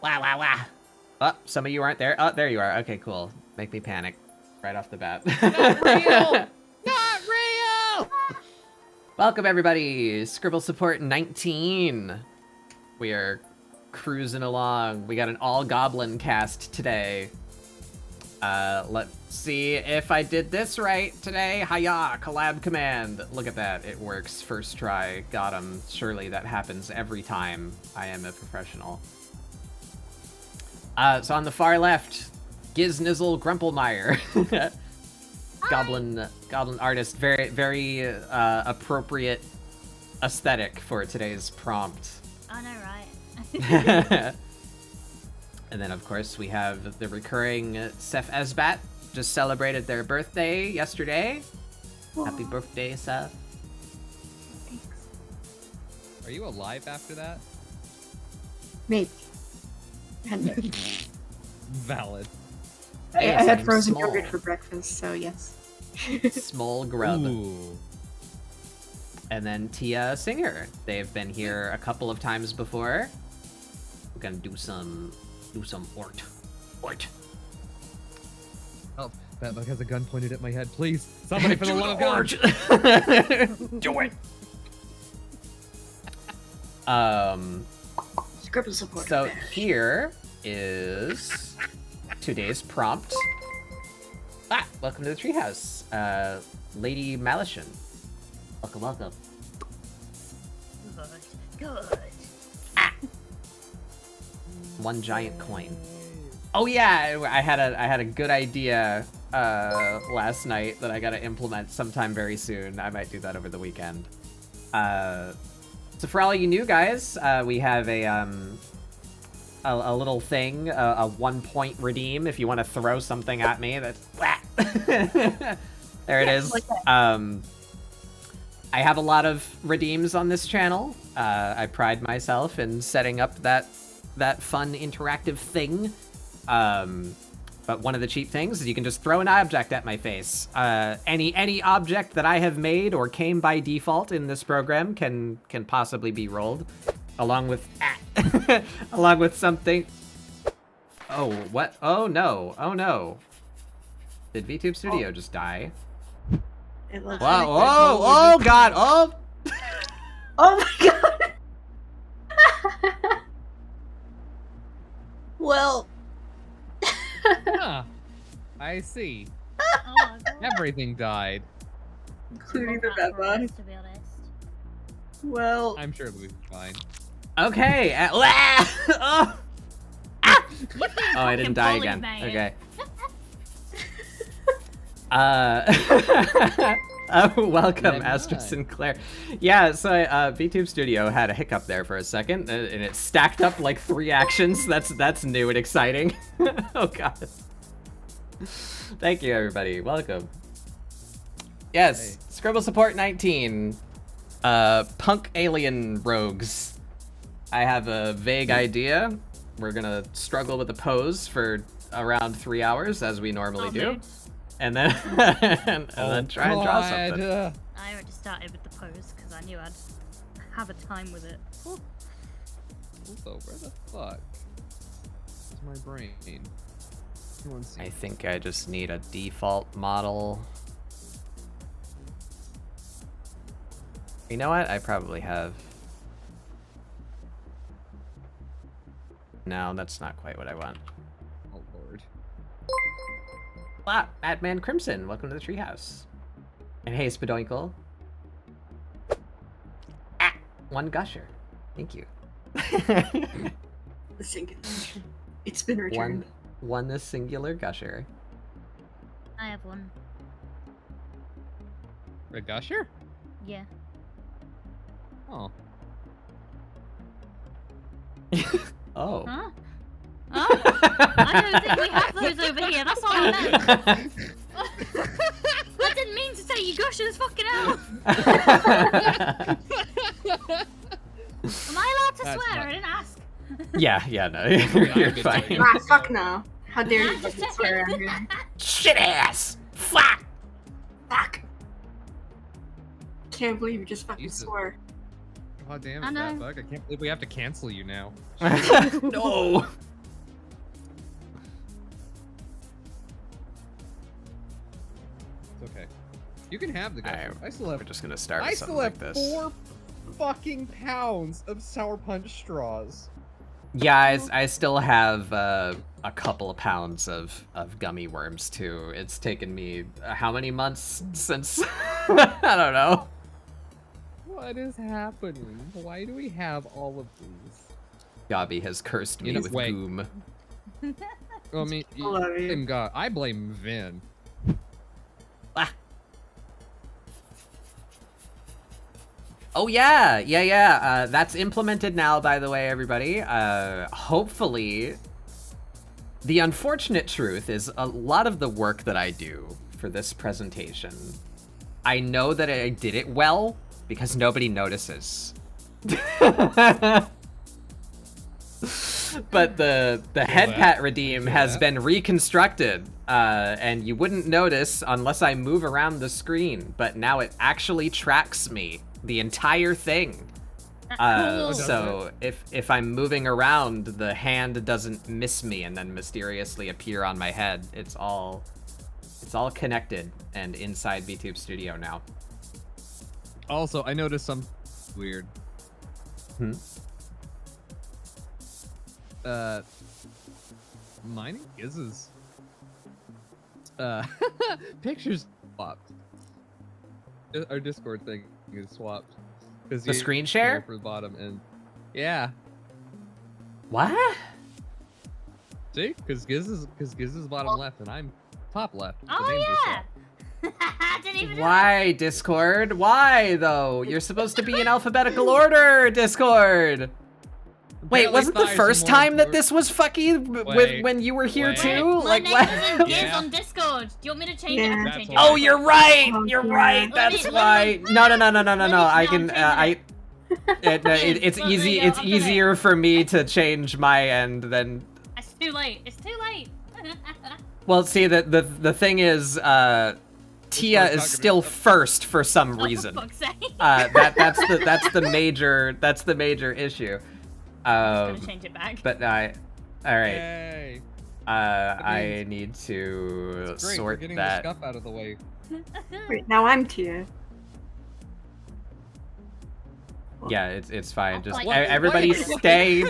Wah, wah, wah. Oh, some of you aren't there. Oh, there you are. Okay, cool. Make me panic right off the bat. Not real! Not real! Welcome, everybody. ScribbleSupport 19. We are cruising along. We got an all-goblin cast today. Let's see if I did this right today. Hiya, collab command. Look at that. It works. First try. Got him. Surely that happens every time. I am a professional. So on the far left, Giznizzle Grumpelmeyer. Goblin artist. Very appropriate aesthetic for today's prompt. I know, right? And then, of course, we have the recurring Seth Esbat. Just celebrated their birthday yesterday. Aww. Happy birthday, Seth. Thanks. Are you alive after that? Maybe. Valid. I had frozen yogurt for breakfast, so yes. Small grub. Ooh. And then Tia Singer. They've been here a couple of times before. We're gonna do some ort. Oh, that bug has a gun pointed at my head. Please, somebody for the love of God. Do it. ScribbleSupport. So here is today's prompt. Welcome to the treehouse, Lady Malishan. Welcome. Good. One giant coin. Oh yeah, I had a good idea last night that I gotta implement sometime very soon. I might do that over the weekend. So for all you new guys, we have a little thing, a 1 point redeem if you want to throw something at me. That's there it is. I have a lot of redeems on this channel. I pride myself in setting up that fun interactive thing. But one of the cheap things is you can just throw an object at my face. Any object that I have made or came by default in this program can possibly be rolled, along with something. Oh, what? Oh no! Did VTube Studio just die? It looks Wow! like Oh God! Oh! Oh my God! Well. Huh. I see. Oh my God. Everything died. Including the That's Beba. worse, to be honest. Well. I'm sure it'll be fine. Okay. Oh! Oh, I didn't die bullied, again. mate. Okay. Welcome, Astra Sinclair. Yeah, so VTube Studio had a hiccup there for a second, and it stacked up like 3 actions. That's new and exciting. Oh God. Thank you, everybody. Welcome. Yes, Hey. ScribbleSupport 19. Punk alien rogues. I have a vague idea. We're gonna struggle with the pose for around 3 hours, as we normally do. Dude. And then and then try and draw something. I already started with the pose because I knew I'd have a time with it. Ooh. Also, where the fuck is my brain? I think I just need a default model. You know what? I probably have. No, that's not quite what I want. Oh lord. Ah, Madman Crimson, welcome to the treehouse. And hey, Spadoinkle. One gusher. Thank you. The singular. It's been returned. One singular gusher. I have one. A gusher? Yeah. Oh. Oh. Huh? Huh? I don't think we have those over here. That's all I meant. I didn't mean to say you gushers. Fucking hell. Am I allowed to That's swear? not- I didn't ask. Yeah, no, you're good fine. talking. Ah, fuck no. How dare you I'm just fucking swear around here. Shit ass! Fuck! Fuck. Can't believe you just fucking Jesus. swore. God damn I it, know. that bug. I can't believe we have to cancel you now. No! You can have the gushers. Alright, I still have. We're just gonna start I with still something have like this. 4 fucking pounds of Sour Punch straws. Yeah, I still have a couple of pounds of gummy worms too. It's taken me how many months since I don't know. What is happening? Why do we have all of these? Gobby has cursed me with wait. goom. Well, I mean, love you. blame God. I blame Vin. Ah. Oh yeah. That's implemented now, by the way, everybody. Hopefully, the unfortunate truth is a lot of the work that I do for this presentation, I know that I did it well because nobody notices. But the head pat redeem has been reconstructed, and you wouldn't notice unless I move around the screen, but now it actually tracks me, the entire thing. So if I'm moving around, the hand doesn't miss me and then mysteriously appear on my head. It's all connected and inside VTube Studio now. Also, I noticed some weird. Mine and Giz's pictures swapped. Our Discord thing is swapped. The screen share? For the bottom and yeah. What? See, because Giz is bottom left and I'm top left. The Oh names are yeah. swapped. I didn't even know. Why, Discord? Why, though? You're supposed to be in alphabetical order, Discord! Wait, Apparently wasn't the thighs are first more time that important. this was fucky Wait, when you were here wait. too? My Like, name what? isn't Giz Yeah. on Discord. Do you want me to change it? I Yeah. can That's change it. all. Oh, you're right! You're Yeah. right, Let me- that's let why. me- No, let me- I can, no, I'm it's Well, easy, there you it's go, I'm doing it. easier for me to change my end than... It's too late. It's too late. Well, see, the thing is, Tia not is gonna- still first for some Oh, reason. for fuck's sake. That's the major issue. I'm just gonna change it back. But all right. Yay. I need to It's great. We're sort getting that. the stuff out of the way. Wait, now I'm Tia. Yeah, it's fine. Oh, Just like- everybody What? stay.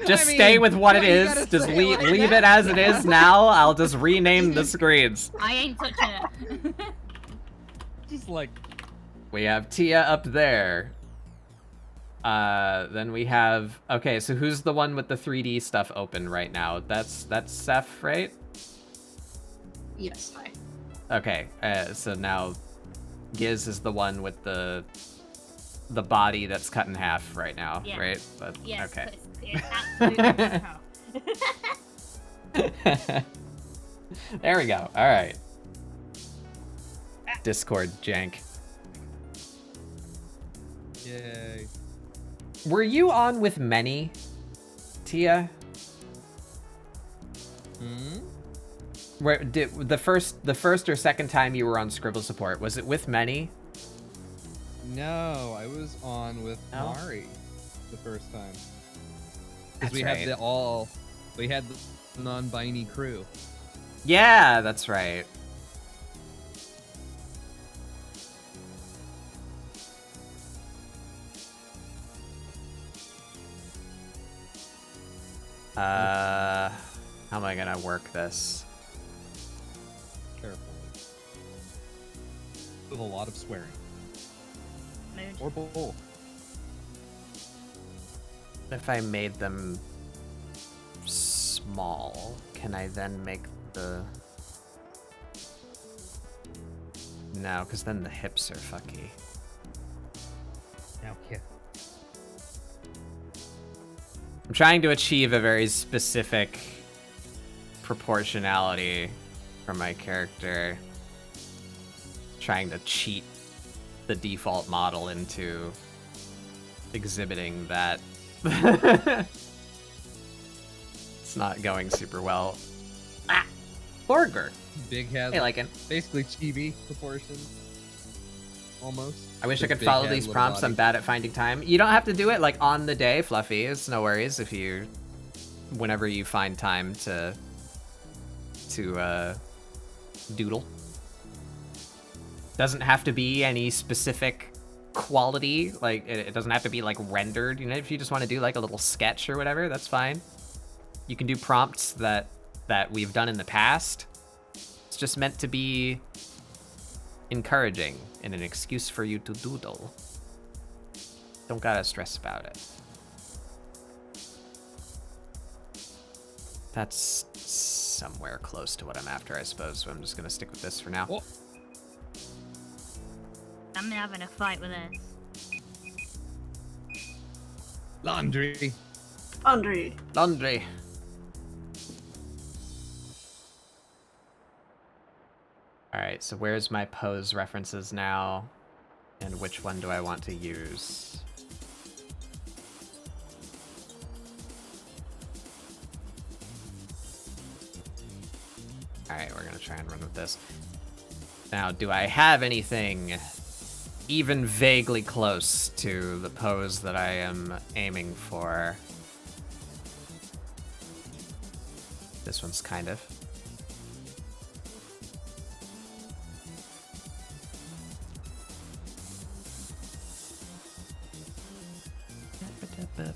Just stay with what it you is. gotta Just say leave like it that? as it is now. I'll just rename the screens. I ain't touching it. Just like We have Tia up there. Then we have. Okay, so who's the one with the 3D stuff open right now? That's Seth, right? Yes, I. Okay, so now Giz is the one with the body that's cut in half right now, Yeah. right? But, Yes. okay. It's absolutely There we go. All right. Discord jank. yay. Were you on with many, Tia? Hmm? Where did the first or second time you were on ScribbleSupport, was it with many? No, I was on with Oh. Mari the first time. That's Because we right. had we had the non-binary crew. Yeah, that's right. How am I gonna work this? Carefully. With a lot of swearing. Mood. Or both. If I made them small, can I then make the... No, because then the hips are fucky. Now, yeah. I'm trying to achieve a very specific proportionality for my character. Trying to cheat the default model into exhibiting that. It's not going super well. Ah! Burger! Big has Hey, Lycan. basically chibi proportions. Almost. I wish I Just could big follow head, these little prompts. body. I'm bad at finding time. You don't have to do it like on the day, Fluffy. It's no worries if you, whenever you find time to doodle. Doesn't have to be any specific quality. Like, it doesn't have to be, like, rendered. You know, if you just want to do, like, a little sketch or whatever, that's fine. You can do prompts that we've done in the past. It's just meant to be encouraging and an excuse for you to doodle. Don't gotta stress about it. That's somewhere close to what I'm after, I suppose, so I'm just gonna stick with this for now. Oh. I'm having a fight with this. Laundry. Laundry. Laundry. Alright, so where's my pose references now? And which one do I want to use? Alright, we're gonna try and run with this. Now, do I have anything even vaguely close to the pose that I am aiming for? This one's kind of. I'm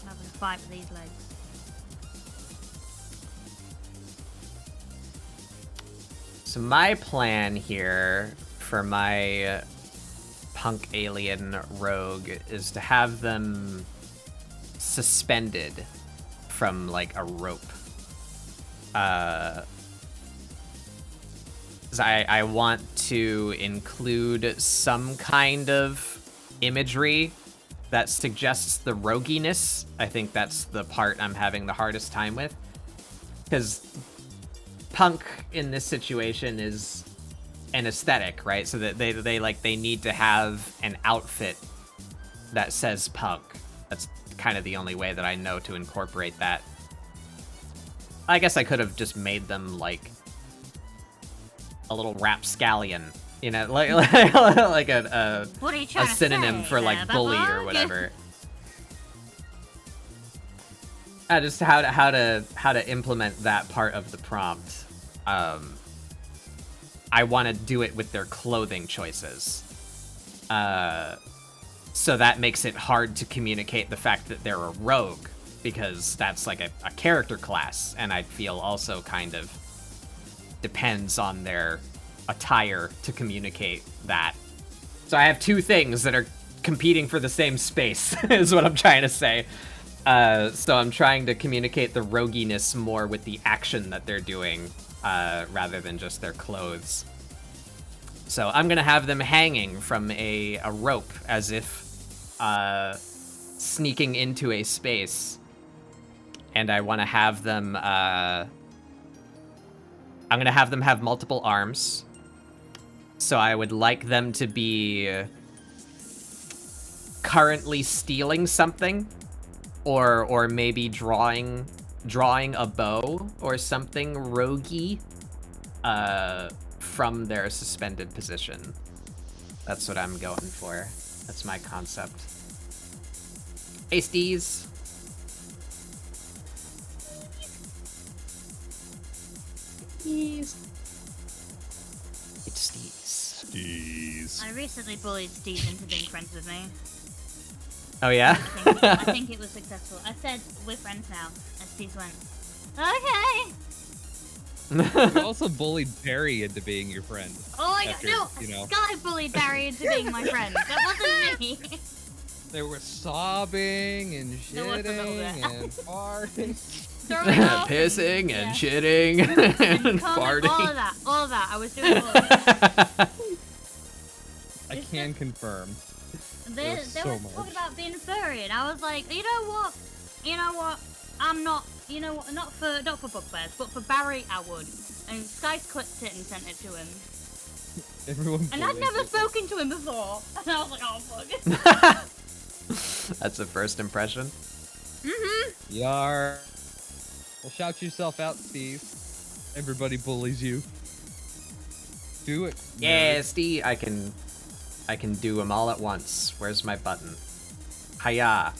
having a fight with these legs. So my plan here for my punk alien rogue is to have them suspended from like a rope. 'Cause I want to include some kind of imagery that suggests the roguiness. I think that's the part I'm having the hardest time with. Because punk in this situation is an aesthetic, right? So that they need to have an outfit that says punk. That's kind of the only way that I know to incorporate that. I guess I could have just made them like a little rapscallion, you know, like a What are you trying to synonym say for like there, bully Bubba? or whatever. Just how to implement that part of the prompt. I want to do it with their clothing choices. So that makes it hard to communicate the fact that they're a rogue, because that's like a character class, and I feel also kind of depends on their attire to communicate that. So I have two things that are competing for the same space, is what I'm trying to say. So I'm trying to communicate the roguiness more with the action that they're doing, rather than just their clothes. So I'm gonna have them hanging from a rope, as if sneaking into a space. And I want to have them, I'm gonna have them have multiple arms. So I would like them to be currently stealing something, or maybe drawing a bow or something roguey from their suspended position. That's what I'm going for. That's my concept. Hey, Steez. Steez. It's Steez. Jeez. I recently bullied Steve into being friends with me. Oh, yeah? I think it was successful. I said, we're friends now. And Steve went, okay. You also bullied Barry into being your friend. Oh my After, god, no! you know. Sky bullied Barry into being my friend. That wasn't me. They were sobbing and There was a little shitting bit. and farting. Throwing up. Pissing and Yeah. shitting and farting. All of that. I was doing all of it. I It's can confirm. They so were much. talking about being furry, and I was like, you know what? I'm not, not for bugbears, but for Barry, I would. And Sky clipped it and sent it to him. Everyone. And I'd bullies never it. spoken to him before. And I was like, oh fuck. That's a first impression. Yar. Well, shout yourself out, Steve. Everybody bullies you. Do it. Yeah, Steve, I can do them all at once. Where's my button? Hiya.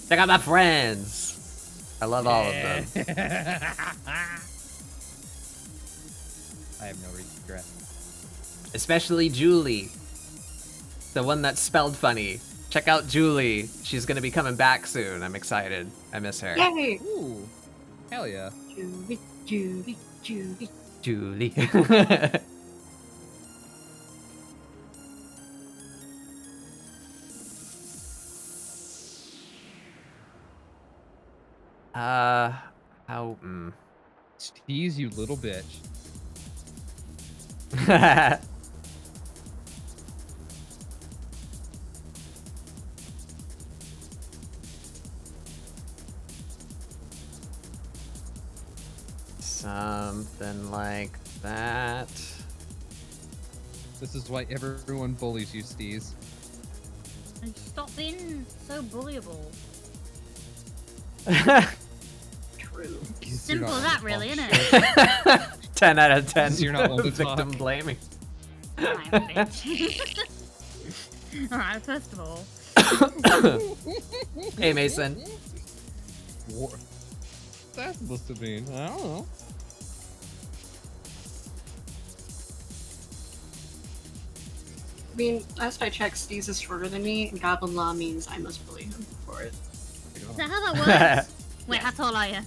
Check out my friends. I love all of them. I have no regret. Especially Julie. The one that's spelled funny. Check out Julie. She's gonna be coming back soon. I'm excited. I miss her. Yay! Ooh. Hell yeah. Julie, Julie, Julie. Julie. Tease, you little bitch. Something like that. This is why everyone bullies you, Steez. And stop being so bullyable. True. Simple as that, really, isn't it? 10 out of 10. You're not one to Victim talk. blaming. Alright, bitch. Alright, first of all. Hey, Mason. What's that supposed to mean? I don't know. I mean, last I checked, Steez is shorter than me, and Goblin Law means I must bully him for it. Is that how that works? Wait, how tall are you?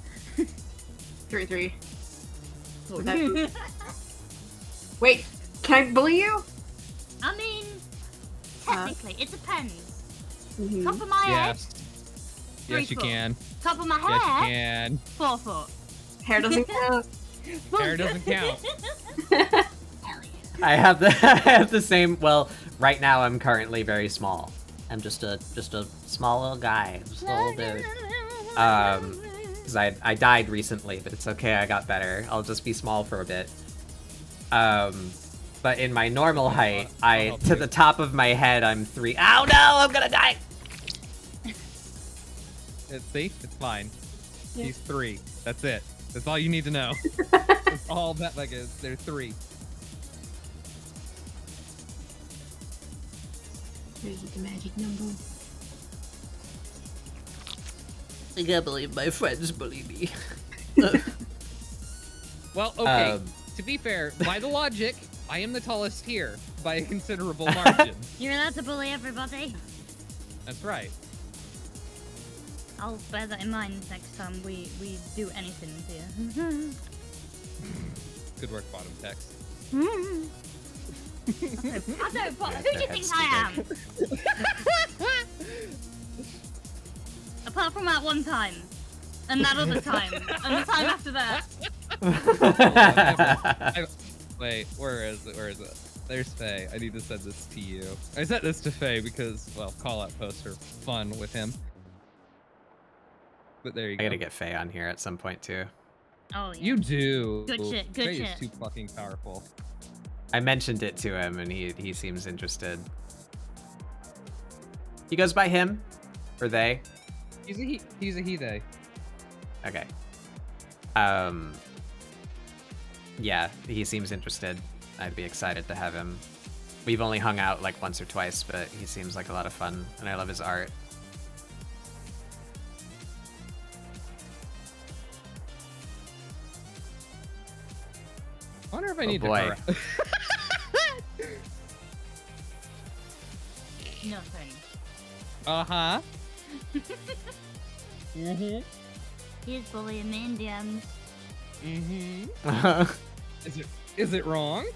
3'3". Wait, can I bully you? I mean, technically, it depends. Mhm. Top of my head, Yes. 3 Yes, you foot. can. Top of my Yes, you head, can. 4 foot. Hair doesn't count. Hair doesn't count. I have the same. Well, right now I'm currently very small. I'm just a small little guy, just a little dude. Because I died recently, but it's okay. I got better. I'll just be small for a bit. But in my normal height, to the top of my head, I'm 3. Ow no! I'm gonna die. See? It's fine. Yeah. He's 3. That's it. That's all you need to know. That's all that like is. They're 3. Here's the magic number. I can't believe my friends bully me. Well, okay. To be fair, by the logic, I am the tallest here by a considerable margin. You're allowed to bully everybody. That's right. I'll bear that in mind next time we do anything here. Good work, bottom text. I don't, but who do you think I am? Apart from that one time. And that other time. And the time after that. Wait, where is it? Where is it? There's Faye. I need to send this to you. I sent this to Faye because, well, call-out posts are fun with him. But there you I go. gotta get Faye on here at some point too. Oh, yeah. You do. Good shit, good Faye shit. is too fucking powerful. I mentioned it to him, and he seems interested. He goes by him, or they. He's a he, they. Okay. Yeah, he seems interested. I'd be excited to have him. We've only hung out like once or twice, but he seems like a lot of fun, and I love his art. I wonder if I Oh, need boy. to correct. Nothing. Uh-huh. Mm-hmm. He's bullying me in DMs. Mm-hmm. Is it wrong?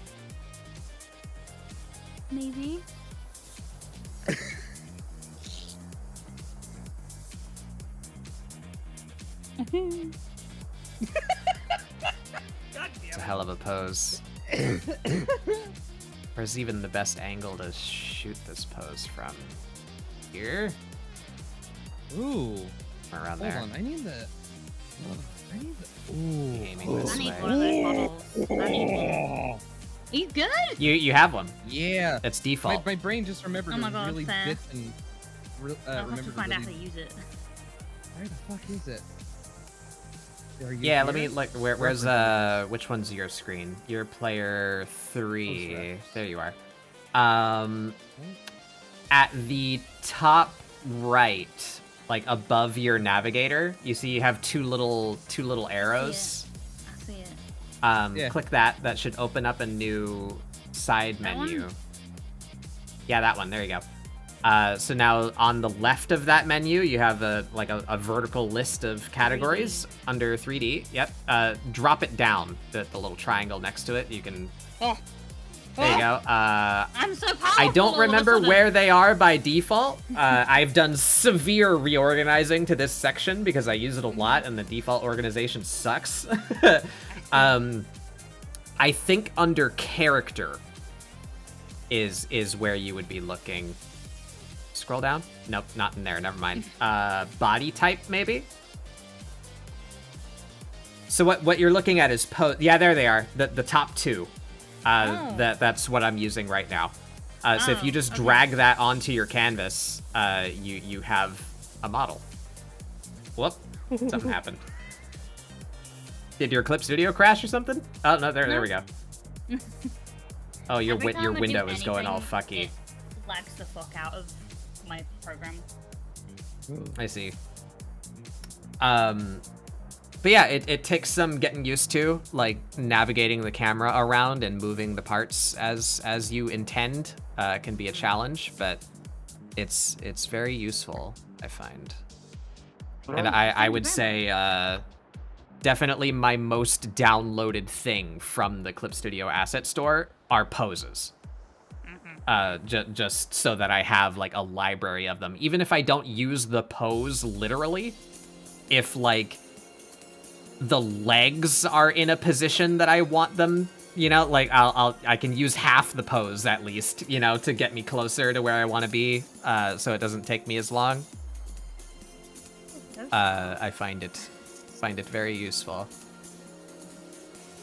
Maybe. It's a hell of a pose. Where's even the best angle to shoot this pose from? Here? Ooh. Or around Hold there? on. I need the. Ooh. Aiming this I need way. one of those bottles. I need one. He's good? You have one. Yeah. It's default. My brain just remembered Oh my to God, really fair. bit and I'll have to remember find to out how to really... use it. Where the fuck is it? Are you Yeah, let here? me like where's which one's your screen? Your player 3. right. There you are. At the top right, like above your navigator, you see you have two little arrows. I see it. Yeah. Click that. That should open up a new side That menu. one? Yeah, that one. There you go. So now on the left of that menu, you have a vertical list of categories 3D. under 3D. Yep. Drop it down. The little triangle next to it. You can. Oh. There you go. I'm so powerful. I don't all of a remember sudden. where they are by default. I've done severe reorganizing to this section because I use it a lot, and the default organization sucks. I think under character is where you would be looking. Scroll down. Nope, not in there. Never mind. Body type, maybe. So what you're looking at is pose. Yeah, there they are. The top two. That's what I'm using right now. So if you just drag that onto your canvas, you have a model. Whoop! Something happened. Did your Clip Studio crash or something? Oh no, there we go. Oh, your Every time I do window is going all anything, fucky. It lags the fuck out of my program. I see. But yeah, it takes some getting used to, like navigating the camera around and moving the parts as you intend. Can be a challenge, but it's very useful, I find. And I would say definitely my most downloaded thing from the Clip Studio Asset Store are poses. Just so that I have like a library of them. Even if I don't use the pose literally, if like the legs are in a position that I want them, you know, like I can use half the pose at least, you know, to get me closer to where I want to be, so it doesn't take me as long. I find it very useful.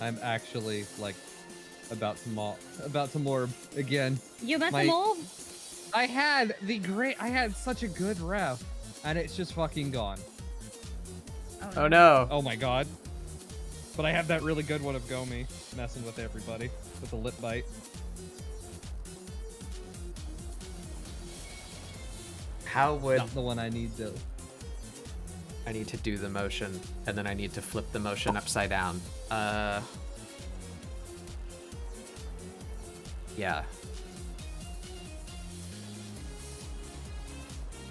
I'm actually like about to morb again. You about to morb? I had such a good ref, and it's just fucking gone. Oh no. Oh my god. But I have that really good one of Gomi messing with everybody with the lip bite. How would Not the one I need though. I need to do the motion, and then I need to flip the motion upside down. Yeah.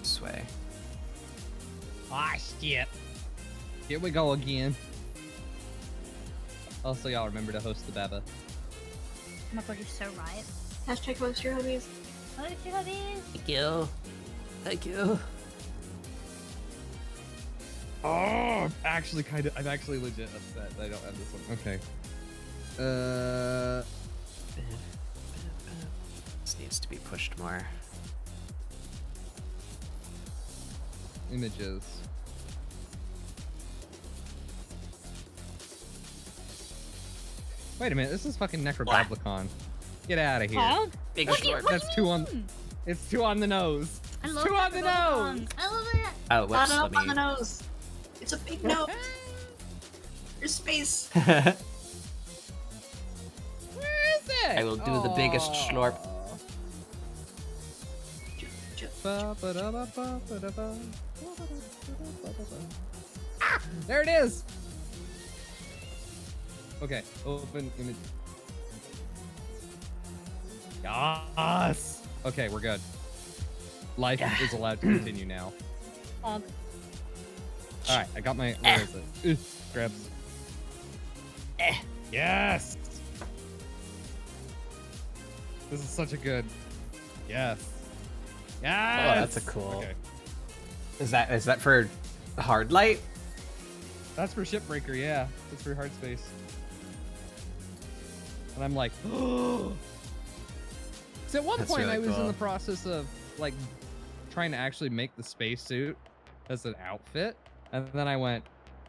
This way. Ah, shit. Here we go again. Also, y'all remember to host the Baba. Oh my god, you're so right. Hashtag host your hobbies. What did you have these? Thank you. Thank you. Oh, I'm actually legit upset that I don't have this one. Okay. This needs to be pushed more. Images. Wait a minute, this is fucking Necrogoblicon. Get out of here. Huh? Big What do you- short. what do That's you two on. mean? It's two on the nose. I love Two on the Necrogoblicon. nose. I love it. Oh, Not whoops, up on the let nose. It's a big nose. There's space. me... Where is it? I will do the biggest schlorp. Ah, there it is. Okay, open image. Yes. Okay, we're good. Life is allowed to continue now. Fog. All right, I got my. Where is it? Grabs. Yes. This is such a good. Yes. Yes. Oh, that's a cool. Okay. Is that for hard light? That's for Shipbreaker, yeah. It's for hard space. And I'm like, so at one That's point really I was in cool. the process of like trying to actually make the spacesuit as an outfit, and then I went,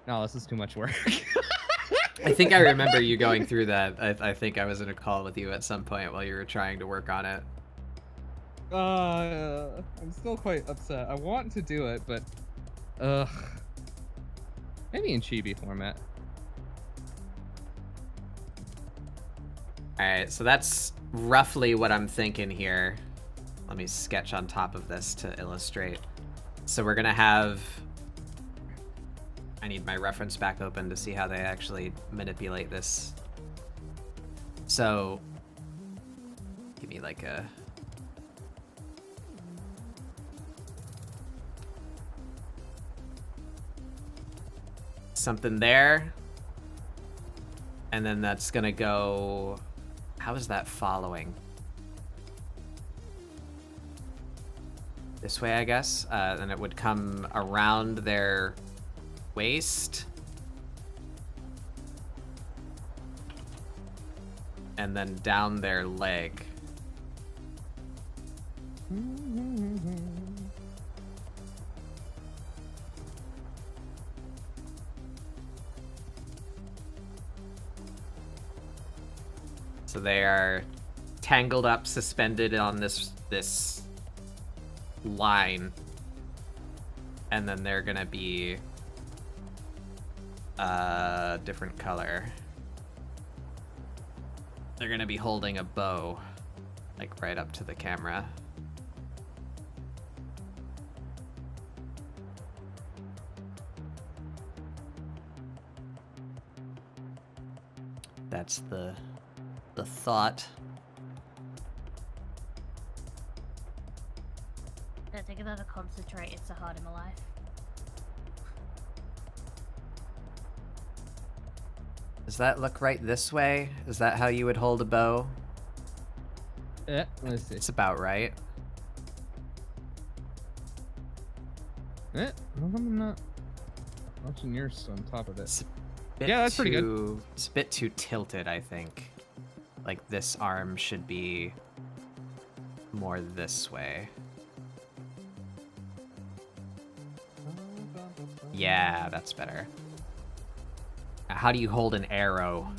no, this is too much work. I think I remember you going through that. I think I was in a call with you at some point while you were trying to work on it. I'm still quite upset. I want to do it, but ugh. Maybe in chibi format. All right, so that's roughly what I'm thinking here. Let me sketch on top of this to illustrate. So we're gonna have, I need my reference back open to see how they actually manipulate this. So, give me like a, something there. And then that's gonna go, how is that following? This way, I guess. Then it would come around their waist. And then down their leg. So they are tangled up, suspended on this line, and then they're gonna be a different color. They're gonna be holding a bow, like right up to the camera. That's the thought. Don't think I've ever concentrated so hard in my life. Does that look right this way? Is that how you would hold a bow? Let's see. It's about right. I'm not watching yours on top of it. It's a bit Yeah, that's pretty good. It's a bit too tilted, I think. Like this arm should be more this way. Yeah, that's better. Now, how do you hold an arrow?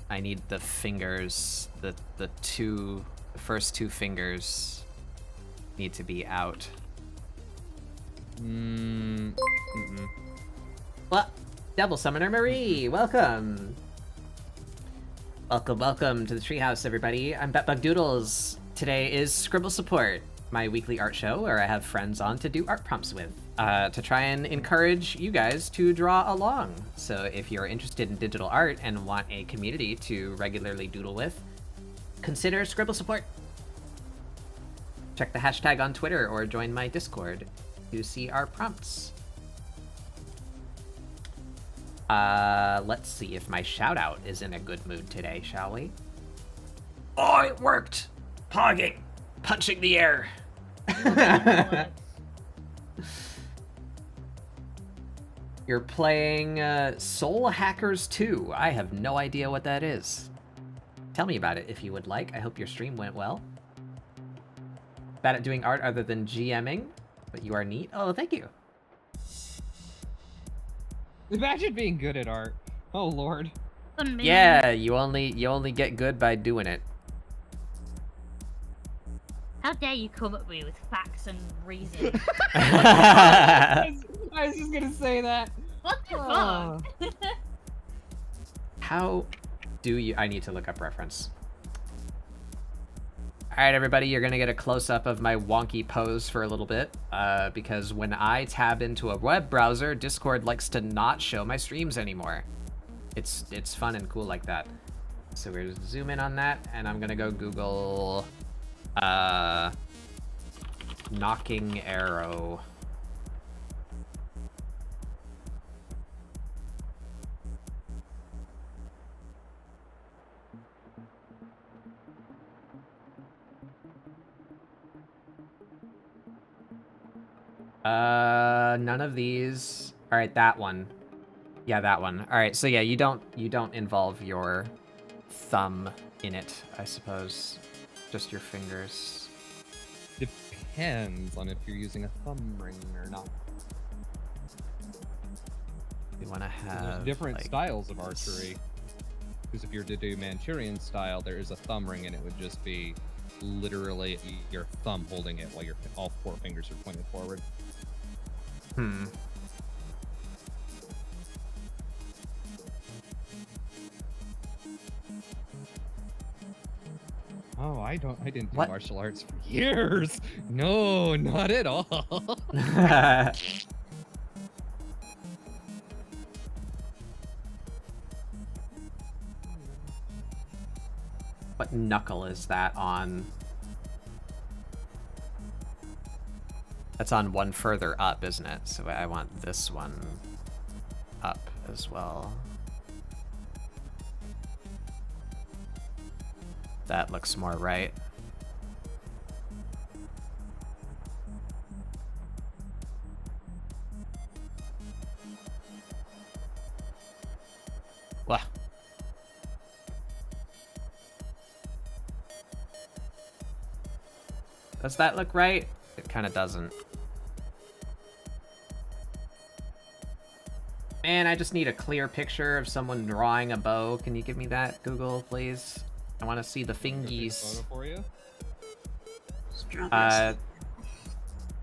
I need the fingers, the first two fingers need to be out. What? Devil Summoner Marie, welcome! Welcome to the treehouse, everybody. I'm Betbug Doodles. Today is ScribbleSupport, my weekly art show where I have friends on to do art prompts with, to try and encourage you guys to draw along. So if you're interested in digital art and want a community to regularly doodle with, consider ScribbleSupport. Check the hashtag on Twitter or join my Discord to see our prompts. Let's see if my shout-out is in a good mood today, shall we? Oh, it worked! Pogging! Punching the air! You're playing Soul Hackers 2. I have no idea what that is. Tell me about it if you would like. I hope your stream went well. Bad at doing art other than GMing, but you are neat. Oh, thank you. Imagine being good at art. Oh lord. Yeah, you only get good by doing it. How dare you come at me with facts and reason? I was just gonna say that. What the fuck? How do you... I need to look up reference. Alright, everybody, you're gonna get a close-up of my wonky pose for a little bit, because when I tab into a web browser, Discord likes to not show my streams anymore. It's fun and cool like that. So we're gonna zoom in on that, and I'm gonna go Google, knocking arrow. None of these. All right, that one. Yeah, that one. All right, so yeah, you don't involve your thumb in it, I suppose. Just your fingers. Depends on if you're using a thumb ring or not. You want to have There's different like, styles of archery. Because if you're to do Manchurian style, there is a thumb ring, and it would just be literally your thumb holding it while all four fingers are pointed forward. No, I didn't do What? martial arts for years. No, not at all. What knuckle is that on? That's on one further up, isn't it? So I want this one up as well. That looks more right. Wah. Does that look right? It kind of doesn't. Man, I just need a clear picture of someone drawing a bow. Can you give me that, Google, please? I want to see the fingies. Photo for you? Just draw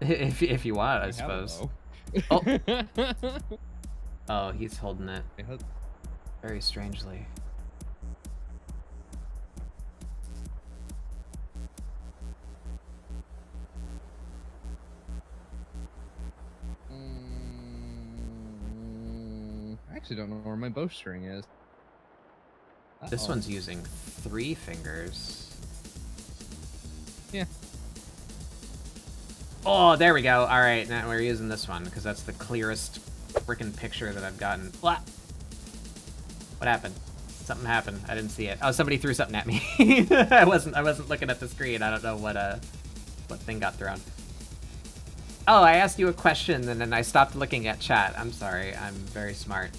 this. If you want, I have a suppose. bow. Oh. Oh, he's holding it I hope- very strangely. I actually don't know where my bowstring is. This Uh-oh. one's using 3 fingers. Yeah. Oh, there we go. All right, now we're using this one because that's the clearest freaking picture that I've gotten. What happened? Something happened. I didn't see it. Oh, somebody threw something at me. I wasn't looking at the screen. I don't know what thing got thrown. Oh, I asked you a question and then I stopped looking at chat. I'm sorry. I'm very smart.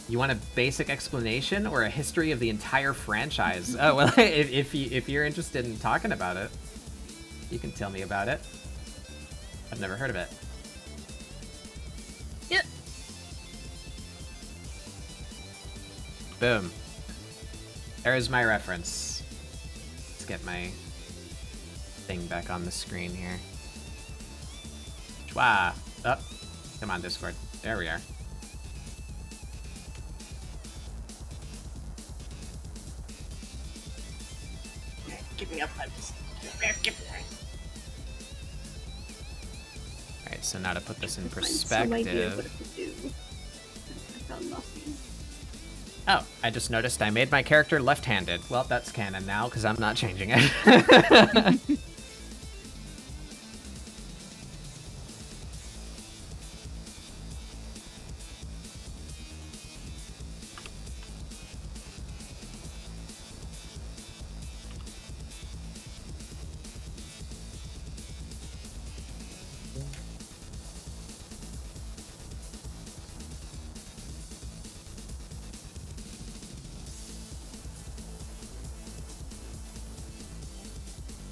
You want a basic explanation or a history of the entire franchise? Oh, well, if you're interested in talking about it, you can tell me about it. I've never heard of it. Yep. Boom. There's my reference. Let's get my thing back on the screen here. Chwa. Up. Come on, Discord. There we are. Give me up. Alright, so now to put this in Find some idea what perspective. it could do. I found nothing. Oh, I just noticed I made my character left-handed. Well, that's canon now, because I'm not changing it.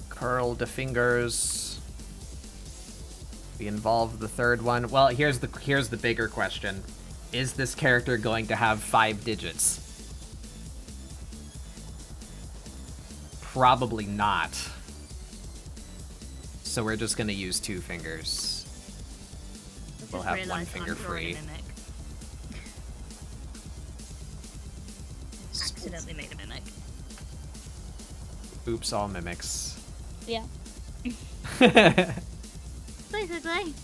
Curl the fingers. We involve the third one. Well, here's the bigger question. Is this character going to have 5 digits? Probably not. So we're just gonna use 2 fingers. I We'll just have realised one I'm finger drawing free. a mimic. Accidentally made a mimic. Oops, all mimics. Yeah. Basically.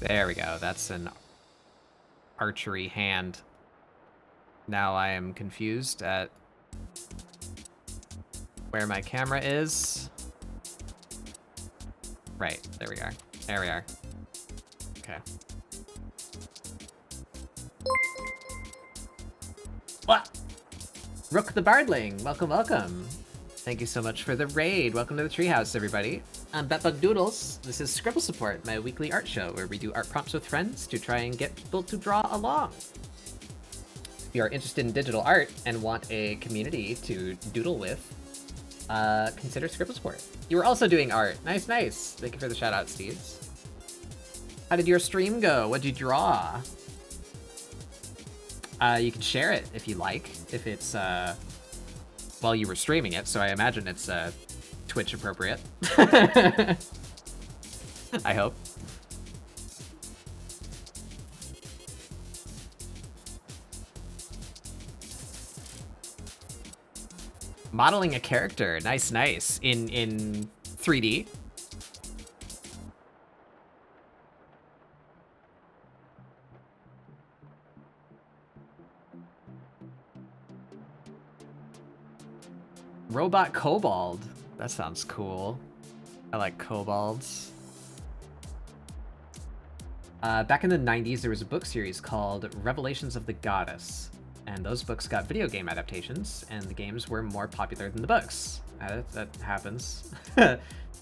There we go. That's an archery hand. Now I am confused at where my camera is. Right, there we are. There we are. Okay. What? Rook the Bardling, welcome, welcome. Thank you so much for the raid. Welcome to the treehouse, everybody. I'm Betbug Doodles. This is ScribbleSupport, my weekly art show where we do art prompts with friends to try and get people to draw along. If you are interested in digital art and want a community to doodle with, consider ScribbleSupport. You were also doing art. Nice, nice. Thank you for the shout out, Steves. How did your stream go? What'd you draw? You can share it if you like. If it's while you were streaming it, so I imagine it's Twitch appropriate. I hope. Modeling a character, nice, nice. In 3D. Robot Kobold. That sounds cool. I like kobolds. Back in the 90s, there was a book series called Revelations of the Goddess. And those books got video game adaptations, and the games were more popular than the books. That happens.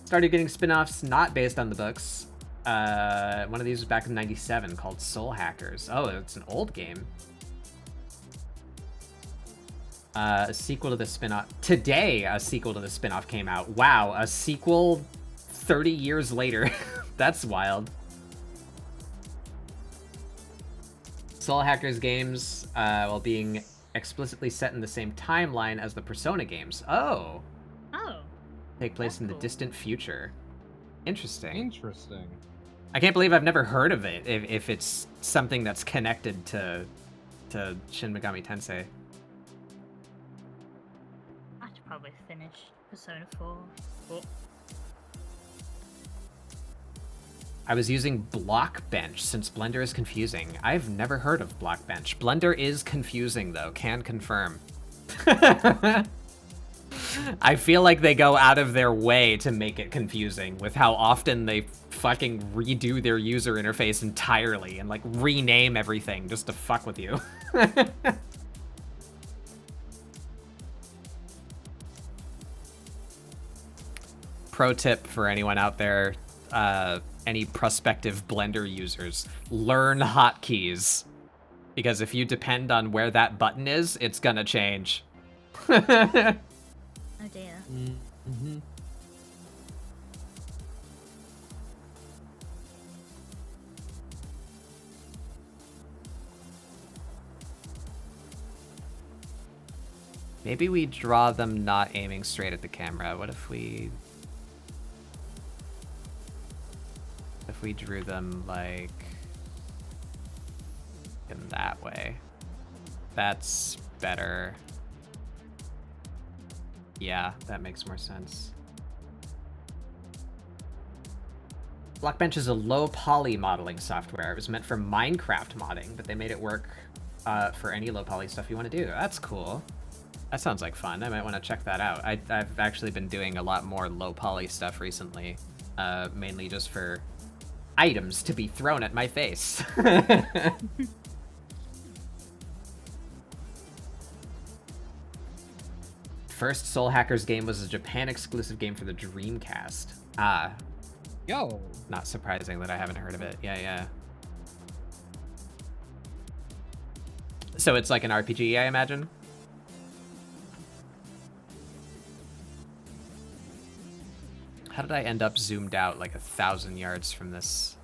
Started getting spin-offs not based on the books. One of these was back in 97 called Soul Hackers. Oh, it's an old game. A sequel to the spin-off. Today, a sequel to the spin-off came out. Wow, a sequel 30 years later. That's wild. Soul Hackers games, while being explicitly set in the same timeline as the Persona games. Oh. Oh. Take place That's in the cool. distant future. Interesting. Interesting. I can't believe I've never heard of it, if it's something that's connected to Shin Megami Tensei. I should probably finish Persona 4. Oh. I was using Blockbench since Blender is confusing. I've never heard of Blockbench. Blender is confusing though, can confirm. I feel like they go out of their way to make it confusing with how often they fucking redo their user interface entirely and like rename everything just to fuck with you. Pro tip for anyone out there, any prospective Blender users, learn hotkeys. Because if you depend on where that button is, it's gonna change. Oh dear. Mm-hmm. Maybe we draw them not aiming straight at the camera. What if we drew them like in that way? That's better. Yeah, that makes more sense. Blockbench is a low poly modeling software. It was meant for Minecraft modding, but they made it work for any low poly stuff you want to do. That's cool. That sounds like fun. I might want to check that out. I've actually been doing a lot more low poly stuff recently, mainly just for items to be thrown at my face. First Soul Hackers game was a Japan exclusive game for the Dreamcast. Ah, Yo. not surprising that I haven't heard of it. Yeah. So it's like an RPG, I imagine? How did I end up zoomed out like 1,000 yards from this?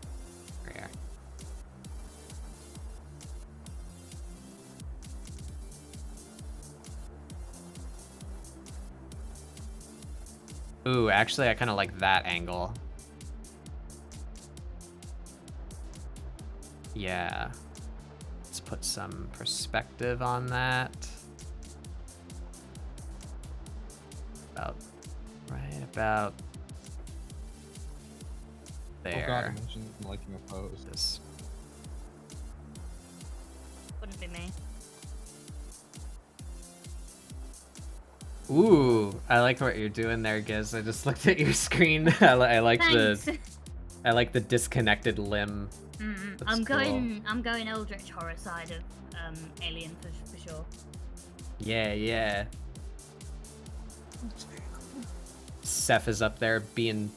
Here. Ooh, actually, I kind of like that angle. Yeah. Let's put some perspective on that. Right about there. Oh god, I mentioned liking a pose. This. Wouldn't be me. Ooh, I like what you're doing there, Giz. I just looked at your screen. I like Thanks. I like the disconnected limb. Mm-mm. That's I'm cool. going Eldritch horror side of Alien for sure. Yeah. That's very cool. Seth is up there being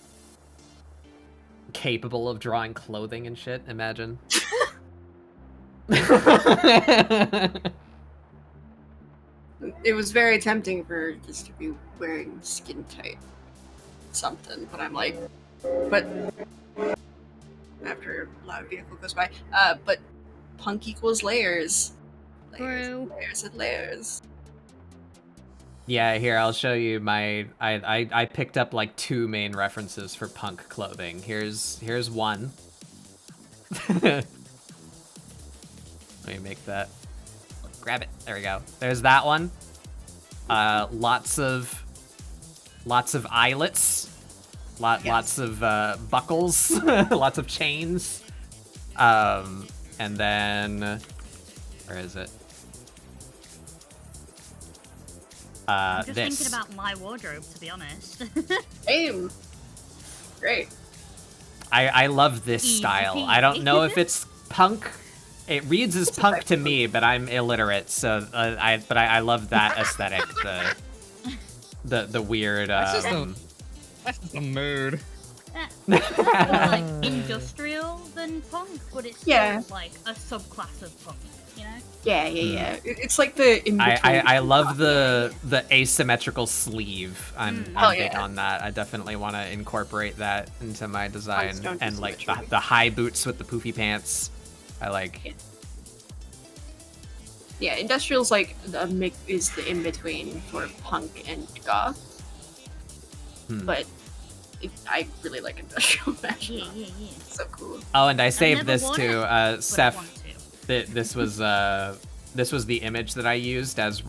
capable of drawing clothing and shit. Imagine. It was very tempting for just to be wearing skin tight something, but I'm like, but after a loud vehicle goes by, but punk equals layers. Layers, True. layers and layers. Yeah, here, I'll show you my... I picked up, like, 2 main references for punk clothing. Here's one. Let me make that... Grab it. There we go. There's that one. Lots of eyelets. Lots of buckles. Lots of chains. And then... Where is it? I'm just this. thinking about my wardrobe, to be honest. Same. Great. I love this Easy style. peasy. I don't know if it's punk. It reads as punk to me, but I'm illiterate, so I love that aesthetic. The weird. That's just a mood. More like industrial than punk, but it's still like a subclass of punk, you know? Yeah. It's like the in between. I love the asymmetrical sleeve. I'm big yeah. on that. I definitely want to incorporate that into my design, don't and do like symmetry. the high boots with the poofy pants. I like. Yeah, industrial's like is the in between for punk and goth. But I really like industrial fashion. Yeah. It's so cool. Oh, and I I've saved never this worn too. it, but I Seth, want to. this was the image that I used as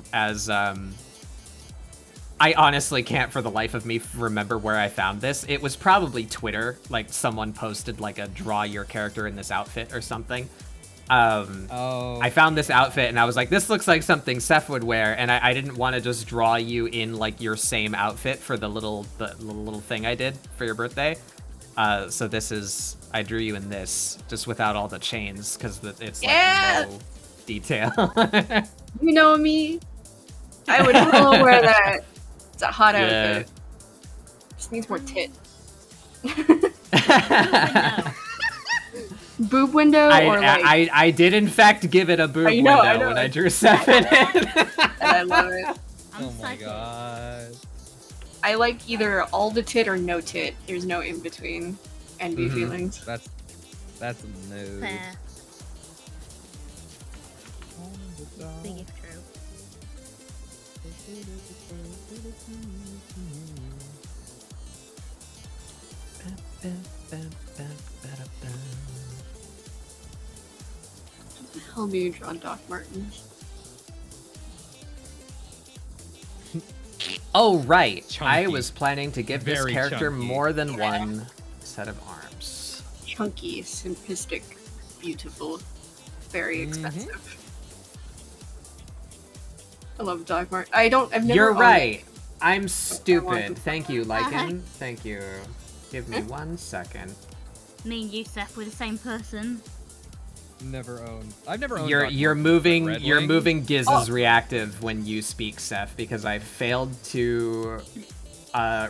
I honestly can't for the life of me remember where I found this. It was probably Twitter, like someone posted like a draw your character in this outfit or something. I found this outfit and I was like, this looks like something Seth would wear, and I didn't want to just draw you in like your same outfit for the little thing I did for your birthday. So I drew you in this just without all the chains because it's like no detail. You know me. I would totally wear that. It's a hot outfit. Just needs more tit. Boob window or like... I did in fact give it a boob I know. when I drew Seth in it. And I love it. I'm Oh my psychic. god. I like either all the tit or no tit. There's no in between. Envy feelings. That's a mood. Fair. Big if true. How the hell do you draw Doc Martens? Oh, right. I Chunky. was planning to give this Very character chunky. more than one set of arms. Chunky, simplistic, beautiful, very expensive. I love Doc Martens. I've never You're owned right. it. I'm to- stupid. Thank you, Lycan. Thank you. Give me 1 second. Me and you, Seth, we're the same person. Never owned. I've never owned. You're Doc you're Martens, moving Red you're Wings. moving Giz's reactive when you speak, Seth, because I failed to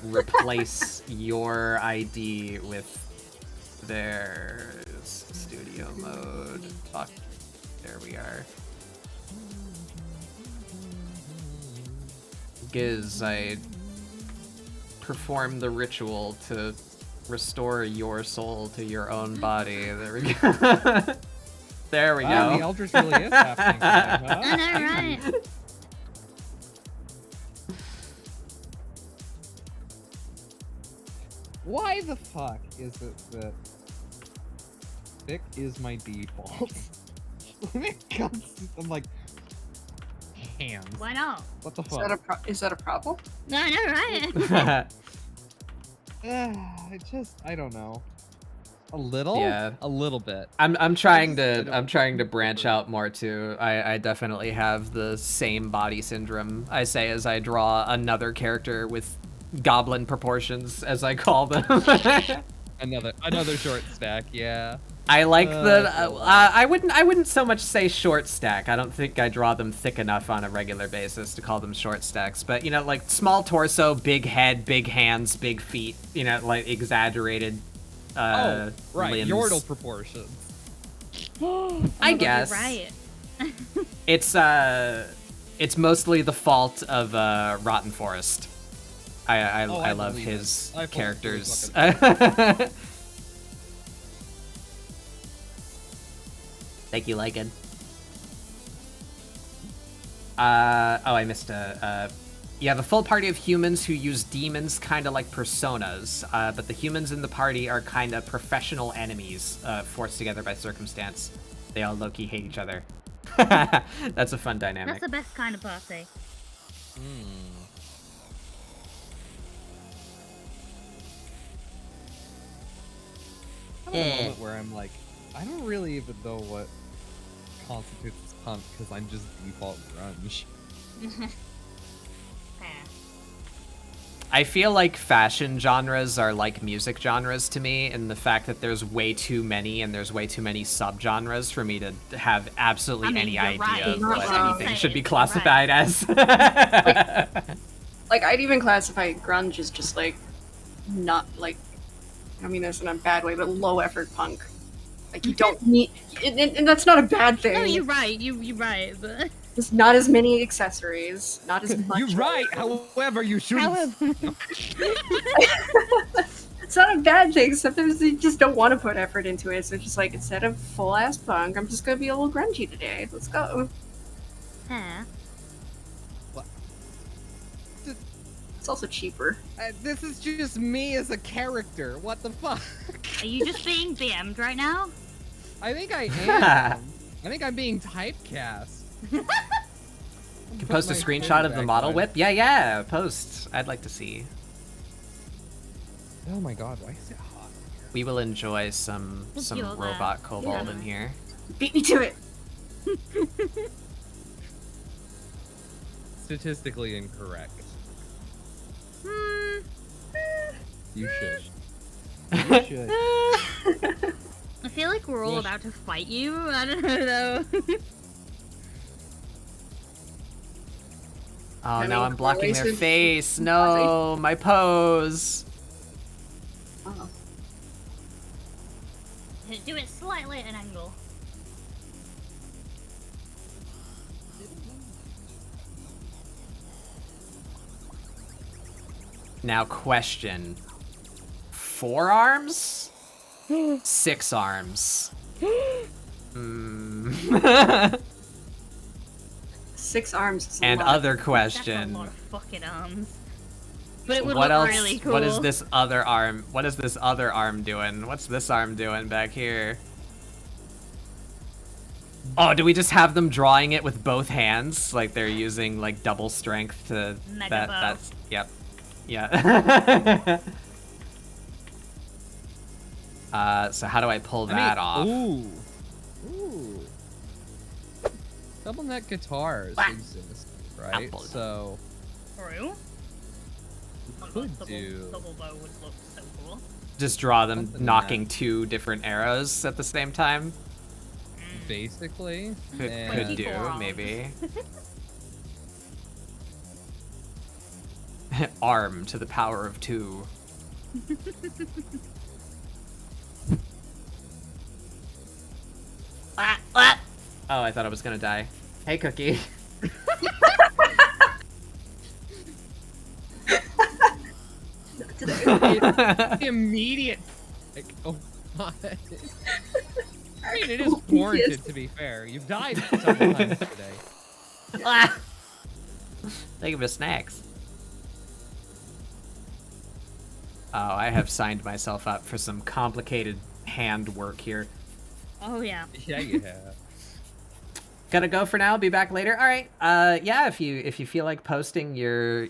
replace your ID with their studio mode. Fuck. There we are. Giz, I perform the ritual to restore your soul to your own body. There we go. There we Wow, go. the Eldritch really is happening. Tonight, huh? I know, right? Why the fuck is it that thick is my default? When it comes to, I'm like, hands. Why not? What the Is that fuck? is that a problem? No, I know, right? I don't know. A little? Yeah. A little bit. I'm trying to branch out more too. I definitely have the same body syndrome, I say, as I draw another character with goblin proportions, as I call them. Another short stack, yeah. I like the so I wouldn't so much say short stack. I don't think I draw them thick enough on a regular basis to call them short stacks, but you know, like small torso, big head, big hands, big feet, you know, like exaggerated Right, limbs. Yordle proportions. I guess. Right. It's mostly the fault of Rotten Forest. I love believe his it. I fully characters. fucking- Thank you, Lycan. I missed a You have a full party of humans who use demons kind of like personas, but the humans in the party are kind of professional enemies forced together by circumstance. They all low-key hate each other. That's a fun dynamic. That's the best kind of party. I'm in a moment where I'm like, I don't really even know what constitutes as punk because I'm just default grunge. I feel like fashion genres are like music genres to me, in the fact that there's way too many and there's way too many subgenres for me to have absolutely any idea of what anything should be classified as. Like, I'd even classify grunge as just like, not like, I mean this in a bad way, but low effort punk. Like, you don't need, and that's not a bad thing. No, you're right. You're right. But Just not as many accessories, not as much. You're right. However, you shouldn't. It's not a bad thing. Sometimes you just don't want to put effort into it. So it's just like, instead of full ass punk, I'm just gonna be a little grungy today. Let's go. yeah. It's also cheaper. This is just me as a character. What the fuck? Are you just being BM'd right now? I think I am. I think I'm being typecast. You can post a screenshot of the model whip? Yeah, post. I'd like to see. Oh my god, why is it hot? We will enjoy some You're robot there. kobold Yeah. in here. Beat me to it. Statistically incorrect. You should. You should. I feel like we're all about to fight you. I don't know though. Oh, I now mean, I'm blocking their Croatian- face. No, my pose. Oh. Do it slightly at an angle. Now, question. 4 arms? 6 arms. Hmm. 6 arms is a And lot. other That's a question. lot of fucking arms. But it would What look else? really cool. What is this other arm? What is this other arm doing? What's this arm doing back here? Oh, do we just have them drawing it with both hands? Like they're using like double strength to Mega that bow. that's yep. Yeah. So how do I pull that off? Ooh. Double neck guitars Wah. exist, right? Apple. So True. could do. Double bow would look so cool. Just draw them Something in knocking 2 different arrows at the same time. basically. Could and do, arms. maybe. Arm to the power of 2. Oh, I thought I was gonna die. Hey, Cookie. the immediate. Like, oh god. I mean, it is warranted to be fair. You've died several times today. Think of the snacks. Oh, I have signed myself up for some complicated hand work here. Oh yeah. Yeah, you have. Gotta go for now. Be back later. All right. Yeah. If you feel like posting your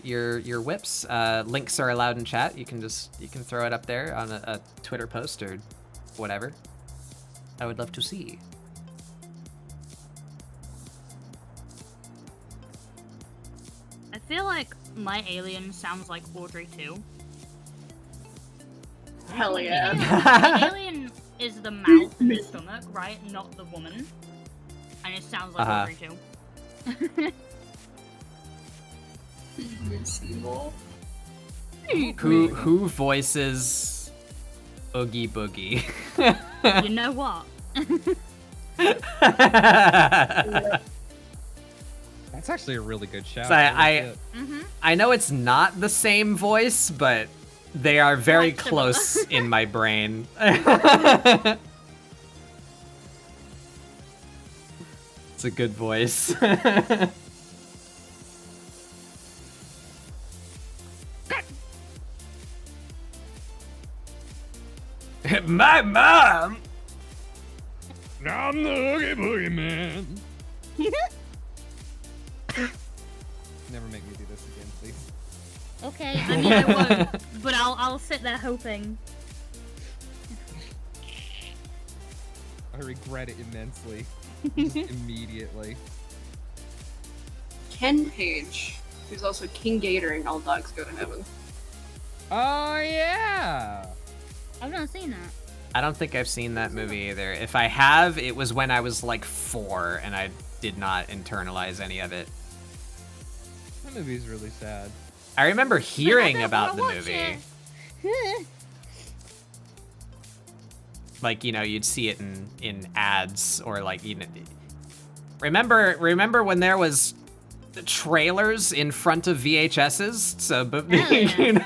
whips, links are allowed in chat. You can throw it up there on a Twitter post or whatever. I would love to see. I feel like my alien sounds like Audrey too. Hell yeah. The alien is the mouth and the stomach, right? Not the woman. And it sounds like Audrey too. Who voices Oogie Boogie? You know what? That's actually a really good shout. So I Mm-hmm. I know it's not the same voice, but they are very Quite similar. close in my brain. It's a good voice. My mom. I'm the Oogie Boogie Man. Never make me do this again, please. Okay, I mean I won't, but I'll sit there hoping. I regret it immensely. Just immediately. Ken Page, who's also King Gator in All Dogs Go to Heaven. Oh yeah. I've not seen that. I don't think I've seen that movie either. If I have, it was when I was like 4 and I did not internalize any of it. That movie's really sad. I remember hearing don't about the wanna movie. watch Like, you know, you'd see it in ads or like, you know, remember when there was trailers in front of VHSs? So, but you know,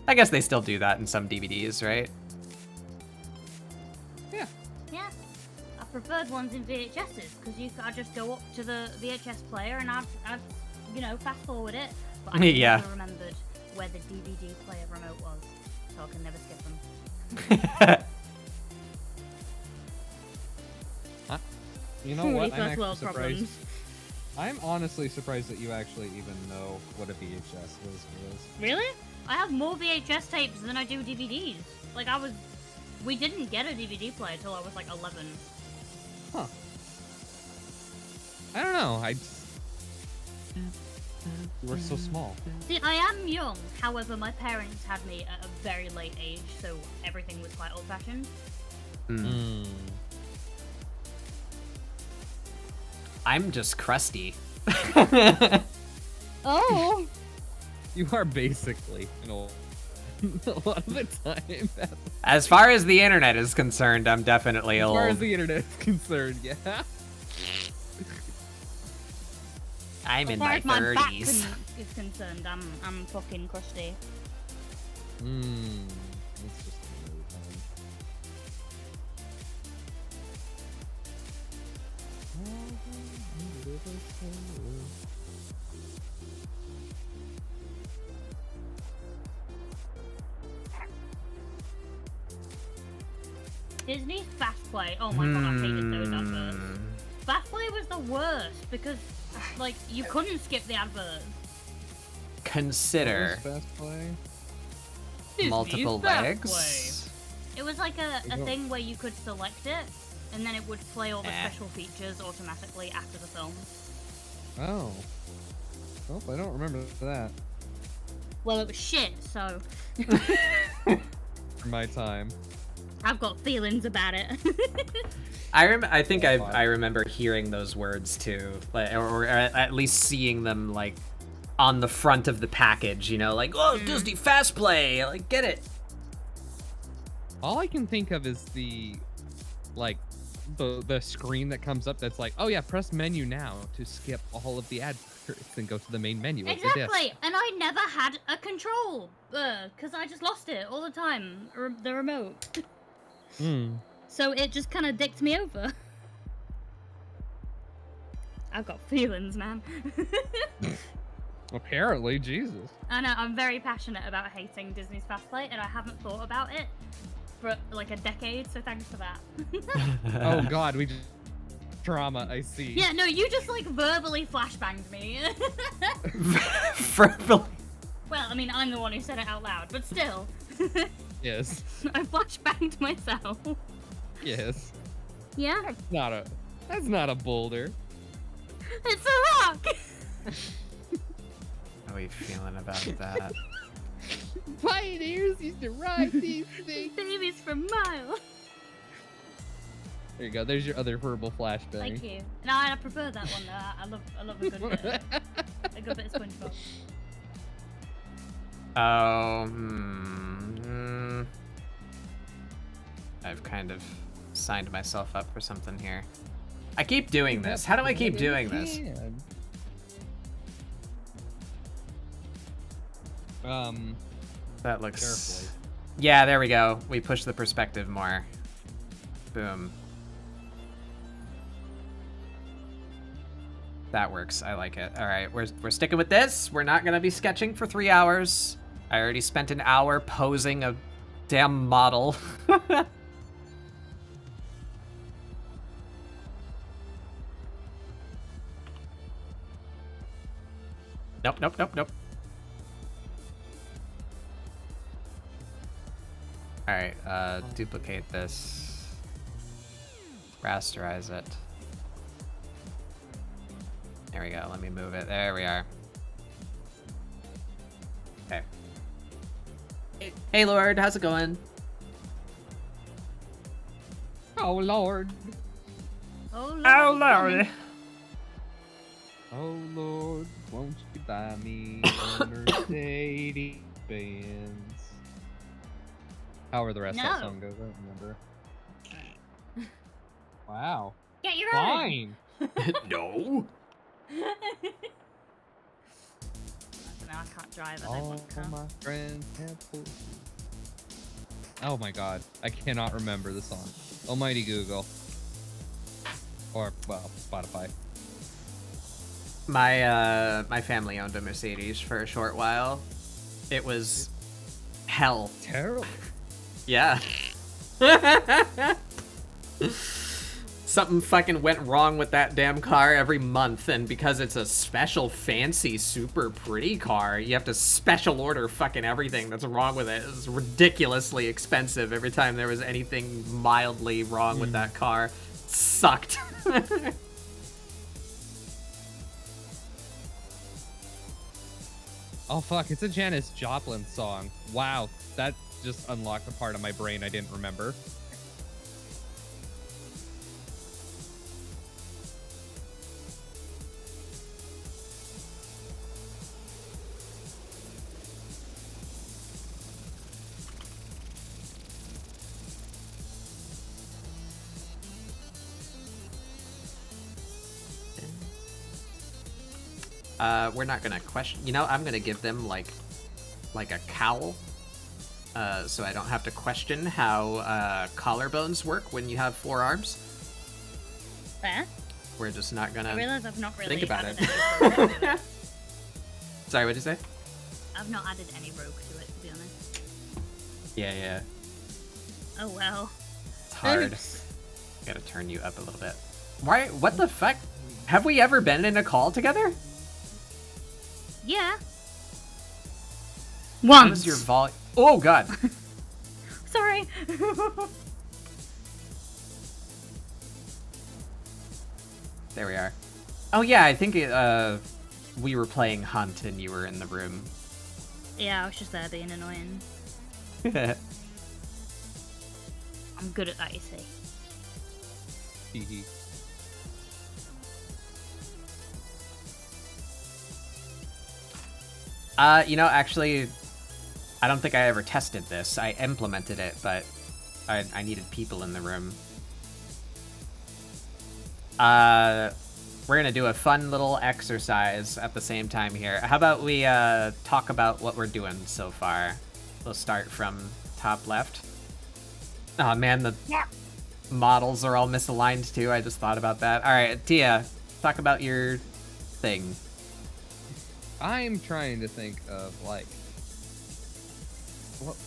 I guess they still do that in some DVDs, right? Yeah. Yeah, I preferred ones in VHSs because I'd just go up to the VHS player and I'd you know, fast forward it. But I Yeah. never remembered where the DVD player remote was, so I can never skip them. You know what? Really I'm first actually world surprised. problems. I'm honestly surprised that you actually even know what a VHS is for this. Really? I have more VHS tapes than I do DVDs. Like we didn't get a DVD player till I was like 11. Huh. I don't know. You were so small. See, I am young. However, my parents had me at a very late age, so everything was quite old-fashioned. I'm just crusty. Oh! You are basically an old. A lot of the time. As far as the internet is concerned, I'm definitely As old. far as the internet is concerned, yeah. I'm in As far my as my back 30s. is concerned, I'm fucking crusty. It's just another time. Disney's Fast Play. Oh my god, I hated those adverts. Fast Play was the worst because, like, you couldn't skip the adverts. Consider Fast play. Disney's multiple Fast legs. Play. It was like a go. thing where you could select it, and then it would play all the Eh. special features automatically after the film. Oh. Nope, I don't remember that Well, it was shit, so from my time. I've got feelings about it. I think I remember hearing those words too, like, or at least seeing them like on the front of the package. You know, like, oh, Disney Fast Play, like, get it. All I can think of is the screen that comes up that's like, oh yeah, press menu now to skip all of the adverts and go to the main menu of the disc. Exactly, and I never had a control, because I just lost it all the time, the remote. So it just kind of dicked me over. I've got feelings, man. Apparently, Jesus. I know, I'm very passionate about hating Disney's Fast Play, and I haven't thought about it for like a decade, so thanks for that. Oh god, we just... Trauma, I see. Yeah, no, you just like verbally flashbanged me. Verbally. Well, I mean, I'm the one who said it out loud, but still. Yes. I flashbanged myself. Yes. Yeah? That's not a boulder. It's a rock! How are you feeling about that? Pioneers used to ride these things. Babies for miles. There you go. There's your other verbal flashbang. Thank you. No, I prefer that one though. I love a good bit. A good bit of SpongeBob. Oh, I've kind of signed myself up for something here. I keep doing this. How do I keep doing this? That looks... Carefully. Yeah, there we go. We push the perspective more. Boom. That works. I like it. All right, we're sticking with this. We're not gonna be sketching for 3 hours. I already spent an hour posing a damn model. Nope, nope, nope, nope. Alright, duplicate this. Rasterize it. There we go, let me move it. There we are. Okay. Hey Lord, how's it going? Oh Lord. Oh Lord. Oh he's Lord. coming. Oh Lord, won't you buy me a Mercedes Benz? However the rest of that No. song goes, I don't remember. Wow. Get your own. Fine. No. I don't know, I can't drive. I don't All want to. my friends have pulled. Oh my god, I cannot remember the song. Almighty Google. Or, well, Spotify. My family owned a Mercedes for a short while. It was hell. Terrible. Yeah. Something fucking went wrong with that damn car every month, and because it's a special, fancy, super pretty car, you have to special order fucking everything that's wrong with it. It was ridiculously expensive every time there was anything mildly wrong with that car. It sucked. Oh fuck, it's a Janis Joplin song. Wow, that just unlocked a part of my brain I didn't remember. We're not gonna question. You know, I'm gonna give them like a cowl, so I don't have to question how collarbones work when you have 4 arms. Fair. We're just not I gonna realize I've not really think about added it. any rogue to it. Sorry, what'd you say? I've not added any rogue to it, to be honest. Yeah. Oh well. It's hard. Gotta turn you up a little bit. Why? What the fuck? Have we ever been in a call together? Yeah. What was your volume? Oh god. Sorry. There we are. Oh yeah, I think we were playing Hunt and you were in the room. Yeah, I was just there being annoying. I'm good at that, you see. Hee. You know, actually, I don't think I ever tested this. I implemented it, but I needed people in the room. We're gonna do a fun little exercise at the same time here. How about we talk about what we're doing so far? We'll start from top left. Oh man, the models are all misaligned too. I just thought about that. All right, Tia, talk about your thing. I'm trying to think of like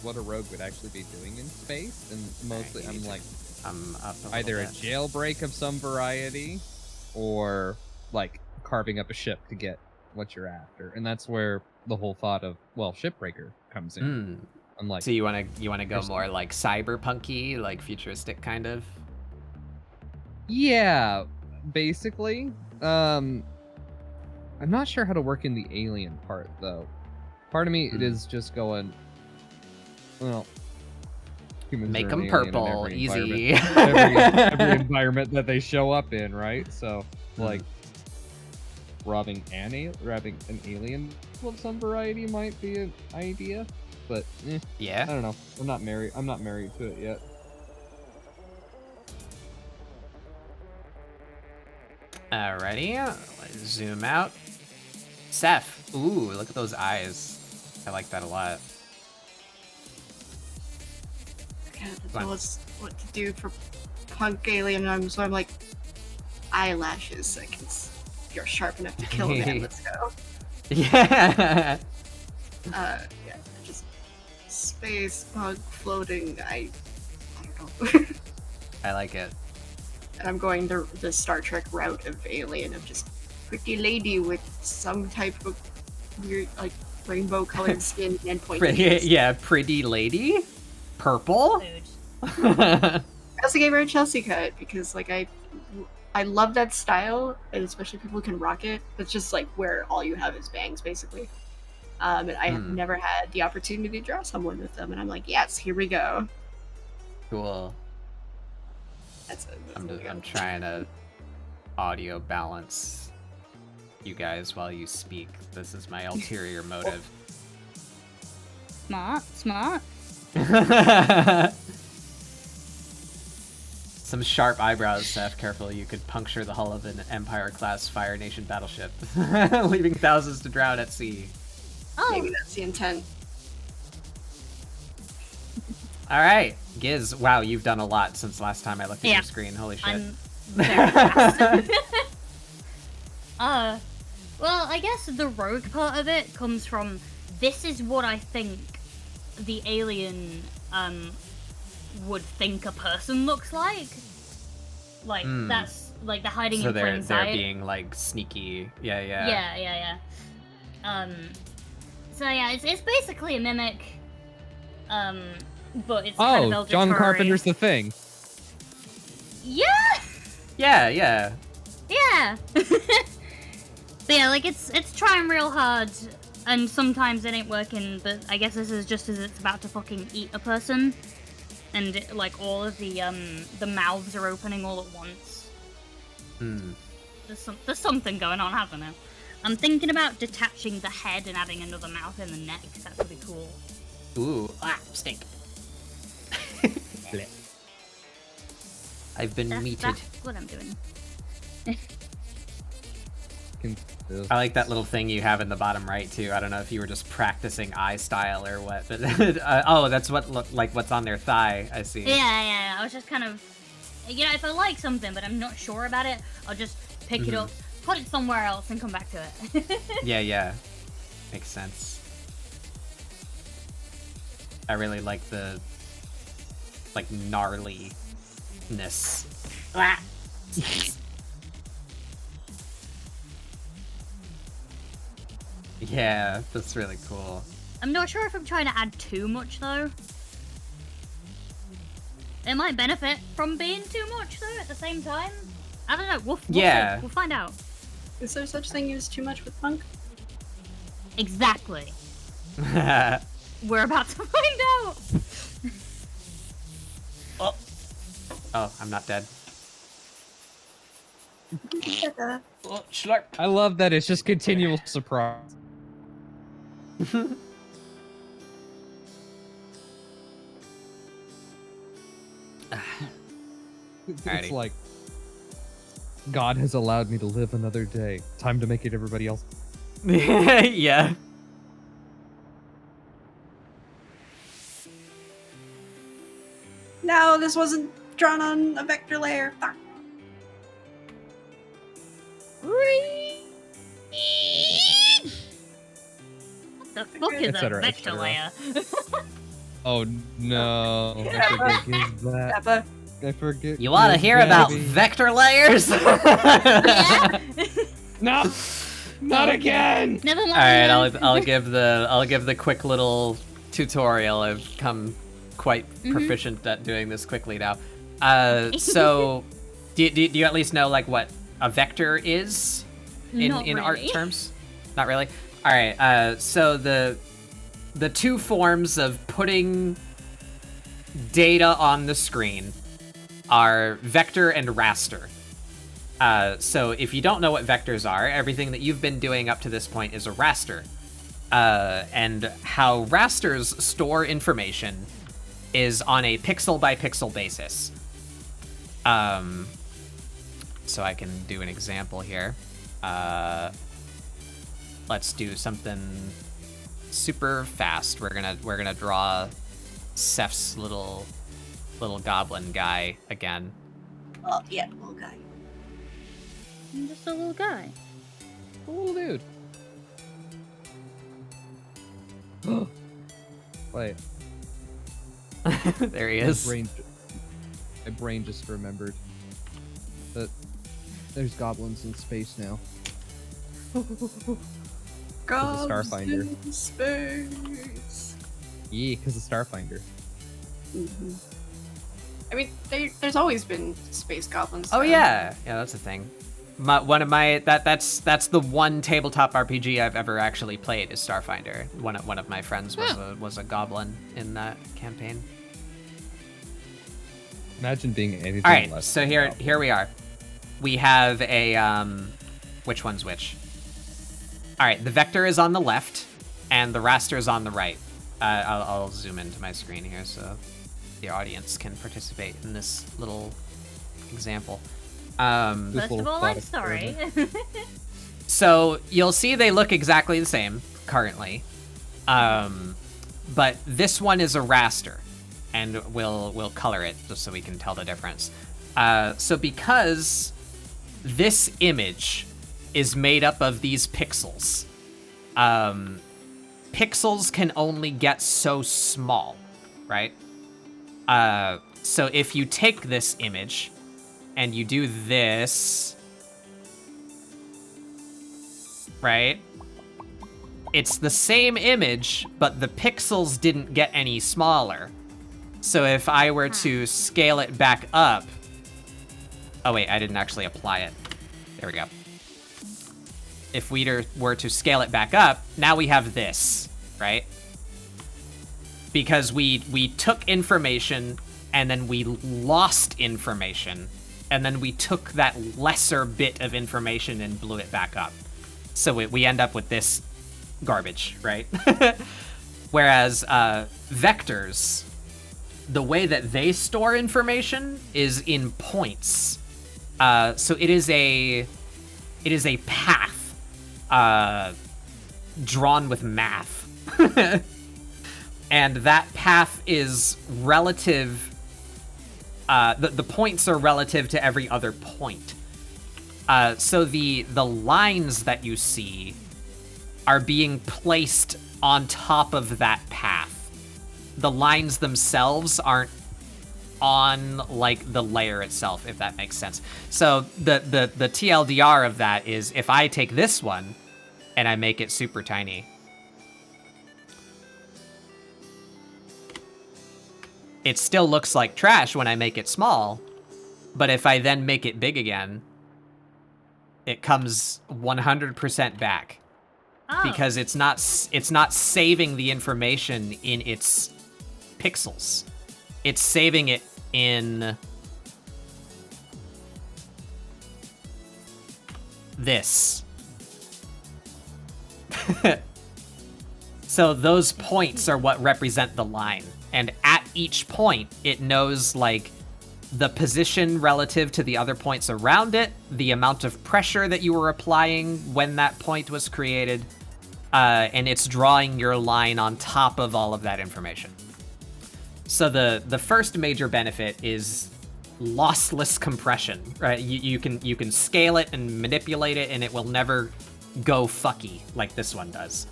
what a rogue would actually be doing in space, and mostly Alright, I'm like up a either a little bit. jailbreak of some variety, or like carving up a ship to get what you're after, and that's where the whole thought of shipbreaker comes in. Mm. I'm like, So you wanna go there's- more like cyberpunky, like futuristic kind of? yeah, basically. I'm not sure how to work in the alien part though. Part of me it is just going, well, humans Make are an them alien in purple, every easy. environment. every environment that they show up in, right? So like robbing an alien of some variety might be an idea, but I Yeah. don't know. I'm not married to it yet. Alrighty, let's zoom out. Seth, ooh, look at those eyes. I like that a lot. I can't tell us what to do for punk alien, so I'm like, eyelashes. Like, if you're sharp enough to kill a man, let's go. Yeah. Yeah, just space bug floating. I don't know. I like it. And I'm going the Star Trek route of alien, of just pretty lady with some type of weird, like, rainbow-colored skin and pointy ears. Yeah, pretty lady? Purple? Food. I also gave her a Chelsea cut because, like, I love that style, and especially people who can rock it. It's just like where all you have is bangs, basically. And I have never had the opportunity to draw someone with them, and I'm like, yes, here we go. Cool. That's it. I'm trying to audio balance you guys while you speak. This is my ulterior motive. Smart. Some sharp eyebrows, Seth. Careful, you could puncture the hull of an Empire-class Fire Nation battleship, leaving thousands to drown at sea. Oh, Maybe that's the intent. All right, Giz. Wow, you've done a lot since last time I looked at Yeah. your screen. Holy shit. I'm very fast. Well, I guess the rogue part of it comes from this is what I think the alien would think a person looks like. Like that's like they're hiding So in plain they're sight. being like sneaky. Yeah. Yeah. So yeah, it's basically a mimic. But it's kind of John eldritch Carpenter's The Thing. Yeah. Yeah. But yeah, like it's trying real hard, and sometimes it ain't working. But I guess this is just as it's about to fucking eat a person, and like all of the mouths are opening all at once. There's something going on, I don't know. I'm thinking about detaching the head and adding another mouth in the neck. That would be cool. Ooh, stink. I've been meated. That's what I'm doing. I like that little thing you have in the bottom right too. I don't know if you were just practicing eye style or what, but oh, that's what's on their thigh. I see. Yeah. I was just kind of, if I like something but I'm not sure about it, I'll just pick it up, put it somewhere else, and come back to it. Yeah. Makes sense. I really like the gnarliness. Yeah, that's really cool. I'm not sure if I'm trying to add too much though. It might benefit from being too much though at the same time. I don't know. We'll see. We'll find out. Is there such thing as too much with punk? Exactly. We're about to find out. Oh, I'm not dead. Oh, slurp. I love that it's just continual surprise. It's Alrighty. like God has allowed me to live another day. Time to make it everybody else. Yeah. No, this wasn't drawn on a vector layer. Fuck. What the fuck is Et a cetera, et vector cetera. layer? Oh no! I forget that. Peppa. I forget. You want to hear about baby. vector layers? Yeah. No, not again. Never mind. All right, I'll give the quick little tutorial. I've come quite proficient at doing this quickly now. So, do you at least know like what a vector is in Not art really. terms? Not really. All right. So the two forms of putting data on the screen are vector and raster. So if you don't know what vectors are, everything that you've been doing up to this point is a raster. And how rasters store information is on a pixel by pixel basis. So I can do an example here. Let's do something super fast. We're gonna draw Seth's little goblin guy again. Oh, yeah, little guy. I'm just a little guy. A little dude. Wait. There he is. My brain just remembered that there's goblins in space now. Goblins Starfinder. in space. Yeah, because of Starfinder. Mm-hmm. I mean, there's always been space goblins. Oh though. yeah, that's a thing. That's the one tabletop RPG I've ever actually played is Starfinder. One of my friends was a goblin in that campaign. Imagine being anything All right, less. so than a here goblin. we are. We have a which one's which? All right, the vector is on the left, and the raster is on the right. I'll zoom into my screen here so the audience can participate in this little example. First of all, I'm sorry. So you'll see they look exactly the same currently, but this one is a raster, and we'll color it just so we can tell the difference. So because this image is made up of these pixels, pixels can only get so small, right? So if you take this image and you do this, right? It's the same image, but the pixels didn't get any smaller. So if I were to scale it back up... Oh wait, I didn't actually apply it. There we go. If we were to scale it back up, now we have this, right? Because we took information, and then we lost information, and then we took that lesser bit of information and blew it back up. So we end up with this garbage, right? Whereas vectors, the way that they store information is in points. So it is a path drawn with math. And that path is relative. The points are relative to every other point. So the lines that you see are being placed on top of that path. The lines themselves aren't on like the layer itself, if that makes sense. So the TLDR of that is if I take this one and I make it super tiny, it still looks like trash when I make it small, but if I then make it big again, it comes 100% back. Oh. Because it's not saving the information in its pixels. It's saving it in this. So those points are what represent the line. And at each point, it knows like the position relative to the other points around it, the amount of pressure that you were applying when that point was created, and it's drawing your line on top of all of that information. So the first major benefit is lossless compression, right? You can scale it and manipulate it, and it will never go fucky like this one does.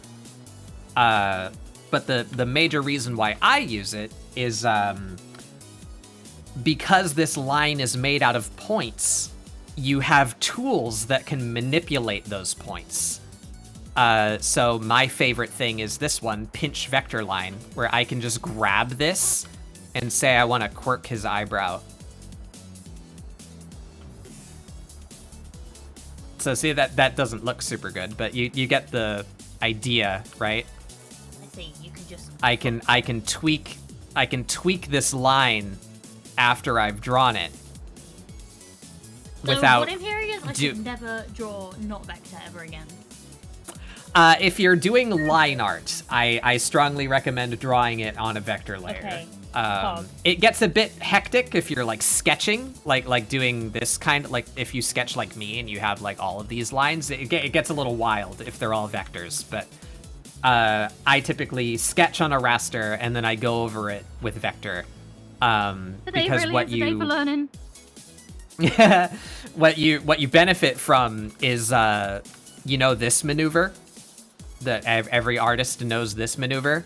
But the major reason why I use it is because this line is made out of points, you have tools that can manipulate those points. So my favorite thing is this one, pinch vector line, where I can just grab this and say I want to quirk his eyebrow. So see, that doesn't look super good, but you get the idea, right? I see. You can just. I can tweak this line after I've drawn it. So Without what I'm hearing is I should never draw not vector ever again. If you're doing line art, I strongly recommend drawing it on a vector layer. Okay. It gets a bit hectic if you're like sketching, like doing this kind of like if you sketch like me and you have like all of these lines, it gets a little wild if they're all vectors. But I typically sketch on a raster and then I go over it with vector. Because really what is a day for learning. what you benefit from is this maneuver. That every artist knows this maneuver.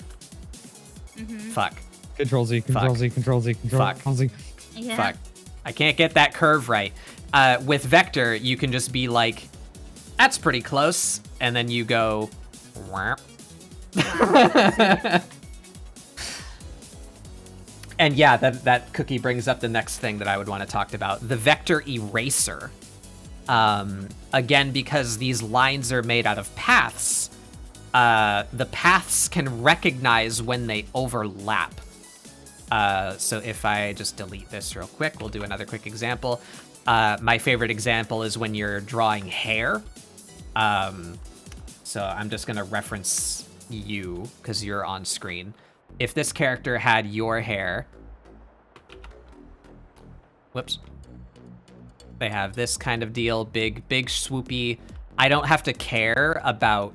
Mm-hmm. Fuck. Control Z, Control Z, Control Z, Control Z. Yeah. Fuck. I can't get that curve right. With vector, you can just be like, that's pretty close, and then you go. Whap. And yeah, that cookie brings up the next thing that I would want to talk about, the vector eraser. Again, because these lines are made out of paths, the paths can recognize when they overlap. So if I just delete this real quick, we'll do another quick example. My favorite example is when you're drawing hair. So I'm just gonna reference you because you're on screen. If this character had your hair, whoops, they have this kind of deal, big swoopy. I don't have to care about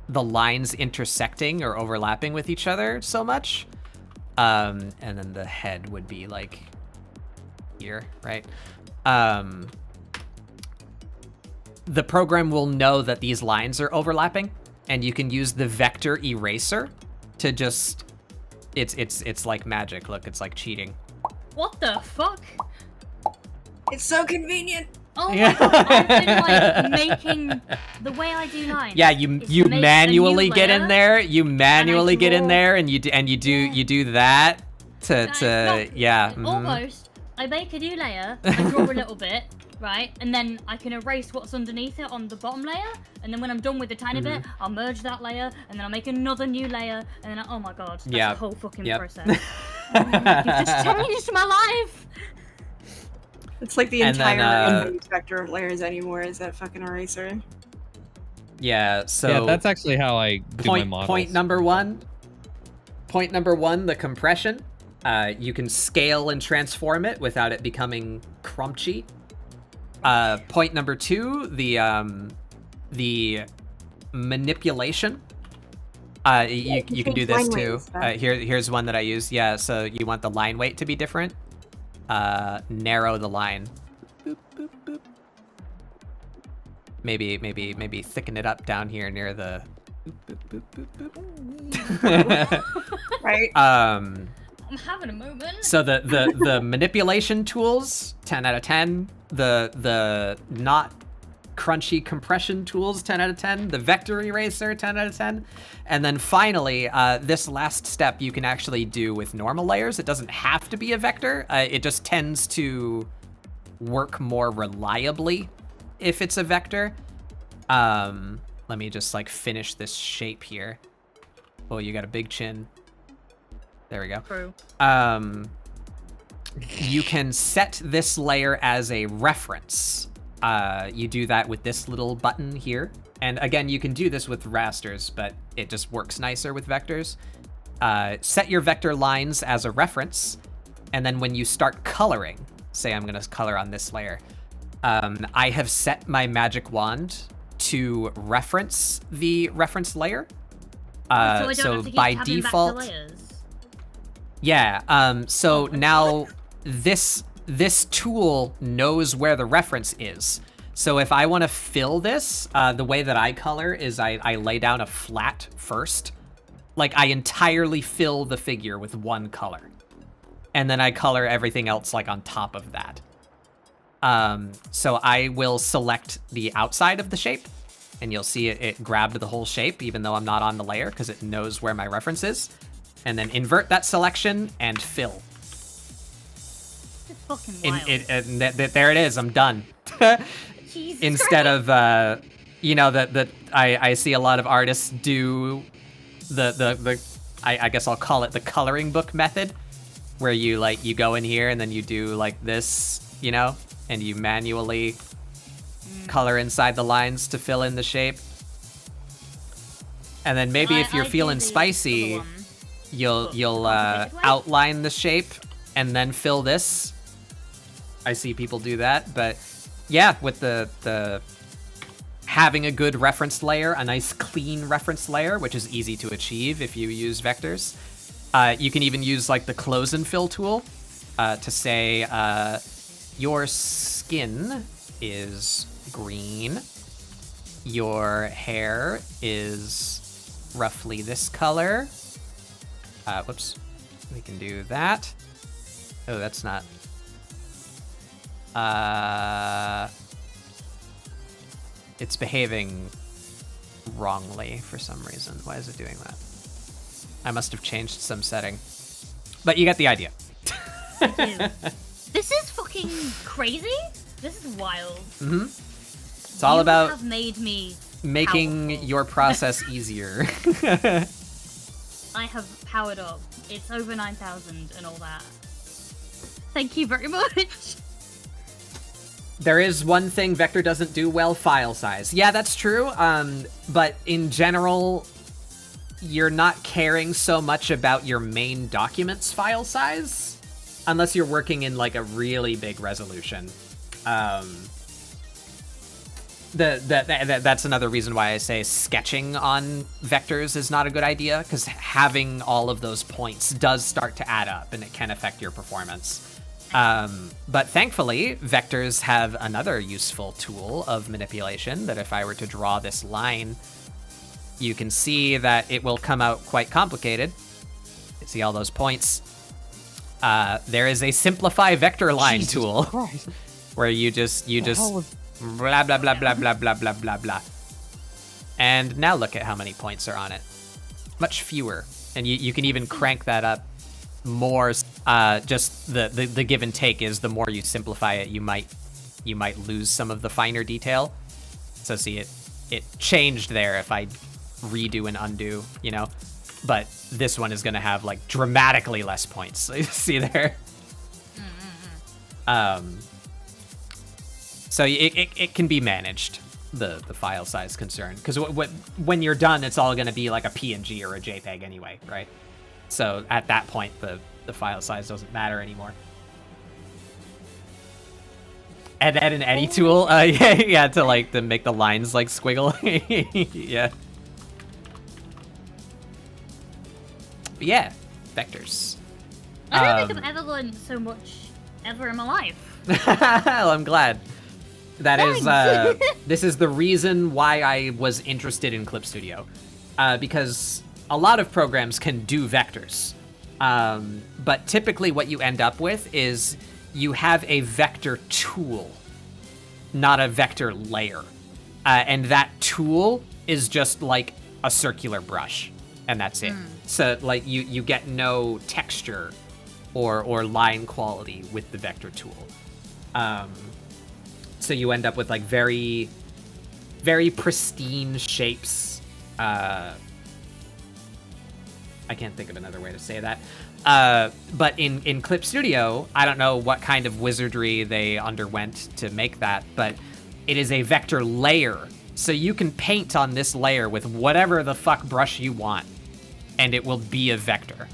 the lines intersecting or overlapping with each other so much. And then the head would be like here, right? The program will know that these lines are overlapping, and you can use the vector eraser to just, it's like magic. Look, it's like cheating. What the fuck? It's so convenient. Oh Yeah. my god, I've been like making the way I do lines. Yeah, you is to make manually a new get in layer, there. You manually get in draw- there, and you do that to not- yeah. mhm. Almost. I make a new layer, I draw a little bit, right? And then I can erase what's underneath it on the bottom layer. And then when I'm done with the tiny bit, I'll merge that layer, and then I'll make another new layer. And then, oh my god, that's Yeah. a whole fucking Yep. process. You've just changed my life! It's like the And then, entire spectrum of layers anymore is that fucking eraser. Yeah. So Yeah, that's actually how I do my models. Point number one, the compression. You can scale and transform it without it becoming crunchy. Point number two, the manipulation. You can do this too. Here's one that I use. Yeah, so you want the line weight to be different. Narrow the line. Boop, boop, boop. Maybe thicken it up down here near the. Boop, boop, boop, boop, boop. Right? I'm having a moment. So the manipulation tools, 10 out of 10. The not crunchy compression tools, 10 out of 10. The vector eraser, 10 out of 10. And then finally, this last step you can actually do with normal layers. It doesn't have to be a vector. It just tends to work more reliably if it's a vector. Let me just like finish this shape here. Oh, you got a big chin. There we go. True. You can set this layer as a reference. You do that with this little button here. And again, you can do this with rasters, but it just works nicer with vectors. Set your vector lines as a reference. And then when you start coloring, say I'm gonna color on this layer, I have set my magic wand to reference the reference layer. So I don't so have to keep by tabbing default, back to layers. yeah. So now this tool knows where the reference is. So if I want to fill this, the way that I color is I lay down a flat first. Like I entirely fill the figure with one color. And then I color everything else like on top of that. So I will select the outside of the shape, and you'll see it grabbed the whole shape, even though I'm not on the layer, because it knows where my reference is. And then invert that selection and fill. It's fucking wild. There it is. I'm done. Jesus Instead Christ. of, I see a lot of artists do I guess I'll call it the coloring book method, where you go in here and then you do like this, and you manually color inside the lines to fill in the shape. And then maybe if you're I feeling do the spicy, other one. you'll complicated way. outline the shape and then fill this. I see people do that, but yeah, with the having a good reference layer, a nice clean reference layer, which is easy to achieve if you use vectors. You can even use like the close and fill tool to say your skin is green, your hair is roughly this color. Whoops. We can do that. Oh, that's not... It's behaving wrongly for some reason. Why is it doing that? I must have changed some setting. But you get the idea. This is fucking crazy. This is wild. Mm-hmm. It's all about have made me making powerful. your process easier. I have powered up. It's over 9,000 and all that. Thank you very much. There is one thing Vector doesn't do well, file size. Yeah, that's true. But in general, you're not caring so much about your main document's file size, unless you're working in like a really big resolution. That's another reason why I say sketching on vectors is not a good idea, because having all of those points does start to add up, and it can affect your performance. But thankfully, vectors have another useful tool of manipulation that if I were to draw this line, you can see that it will come out quite complicated. You see all those points. There is a simplify vector line Jesus tool Christ. where you just blah, blah, blah, blah, blah, blah, blah, blah, blah. And now look at how many points are on it. Much fewer. And you can even crank that up more. Just the give and take is the more you simplify it, you might lose some of the finer detail. So see, it changed there if I redo and undo, you know? But this one is going to have like dramatically less points. See there? So it can be managed, the file size concern, because when you're done, it's all going to be like a PNG or a JPEG anyway, right? So at that point, the file size doesn't matter anymore. Add an edit tool, yeah, to make the lines like squiggle, yeah. But yeah, vectors. I don't think I've ever learned so much ever in my life. Well, I'm glad. That is, Thanks. this is the reason why I was interested in Clip Studio. Because a lot of programs can do vectors. But typically what you end up with is you have a vector tool, not a vector layer. And that tool is just like a circular brush, and that's it. So like you get no texture or line quality with the vector tool. So you end up with like very, very pristine shapes. I can't think of another way to say that. But in Clip Studio, I don't know what kind of wizardry they underwent to make that, but it is a vector layer. So you can paint on this layer with whatever the fuck brush you want, and it will be a vector.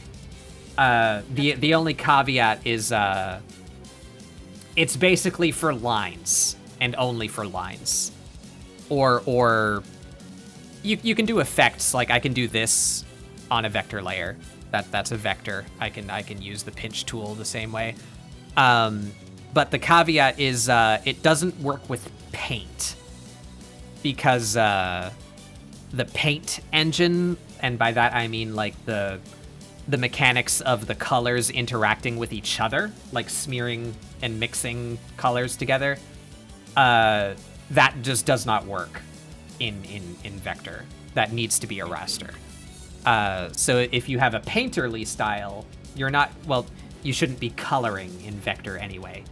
The only caveat is it's basically for lines and only for lines. Or you can do effects, like I can do this on a vector layer. That's a vector. I can use the pinch tool the same way. But the caveat is it doesn't work with paint, because the paint engine, and by that I mean like the mechanics of the colors interacting with each other, like smearing and mixing colors together, that just does not work in vector. That needs to be a raster. So if you have a painterly style, you're not, well, you shouldn't be coloring in vector anyway.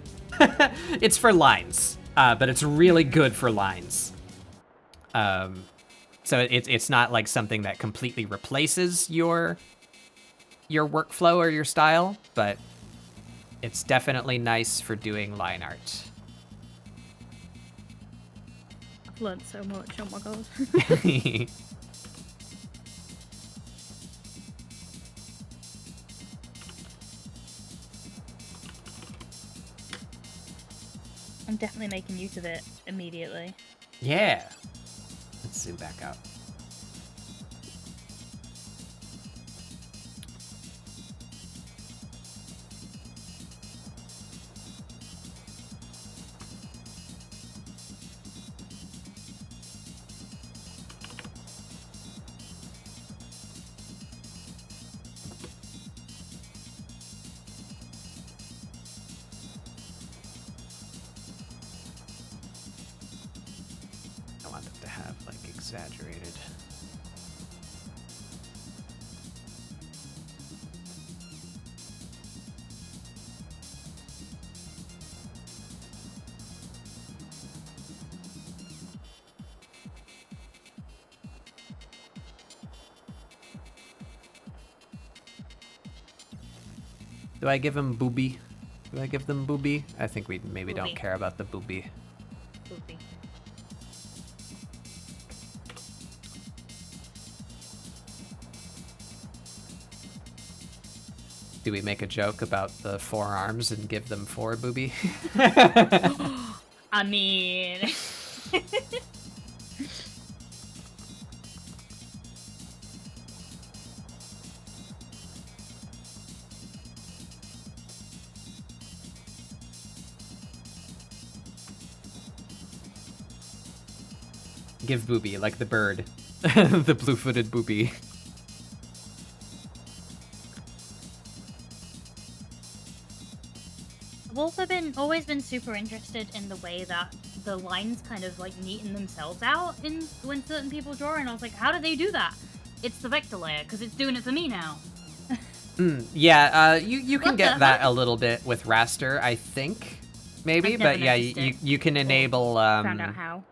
It's for lines, but it's really good for lines. So it's not like something that completely replaces your workflow or your style, but it's definitely nice for doing line art. I've learned so much, oh my god. I'm definitely making use of it immediately. Yeah. Let's zoom back out. exaggerated. Do I give him booby? Do I give them booby? I think we maybe don't Booby. care about the booby. Poopy. Do we make a joke about the 4 arms and give them 4 booby? I mean, Give booby, like the bird. The blue-footed booby. I've also always been super interested in the way that the lines kind of like neaten themselves out in when certain people draw, and I was like, how do they do that? It's the vector layer, because it's doing it for me now. Yeah, you can What get the that heck? a little bit with raster, I think. Maybe, I've never but yeah, noticed it you can or enable Found out how.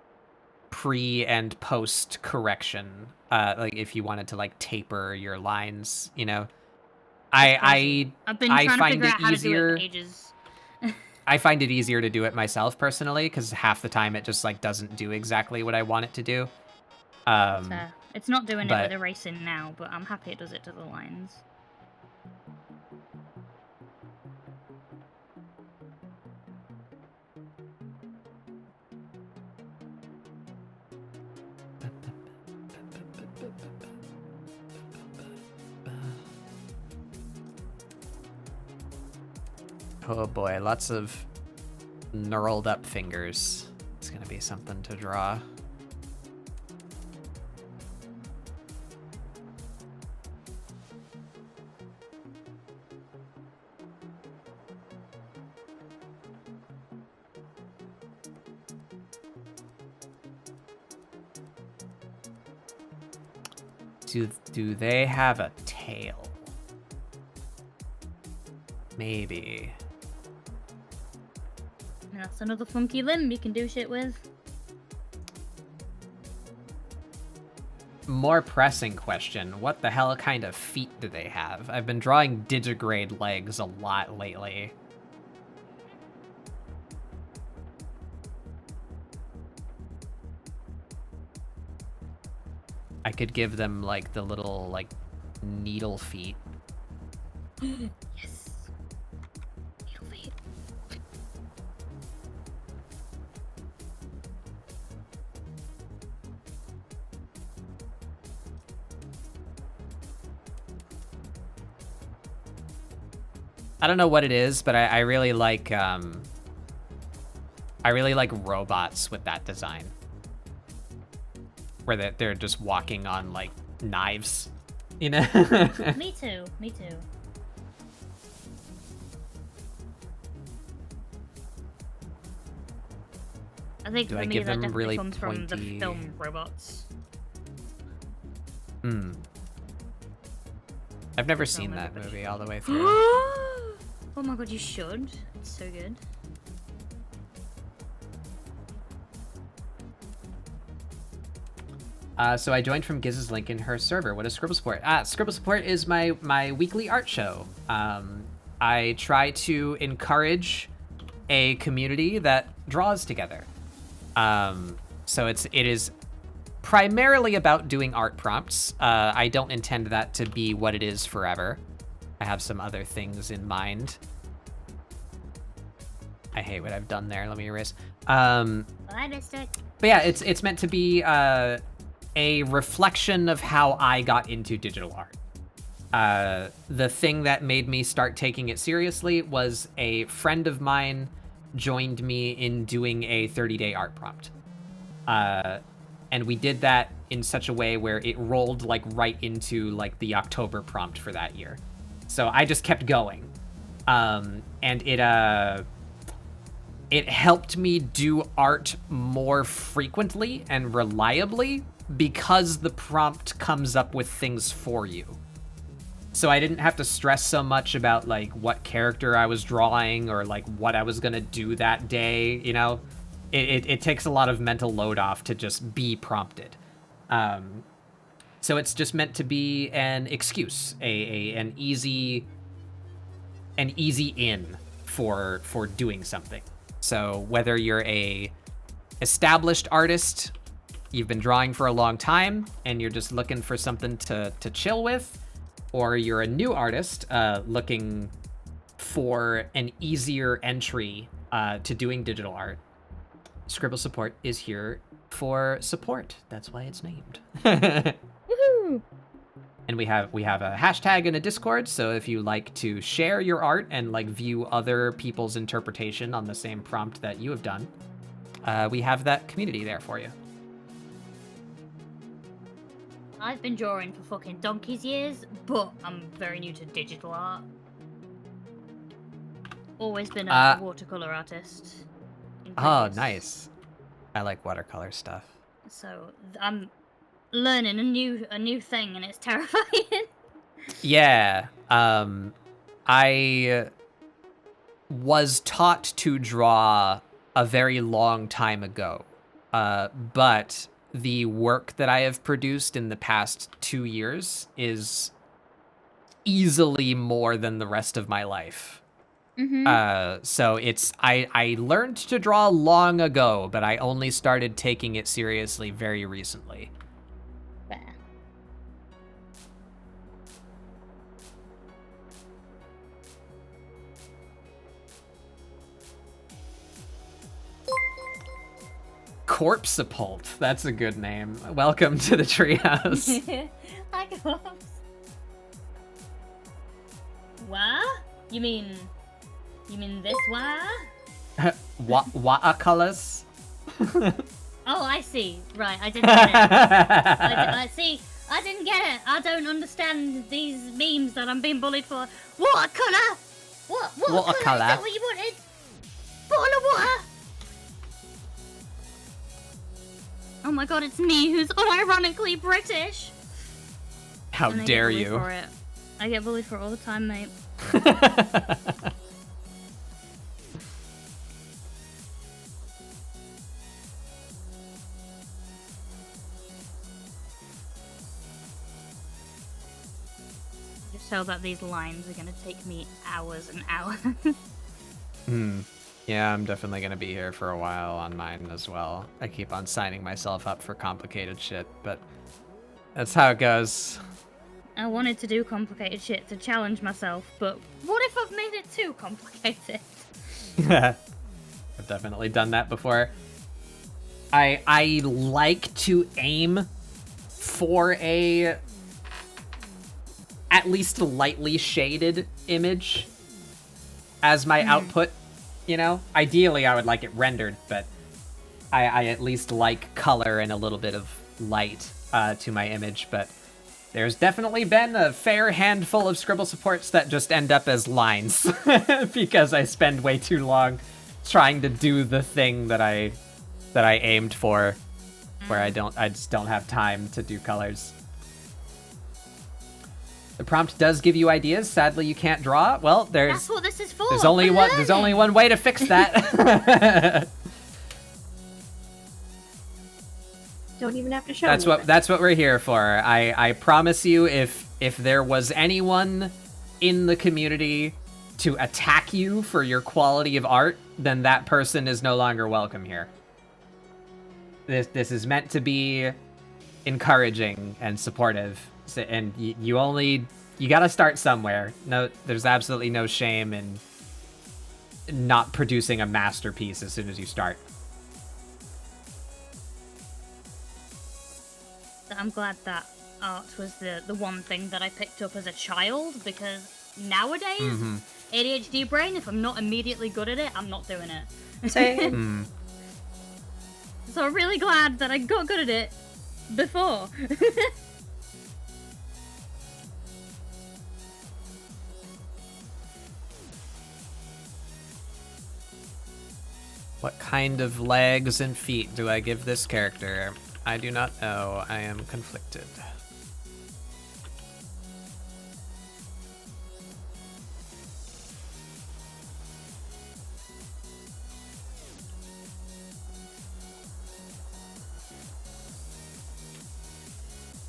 pre and post correction. Like if you wanted to like taper your lines, you know. That's crazy. I've been I trying to find figure it out how to do it easier. for ages. I find it easier to do it myself personally because half the time it just like doesn't do exactly what I want it to do. Fair. It's not doing it but- with erasing now, but I'm happy it does it to the lines. Oh boy, lots of knurled up fingers. It's gonna be something to draw. Do they have a tail? Maybe. And that's another funky limb you can do shit with. More pressing question, what the hell kind of feet do they have? I've been drawing digigrade legs a lot lately. I could give them like the little like needle feet. Yes. Needle feet. I don't know what it is, but I really like robots with that design. Where they're just walking on like knives, you know? Me too. Me too. I think Do for I me give that them definitely really comes from the pointy- film robots. I've never seen Film that everybody. movie all the way through. Oh my god, you should. It's so good. So I joined from Giz's link in her server. What is ScribbleSupport? ScribbleSupport is my weekly art show. I try to encourage a community that draws together. So it is primarily about doing art prompts. I don't intend that to be what it is forever. I have some other things in mind. I hate what I've done there. Let me erase. I missed it. But yeah, it's meant to be a reflection of how I got into digital art. The thing that made me start taking it seriously was a friend of mine joined me in doing a 30-day art prompt. And we did that in such a way where it rolled like right into like the October prompt for that year. So I just kept going. And it helped me do art more frequently and reliably because the prompt comes up with things for you. So I didn't have to stress so much about like what character I was drawing or like what I was gonna do that day, you know? It takes a lot of mental load off to just be prompted. So it's just meant to be an excuse, an easy in for doing something. So whether you're a established artist, you've been drawing for a long time, and you're just looking for something to chill with, or you're a new artist looking for an easier entry to doing digital art, ScribbleSupport is here for support. That's why it's named. Woohoo! And we have a hashtag and a Discord, so if you like to share your art and like view other people's interpretation on the same prompt that you have done, we have that community there for you. I've been drawing for fucking donkey's years, but I'm very new to digital art. Always been a watercolor artist. Oh, previous. nice. I like watercolor stuff. So I'm learning a new thing, and it's terrifying. Yeah. I was taught to draw a very long time ago, but the work that I have produced in the past 2 years is easily more than the rest of my life. Mm-hmm. So I learned to draw long ago, but I only started taking it seriously very recently. Fair. ScribbleSupport. That's a good name. Welcome to the treehouse. Hi, guys. What? You mean this what? Watercolors. Oh, I see. Right, I didn't get it. I see. I didn't get it. I don't understand these memes that I'm being bullied for. Watercolor. What? Watercolor? Is that what you wanted? Bottle of water. Oh my god, it's me who's unironically British. How And I dare get bullied you? For it. I get bullied for it all the time, mate. Just tell that these lines are gonna take me hours and hours. Yeah, I'm definitely gonna be here for a while on mine as well. I keep on signing myself up for complicated shit, but that's how it goes. I wanted to do complicated shit to challenge myself, but what if I've made it too complicated? I've definitely done that before. I like to aim for a at least lightly shaded image as my output, you know? Ideally, I would like it rendered, but I at least like color and a little bit of light to my image, but there's definitely been a fair handful of ScribbleSupports that just end up as lines because I spend way too long trying to do the thing that I aimed for, where I just don't have time to do colors. The prompt does give you ideas. Sadly, you can't draw. Well, That's what this is for. there's only one way to fix that. Don't even have to show That's me. what we're here for. I promise you, if there was anyone in the community to attack you for your quality of art, then that person is no longer welcome here. This is meant to be encouraging and supportive, and you gotta start somewhere. No, there's absolutely no shame in not producing a masterpiece as soon as you start. I'm glad that art was the one thing that I picked up as a child, because nowadays, ADHD brain, if I'm not immediately good at it, I'm not doing it. Same. So I'm really glad that I got good at it before. What kind of legs and feet do I give this character? I do not know. I am conflicted.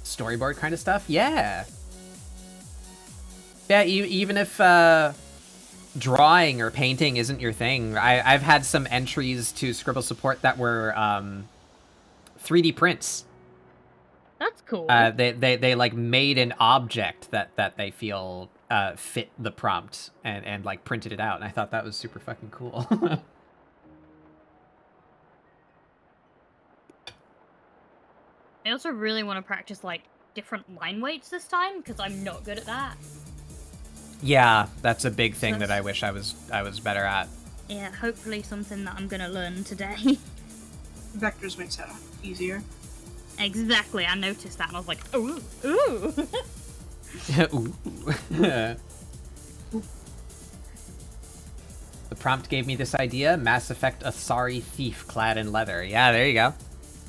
Storyboard kind of stuff? Yeah. Yeah, even if drawing or painting isn't your thing, I've had some entries to ScribbleSupport that were 3D prints. That's cool. They like made an object that they feel fit the prompt and like printed it out, and I thought that was super fucking cool. I also really want to practice like different line weights this time because I'm not good at that. Yeah, that's a big thing that I wish I was better at. Yeah, hopefully something that I'm gonna learn today. Vectors makes that easier. Exactly, I noticed that and I was like, ooh, ooh. Ooh. The prompt gave me this idea: Mass Effect Asari thief clad in leather. Yeah, there you go.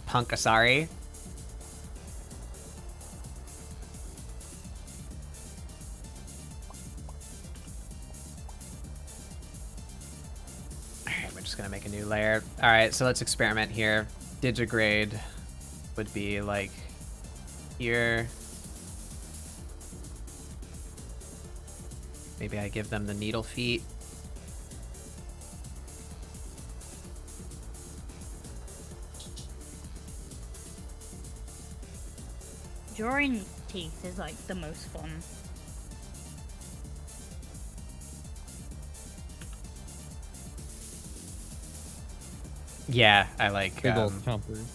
Punk Asari. Alright, we're just gonna make a new layer. Alright, so let's experiment here. Digigrade would be like here. Maybe I give them the needle feet. Drawing teeth is like the most fun. Yeah, I like Big old chompers.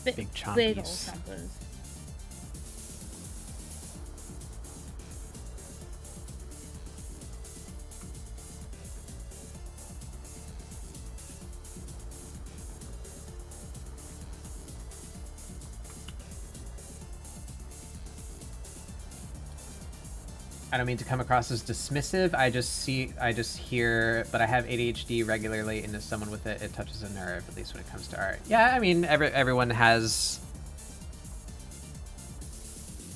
big Big old chompies. chompers. I don't mean to come across as dismissive. I just hear, but I have ADHD regularly, and as someone with it, it touches a nerve, at least when it comes to art. Yeah, I mean, everyone has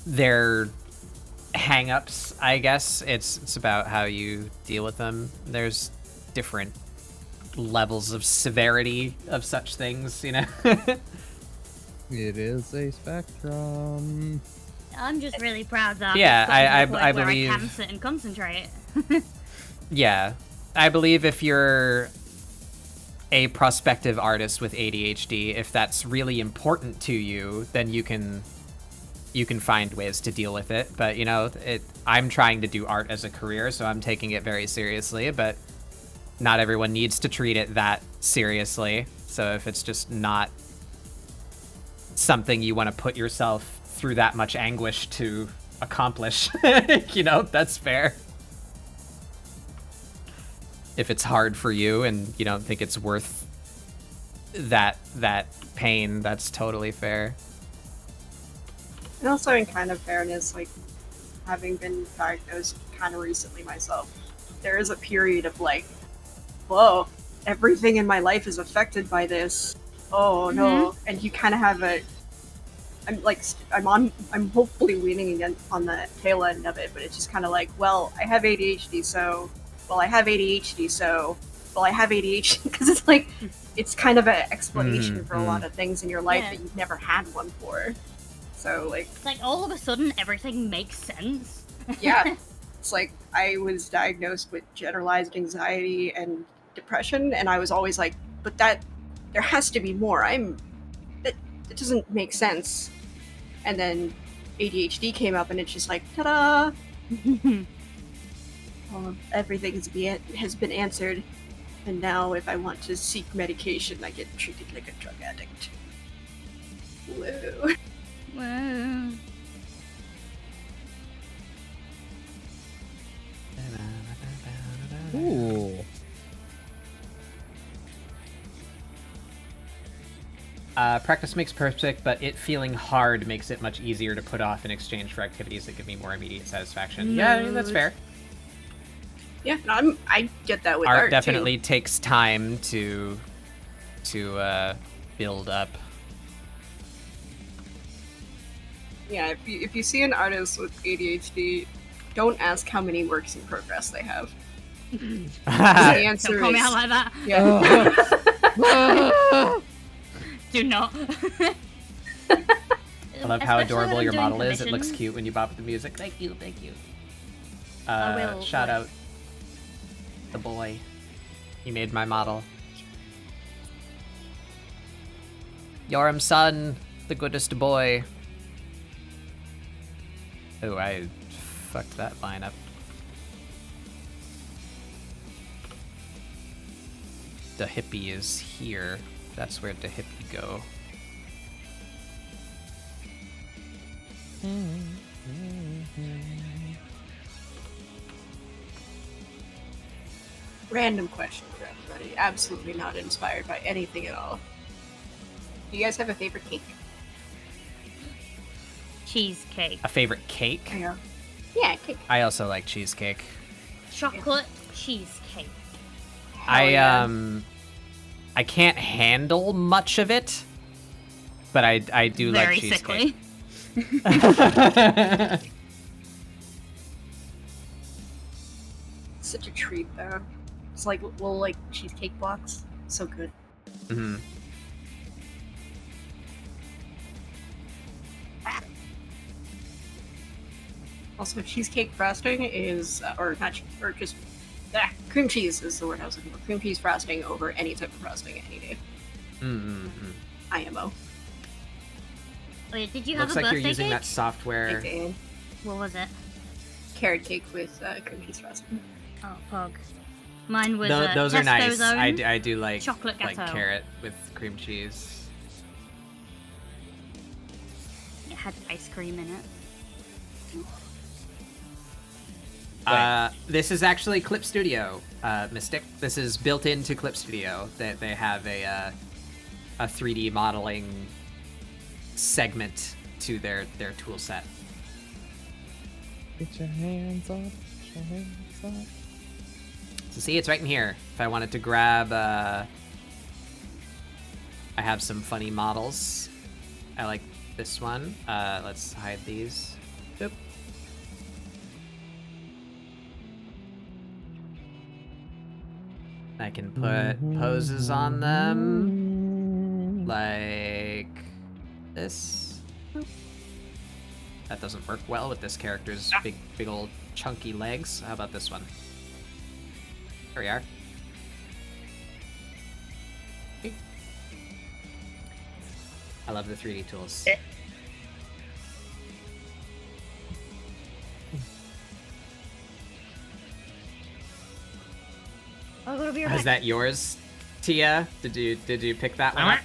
their hang-ups, I guess. It's about how you deal with them. There's different levels of severity of such things, you know? It is a spectrum. I'm just really proud that Yeah, I've gotten to the I point where believe- I can sit and concentrate. Yeah. I believe if you're a prospective artist with ADHD, if that's really important to you, then you can find ways to deal with it. But, you know, I'm trying to do art as a career, so I'm taking it very seriously, but not everyone needs to treat it that seriously. So if it's just not something you want to put yourself through that much anguish to accomplish, you know, that's fair. If it's hard for you and you don't think it's worth that pain, that's totally fair. And also, in kind of fairness, like, having been diagnosed kind of recently myself, there is a period of like, whoa, everything in my life is affected by this. Oh no. And you kind of have I'm hopefully leaning again on the tail end of it, but it's just kind of like, well, I have ADHD, so, well, I have ADHD, so, well, I have ADHD, because it's like, it's kind of an explanation for a lot of things in your life that you've never had one for. So, like... It's like, all of a sudden, everything makes sense. Yeah. It's like, I was diagnosed with generalized anxiety and depression, and I was always like, but there has to be more. It doesn't make sense. And then ADHD came up, and it's just like, ta-da! Everything has been answered, and now if I want to seek medication, I get treated like a drug addict. Woo. Whoa. Ooh. Practice makes perfect, but it feeling hard makes it much easier to put off in exchange for activities that give me more immediate satisfaction. Yeah, I mean, that's fair. Yeah, I get that with Art art definitely too. takes time to build up. Yeah, if you see an artist with ADHD, don't ask how many works in progress they have. The answer Don't call me is out like that. yeah. Do not. I love how Especially adorable when your I'm model doing is. It looks commissions. cute when you bop with the music. Thank you, thank you. I will, Shout like- out the boy. He made my model. Yoram son, the goodest boy. Oh, I fucked that line up. The hippie is here. That's where the hippie go. Random question for everybody. Absolutely not inspired by anything at all. Do you guys have a favorite cake? Cheesecake. A favorite cake? Yeah, cake. I also like cheesecake. Chocolate cheesecake. Yeah. I can't handle much of it, but I do Very like cheesecake. sickly. Such a treat, though. It's like little like cheesecake blocks. So good. Mhm. Also, cheesecake frosting is, or not, or just cream cheese is the word I was looking for. Cream cheese frosting over any type of frosting any day. Mm-hmm. IMO. Wait, did you have Looks a like you're birthday using cake? that software. Okay. What was it? Carrot cake with cream cheese frosting. Oh, pog. Mine was Those are Tesco's nice. own I do like chocolate like gâteau. carrot with cream cheese. It had ice cream in it. This is actually Clip Studio, Mystic. This is built into Clip Studio. They have a 3D modeling segment to their tool set. Get your hands up. Get your hands up. So see, it's right in here. If I wanted to grab, I have some funny models. I like this one. Let's hide these. Boop. I can put poses on them, like this. That doesn't work well with this character's big old chunky legs. How about this one? There we are. I love the 3D tools. Oh, go to be Is that yours, Tia? Did you pick that one up?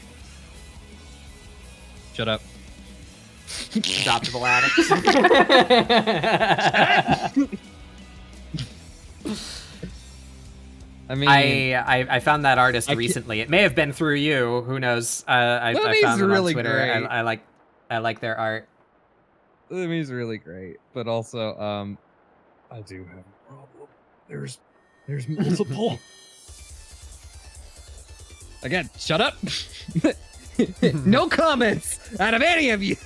Shut up. Adoptable addict. I mean, I found that artist I can't- recently. It may have been through you. Who knows? I Lily's found them really on Twitter. great. I like their art. He's really great, but also, I do have a problem. There's multiple. Again, shut up. No comments out of any of you.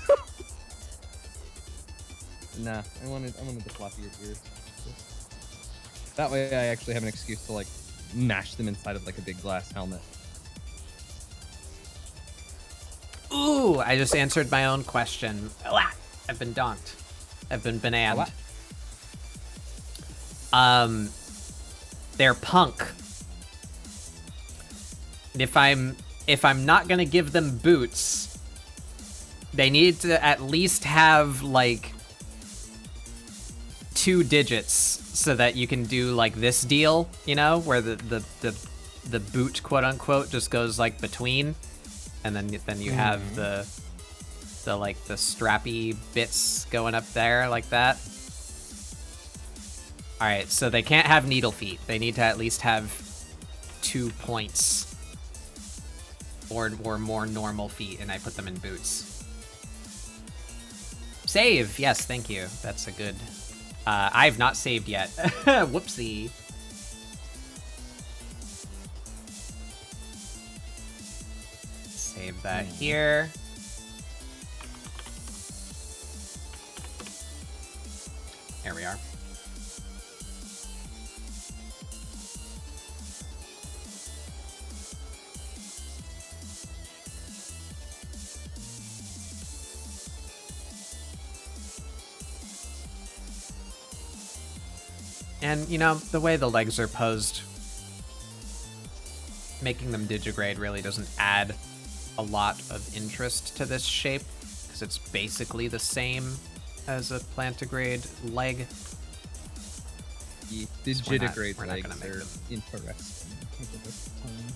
Nah, I wanted the floppier ears. That way, I actually have an excuse to like mash them inside of like a big glass helmet. Ooh, I just answered my own question. I've been donked. I've been bananned. They're punk. If I'm not gonna give them boots, they need to at least have like 2 digits so that you can do like this deal, you know, where the boot quote unquote just goes like between, and then you have the like the strappy bits going up there like that. All right, so they can't have needle feet. They need to at least have 2 points or more normal feet, and I put them in boots. Save, yes, thank you. That's a good. I've not saved yet. Whoopsie. Save that here. And, you know, the way the legs are posed, making them digigrade really doesn't add a lot of interest to this shape, because it's basically the same as a plantigrade leg. The So we're not digitigrade gonna legs make are them. interesting. Look at this times.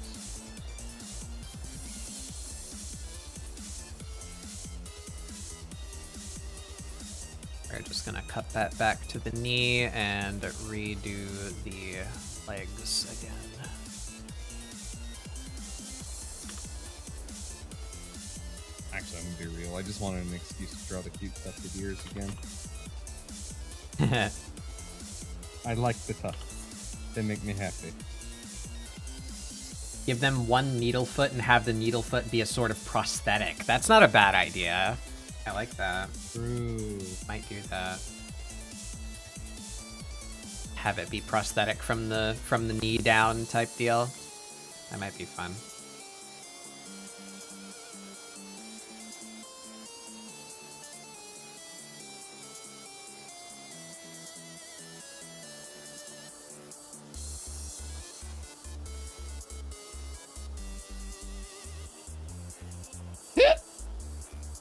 We're just gonna cut that back to the knee and redo the legs again. Actually, I'm gonna be real. I just wanted an excuse to draw the cute tufted ears again. I like the tufts. They make me happy. Give them one needle foot and have the needle foot be a sort of prosthetic. That's not a bad idea. I like that. True. Might do that. Have it be prosthetic from the knee down type deal. That might be fun.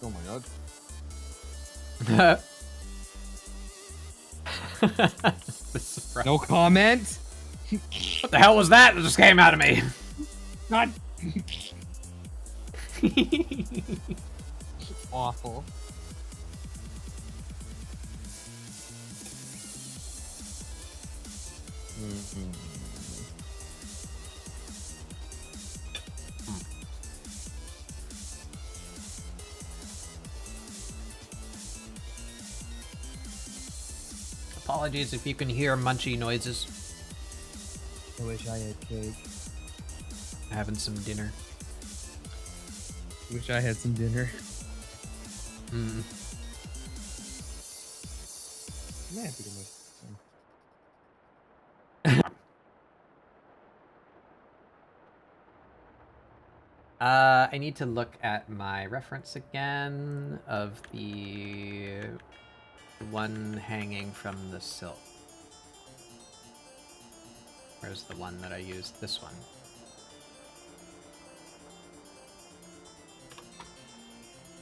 Oh my god. The surprise. No comment. What the hell was that that just came out of me? God. Awful. Apologies if you can hear munchy noises. I wish I had cake. Having some dinner. Wish I had some dinner. Mm. I'm happy to make some. I need to look at my reference again of the one hanging from the silk. Where's the one that I used? This one.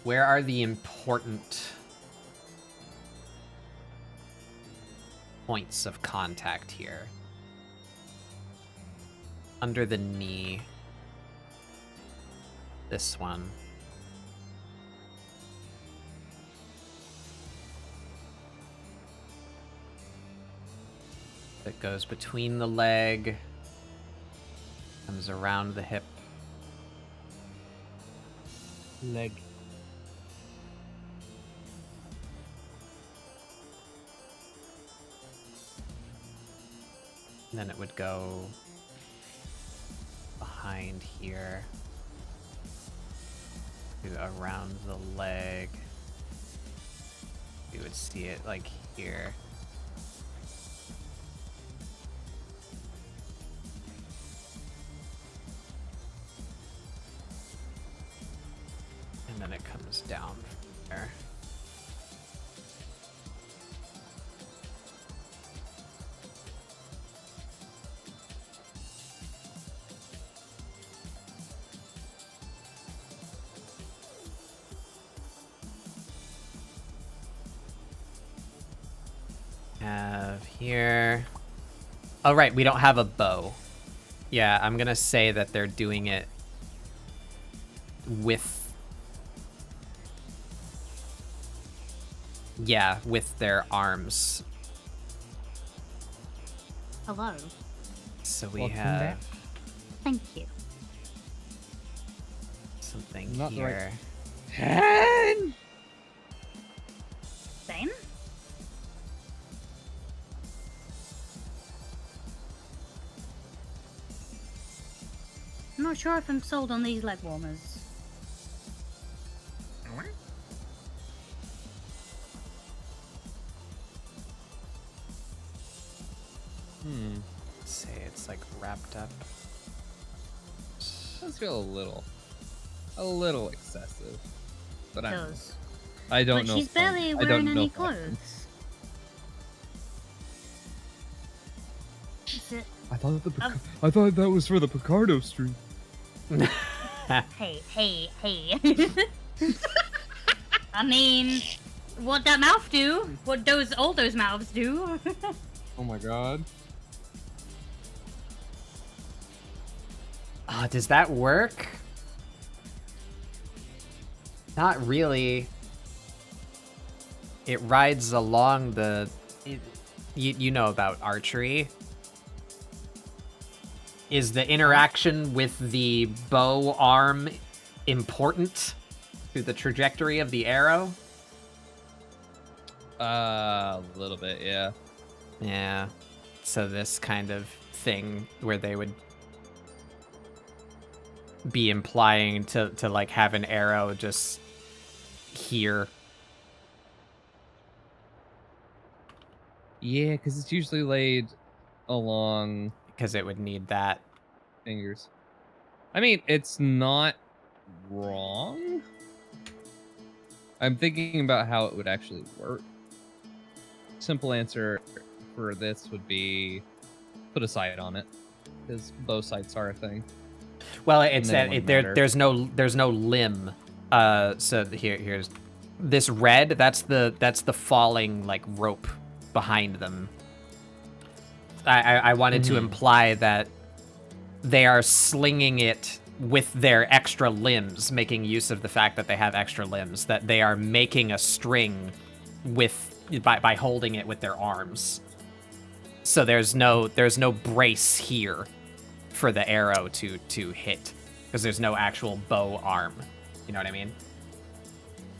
Where are the important points of contact here? Under the knee. This one. That goes between the leg, comes around the hip. Leg. And then it would go behind here to around the leg. You would see it like here. And then it comes down from there. Have here. Oh, right, we don't have a bow. Yeah, I'm gonna say that they're doing it with... Yeah, with their arms. Hello. So we Welcome have back. Thank you. something Not the right- here. 10! Same? I'm not sure if I'm sold on these leg warmers. Say it's like wrapped up. Does feel a little excessive. But Does. I don't But know. she's if I'm- barely I wearing don't know any if I'm- clothes. I thought that was for the Picardo stream. Hey. I mean, what that mouth do? What all those mouths do? Oh my god. Does that work? Not really. It rides along the... You know about archery. Is the interaction with the bow arm important to the trajectory of the arrow? A little bit, yeah. Yeah. So this kind of thing where they would be implying to like have an arrow just here. Yeah, because it's usually laid along Because it would need that. fingers. I mean, it's not wrong. I'm thinking about how it would actually work. Simple answer for this would be put a sight on it, because bow sights are a thing. Well, it's And they wouldn't there's no limb. So here's this red. That's the falling like rope behind them. I wanted to imply that they are slinging it with their extra limbs, making use of the fact that they have extra limbs. That they are making a string by holding it with their arms. So there's no brace here for the arrow to hit, because there's no actual bow arm. You know what I mean?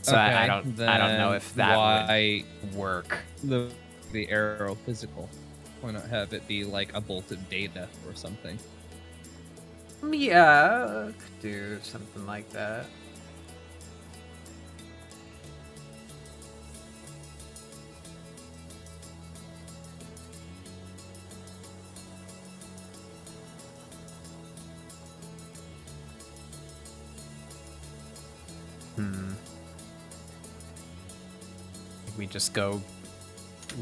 So Okay, I don't know if that would work. The arrow physical. Why not have it be like a bolted data or something? Yeah, could do something like that. We just go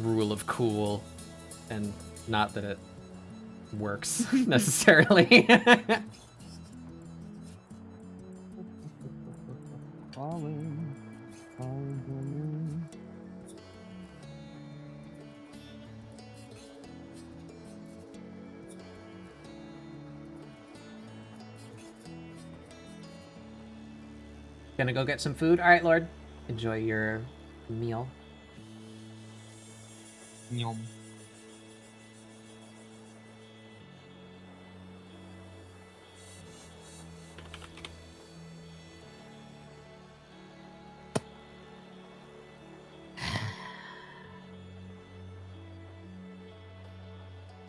rule of cool, and not that it works necessarily. Gonna go get some food? Alright, Lord. Enjoy your meal. Yum.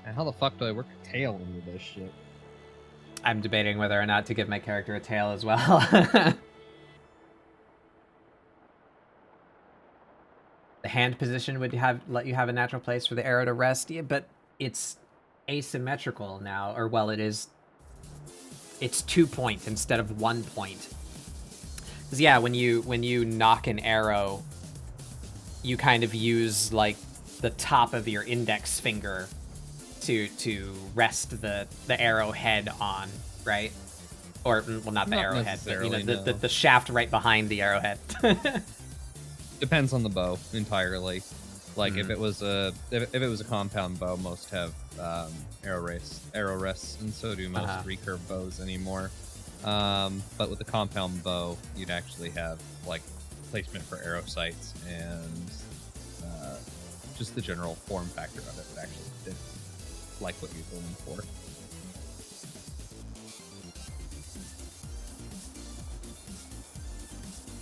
And how the fuck do I work a tail into this shit? I'm debating whether or not to give my character a tail as well. The hand position would let you have a natural place for the arrow to rest, yeah, but it's asymmetrical now, or well, it's 2 point instead of 1 point. Because yeah, when you knock an arrow, you kind of use like the top of your index finger to rest the arrowhead on, right? Or well, not the arrowhead, but you know the shaft right behind the arrowhead. Depends on the bow entirely. Like if it was a compound bow, most have arrow rests, and so do most recurve bows anymore. But with the compound bow, you'd actually have like placement for arrow sights, and just the general form factor of it would actually fit like what you're going for.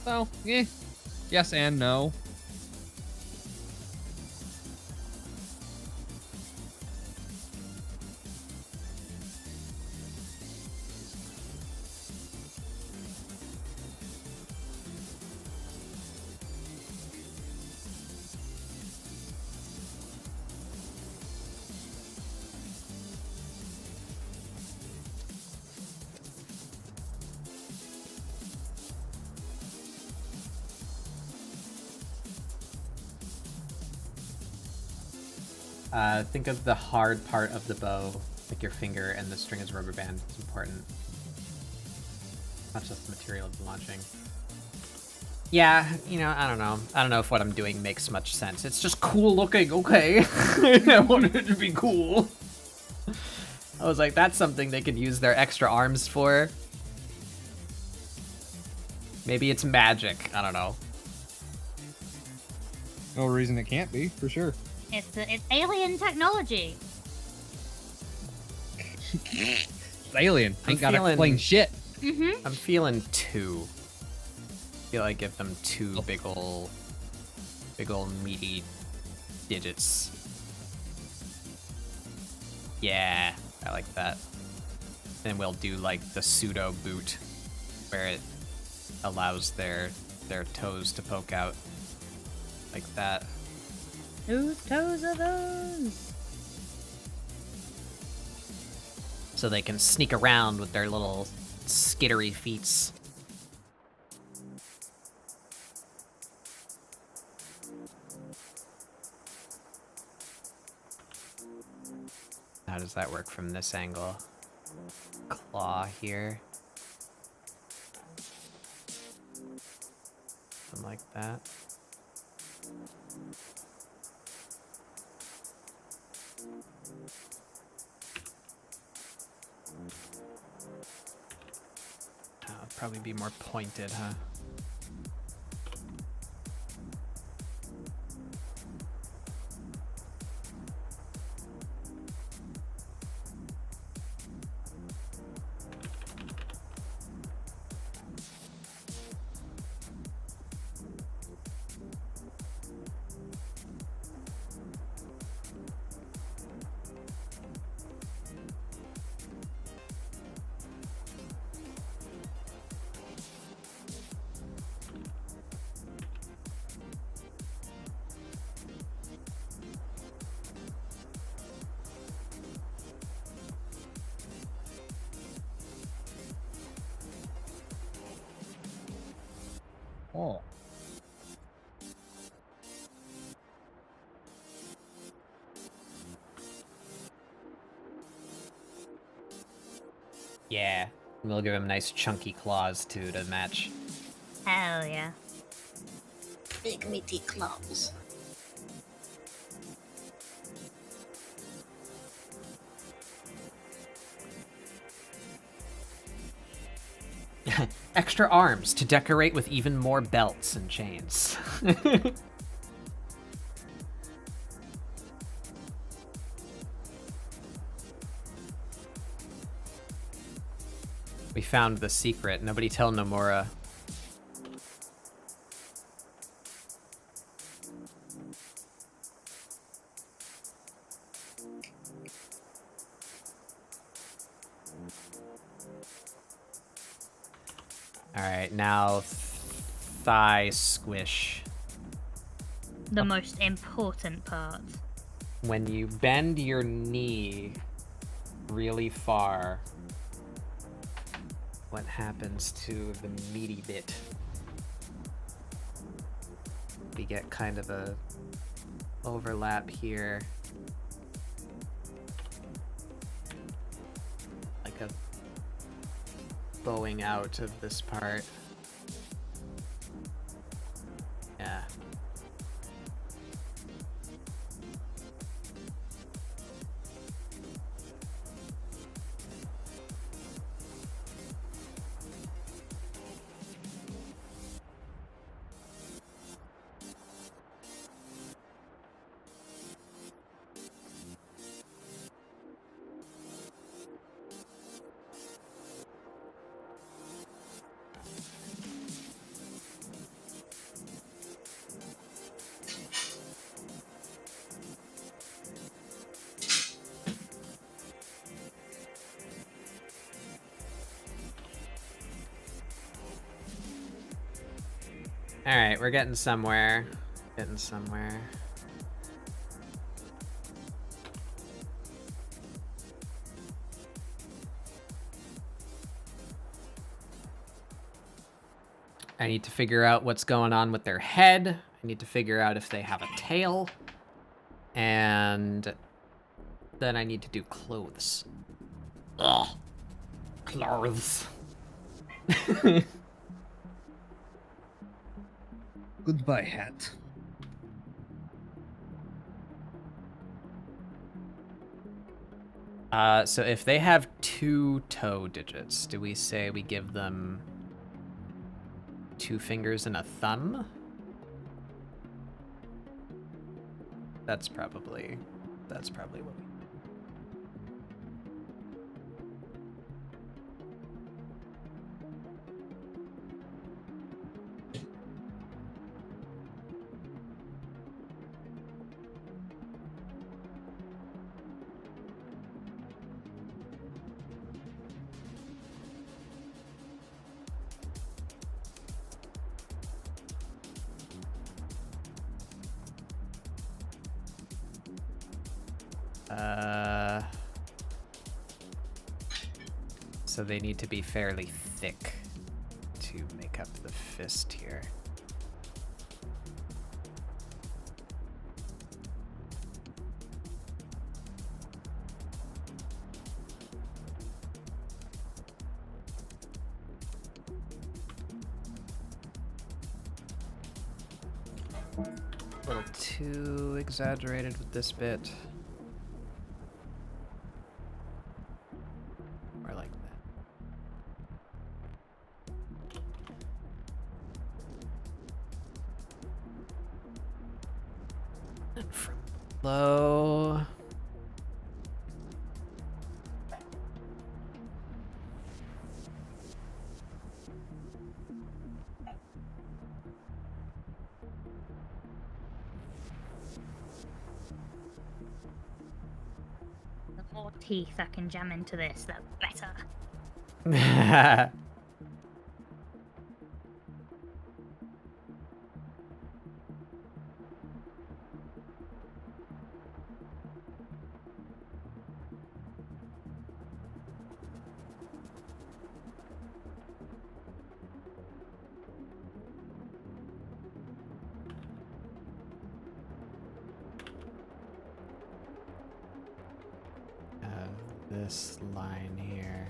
So, yes and no. Think of the hard part of the bow Like your finger and the string as a rubber band is important. Not just the material of the launching. Yeah, you know, I don't know. I don't know if what I'm doing makes much sense. It's just cool looking, okay. I wanted it to be cool. I was like, that's something they could use their extra arms for. Maybe it's magic, I don't know. No reason it can't be, for sure. It's alien technology. It's alien. I'm Ain't gotta feeling- explain shit. Mm-hmm. I'm feeling 2. I feel like give them 2 big ol' meaty digits. Yeah, I like that. And we'll do like the pseudo boot, where it allows their toes to poke out like that. Whose toes are those? So they can sneak around with their little skittery feets. How does that work from this angle? Claw here. Something like that. That would probably be more pointed, huh? Oh. Yeah. We'll give him nice chunky claws too to match. Hell yeah. Big meaty claws. Extra arms to decorate with even more belts and chains. We found the secret. Nobody tell Nomura. Alright, now thigh squish. The most important part. When you bend your knee really far, what happens to the meaty bit? We get kind of a overlap here. Like a bowing out of this part. Yeah. Alright, we're getting somewhere. Getting somewhere. I need to figure out what's going on with their head. I need to figure out if they have a tail. And Then I need to do clothes. Ugh. Clothes. Goodbye, hat. So if they have 2 toe digits, do we say we give them 2 fingers and a thumb? That's probably what we... So they need to be fairly thick to make up the fist here. A little too exaggerated with this bit. Or like that. And from below. The more teeth I can jam into this, the better. This line here.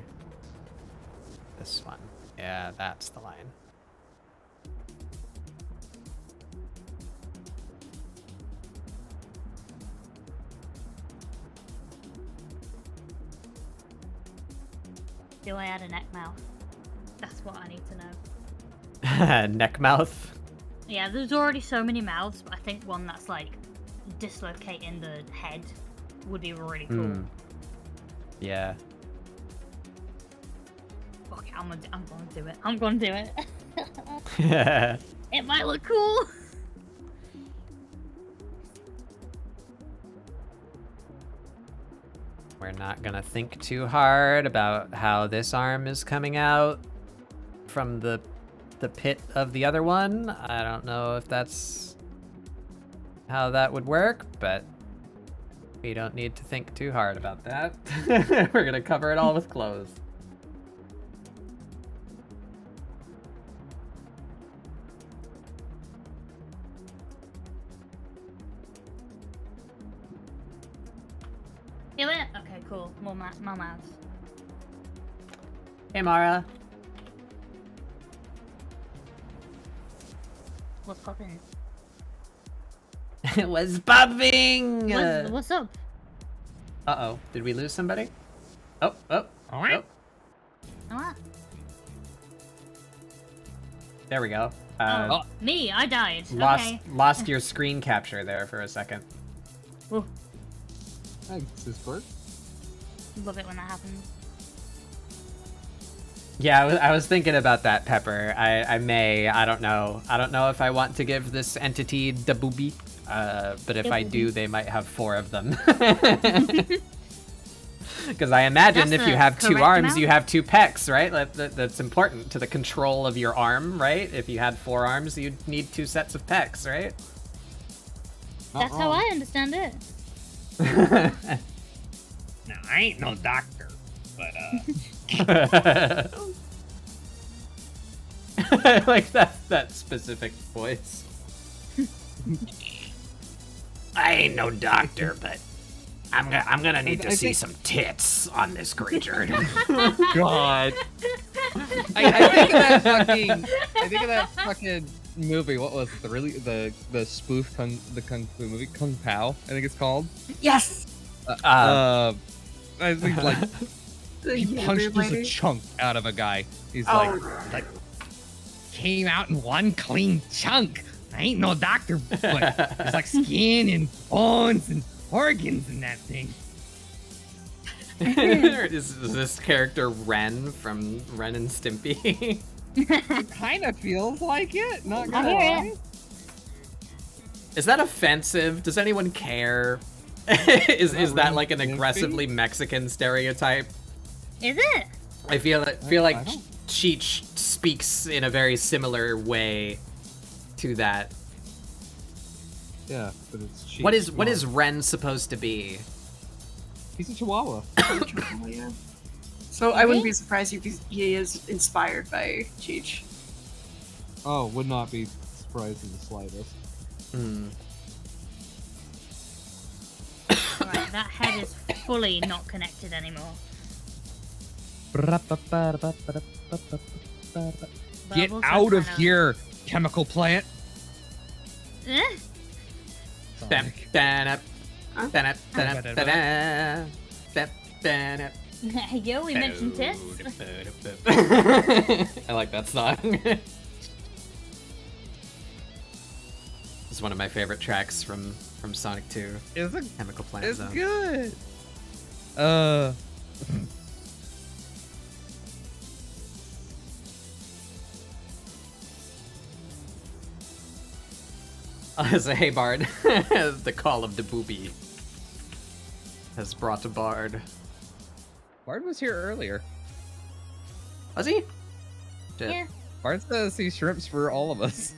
This one. Yeah, that's the line. Do I add a neck mouth? That's what I need to know. Neck mouth. Yeah, there's already so many mouths, but I think one that's like dislocating the head would be really cool. Yeah. Fuck it, I'm gonna do it. I'm gonna do it. We're It might look cool. not gonna think too hard about how this arm is coming out from the pit of the other one. I don't know if that's how that would work, but we don't need to think too hard about that. We're gonna cover it all with clothes. Do it? Okay, cool. More mouths. Hey, Mara. What's poppin'? It was popping! What's up? Uh-oh. Did we lose somebody? Oh. What? There we go. Me, I died. Okay. Lost your screen capture there for a second. Ooh, Thanks, Discord. love it when that happens. Yeah, I was thinking about that, Pepper. I don't know. I don't know if I want to give this entity the booby. But if I do, they might have 4 of them. Because I imagine That's if you the have 2 correct arms, amount? you have 2 pecs, right? That's important to the control of your arm, right? If you had 4 arms, you'd need 2 sets of pecs, right? That's how I understand it. Now, I ain't no doctor, but I like that specific voice. I ain't no doctor, but I'm gonna need to I see think- some tits on this creature. God. I think of that fucking. I think of that fucking movie. What was it? The spoof kung fu movie Kung Pao. I think it's called. Yes. I think like The he Yabu punched just a lady. chunk out of a guy. He's Oh, like came out in one clean chunk. I ain't no doctor, but it's like skin and bones and organs in that thing. is this character Ren from Ren and Stimpy? It kind of feels like it. Not gonna I hear lie. Is that offensive? Does anyone care? is Not that Ren like an and Stimpy? aggressively Mexican stereotype? Is it? I feel like I don't- Cheech speaks in a very similar way to that. Yeah, but it's cheap. What is Ren supposed to be? He's a chihuahua. Oh, yeah. So I wouldn't be surprised if he is inspired by Cheech. Oh, would not be surprised in the slightest. Hmm. Right, that head is fully not connected anymore. Get Bubbles out are of kinda- here, chemical plant. Eh? Bam, Sonic. ba-da, Huh? ba-da, ba-da, ba-da, ba- ba-da. Yo, we mentioned tits. I like that song. It's one of my favorite tracks from Sonic 2, Is it? Chemical Plant It's Zone. good. As a hey Bard, the call of the booby has brought a Bard. Bard was here earlier. Was he? Shit. Yeah. Bard says he shrimps for all of us.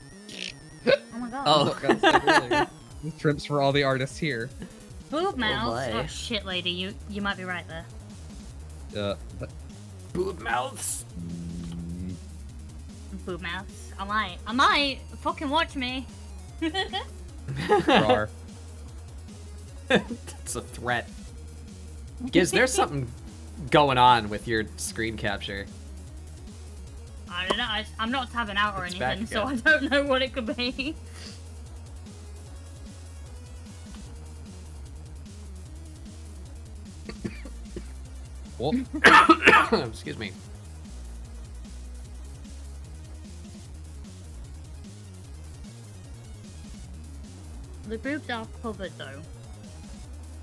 Oh my god. Oh. Look, I said earlier. He shrimps for all the artists here. Boob mouth. boy. Oh shit, lady, you might be right there. But Boob mouths. Boob mouths. I might. Fucking watch me. rar. It's a threat. Giz, there's something going on with your screen capture. I don't know. I'm not tabbing out or It's back anything, so I again. don't know what it could be. Well, Excuse me. The boobs are covered though,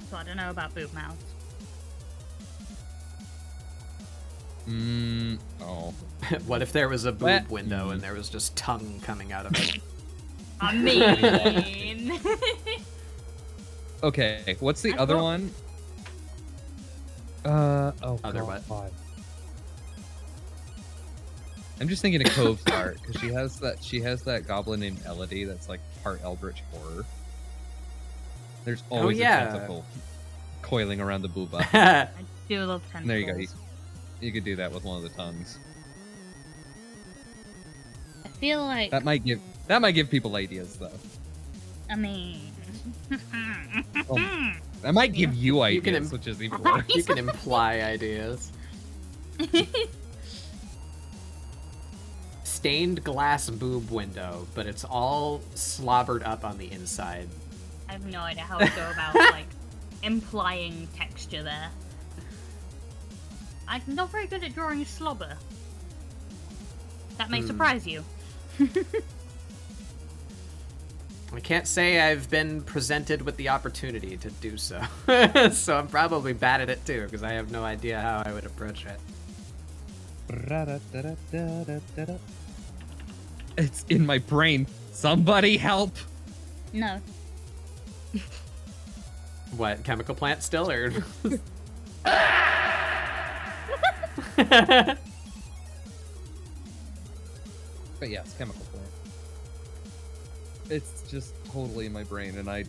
so I don't know about boob mouths. oh. What if there was a boob What? window and there was just tongue coming out of it? I mean, Okay, what's the I other thought- one? Oh, Other God. what? I'm just thinking of Cove's art because she has that goblin named Elodie that's like part Eldritch horror. There's always yeah. a tentacle coiling around the booba. I do love tentacles. There you go. You could do that with one of the tongues. I feel like. That might give people ideas though. I mean. That might give you You can ideas, which is even worse. You can imply ideas. Stained glass boob window, but it's all slobbered up on the inside. I have no idea how to go about like implying texture there. I'm not very good at drawing slobber. That may surprise you. I can't say I've been presented with the opportunity to do so. So I'm probably bad at it too, because I have no idea how I would approach it. It's in my brain. Somebody help! No. What, chemical plant still, or? But yes, chemical plant. It's just totally in my brain, and I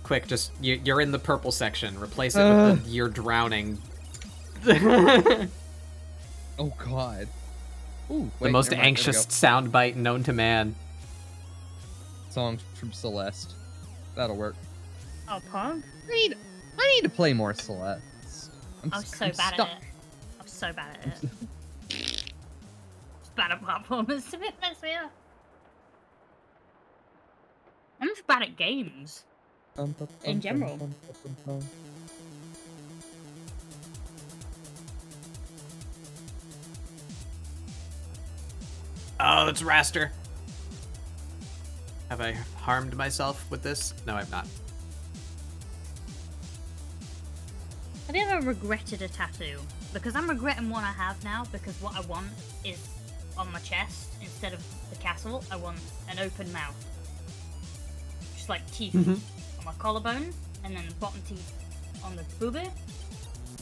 Quick, just, you're in the purple section. Replace it with the you're drowning. oh god. Ooh, The wait, most never mind, anxious soundbite known to man. song from Celeste. That'll work. Oh, Pog? I need to play more Celeste. I'm so bad at it. I'm so bad at it. Just bad at platformers. It mess me up. I'm just bad at games. In general. Oh, it's Raster. Have I harmed myself with this? No, I've not. Have you ever regretted a tattoo? Because I'm regretting one I have now, because what I want is on my chest, instead of the castle, I want an open mouth. Just like teeth on my collarbone, and then the bottom teeth on the boobie.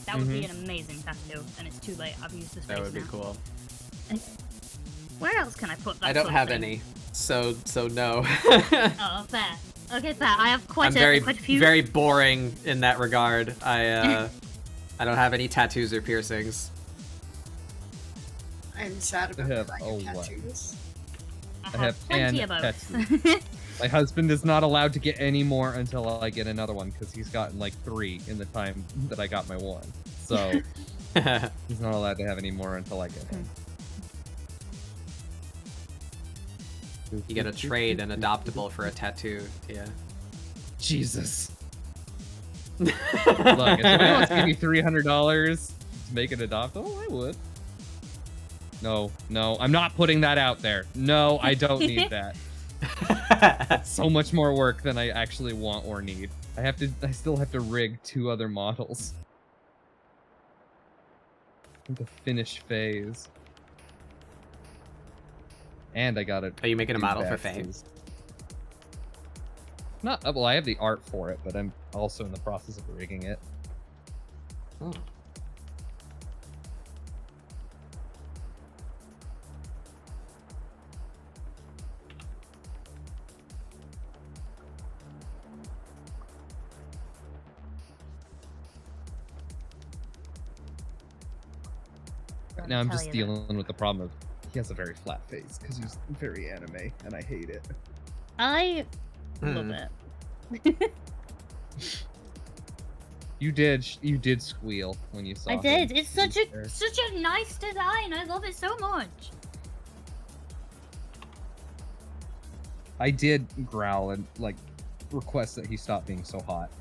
That would be an amazing tattoo, and it's too late. I've used this face now. That would be cool. Where else can I put that? I don't sort of have thing? any, so no. Oh, fair. Okay, fair. I have quite a few. Very boring in that regard. I don't have any tattoos or piercings. I'm sad about I the have lack a of lot. tattoos. I I have plenty 10 of tattoos. both. My husband is not allowed to get any more until I get another one because he's gotten like 3 in the time that I got my 1. So he's not allowed to have any more until I get him. You get a trade an adoptable for a tattoo, yeah. Jesus. Look, if somebody wants to give me $300 to make it adoptable, I would. No, I'm not putting that out there. No, I don't need that. That's so much more work than I actually want or need. I still have to rig 2 other models. The finish phase. And I got it. Are you making a model for Fame? Not well, I have the art for it, but I'm also in the process of rigging it. Oh. Right now I'm just dealing with the problem of he has a very flat face because he's very anime, and I hate it. I love it. You did squeal when you saw I did. him. It's such a nice design. I love it so much. I did growl and like request that he stop being so hot.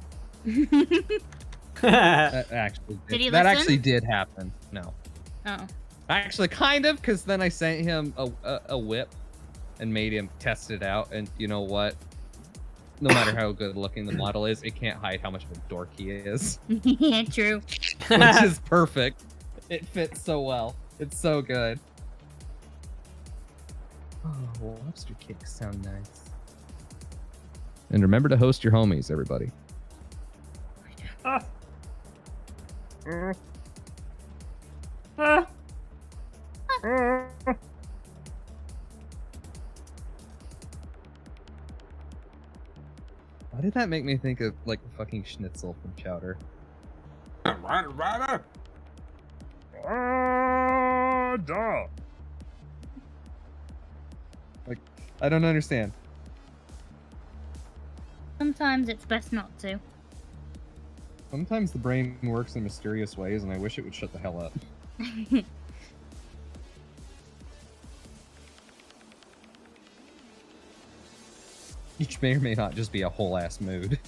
That actually did happen. No. Oh. Actually, kind of, because then I sent him a whip and made him test it out, and you know what? No matter how good looking the model is, it can't hide how much of a dork he is. Yeah, true. Which is perfect. It fits so well. It's so good. Oh, lobster cakes sound nice. And remember to host your homies, everybody. Why did that make me think of like the fucking schnitzel from Chowder? Like, I don't understand. Sometimes it's best not to. Sometimes the brain works in mysterious ways, and I wish it would shut the hell up. Which may or may not just be a whole ass mood.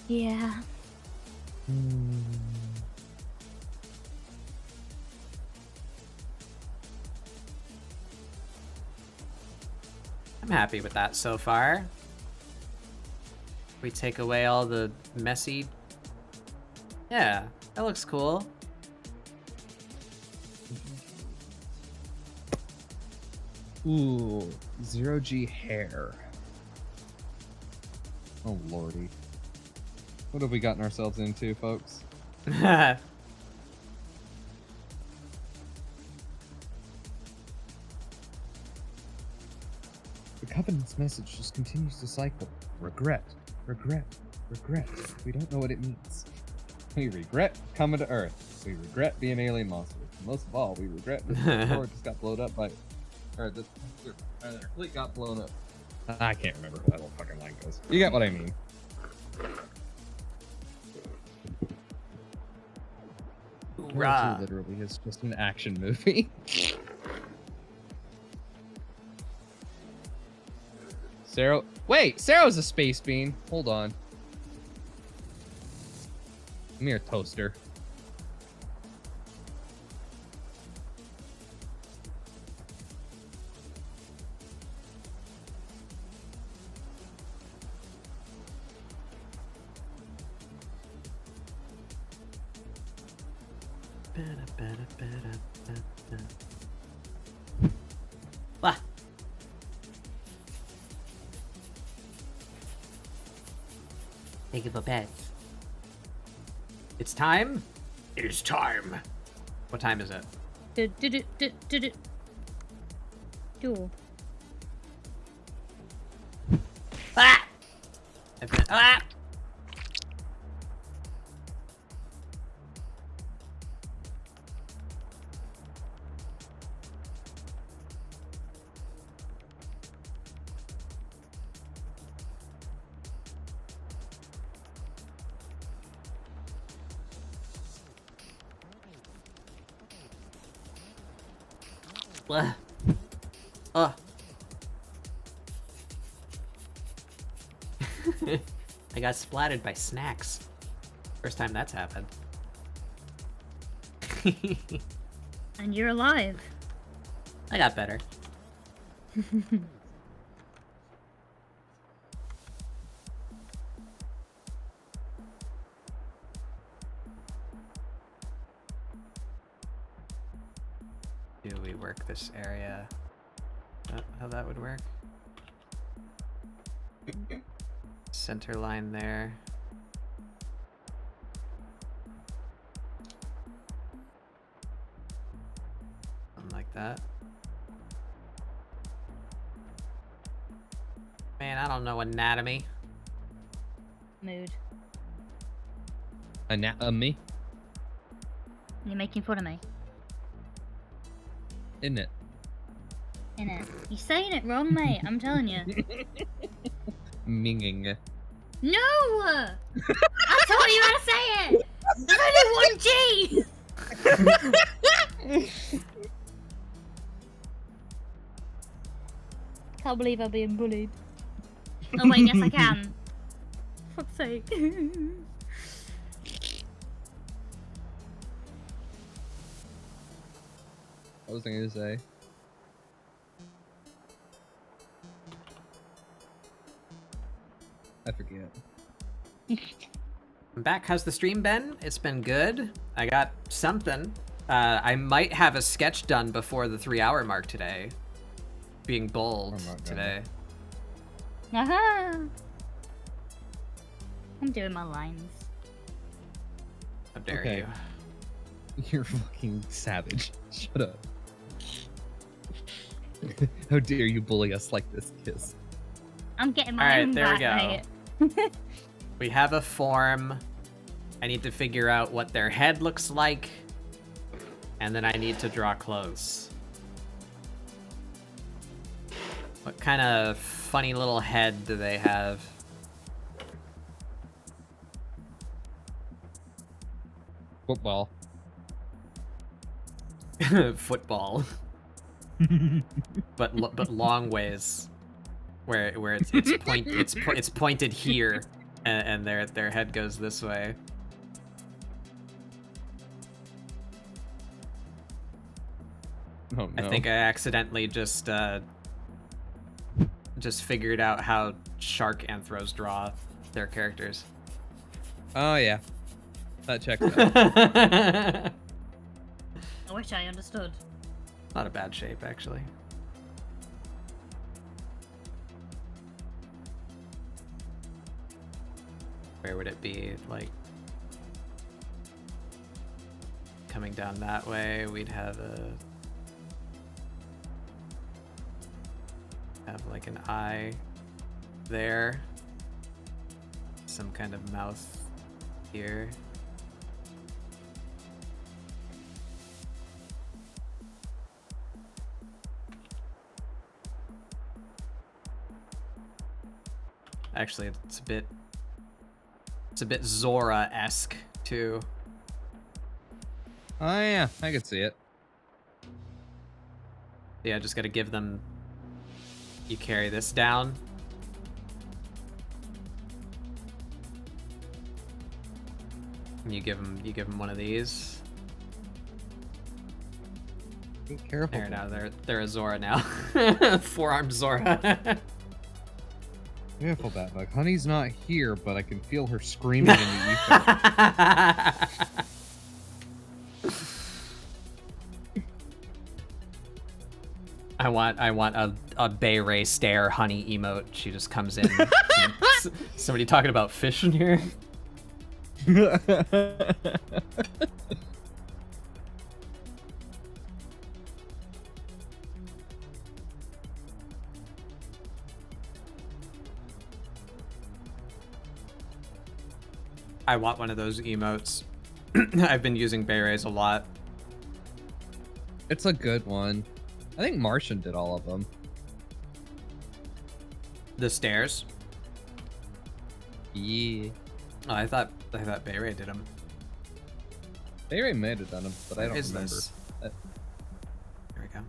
Yeah. I'm happy with that so far. We take away all the messy... Yeah, that looks cool. Ooh, 0G hair. Oh lordy. What have we gotten ourselves into, folks? Hmm. The Covenant's message just continues to cycle. Regret, regret, regret. We don't know what it means. We regret coming to Earth. We regret being alien monsters. Most of all, we regret that the sword just got blown up by... Or the fleet got blown up I can't remember how that little fucking line goes. You get what I mean. Hoorah. Literally, it's just an action movie. Sarah, wait, Sarah's a space bean. Hold on. Give me a toaster. Ah. Thank you for pets. It's time? It is time. What time is it? Do. Ah! Ah! Ugh. Ugh. I got splatted by snacks. First time that's happened. And you're alive. I got better. Do we work this area? How that would work? Center line there. Something like that. Man, I don't know anatomy. Mood. Anatomy, You're making fun of me. isn't it? Innit? You're saying it wrong, mate. I'm telling you. Minging. No! I taught you how to say it! There's only one G! Can't believe I'm being bullied. Oh wait, yes I can. Fuck's sake. What was I going to say? I forget. I'm back. How's the stream been? It's been good. I got something. I might have a sketch done before the 3-hour mark today. Being bold I'm not today. Aha! I'm doing my lines. How dare Okay. you? You're fucking savage. Shut up. How dare you bully us like this, Kiss? I'm getting my Alright, own there we back, go. mate. We have a form. I need to figure out what their head looks like. And then I need to draw clothes. What kind of funny little head do they have? Football. Football. but long ways. Where it's pointed here, and their head goes this way. Oh no. I think I accidentally just figured out how shark anthros draw their characters. Oh yeah. That checks out. I wish I understood. Not a bad shape, actually. Where would it be? Like, coming down that way, we'd have like an eye there. Some kind of mouth here. Actually, it's a bit Zora-esque too. Oh yeah, I could see it. Yeah, just gotta give them. You carry this down. And you give them one of these. Be careful. There, now they're a Zora now. Four-armed Zora. Careful, Batbug. Honey's not here, but I can feel her screaming in the ether. I want a Bay Ray stare honey emote. She just comes in. Somebody talking about fish in here? I want one of those emotes. I've been using Bay Rays a lot. It's a good one. I think Martian did all of them. The stairs? Yeah. Oh, I thought Bay Ray did them. They may have done them, but I don't remember. This? Here we go.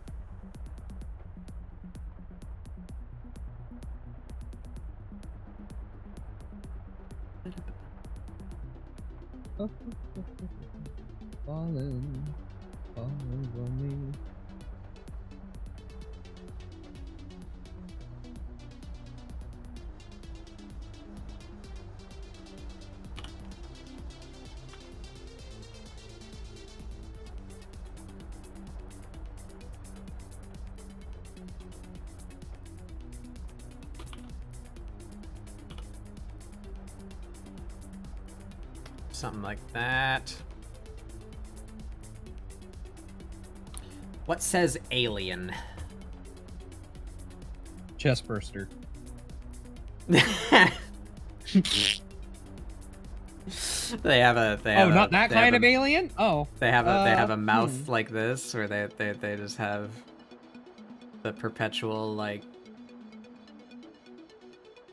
Falling on me. Something like that. What says alien? Chestburster. They have a. Oh, not that kind of alien? Oh. They have a mouth like this, or they just have the perpetual like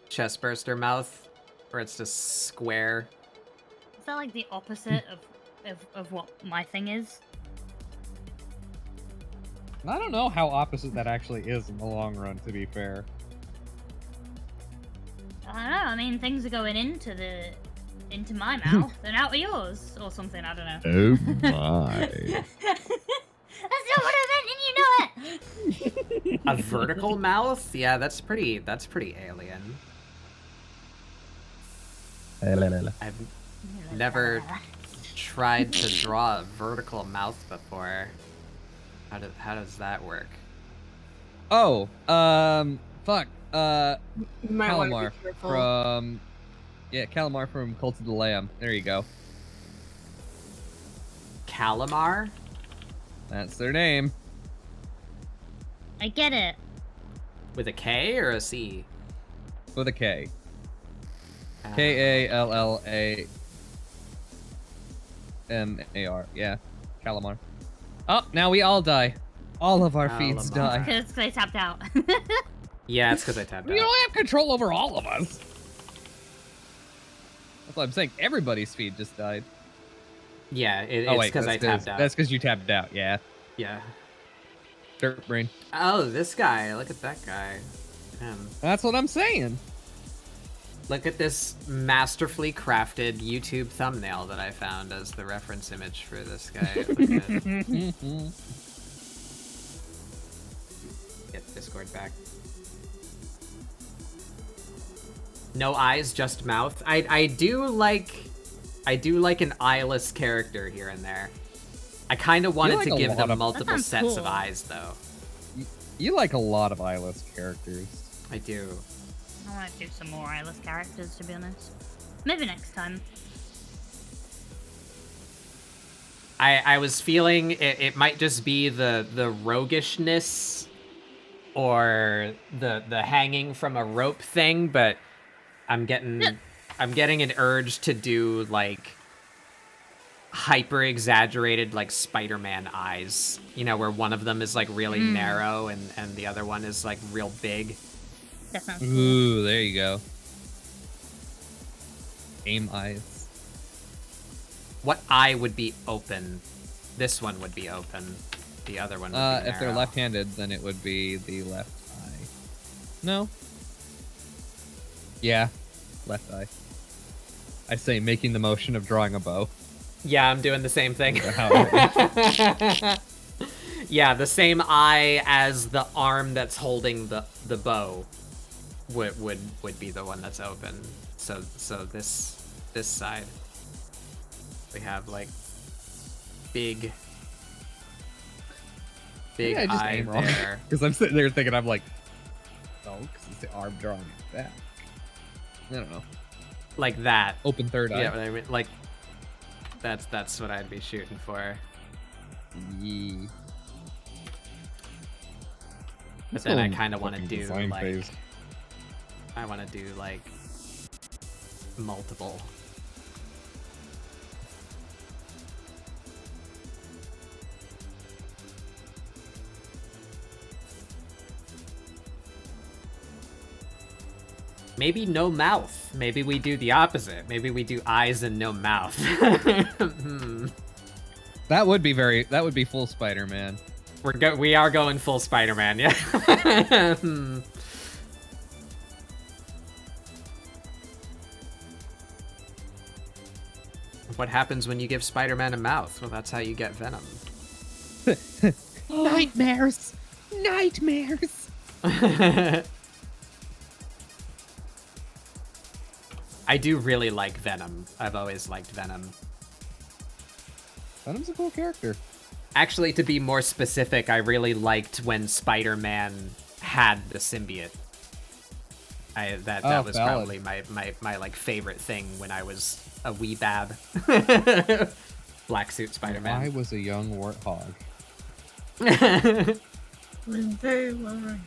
chestburster mouth, where it's just square. Is that like the opposite of what my thing is? I don't know how opposite that actually is in the long run, to be fair. I don't know. I mean, things are going into my mouth and out of yours, or something. I don't know. Oh my. That's not what I meant, and you know it. A vertical mouth? Yeah, that's pretty alien. I've never tried to draw a vertical mouth before. How does that work? Oh, fuck. You might want to Calamar be careful. from... Yeah, Calamar from Cult of the Lamb. There you go. Calamar? That's their name. I get it. With a K or a C? With a K. Kallamar. Yeah, Calamar. Oh, now we all die. All of our feeds Calamar. die. Because they tapped out. Yeah, it's because I tapped You out. don't have control over all of us. That's what I'm saying. Everybody's feed just died. Yeah, it's Oh wait, because I tapped out. That's because you tapped out. Yeah. Yeah. Dirt brain. Oh, this guy. Look at that guy. Him. That's what I'm saying. Look at this masterfully crafted YouTube thumbnail that I found as the reference image for this guy. Look at Get Discord back. No eyes, just mouth. I do like an eyeless character here and there. I kind of wanted like to a give lot them of- multiple That sounds sets of cool. eyes, though. You like a lot of eyeless characters. I do. I want to do some more eyeless characters, to be honest. Maybe next time. I was feeling it might just be the roguishness or the hanging from a rope thing, but I'm getting an urge to do like hyper exaggerated like Spider-Man eyes, you know, where one of them is like really narrow and the other one is like real big. That sounds cool. Ooh, there you go. aim eyes. What eye would be open? This one would be open. The other one would be If they're narrow. left-handed, then it would be the left eye. No. Yeah, left eye. I say making the motion of drawing a bow. Yeah, I'm doing the same thing. How Yeah, the same eye as the arm that's holding the bow would be the one that's open. So this side we have like big I just eye aim wrong. there. Because I'm sitting there thinking, I'm like, oh, because it's the arm drawing it back. I don't know. Like that. Open third eye. Yeah, what I mean, like that's what I'd be shooting for. Yee. But Still then I in kind of want to fucking do design like phase. I want to do like multiple. Maybe no mouth. Maybe we do the opposite. Maybe we do eyes and no mouth. That would be full Spider-Man. We are going full Spider-Man, yeah. What happens when you give Spider-Man a mouth? Well, that's how you get Venom. Nightmares! Nightmares! I do really like Venom. I've always liked Venom. Venom's a cool character. Actually, to be more specific, I really liked when Spider-Man had the symbiote. That was valid. probably my like favorite thing when I was a wee bab. Black suit I Spider-Man. was a young warthog. When they were...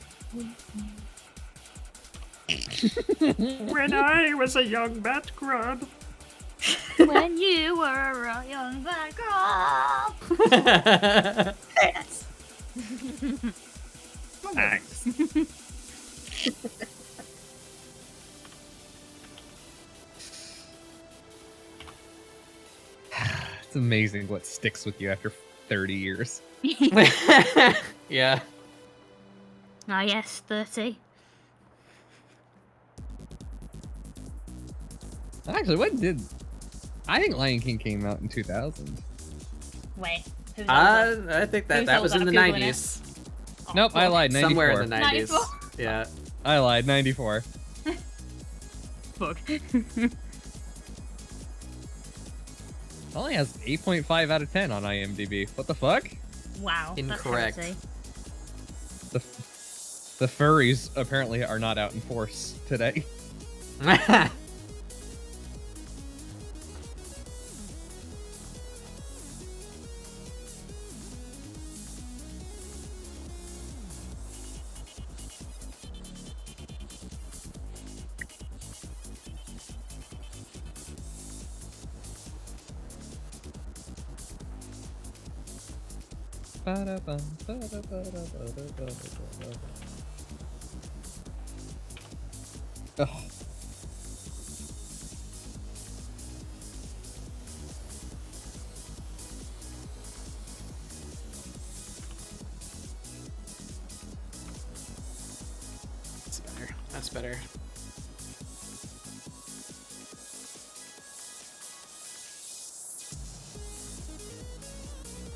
When I was a young bat grub. When you were a young black girl. Very nice. Thanks. It's amazing what sticks with you after 30 years. Yeah. Ah, yes, 30. Actually, what did... I think Lion King came out in 2000. Wait. Who's older? I think that Who's was in older? the I'm Googling 90s. Oh, Nope, I fuck. lied. 94. Somewhere in the 90s. 94? Yeah. I lied. 94. Fuck. It only has 8.5 out of 10 on IMDb. What the fuck? Wow. Incorrect. That's heresy. The furries apparently are not out in force today. Ugh. That's better. That's better.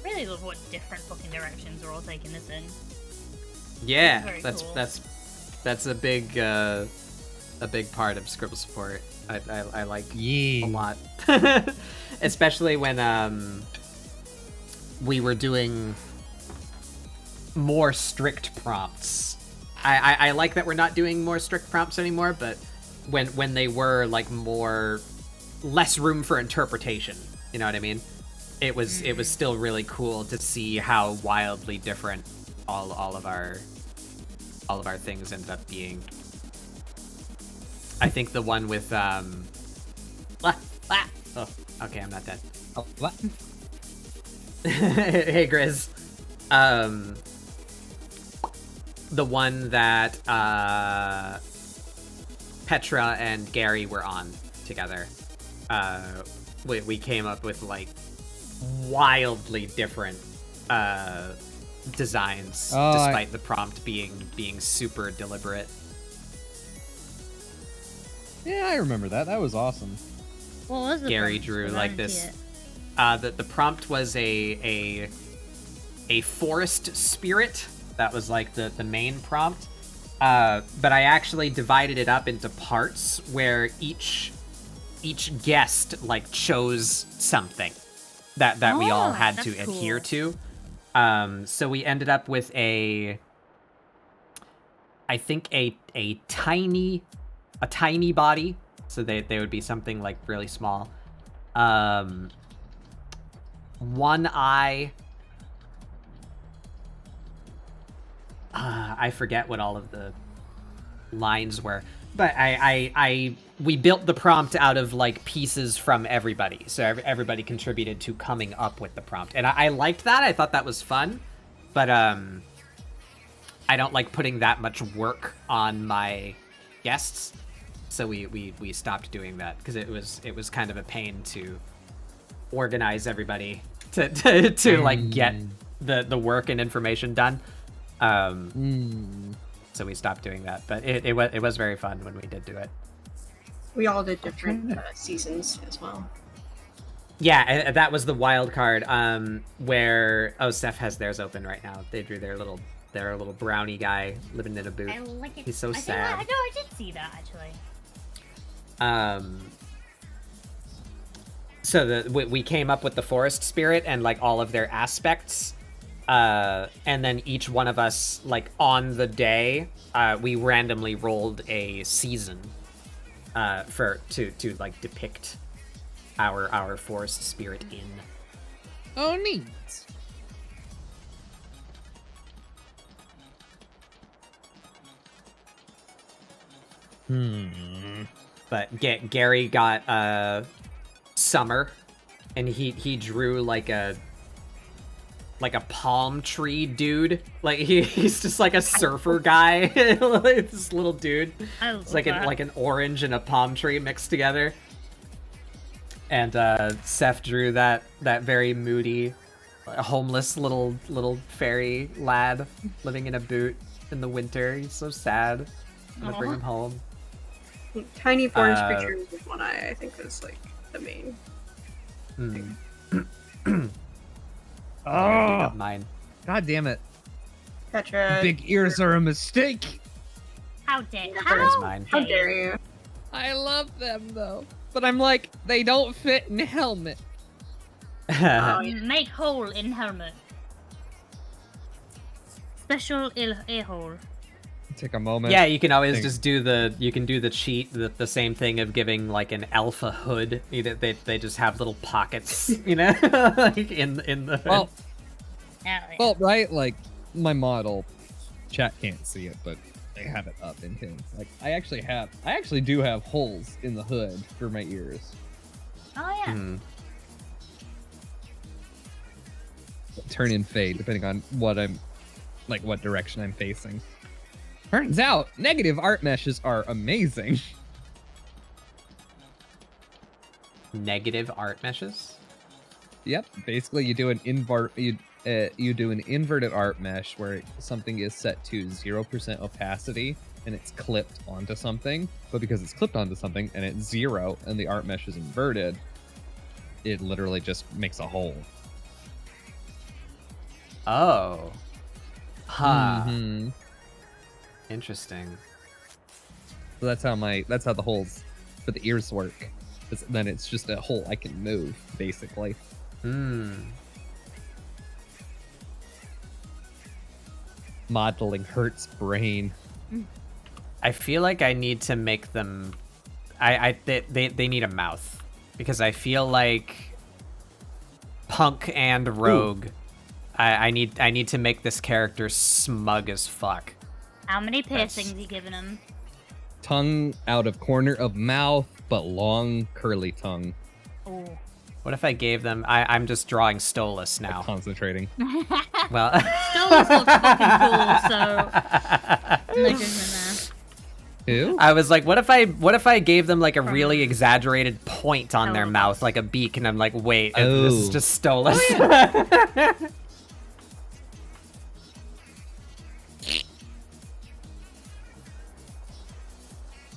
Really love what different fucking directions we're all taking this in. Yeah, Very that's cool. that's a big part of ScribbleSupport. I like Yeah. a lot, especially when we were doing more strict prompts. I like that we're not doing more strict prompts anymore, but when they were like less room for interpretation, you know what I mean? It was still really cool to see how wildly different all of our things ended up being. I think the one with oh, okay, I'm not dead. Oh, what? Hey Grizz. The one that Petra and Gary were on together. we came up with like wildly different designs, despite the prompt being super deliberate. Yeah, I remember that. That was awesome. What was the Gary prompt? drew I like didn't see this. The prompt was a forest spirit. That was like the main prompt. But I actually divided it up into parts where each guest like chose something that we all had to adhere to. So we ended up with I think a tiny body. So they would be something like really small. One eye. I forget what all of the lines were, but we built the prompt out of like pieces from everybody, so everybody contributed to coming up with the prompt, and I liked that. I thought that was fun, but I don't like putting that much work on my guests, so we stopped doing that because it was kind of a pain to organize everybody to like get the work and information done. So we stopped doing that, but it was very fun when we did do it. We all did different seasons as well. Yeah, that was the wild card. Where Steph has theirs open right now. They drew their little brownie guy living in a boot. I like it. He's so I sad. know, I did see that actually. So we came up with the forest spirit and like all of their aspects. And then each one of us, like on the day, we randomly rolled a season to like depict our forest spirit in. Oh, neat. But Gary got summer, and he drew like a palm tree dude. Like he's just like a surfer guy. This little dude. It's like an orange and a palm tree mixed together. And Seth drew that very moody, homeless little fairy lad living in a boot in the winter. He's so sad. I'm gonna bring him home. Tiny forest creatures with one eye, I think, was like the main thing. Oh, mine. God damn it. Petra. Big ears are a mistake. How dare How dare you? I love them though. But I'm like, they don't fit in a helmet. Make hole in helmet. Special a hole. Take a moment. Yeah, you can always just do the cheat, the same thing of giving like an alpha hood. They just have little pockets, like in the hood. Well, right, like my model, chat can't see it, but I have it up in things. Like I actually do have holes in the hood for my ears. Oh yeah. Turn and fade depending on what direction I'm facing. Turns out, negative art meshes are amazing. Negative art meshes? Yep. Basically, you do an inverted art mesh where something is set to 0% opacity and it's clipped onto something. But because it's clipped onto something and it's 0 and the art mesh is inverted, it literally just makes a hole. Oh. Huh. Mm-hmm. Interesting. So that's how the holes for the ears work. Then it's just a hole I can move, basically. Modeling hurts brain. I feel like I need to make them. They need a mouth because I feel like Punk and Rogue. I need to make this character smug as fuck. How many piercings you giving him? Tongue out of corner of mouth, but long curly tongue. Oh. What if I gave them? I'm just drawing Stolas now. Like concentrating. Well, Stolas looks fucking cool, so no judgment there. Who? I was like, what if I gave them like a really exaggerated point on their Oh. mouth, like a beak, and I'm like, wait, this is Oh. just stolen.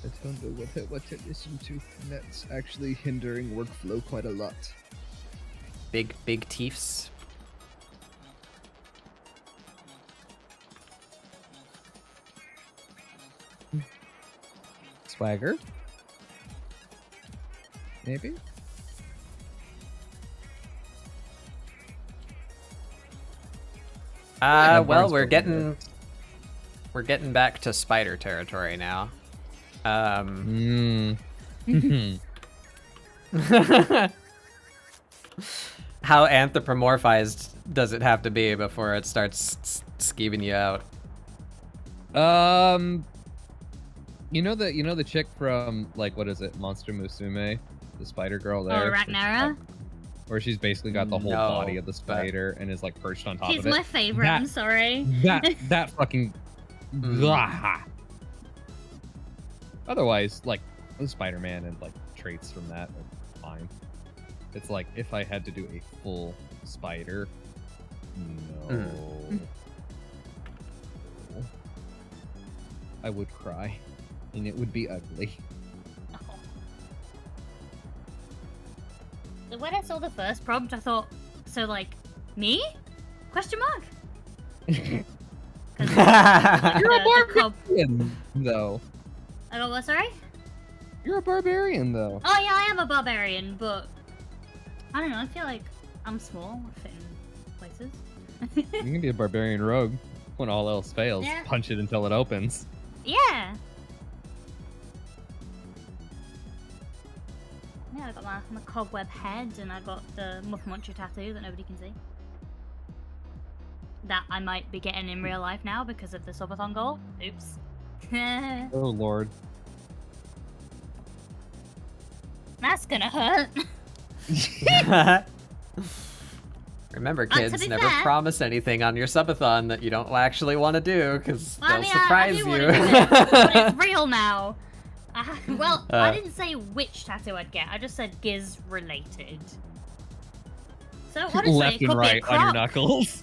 I don't know what to listen to. That's actually hindering workflow quite a lot. Big teeths. Swagger? Maybe? Well, we're getting back to spider territory now. How anthropomorphized does it have to be before it starts skeeving you out? You know the chick from, like, what is it, Monster Musume, the spider girl there, Ragnara? where she's basically got the whole No, body of the spider and is like perched on top He's of it. my favorite, I'm sorry. That fucking blah. Otherwise, like, Spider-Man and like traits from that are fine. It's like if I had to do a full spider, no. I would cry, and it would be ugly. So when I saw the first prompt, I thought, so like, me? Question mark? 'Cause You're a the barbarian, though. I got what, sorry? You're a barbarian, though. Oh yeah, I am a barbarian, but I don't know, I feel like I'm small, I fit in places. You can be a barbarian rogue when all else fails. Yeah. Punch it until it opens. Yeah! Yeah, I got my cobweb head, and I got the Muff Muncher tattoo that nobody can see. That I might be getting in real life now because of the subathon goal. Oops. Oh lord. That's gonna hurt. Remember, To kids, be never fair- promise anything on your subathon that you don't actually want to do, because Well, I they'll mean, surprise I do you. want to do it, but it's real now. Well, I Uh. didn't say which tattoo I'd get. I just said Giz related. So honestly, Left it and could be a right on your croc. knuckles.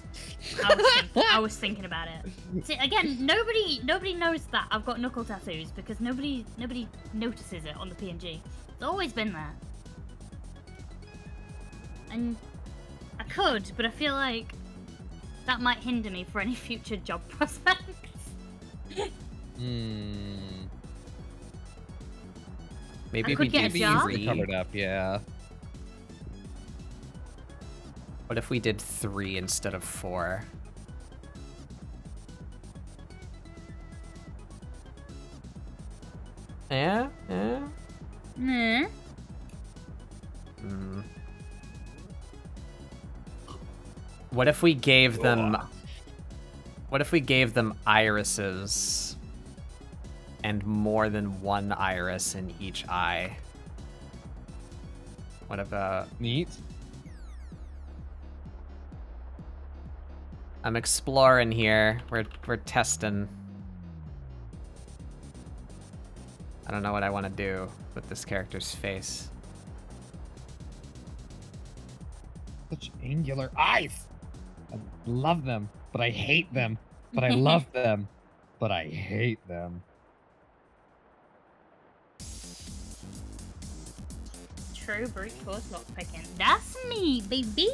I was thinking about it. See, again, nobody knows that I've got knuckle tattoos because nobody notices it on the PNG. It's always been there. And I could, but I feel like that might hinder me for any future job prospects. Maybe I if could we get a did job. three. Covered up, yeah. What if we did 3 instead of 4? Yeah? Nah. What if we gave them... What if we gave them irises and more than one iris in each eye? What about... Neat. I'm exploring here. We're testing. I don't know what I want to do with this character's face. Such angular eyes. I love them, but I hate them. But I love them, but I hate them. True brute force lockpicking. That's me, baby.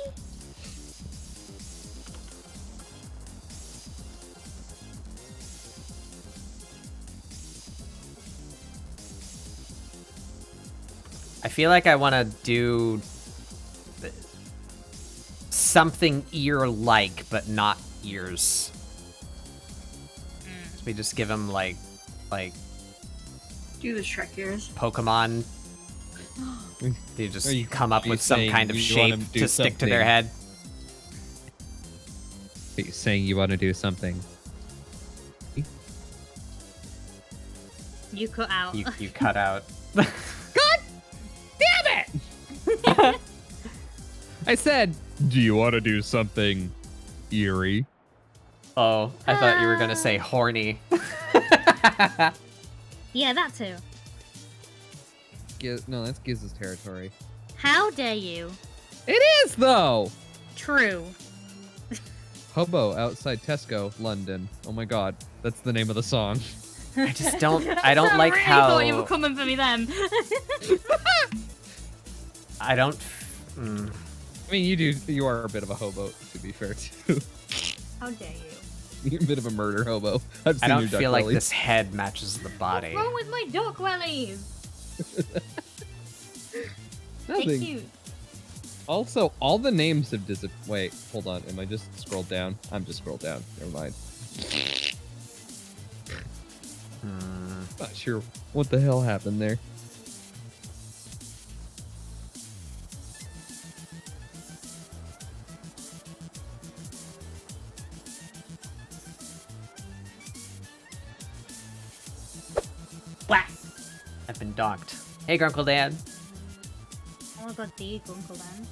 I feel like I want to do something ear-like, but not ears. So we just give them like Do the Shrek ears. Pokemon. They just Are you- come up are you with some saying kind of you want shape 'em to to do stick to their something? head. Are you saying you want to do something? You cut out. You cut out. I said, do you want to do something eerie? Oh, I thought you were gonna say horny. Yeah, that too. No, that's Giz's territory. How dare you? It is, though! True. Hobo outside Tesco, London. Oh my god, that's the name of the song. I just don't. I don't like really how. thought you were coming for me then. I don't. I mean, you are a bit of a hobo, to be fair, too. How dare you? You're a bit of a murder hobo. I've seen I don't your duck feel like bellies. this head matches the body. What's wrong with my duck wellies? They're Nothing. cute. Also, all the names have disappeared. Wait, hold on. Am I just scrolled down? I'm just scrolled down. Never mind. Not sure what the hell happened there. Whack! I've been docked. Hey, Grunkle Dan. Oh my god, the Grunkle then.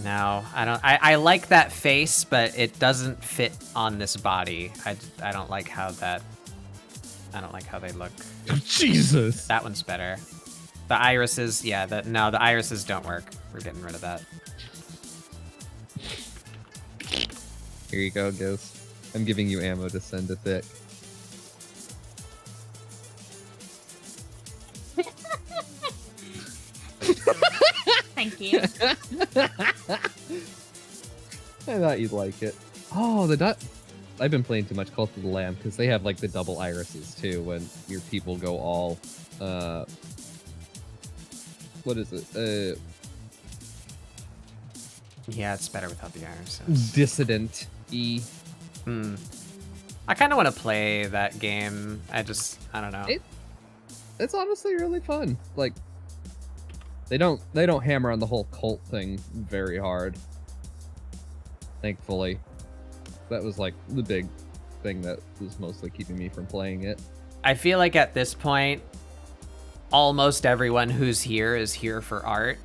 No, I don't. I like that face, but it doesn't fit on this body. I don't like how that. I don't like how they look. Jesus! That one's better. The irises, yeah. No, the irises don't work. We're getting rid of that. Here you go, Ghost. I'm giving you ammo to send to thick. Thank you. I thought you'd like it. Oh, the dot. I've been playing too much Cult of the Lamb because they have like the double irises too. When your people go all, what is it? Yeah, it's better without the irises. Dissident E. I kind of want to play that game. I don't know. It's honestly really fun. Like, they don't hammer on the whole cult thing very hard. Thankfully, that was like the big thing that was mostly keeping me from playing it. I feel like at this point, almost everyone who's here is here for art.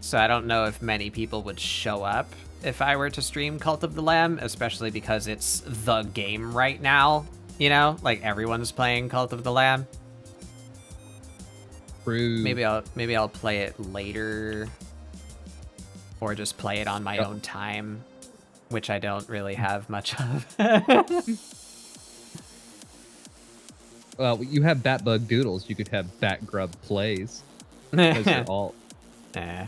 So I don't know if many people would show up if I were to stream Cult of the Lamb, especially because it's the game right now. You know, like everyone's playing Cult of the Lamb. True. Maybe I'll play it later, or just play it on my own time, which I don't really have much of. Well, you have Batbug Doodles. You could have Batgrub Plays. As your alt. Eh.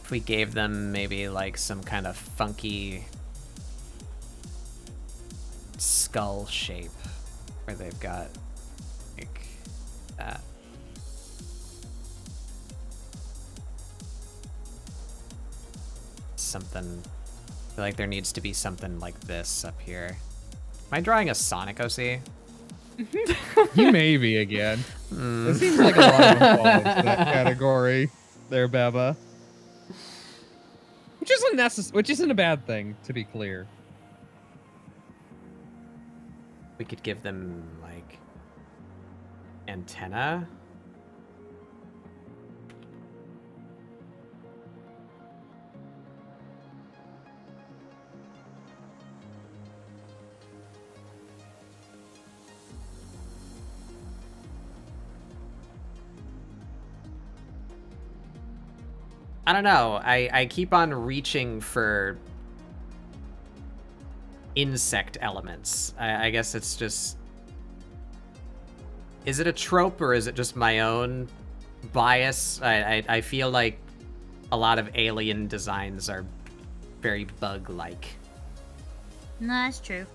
If we gave them maybe like some kind of funky skull shape where they've got like that. Something, I feel like there needs to be something like this up here. Am I drawing a Sonic OC? You may be again. It seems like a lot of them fall into that category there, Baba. Which isn't a bad thing, to be clear. We could give them like antenna. I don't know. I keep on reaching for insect elements. I guess it's just... Is it a trope or is it just my own bias? I feel like a lot of alien designs are very bug-like. No, that's true.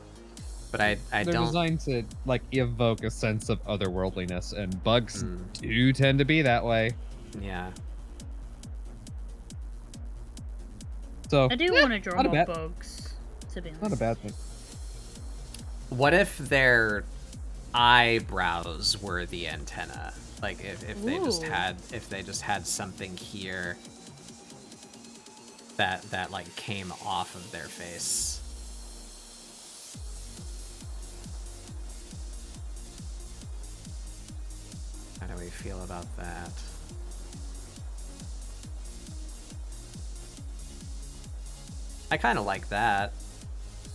But I They're don't... designed to like evoke a sense of otherworldliness, and bugs do tend to be that way. Yeah. So I do want to draw not a more bad- bugs, to be honest. Not a bad thing. What if their eyebrows were the antenna? Like if they just Ooh. had something here that like came off of their face. How do we feel about that? I kind of like that.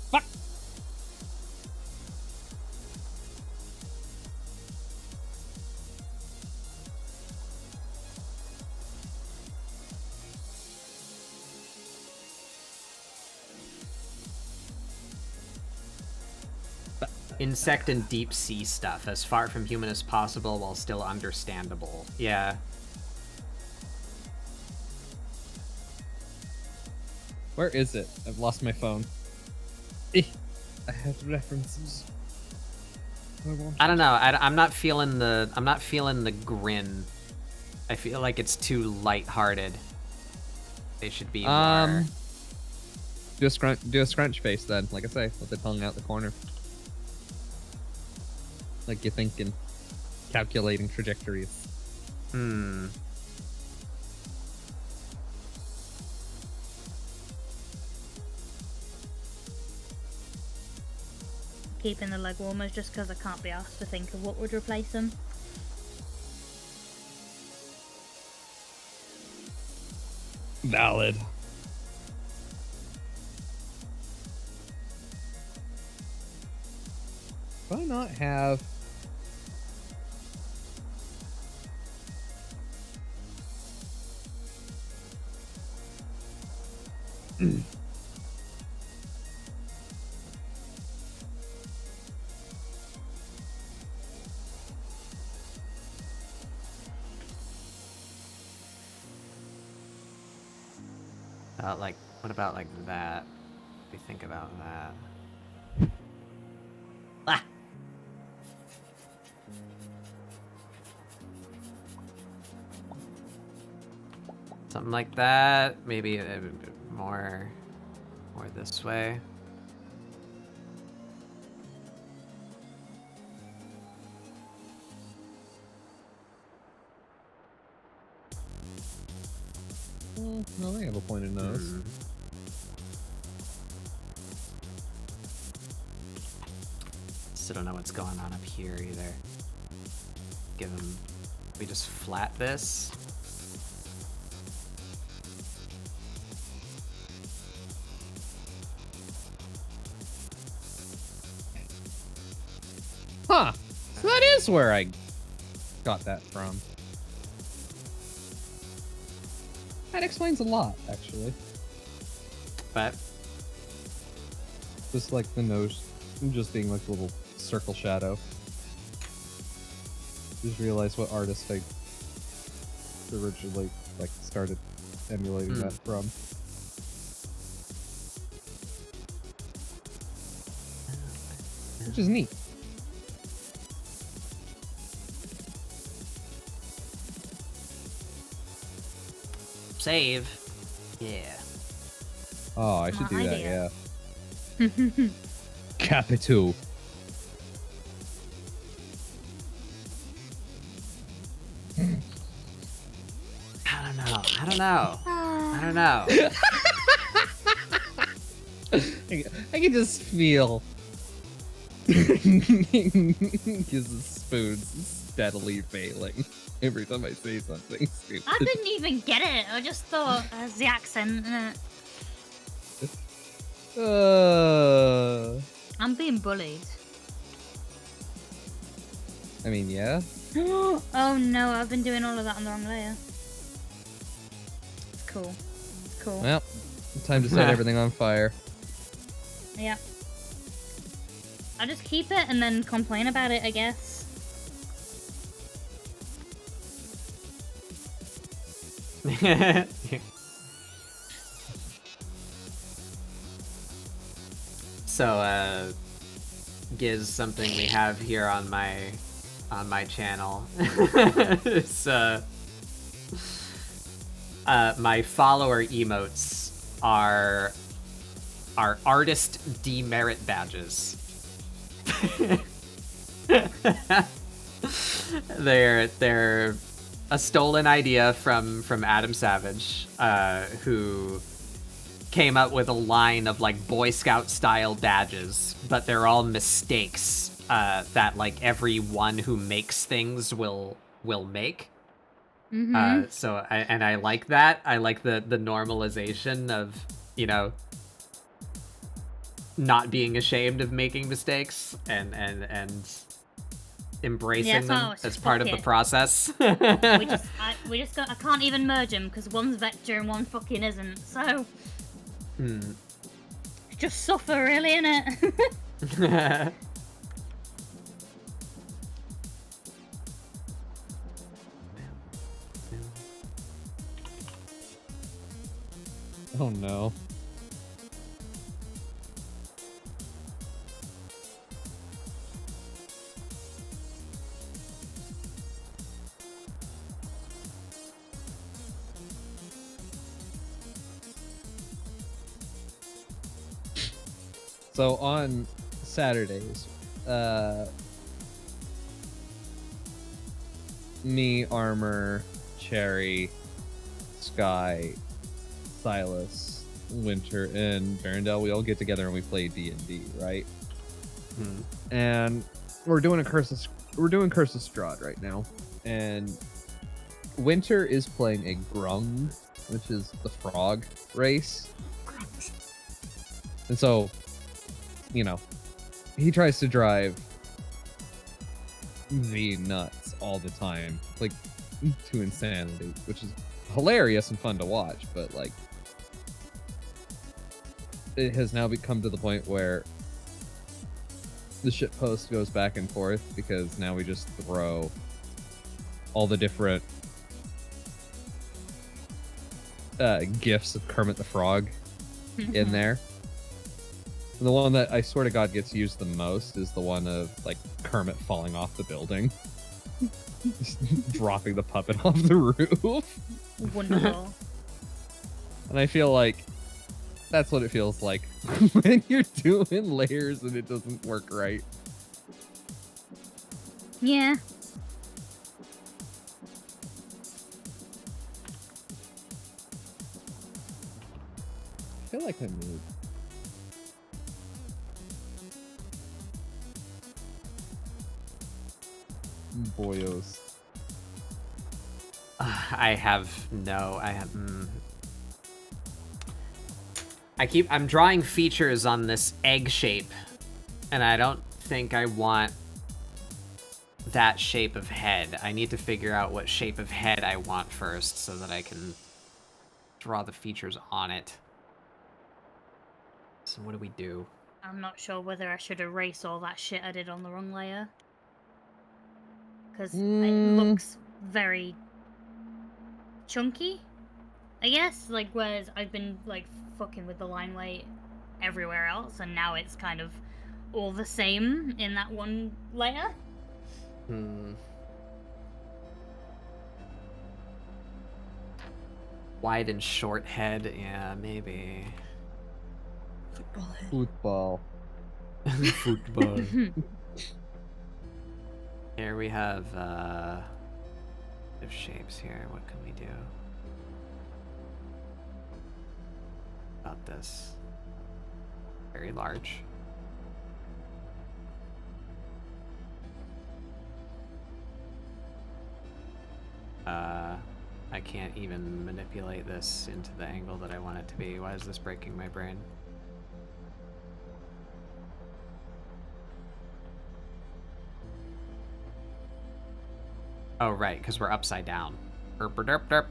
Fuck. Insect and deep sea stuff, as far from human as possible while still understandable. Yeah. Where is it? I've lost my phone. I have references. I don't know. I'm not feeling the grin. I feel like it's too lighthearted. They should be more. Do a scrunch face then, like I say, with the tongue out the corner. Like you're thinking, calculating trajectories. Keeping the leg warmers just because I can't be asked to think of what would replace them. Valid. Why not have... What about like that? What do you think about that? Ah! Something like that. Maybe a bit more this way. No, they have a pointed nose. Still don't know what's going on up here either. Give him. We just flat this. Huh. So that is where I got that from. That explains a lot, actually. But Just like the nose, just being like a little circle shadow. Just realized what artist I originally like started emulating that from. Which is neat. save. Yeah. Oh, I should do that, idea. yeah. Capital. I don't know. I can just feel his spoons steadily failing every time I say something stupid. I didn't even get it. I just thought the accent. I'm being bullied. I mean, yeah. Oh no, I've been doing all of that on the wrong layer. It's cool. It's cool. Well, time to set everything on fire. Yeah. I'll just keep it and then complain about it, I guess. So, Giz, something we have here on my channel is my follower emotes are artist demerit badges. They're a stolen idea from Adam Savage, who came up with a line of like Boy Scout style badges, but they're all mistakes that like everyone who makes things will make. So I like that. I like the normalization of, you know, not being ashamed of making mistakes and embracing them as part of the process. we just got. I can't even merge them because one's vector and one fucking isn't. So just suffer, really, innit? Oh no. So on Saturdays, me, Armor, Cherry, Sky, Silas, Winter, and Barondel, we all get together and we play D&D, right? And we're doing Curse of Strahd right now, and Winter is playing a Grung, which is the frog race. And so, you know, he tries to drive V nuts all the time, like, to insanity, which is hilarious and fun to watch, but, like, it has now become to the point where the shitpost goes back and forth, because now we just throw all the different gifs of Kermit the Frog in there. And the one that I swear to God gets used the most is the one of, like, Kermit falling off the building. Just dropping the puppet off the roof. Wonderful. And I feel like that's what it feels like when you're doing layers and it doesn't work right. Yeah. I feel like I moved. Boyos. I have no. I'm drawing features on this egg shape, and I don't think I want that shape of head. I need to figure out what shape of head I want first so that I can draw the features on it. So what do we do? I'm not sure whether I should erase all that shit I did on the wrong layer. Because it looks very chunky, I guess. Like, whereas I've been, like, fucking with the line weight everywhere else, and now it's kind of all the same in that one layer. Wide and short head, yeah, maybe. Football head. Football. Football. Here we have shapes here. What can we do about this? Very large. I can't even manipulate this into the angle that I want it to be. Why is this breaking my brain? Oh, right, because we're upside down. Derp, derp, derp.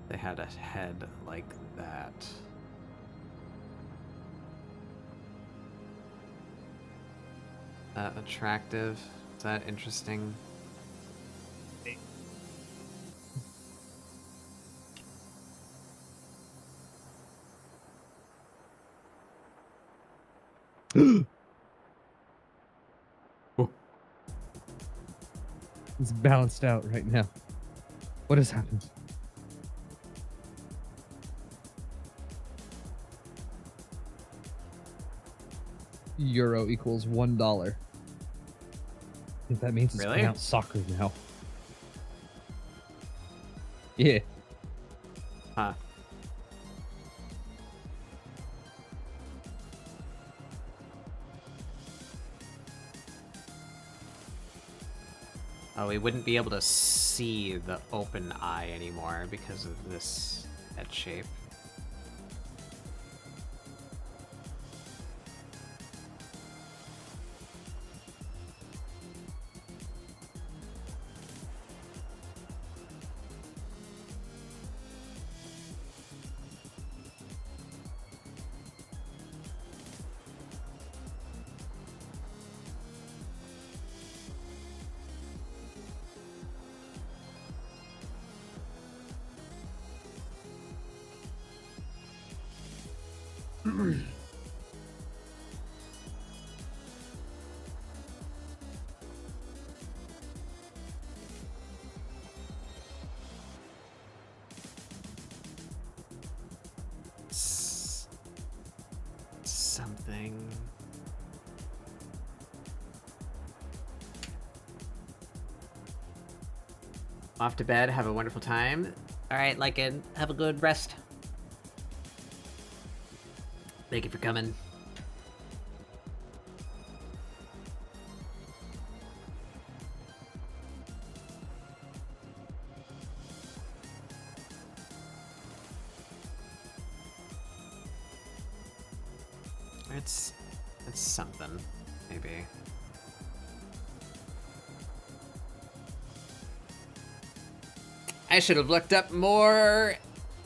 They had a head like that. Attractive? Is that interesting? It's balanced out right now. What has happened? Euro equals $1. I think that means it's Really? pronounced soccer now. Yeah. Huh. Oh, we wouldn't be able to see the open eye anymore because of this head shape. Something. Off to bed. Have a wonderful time. All right, Lycan. Have a good rest. Thank you for coming. It's something, maybe. I should have looked up more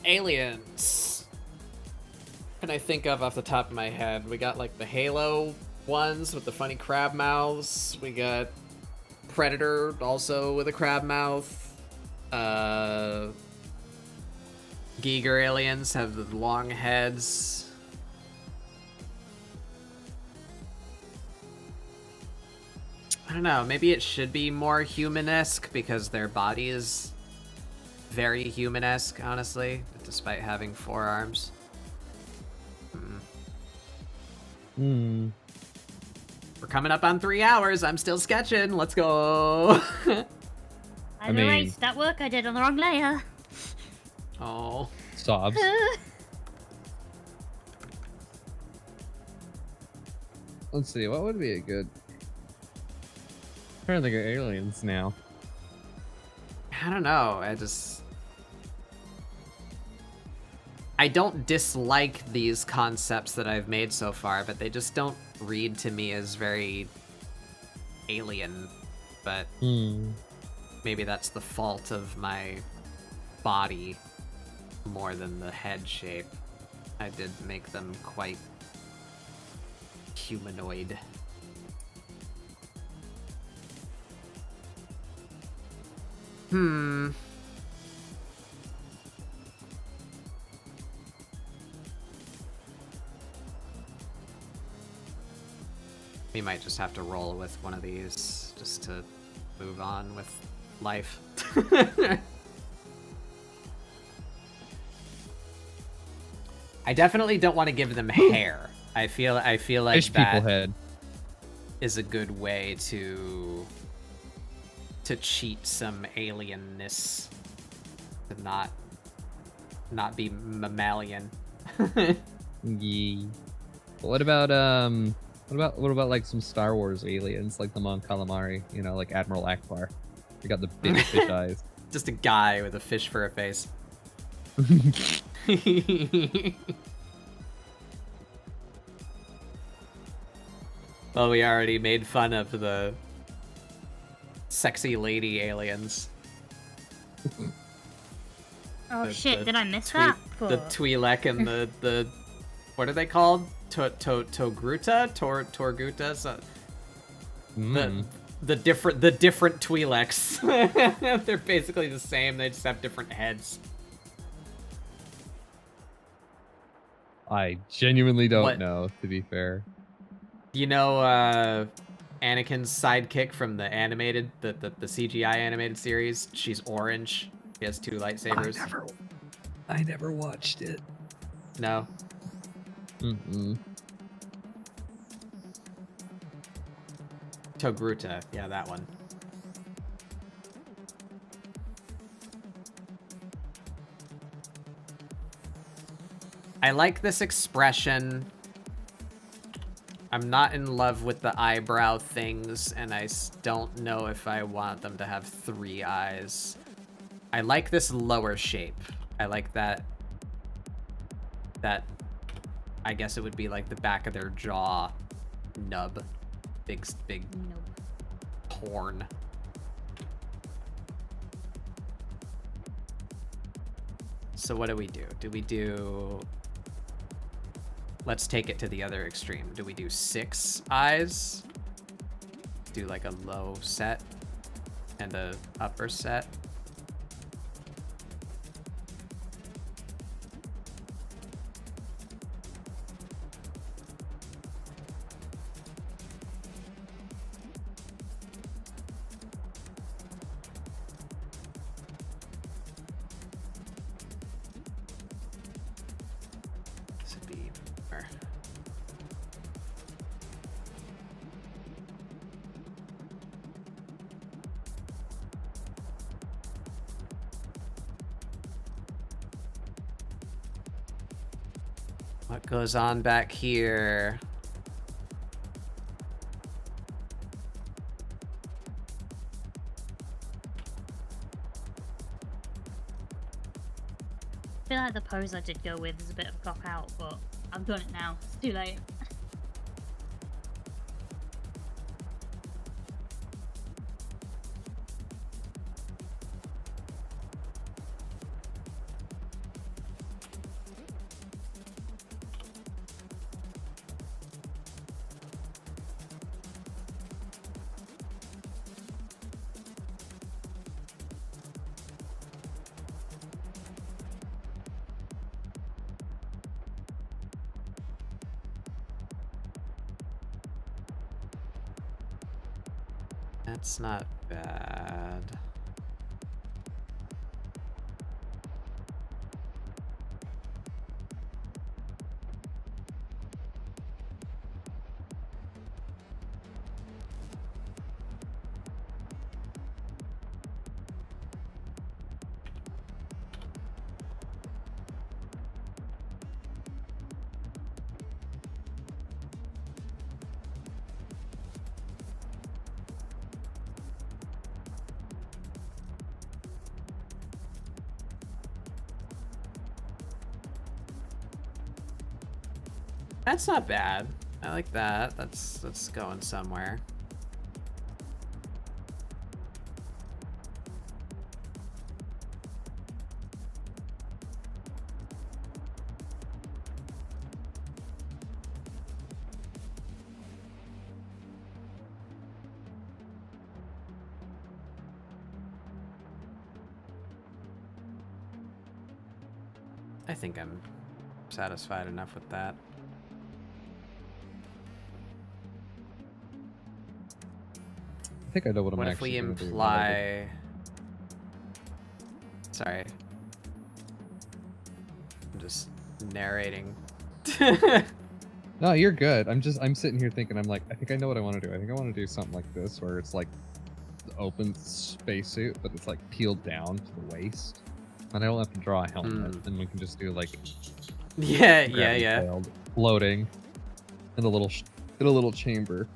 aliens. What can I think of off the top of my head? We got like the Halo ones with the funny crab mouths. We got Predator also with a crab mouth. Giger aliens have the long heads. I don't know, maybe it should be more human-esque because their body is very human-esque, honestly, despite having 4 arms. We're coming up on 3 hours. I'm still sketching. Let's go. I erased that work I did on the wrong layer. Oh. Sobs. Let's see, what would be a good... I'm trying to think of aliens now. I don't know. I don't dislike these concepts that I've made so far, but they just don't read to me as very alien. But maybe that's the fault of my body more than the head shape. I did make them quite humanoid. We might just have to roll with one of these just to move on with life. I definitely don't want to give them hair. I feel like Fish that people head is a good way to cheat some alienness, to not be mammalian. Yee. What about like some Star Wars aliens like the Mon Calamari, you know, like Admiral Akbar? They got the big fish eyes. Just a guy with a fish for a face. Well, we already made fun of the sexy lady aliens. Oh shit, did I miss The that? Twi'lek and the what are they called? Togruta? Torguta? So, the different Twi'leks. They're basically the same, they just have different heads. I genuinely don't What? know, to be fair. You know, Anakin's sidekick from the animated, the CGI animated series. She's orange. She has 2 lightsabers. I never watched it. No. Mm-mm. Togruta. Yeah, that one. I like this expression. I'm not in love with the eyebrow things, and I don't know if I want them to have 3 eyes. I like this lower shape. I like that, I guess it would be like the back of their jaw nub. Big horn. So what do we do? Do we do... Let's take it to the other extreme. Do we do 6 eyes? Do like a low set and a upper set? This would be... What goes on back here? I feel like the pose I did go with is a bit of a cop out, but I've done it now. It's too late. That's not bad. That's not bad. I like that. That's going somewhere. I think I'm satisfied enough with that. I think I know what What I'm if we actually gonna do. imply... Sorry. I'm just narrating. No, you're good. I'm sitting here thinking, I'm like, I think I know what I want to do. I think I want to do something like this, where it's like the open spacesuit, but it's like peeled down to the waist. And I don't have to draw a helmet, and we can just do like Yeah. gravity-tailed floating in a little chamber.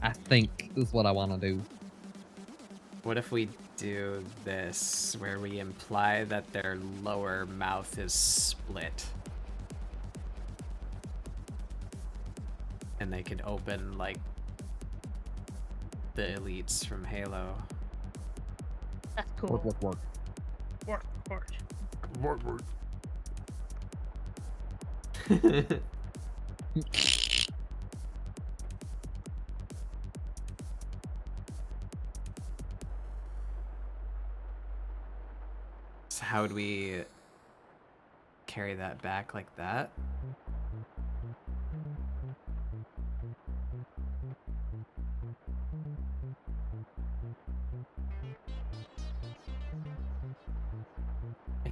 I think is what I want to do. What if we do this, where we imply that their lower mouth is split? And they can open, like, the elites from Halo. That's cool. Work. Work. So how would we carry that back like that?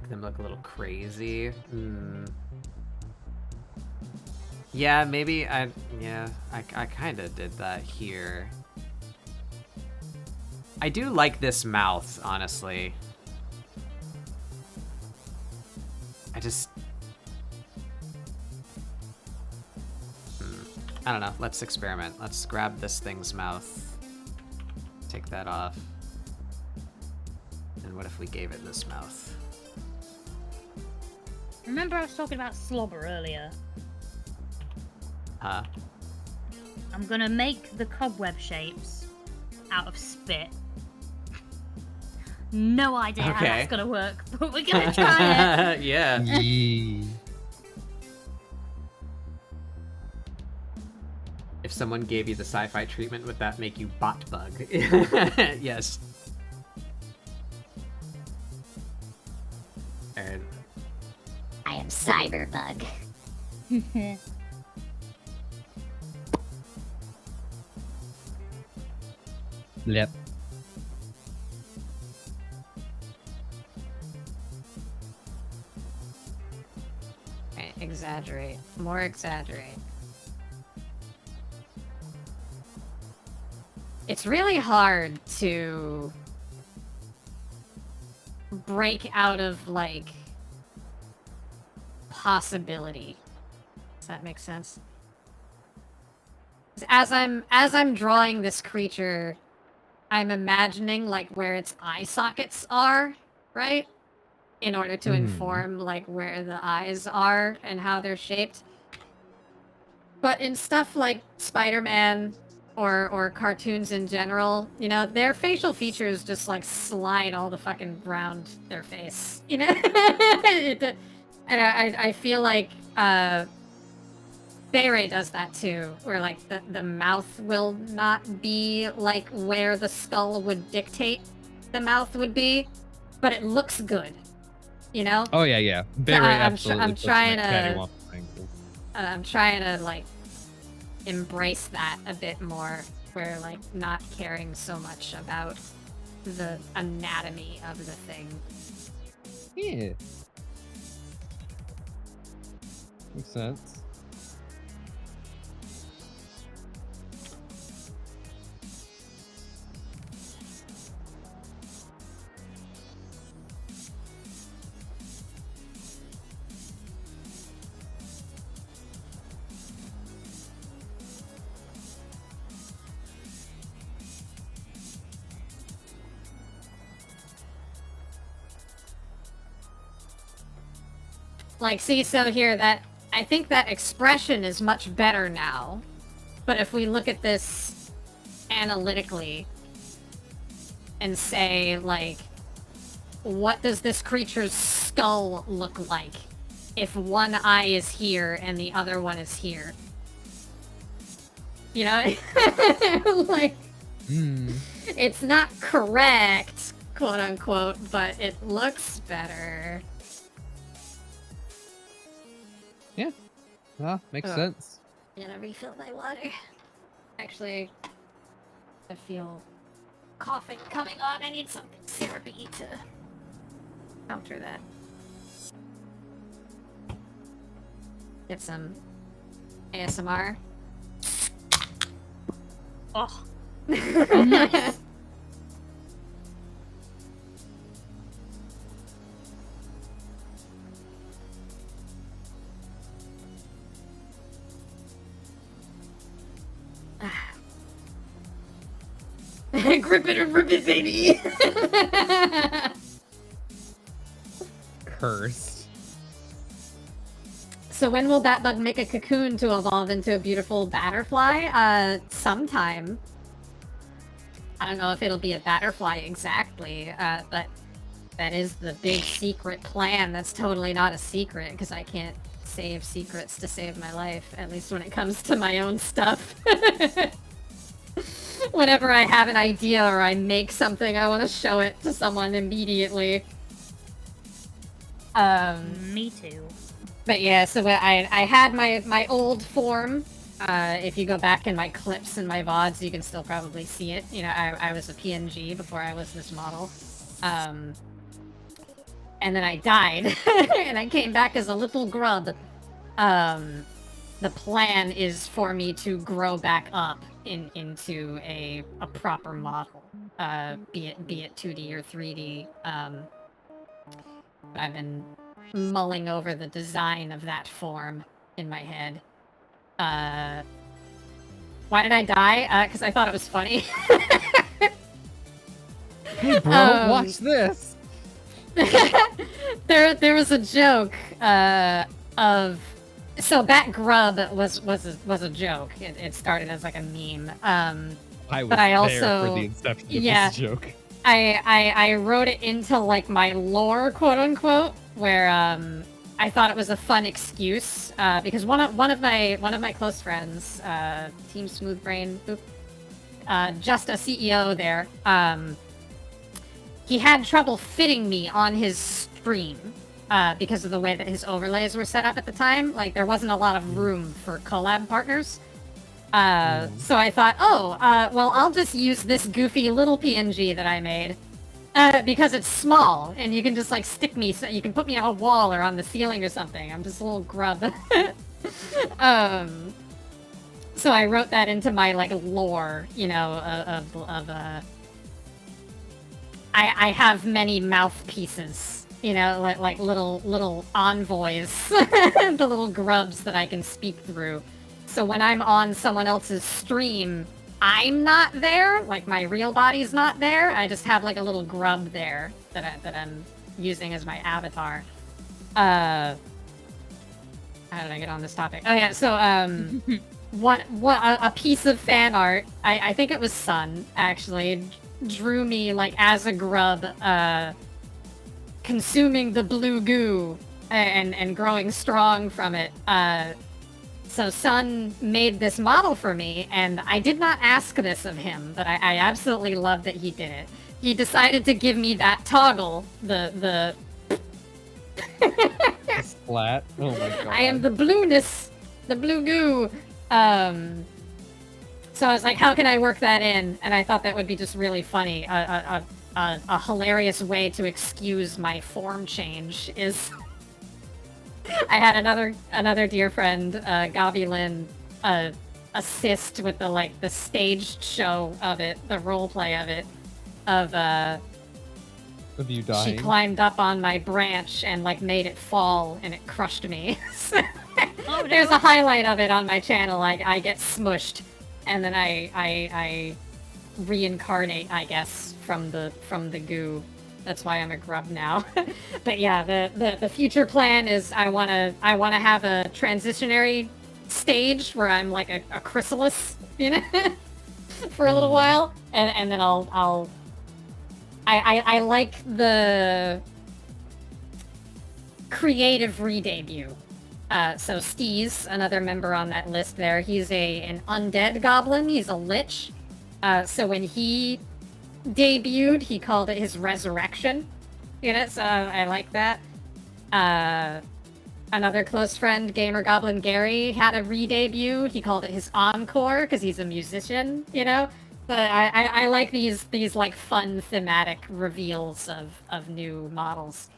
Make them look a little crazy. Yeah, maybe I kind of did that here. I do like this mouth, honestly. I just... I don't know. Let's experiment. Let's grab this thing's mouth. Take that off. And what if we gave it this mouth? Remember I was talking about slobber earlier? Huh? I'm gonna make the cobweb shapes out of spit. No idea how Okay. that's gonna work, but we're gonna try it. Yeah. Yee. If someone gave you the sci-fi treatment, would that make you bot bug? Yes. And I am Cyberbug. Yep. Right, exaggerate. More exaggerate. It's really hard to break out of, like, possibility. Does that make sense? As I'm drawing this creature, I'm imagining, like, where its eye sockets are, right? In order to inform, like, where the eyes are and how they're shaped. But in stuff like Spider-Man or cartoons in general, you know, their facial features just, like, slide all the fucking around their face, you know? And I feel like, Bayray does that too, where, like, the mouth will not be, like, where the skull would dictate the mouth would be, but it looks good, you know? Oh yeah, yeah. Very absolutely. I'm puts trying my to- cattywampus angles. I'm trying to, like, embrace that a bit more, where, like, not caring so much about the anatomy of the thing. Yeah. Makes sense. Like, see, so here, that, I think that expression is much better now. But if we look at this analytically and say, like, what does this creature's skull look like if one eye is here and the other one is here? You know? Like, it's not correct, quote unquote, but it looks better. Ah, makes Oh. sense. I'm gonna refill my water. Actually, I feel coughing coming on. I need something syrupy to counter that. Get some ASMR. Oh, nice. Grip it and rip it, baby! Cursed. So when will that bug make a cocoon to evolve into a beautiful butterfly? Sometime. I don't know if it'll be a butterfly exactly, but that is the big secret plan. That's totally not a secret, because I can't save secrets to save my life, at least when it comes to my own stuff. Whenever I have an idea or I make something, I want to show it to someone immediately. Me too. But yeah, so I had my old form. If you go back in my clips and my VODs, you can still probably see it. You know, I was a PNG before I was this model. and then I died, and I came back as a little grub. The plan is for me to grow back up into a proper model, be it 2D or 3D. I've been mulling over the design of that form in my head. Why did I die? Because I thought it was funny. Hey, bro, watch this. there was a joke of Bat Grub was a joke. It started as like a meme. I was but I there also for the inception of yeah, this joke. I wrote it into like my lore, quote unquote, where I thought it was a fun excuse because one of my close friends, Team Smooth Brain, just a CEO there. He had trouble fitting me on his stream because of the way that his overlays were set up at the time. Like, there wasn't a lot of room for collab partners. So I thought, well, I'll just use this goofy little PNG that I made because it's small and you can just like stick me, so you can put me on a wall or on the ceiling or something. I'm just a little grub. So I wrote that into my like lore, you know, of I have many mouthpieces, you know, like little envoys, the little grubs that I can speak through. So when I'm on someone else's stream, I'm not there, like my real body's not there. I just have like a little grub there that I'm using as my avatar. How did I get on this topic? Oh yeah, so a piece of fan art. I think it was Sun actually drew me like as a grub, consuming the blue goo and growing strong from it. So Sun made this model for me, and I did not ask this of him, but I absolutely love that he did it. He decided to give me that toggle, the Splat. Oh my god. I am the blueness, the blue goo. So I was like, how can I work that in? And I thought that would be just really funny. A hilarious way to excuse my form change is I had another dear friend, Gabi Lynn, assist with the staged show of it, the role play of it, of you dying. she climbed up on my branch and like made it fall and it crushed me. Oh, no. There's a highlight of it on my channel. I get smushed, and then I reincarnate, I guess, from the goo. That's why I'm a grub now. But yeah, the future plan is I wanna have a transitionary stage where I'm like a chrysalis, you know, for a little while, and then I like the creative re-debut. So Steez, another member on that list there, he's an undead goblin. He's a lich. So when he debuted, he called it his resurrection. You know, so I like that. Another close friend, Gamer Goblin Gary, had a re-debut. He called it his encore because he's a musician, you know? But I like these like fun thematic reveals of new models.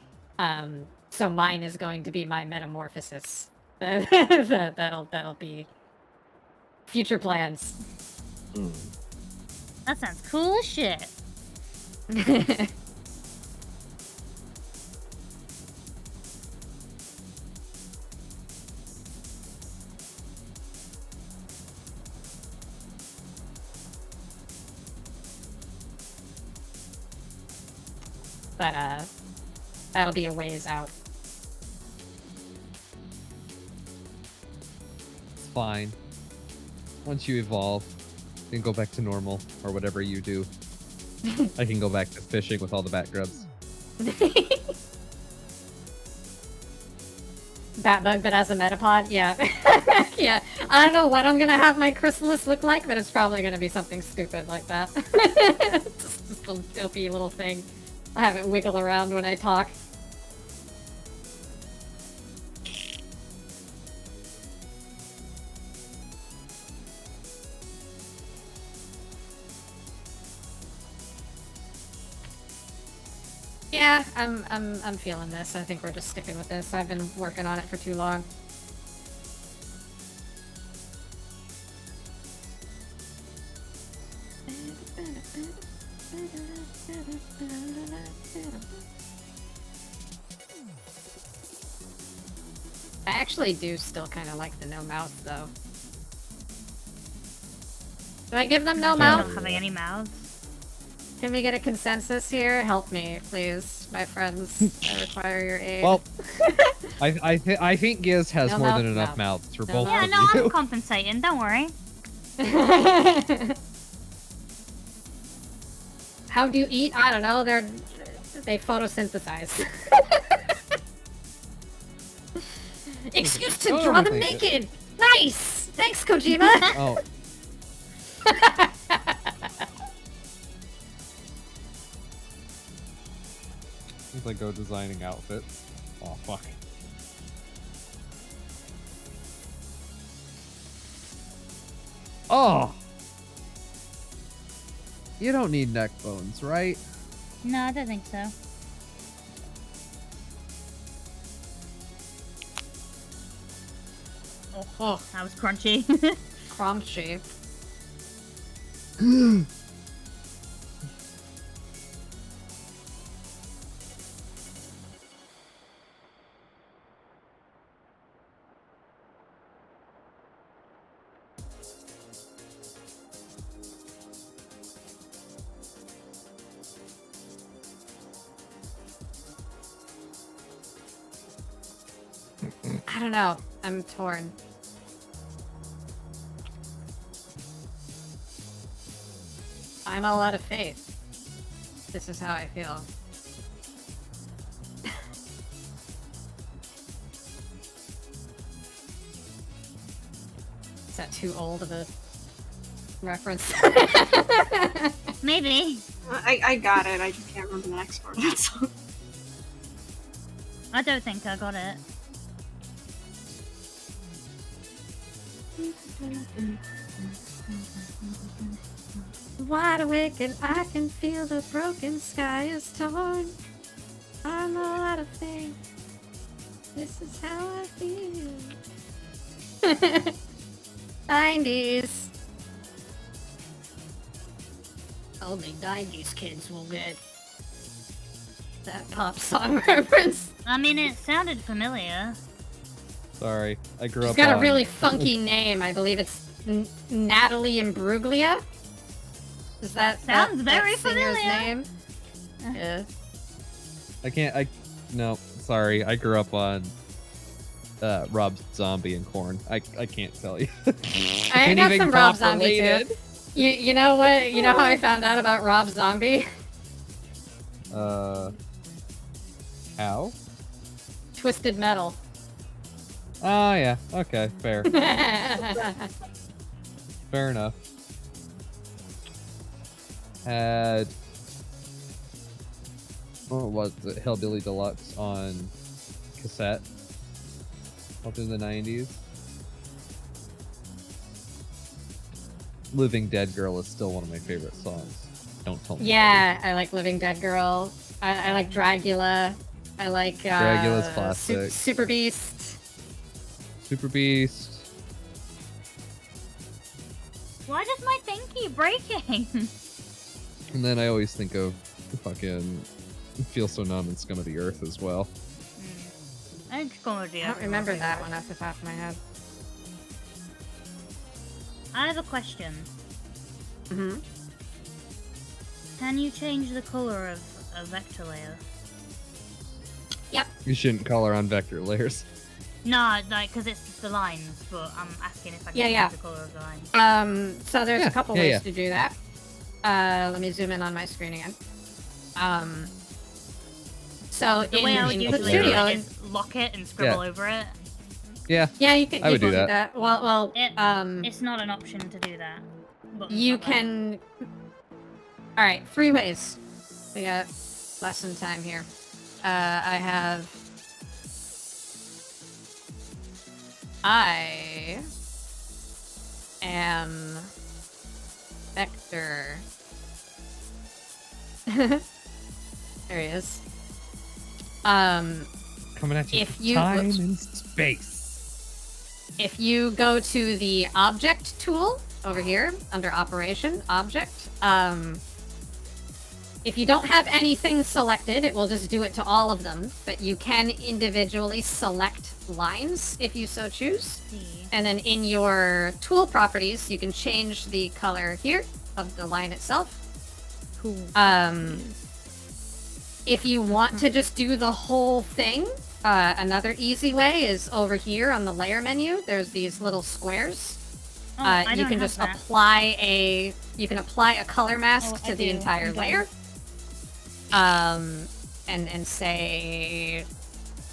So mine is going to be my metamorphosis. That'll be future plans. That sounds cool as shit. But that'll be a ways out. It's fine. Once you evolve, you can go back to normal, or whatever you do. I can go back to fishing with all the bat grubs. Bat bug, but as a metapod, yeah. Yeah. I don't know what I'm gonna have my chrysalis look like, but it's probably gonna be something stupid like that. just a dopey little thing. I have it wiggle around when I talk. Yeah, I'm feeling this. I think we're just sticking with this. I've been working on it for too long. I actually do still kind of like the no mouth, though. Do I give them no Not mouth? having any mouths. Can we get a consensus here? Help me, please, my friends. I require your aid. Well, I think Giz has No more mouth, than enough mouth. mouths for No both Yeah, of no, you. I'm compensating. Don't worry. How do you eat? I don't know. They photosynthesize. Excuse to Oh, draw I them think naked. Nice. Thanks, Kojima. Oh, seems like go designing outfits. Oh fuck. Oh. You don't need neck bones, right? No, I don't think so. Oh, That was crunchy. crunchy. I don't know. I'm torn. I'm all out of faith. This is how I feel. Is that too old of a reference? Maybe. I got it. I just can't remember the next part of that song. I don't think I got it. Wide awake and I can feel the broken sky is torn. I'm all out of faith. This is how I feel. 90s. Only 90s kids will get that pop song reference. I mean, it sounded familiar. Sorry, I grew She's up got on... a really funky name. I believe it's Natalie Imbruglia. Is that Sounds that very singer's familiar. name? Yeah. No, sorry, I grew up on Rob Zombie and Korn. I can't tell you. I got some Rob pop Zombie too. related. You know what? You know how I found out about Rob Zombie? How? Twisted Metal. Oh yeah, okay, fair. Fair enough. Had what was it? Hellbilly Deluxe on cassette up in the 90s. Living Dead Girl is still one of my favorite songs. Don't tell me. Yeah, I like Living Dead Girl. I like Dragula. I like Dragula's classic. Super Beast. Super Beast. Why does my thing keep breaking? And then I always think of fucking Feel So Numb and Scum of the Earth as well. I think comedy. I don't remember that one off the top of my head. I have a question. Mm-hmm. Can you change the color of a vector layer? You shouldn't color on vector layers. No, like, because it's the lines, but I'm asking if I can Yeah. change the color of the lines. So there's Yeah, a couple yeah, ways yeah. to do that. Let me zoom in on my screen again. So The way I would in usually do Studio, it is lock it and scribble over it. Yeah, yeah, you can. I would you do can that. Well, It's not an option to do that. But you it's not like- can. All right, 3 ways. We got lesson time here. I have. I am vector. There he is. Coming at you If from you- time whoops. and space. If you go to the object tool over here under operation object, if you don't have anything selected, it will just do it to all of them, but you can individually select lines if you so choose. See. And then in your tool properties, you can change the color here of the line itself. Cool. If you want to just do the whole thing, another easy way is over here on the layer menu. There's these little squares. Oh, I You don't can have just that. apply a color mask Oh, to I the do. entire Okay. layer. And say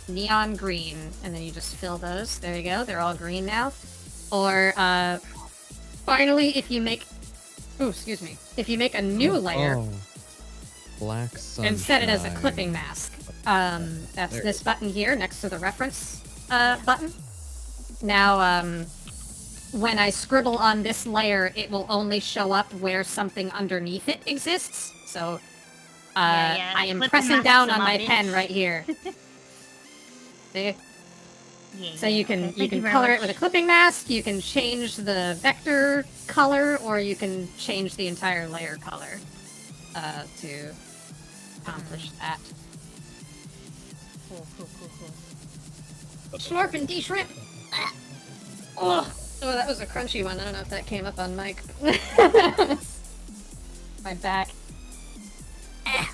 neon green, and then you just fill those. There you go. They're all green now. Or finally, if you make if you make a new layer Oh. Black sunshine. and set it as a clipping mask, that's There. this button here next to the reference button. Now, when I scribble on this layer, it will only show up where something underneath it exists. So Yeah, I am clipping pressing masks down are on my my pen bitch. right here. See? Yeah, So yeah, you can okay, thank you can very color much. it with a clipping mask. You can change the vector color, or you can change the entire layer color to accomplish that. Cool. Slurp and de-shrimp. Oh, that was a crunchy one. I don't know if that came up on mic. My back. Ah.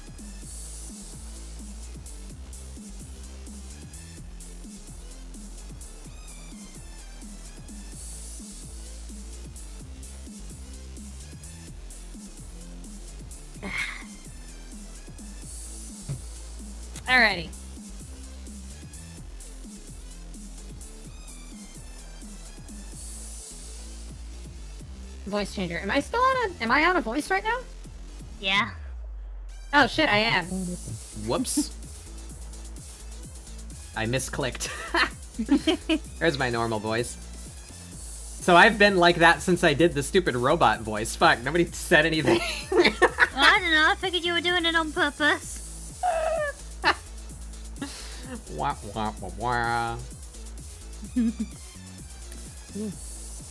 Alrighty. Voice changer. Am I still on a? Am I on a voice right now? Yeah. Oh shit, I am. Whoops. I misclicked. There's my normal voice. So I've been like that since I did the stupid robot voice. Fuck, nobody said anything. I don't know. I figured you were doing it on purpose. Wah, wah, wah, wah.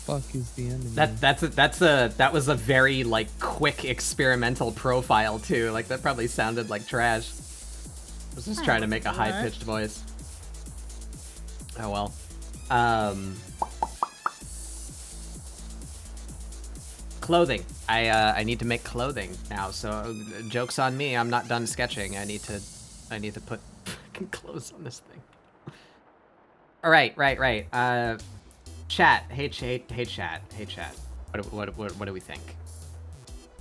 Fuck is the enemy? That was a very like quick experimental profile too. Like that probably sounded like trash. I was just trying to make a high pitched voice. Oh well. Clothing. I need to make clothing now. So joke's on me. I'm not done sketching. I need to put fucking clothes on this thing. All right. Chat. Hey chat. What do we think?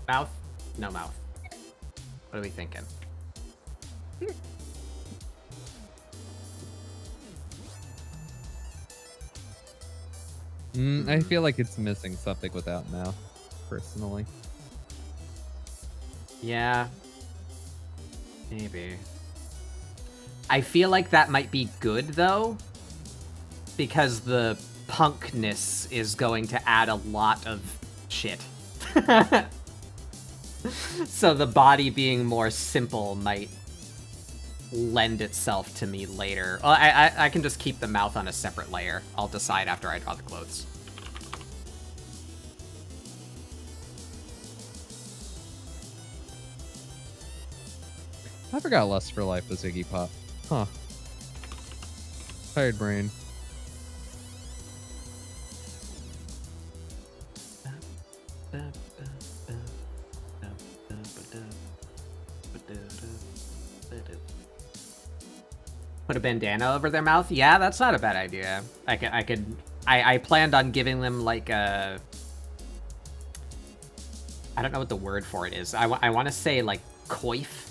Mouth? No mouth. What are we thinking? I feel like it's missing something without mouth, personally. Yeah. Maybe. I feel like that might be good though, because the punkness is going to add a lot of shit. So the body being more simple might lend itself to me later. Well, I can just keep the mouth on a separate layer. I'll decide after I draw the clothes. I forgot Lust for Life was Iggy Pop. Huh. Tired brain. Put a bandana over their mouth? Yeah, that's not a bad idea. I planned on giving them like a... I don't know what the word for it is. I want to say like coif.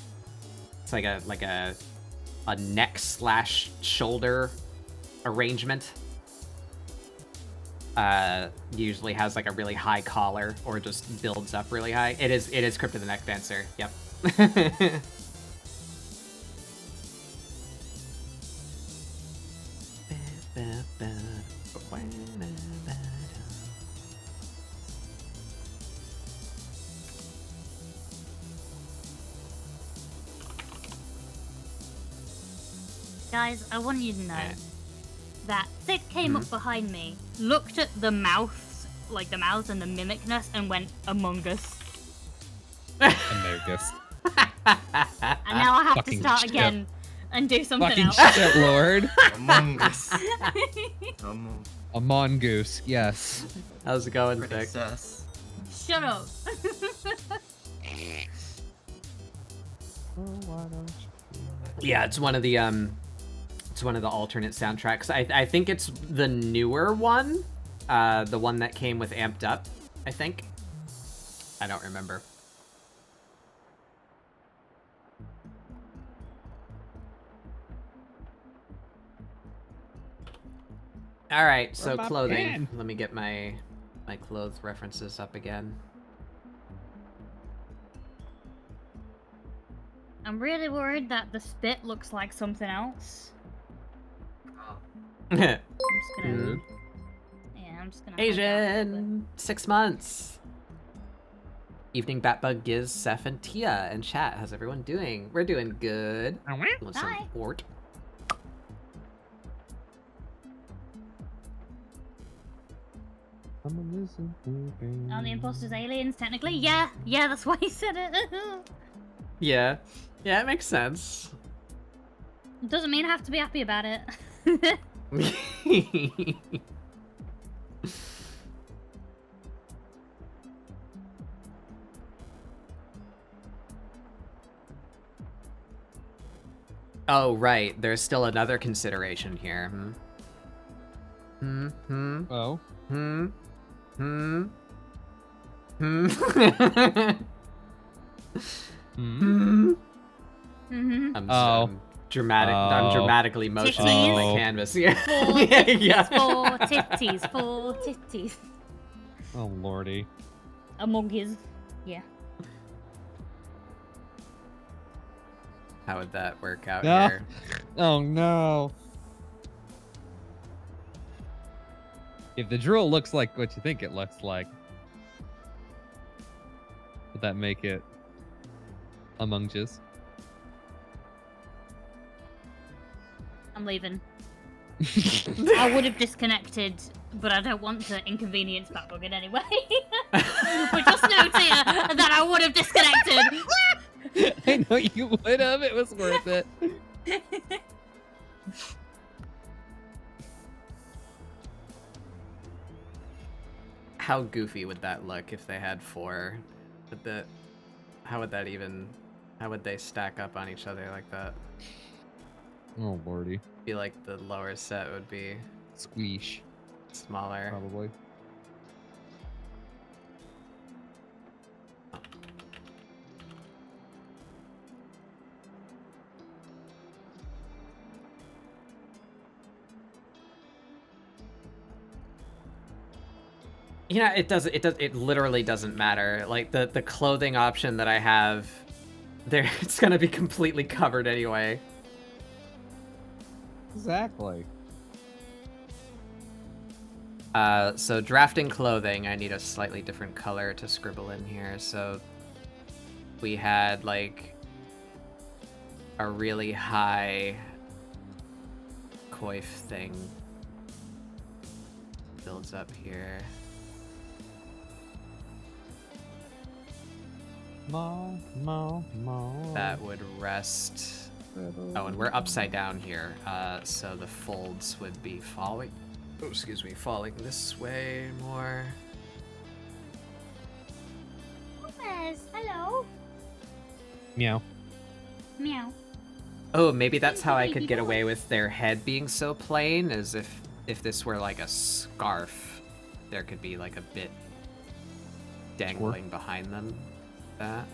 It's like a neck / shoulder arrangement. Usually has like a really high collar or just builds up really high. It is Crypt of the Neck Dancer. Yep. Guys, I want you to know Okay. that Thick came up behind me, looked at the mouths, like the mouths and the mimicness, and went, Among Us. Amogus. And now I have to Fucking start shit. again and do something Fucking else. shit, Lord. Among Us. A mongoose, yes. How's it going, Thick? Princess. Shut up. Yeah, it's one of the alternate soundtracks. I think it's the newer one, the one that came with Amped Up, I think. I don't remember. All right, so Where's my clothing. pen? Let me get my clothes references up again. I'm really worried that the spit looks like something else. Oh. I'm just gonna. Mm. Yeah, I'm just gonna. hide that a little bit. Asian, 6 months. Evening Batbug, Giz, Seth, and Tia in chat. How's everyone doing? We're doing good. Want some Hi. port? Are the imposters aliens, technically? Yeah, that's why he said it. Yeah. Yeah, it makes sense. Doesn't mean I have to be happy about it. Oh, right. There's still another consideration here. Oh. Hmm. Hmm. Mm-hmm. I'm, Oh. I'm dramatic. Oh. I'm dramatically motioning my Oh. canvas here. Four Yeah, titties, yeah. four titties, four titties. Oh, lordy. Among Us. Yeah. How would that work out No. here? Oh, no. If the drool looks like what you think it looks like, would that make it Among Us? I'm leaving. I would have disconnected, but I don't want to inconvenience Batbug in any way. But just note here that I would have disconnected. I know you would have. It was worth it. How goofy would that look if they had 4? How would that even? How would they stack up on each other like that? Oh, lordy. Feel like the lower set would be Squeesh, smaller. probably. You know, it literally doesn't matter. Like the clothing option that I have, there it's gonna be completely covered anyway. Exactly. So drafting clothing, I need a slightly different color to scribble in here. So we had like a really high coif thing. Builds up here. That would rest. Oh, and we're upside down here, so the folds would be falling. Oh, excuse me, falling this way more. Gomez, hello. Meow. Meow. Oh, maybe that's how I could get away with their head being so plain, as if this were like a scarf, there could be like a bit dangling behind them. That.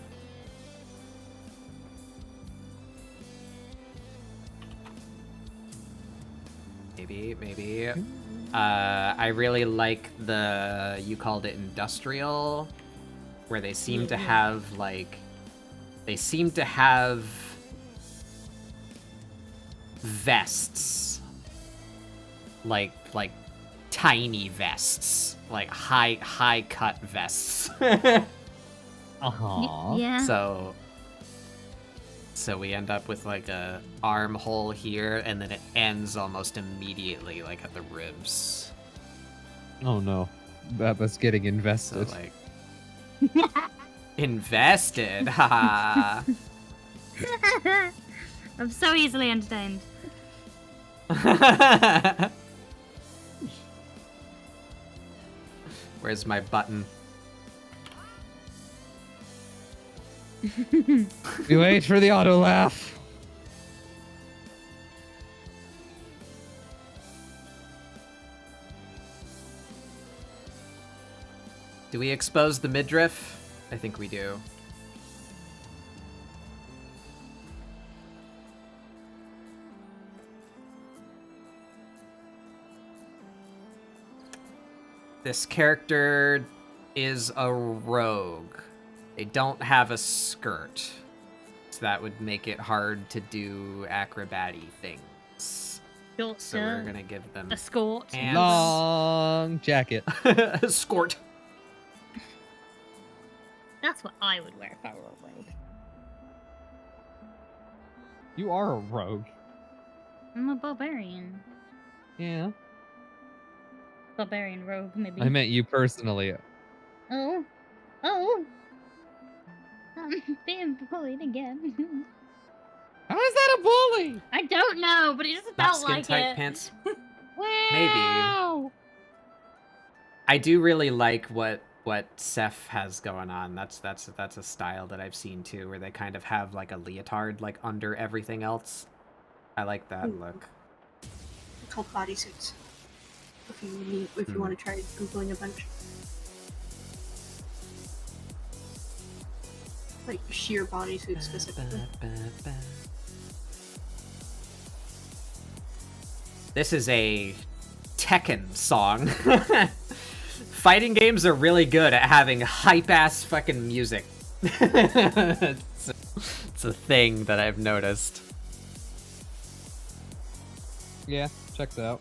Maybe. I really like you called it industrial, where they seem to have like, vests, like tiny vests, like high cut vests. Uh-huh. Yeah. So we end up with like a armhole here, and then it ends almost immediately, like at the ribs. Oh no, Baba's getting So invested. like invested, haha. I'm so easily entertained. Where's my button? We wait for the auto laugh. Do we expose the midriff? I think we do. This character is a rogue. They don't have a skirt. So that would make it hard to do acrobaty things. Short So we're skirt, gonna give them a skirt. pants. Long jacket. Skort. That's what I would wear if I were a rogue. You are a rogue. I'm a barbarian. Yeah. Barbarian rogue, maybe. I meant you personally. Oh. Oh. I'm being bullied again. How is that a bully? I don't know, but it just Not felt skin like tight it. pants. Wow. I do really like what Seth has going on. That's a style that I've seen too, where they kind of have like a leotard like under everything else. I like that Ooh. look. It's called bodysuits. If you want to try googling a bunch. Like sheer bodysuit specifically. This is a Tekken song. Fighting games are really good at having hype-ass fucking music. It's a thing that I've noticed. Yeah, checks out.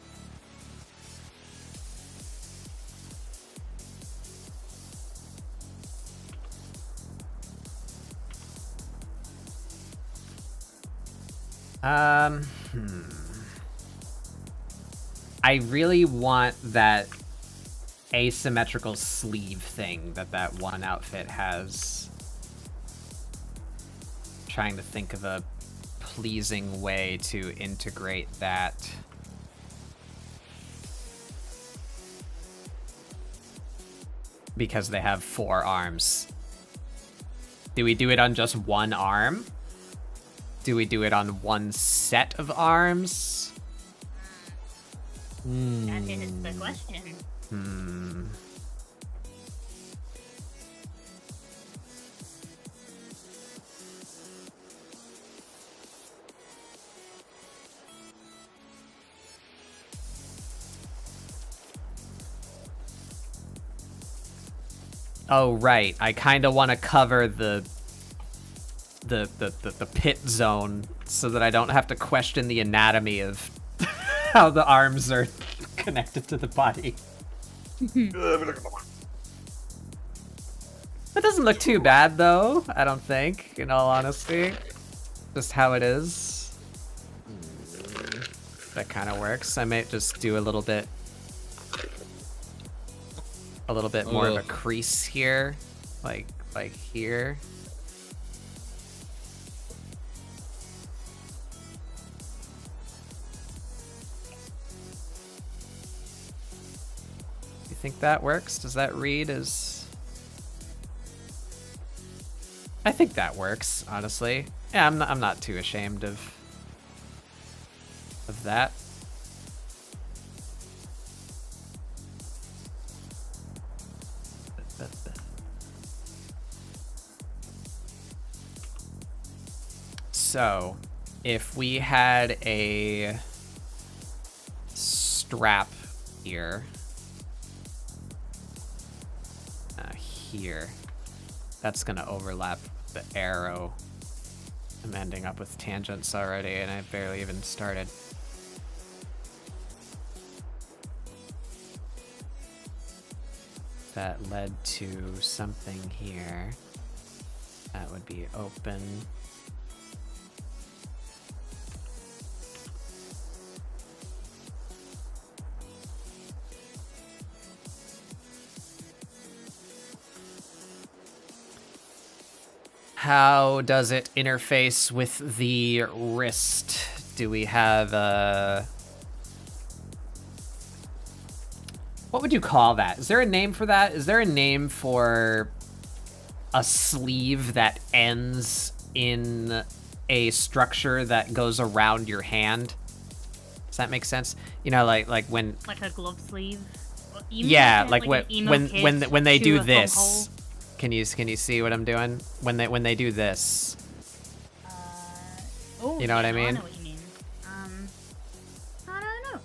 I really want that asymmetrical sleeve thing that one outfit has. Trying to think of a pleasing way to integrate that. Because they have 4 arms. Do we do it on just one arm? Do we do it on one set of arms? That is the question. Oh, right. I kind of want to cover the pit zone so that I don't have to question the anatomy of how the arms are connected to the body. That doesn't look too bad, though, I don't think, in all honesty. Just how it is. That kind of works. I might just do a little bit more of a crease here, like here. You think that works? Does that read as... I think that works, honestly. Yeah, I'm not too ashamed of that. So, if we had a strap here, here, that's gonna overlap the arrow. I'm ending up with tangents already, and I barely even started. That led to something here. That would be open. How does it interface with the wrist? Do we have a... What would you call that? Is there a name for that? Is there a name for a sleeve that ends in a structure that goes around your hand? Does that make sense? You know, like when... Like a glove sleeve? Or emo Yeah, kit, like an when emo kit when they to do a thumb this. hole? Can you see what I'm doing? When they do this. Oh, You know what I yeah, mean? I know what you mean. I don't know.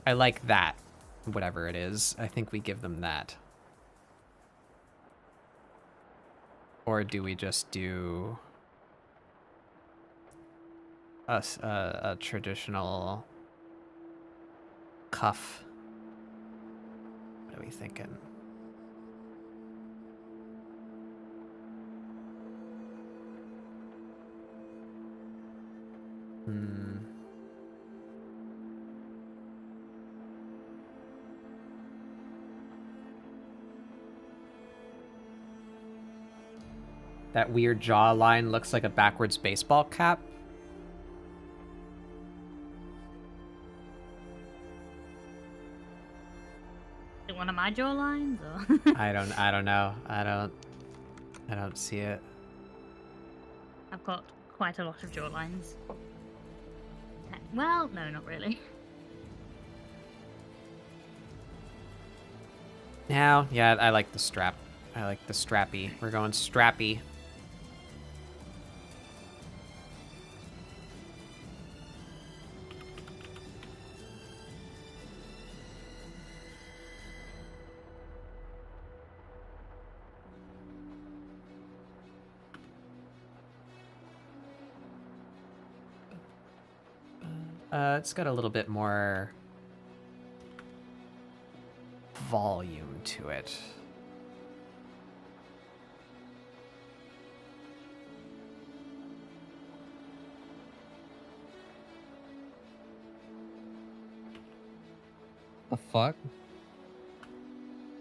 I like that. Whatever it is. I think we give them that. Or do we just do a traditional cuff? What are we thinking? That weird jawline looks like a backwards baseball cap. Is it one of my jawlines? Or? I don't know. I don't see it. I've got quite a lot of jawlines. Well, no, not really. Now, yeah, I like the strap. I like the strappy. We're going strappy. It's got a little bit more volume to it. The fuck?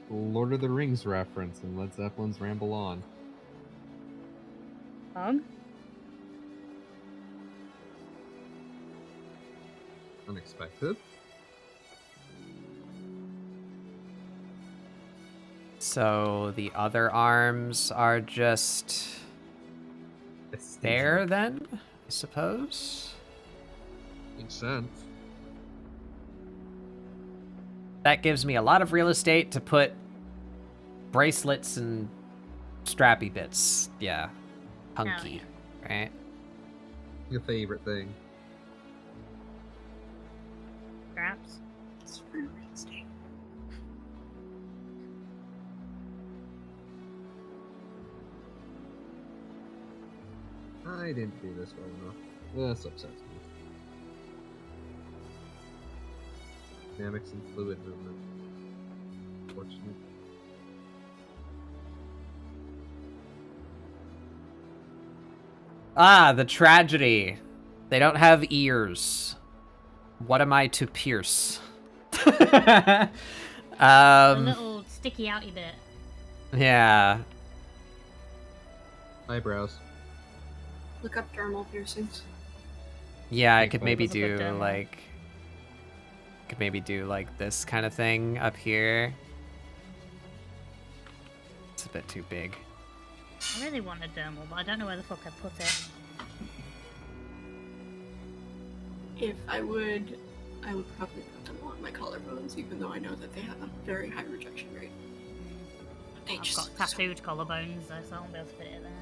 Lord of the Rings reference and Led Zeppelin's Ramble On. Unexpected. So the other arms are just there then, I suppose? Makes sense. That gives me a lot of real estate to put bracelets and strappy bits. Yeah. Hunky, right? Your favorite thing. Straps. It's for real estate. I didn't do this well enough. This upsets me. Dynamics and fluid movement. Unfortunately. Ah, the tragedy. They don't have ears. What am I to pierce? A little sticky outy bit. Yeah. Eyebrows. Look up dermal piercings. Yeah, I Make could both maybe of them do down. like... Could maybe do like this kind of thing up here. It's a bit too big. I really want a dermal, but I don't know where the fuck I put it. If I would probably put them on my collarbones, even though I know that they have a very high rejection rate. They I've just got tattooed collarbones, though, so I won't be able to fit it there.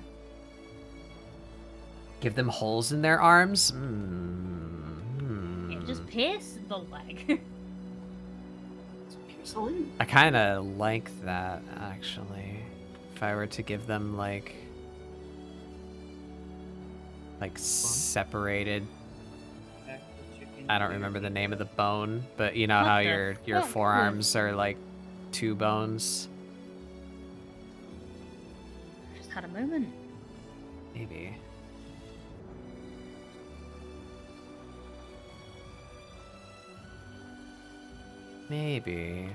Give them holes in their arms? Yeah, just pierce the leg. pierce a limb. I kind of like that, actually. If I were to give them, like separated... I don't remember the name of the bone, but you know What how the your fuck? forearms are, like, 2 bones? Just had a moment. Maybe. Maybe.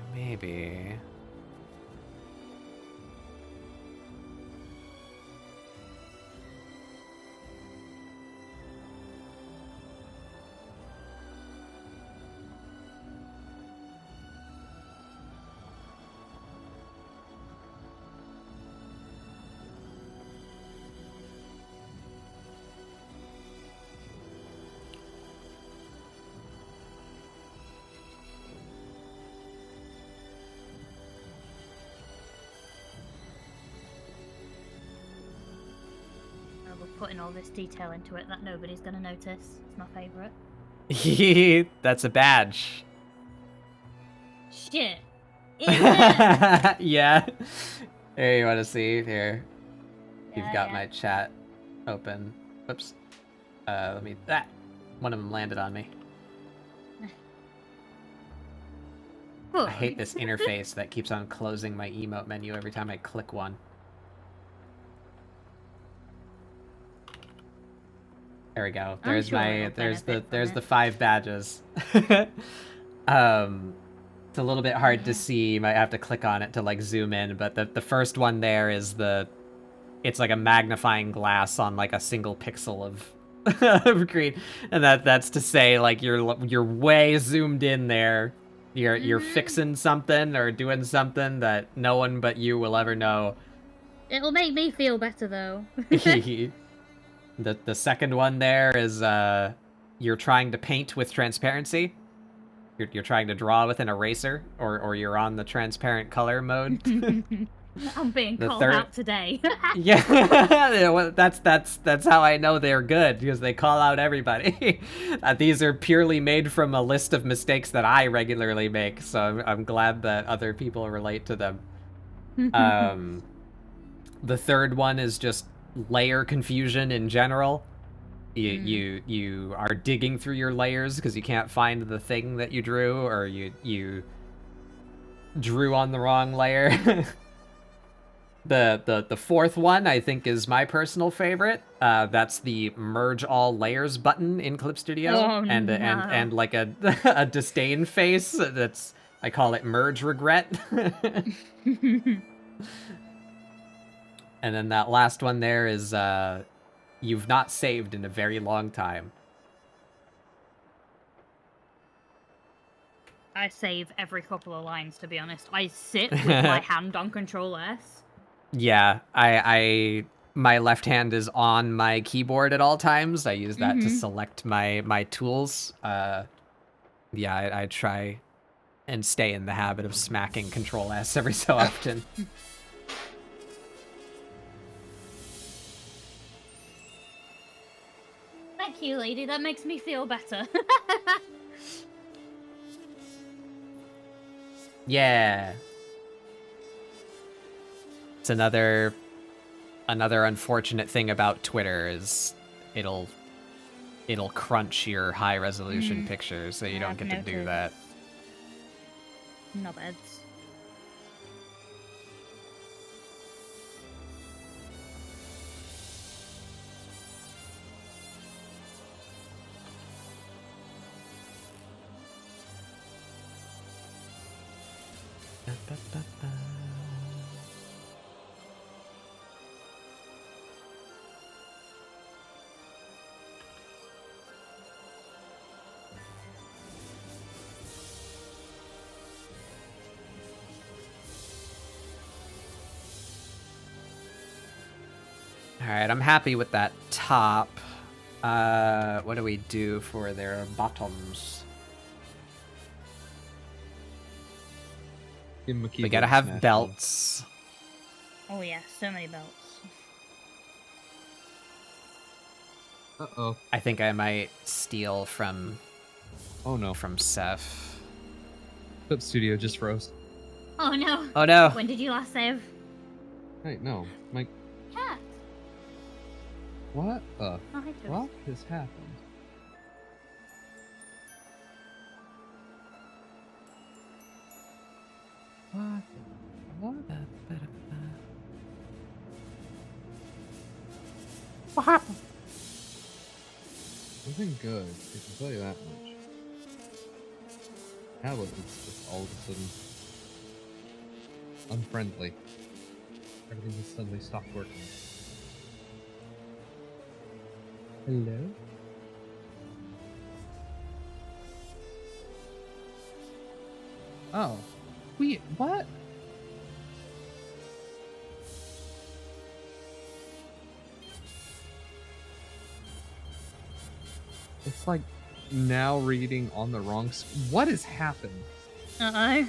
we're putting all this detail into it that nobody's gonna notice. It's my favorite. That's a badge. Shit. Is it? Yeah. Here, you want to see? Here. You've Yeah, got yeah. my chat open. Whoops. Let me... One of them landed on me. Cool. I hate this interface that keeps on closing my emote menu every time I click one. There we go. I'm There's sure my it'll benefit from there's it. the 5 badges. It's a little bit hard to see. You might have to click on it to like zoom in, but the first one there is it's like a magnifying glass on like a single pixel of green, and that's to say like you're way zoomed in there. You're fixing something or doing something that no one but you will ever know. It'll make me feel better though. The second one there is you're trying to paint with transparency. You're trying to draw with an eraser, or you're on the transparent color mode. I'm being The called third- out today. Yeah, well, that's how I know they're good, because they call out everybody. These are purely made from a list of mistakes that I regularly make, so I'm glad that other people relate to them. The third one is just layer confusion in general. You are digging through your layers because you can't find the thing that you drew, or you drew on the wrong layer. The fourth one I think is my personal favorite. That's the merge all layers button in Clip Studio, Oh, and no. and like a a disdain face. That's, I call it merge regret. And then that last one there is you've not saved in a very long time. I save every couple of lines, to be honest. I sit with my hand on Control S. Yeah, I my left hand is on my keyboard at all times. I use that to select my tools. Yeah, I try and stay in the habit of smacking Control S every so often. Thank you, lady. That makes me feel better. Yeah. It's another unfortunate thing about Twitter is it'll crunch your high resolution pictures, so you don't get to do that. No beds. Alright, I'm happy with that top. What do we do for their bottoms? Give 'em a We keyboard gotta have smash. belts. Oh yeah, so many belts. Uh-oh. I think I might steal from Oh no. Seth. Clip Studio just froze. Oh no. Oh no! When did you last save? Wait, no. Mike, Cat. what? Oh, hi, Toast. What has happened? What? What? What happened? Nothing good, I can tell you that much. Tablet is just all of a sudden unfriendly. Everything just suddenly stopped working. Hello? Oh. Wait, what? It's like now reading on the wrong. What has happened? Uh-oh.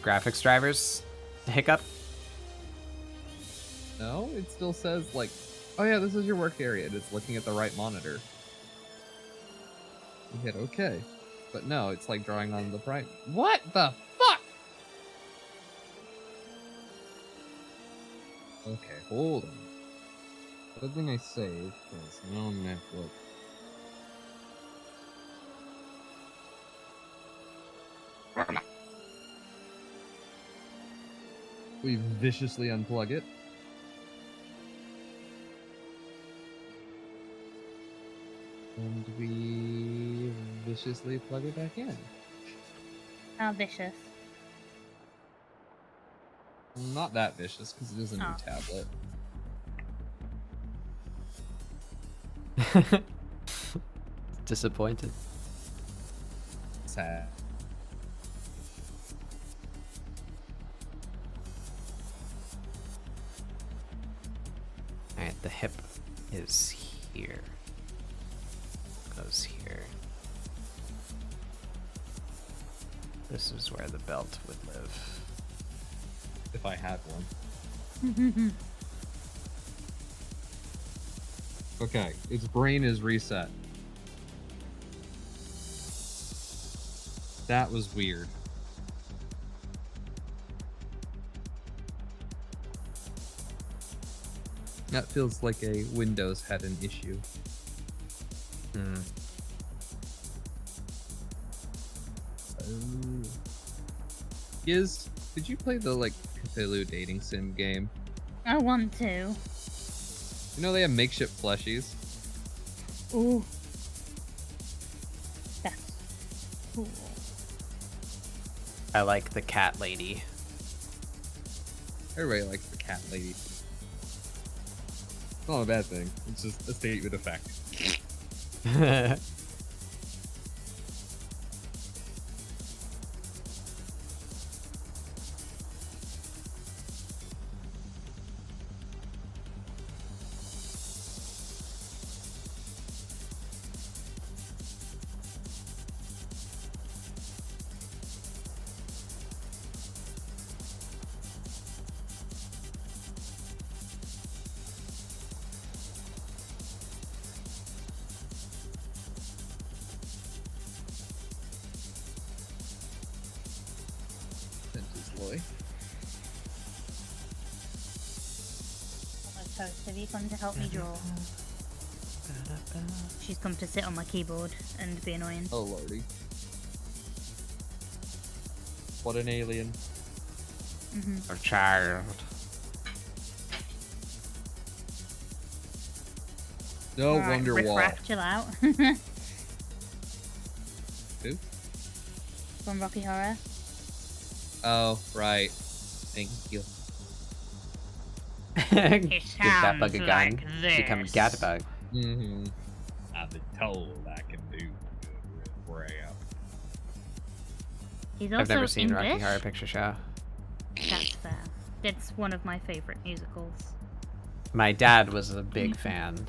Graphics drivers hiccup. No, it still says like Oh yeah, this is your work area. It's looking at the right monitor. You hit OK. But no, it's like drawing on the prime. What the fuck? Okay, hold on. Good thing I saved, because no Netflix. We viciously unplug it. And we viciously plug it back in. How vicious. Not that vicious, because it is a new tablet. Disappointed. Sad. Alright, the hip is here. Goes here. This is where the belt would live. If I had one. Okay, its brain is reset. That was weird. That feels like a Windows had an issue. Hmm. Did you play the like Cthulhu dating sim game? I want to. You know they have makeshift plushies? Ooh. That's cool. I like the cat lady. Everybody likes the cat lady. It's not a bad thing. It's just a statement of fact. Have you come to help me draw? She's come to sit on my keyboard and be annoying. Oh lordy. What an alien. A child. No Alright, wonder riff why. raff, chill out. Who? From Rocky Horror. Oh, right. Thank you. Give that bug a gun. like Become this. Gatbug. Mm-hmm. I've been told I can do good riff raff. He's also I've never seen English. Rocky Horror Picture Show. That's fair. It's one of my favorite musicals. My dad was a big fan.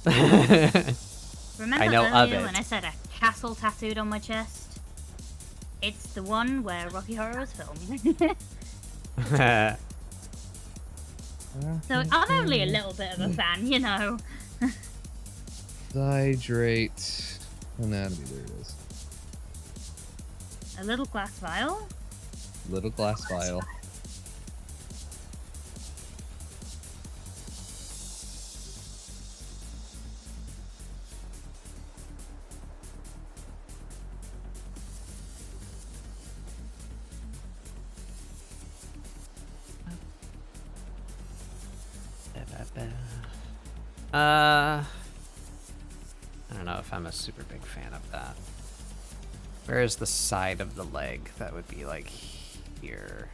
Remember I know of earlier it. when I said a castle tattooed on my chest? It's the one where Rocky Horror was filmed. So I'm only a little bit of a fan, you know. Hydrate. Anatomy, there it is. A little glass vial? Little glass vial. I don't know if I'm a super big fan of that. Where is the side of the leg? That would be like here.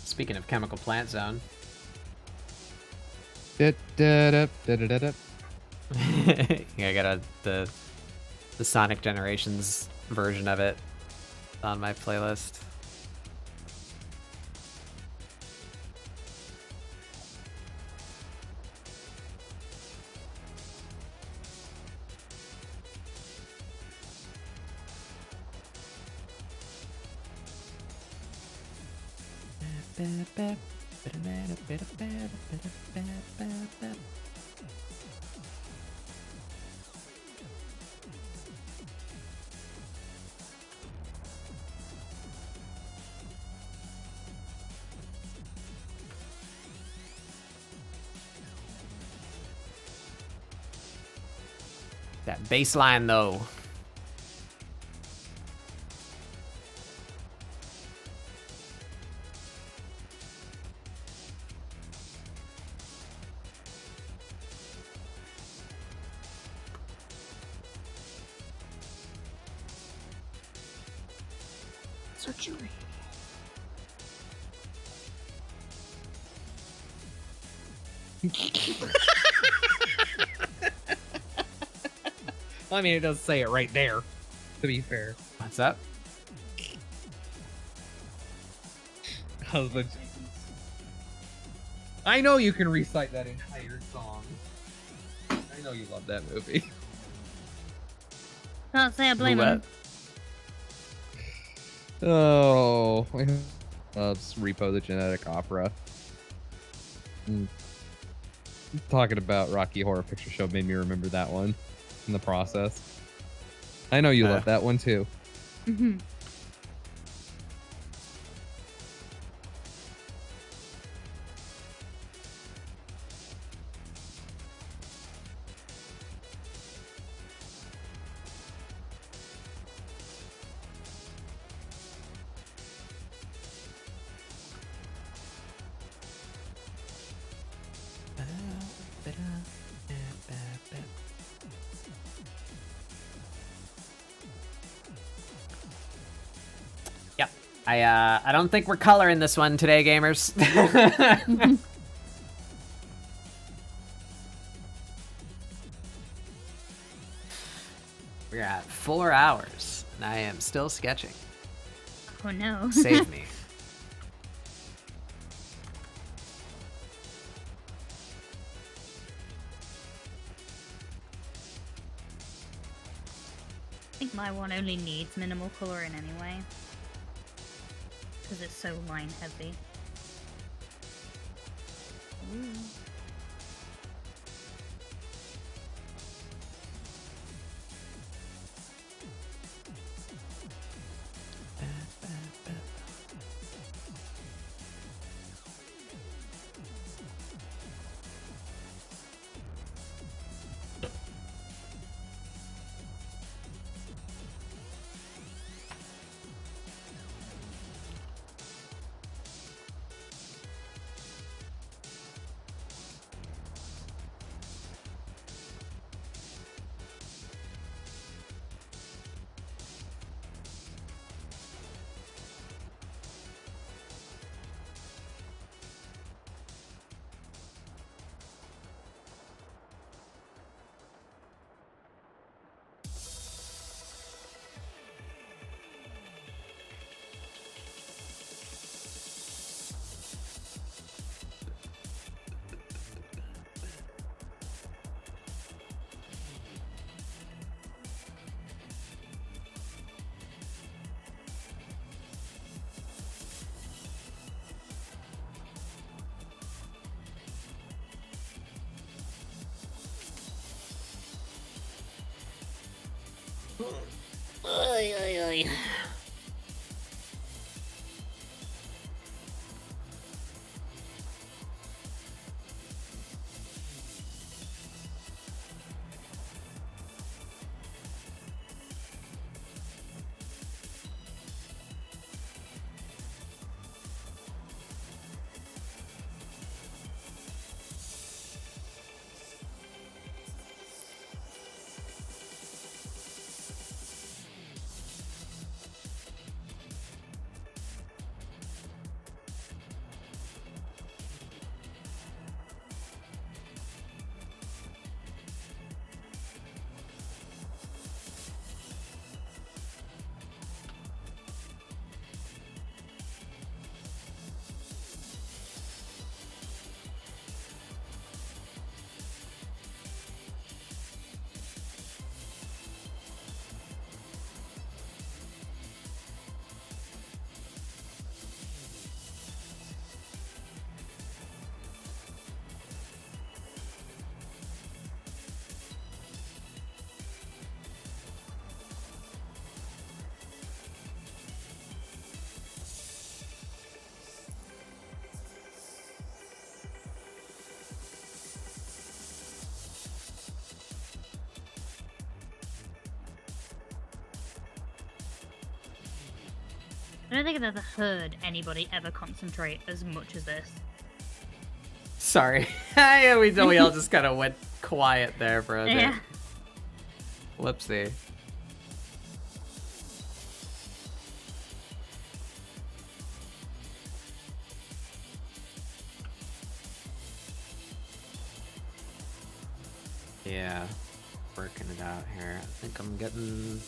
Speaking of chemical plant zone. Da, da, da, da, da, da, da. Yeah, I got the Sonic Generations version of it on my playlist. That bass line, though. Surgery. I mean, it does say it right there, to be fair. What's up? I know you can recite that entire song. I know you love that movie. Can't say I blame him. Oh, loves Repo the Genetic Opera. Talking about Rocky Horror Picture Show made me remember that one in the process. I know you love that one too. Mm-hmm. Yep. I don't think we're coloring this one today, gamers. We're at 4 hours, and I am still sketching. Oh no. Save me. I think my one only needs minimal coloring anyway. Because it's so line heavy. Ooh. Oy, oy, oy. I don't think I've ever heard anybody ever concentrate as much as this. Sorry. Yeah, we all just kind of went quiet there for a bit. Yeah. Whoopsie. Yeah, working it out here. I think I'm getting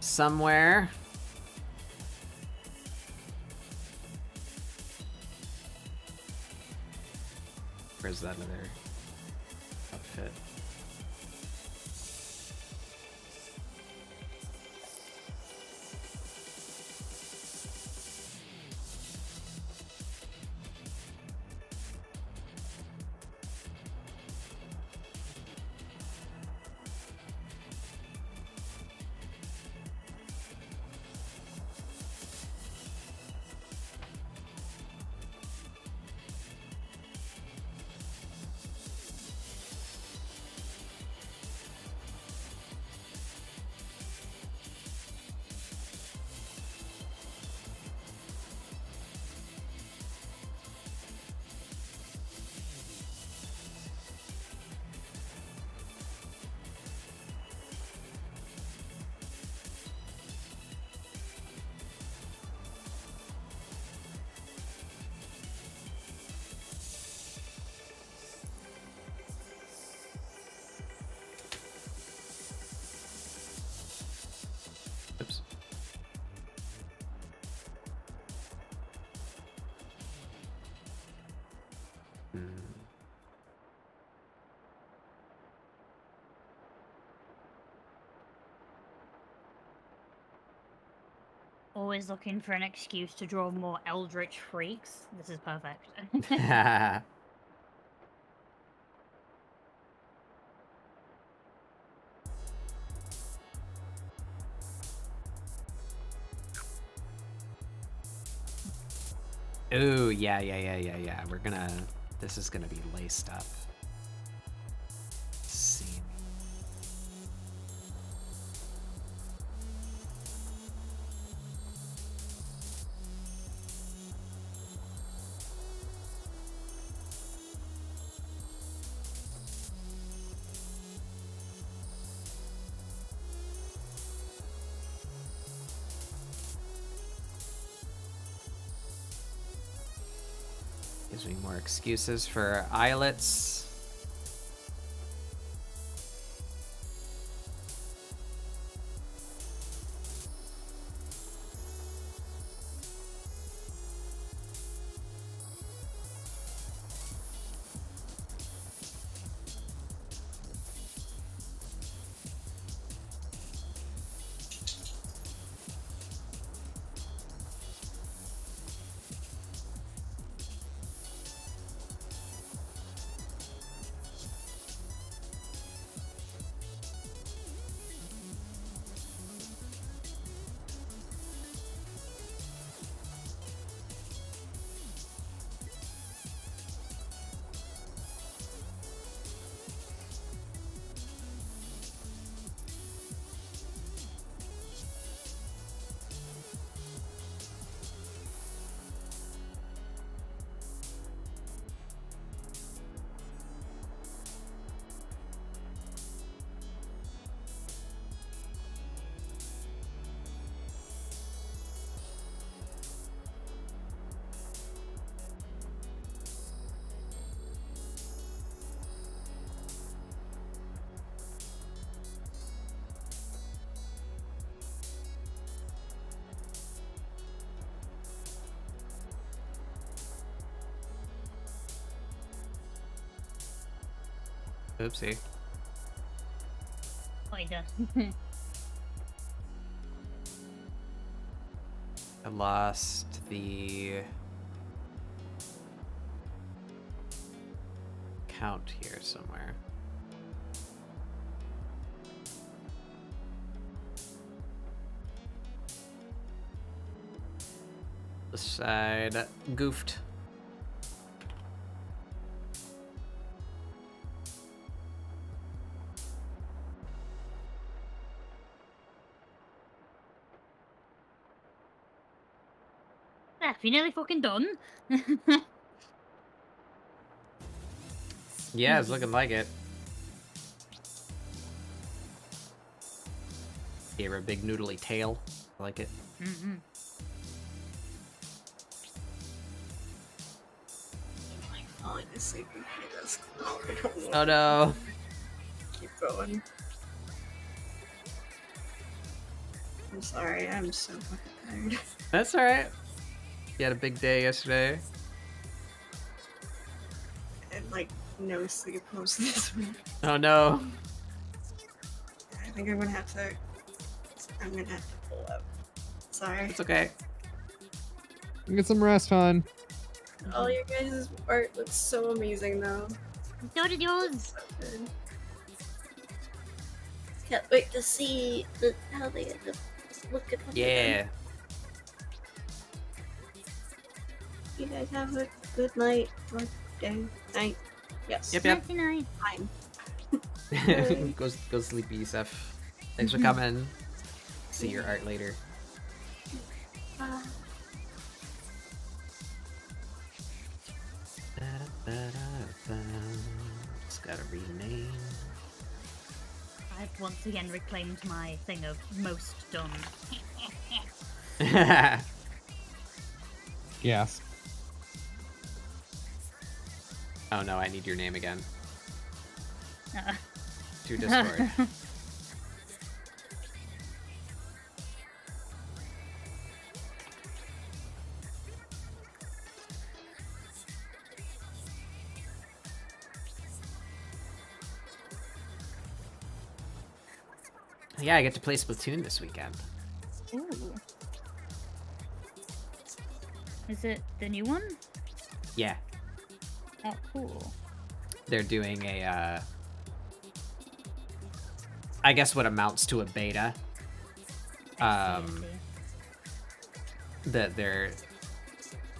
somewhere. Where's that other outfit? Oops. Always looking for an excuse to draw more eldritch freaks. This is perfect. Ooh, yeah. This is gonna be laced up. Let's see. Gives me more excuses for eyelets. Oopsie. What he does. I lost the count here somewhere. This side goofed. If you're nearly fucking done. Yeah, it's looking like it. Gave her a big noodly tail. I like it. Mm-hmm. Falling asleep in my desk. Oh no. Keep going. I'm sorry, I'm so fucking tired. That's alright. You had a big day yesterday. And like no sleep most of this week. Oh no. I think I'm gonna have to pull up. Sorry. It's okay. Get some rest, hon. All your guys' art looks so amazing though. So did yours. So good. Can't wait to see how they end up looking. Yeah. You guys have a good night or day. Night. Yes. Yep, yep. Night. Fine. Go sleepy, Seth. Thanks for coming. See your art later. Just gotta rename. I've once again reclaimed my thing of most done. Yes. Oh no, I need your name again. Uh, To Discord. Yeah, I get to play Splatoon this weekend. Ooh. Is it the new one? Yeah, Oh, cool. they're doing a, I guess what amounts to a beta. I see. That they're,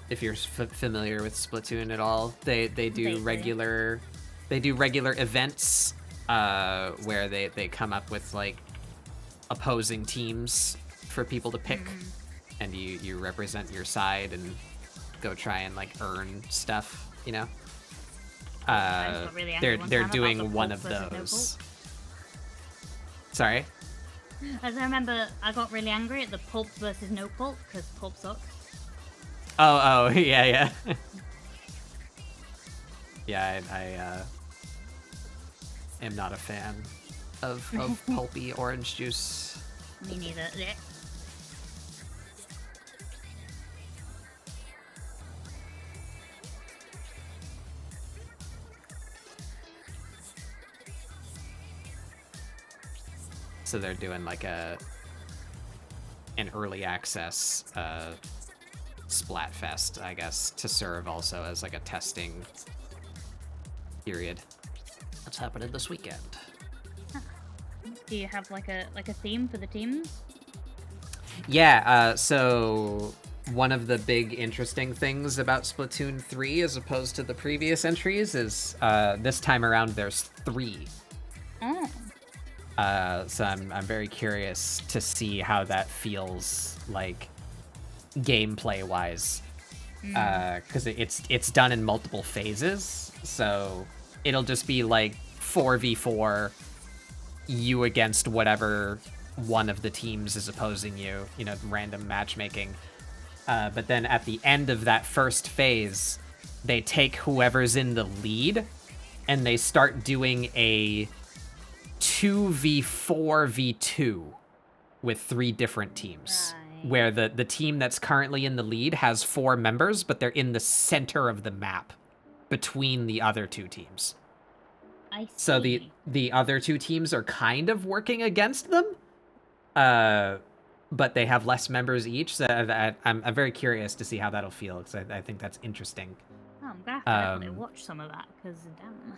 if you're familiar with Splatoon at all, they do Vaguely. regular events where they come up with like opposing teams for people to pick, and you represent your side and go try and like earn stuff, you know. I just got really angry one They're time about the doing one pulp of versus no those. Sorry. As I remember, I got really angry at the pulp versus no pulp because pulp sucks. Oh, yeah. Yeah, I am not a fan of pulpy orange juice. Me neither. Blech. So they're doing like an early access Splatfest, I guess, to serve also as like a testing period. That's happening this weekend. Do you have like a theme for the teams? Yeah, so one of the big interesting things about Splatoon 3 as opposed to the previous entries is this time around there's 3. Oh. So I'm very curious to see how that feels like gameplay wise, because it's done in multiple phases, so it'll just be like 4v4, you against whatever one of the teams is opposing you, you know, random matchmaking. But then at the end of that first phase, they take whoever's in the lead and they start doing a 2v4v2 with 3 different teams. Right. Where the team that's currently in the lead has 4 members, but they're in the center of the map between the other 2 teams. I see. So the other 2 teams are kind of working against them, but they have less members each. So I'm very curious to see how that'll feel, because I think that's interesting. Oh, I'm gonna have to definitely watch some of that because damn.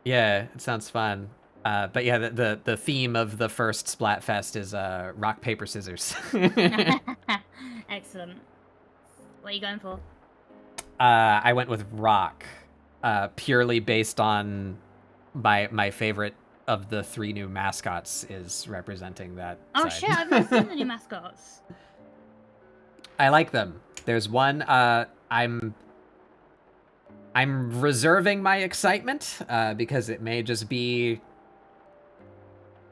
Yeah, it sounds fun. But yeah, the theme of the first Splatfest is rock, paper, scissors. Excellent. What are you going for? I went with rock, purely based on my favorite of the 3 new mascots is representing that Oh side. shit! I've not seen the new mascots. I like them. There's one. I'm reserving my excitement because it may just be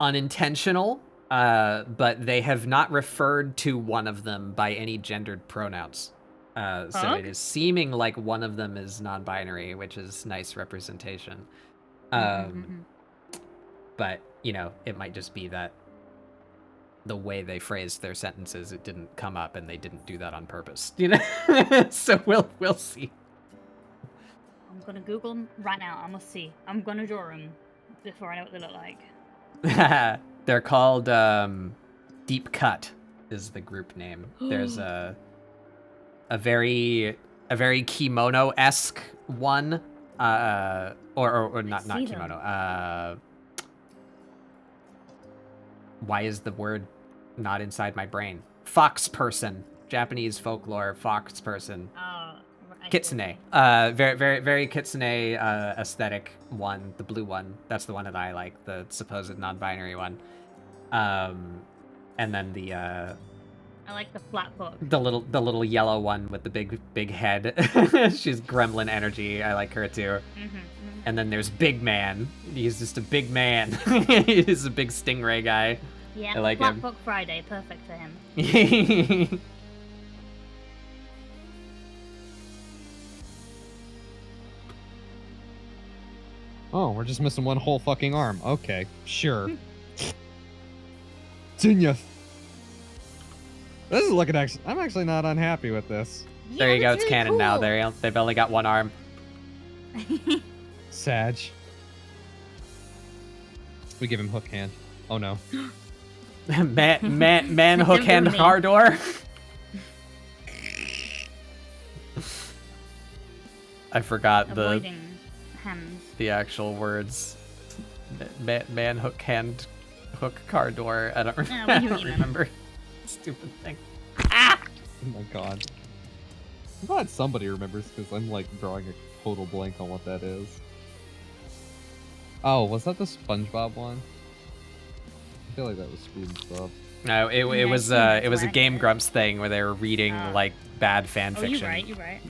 unintentional. But they have not referred to one of them by any gendered pronouns. So it is seeming like one of them is non-binary, which is nice representation. But, you know, it might just be that the way they phrased their sentences, it didn't come up and they didn't do that on purpose, you know? So we'll see. I'm gonna Google them right now. I must see. I'm gonna draw them before I know what they look like. They're called Deep Cut is the group name. There's a very kimono-esque one, or not kimono. Why is the word not inside my brain? Fox person, Japanese folklore fox person. Kitsune. Very kitsune aesthetic one, the blue one. That's the one that I like, the supposed non-binary one. And then the I like the flat book. the little yellow one with the big head. She's gremlin energy. I like her too. And then there's Big Man. He's just a big man. He's a big stingray guy. Yeah, I like Flat him. Book Friday, perfect for him. Oh, we're just missing one whole fucking arm. Okay, sure. Genius. This is looking actually. I'm actually not unhappy with this. There you go. It's canon now. They've only got one arm. Sag. We give him hook hand. Oh no. man hook hand Hardor. I forgot Avoiding hands. the actual words. Man hook hand hook car door. I don't, I don't remember. Stupid thing. Oh my god. I'm glad somebody remembers because I'm like drawing a total blank on what that is. Oh, was that the SpongeBob one? I feel like that was SpongeBob. No, it was a Game Grumps thing where they were reading like bad fan fiction. You're right.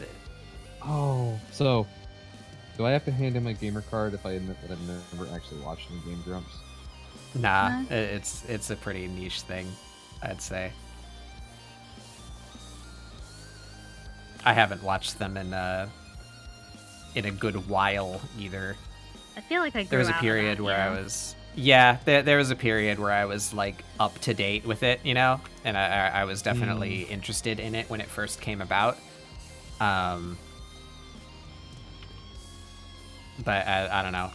Oh, so do I have to hand in my gamer card if I admit that I've never actually watched any Game Grumps? Nah, it's a pretty niche thing, I'd say. I haven't watched them in a good while either. I feel like there was a period where I was there was a period where I was like up to date with it, you know, and I was definitely interested in it when it first came about. But I don't know.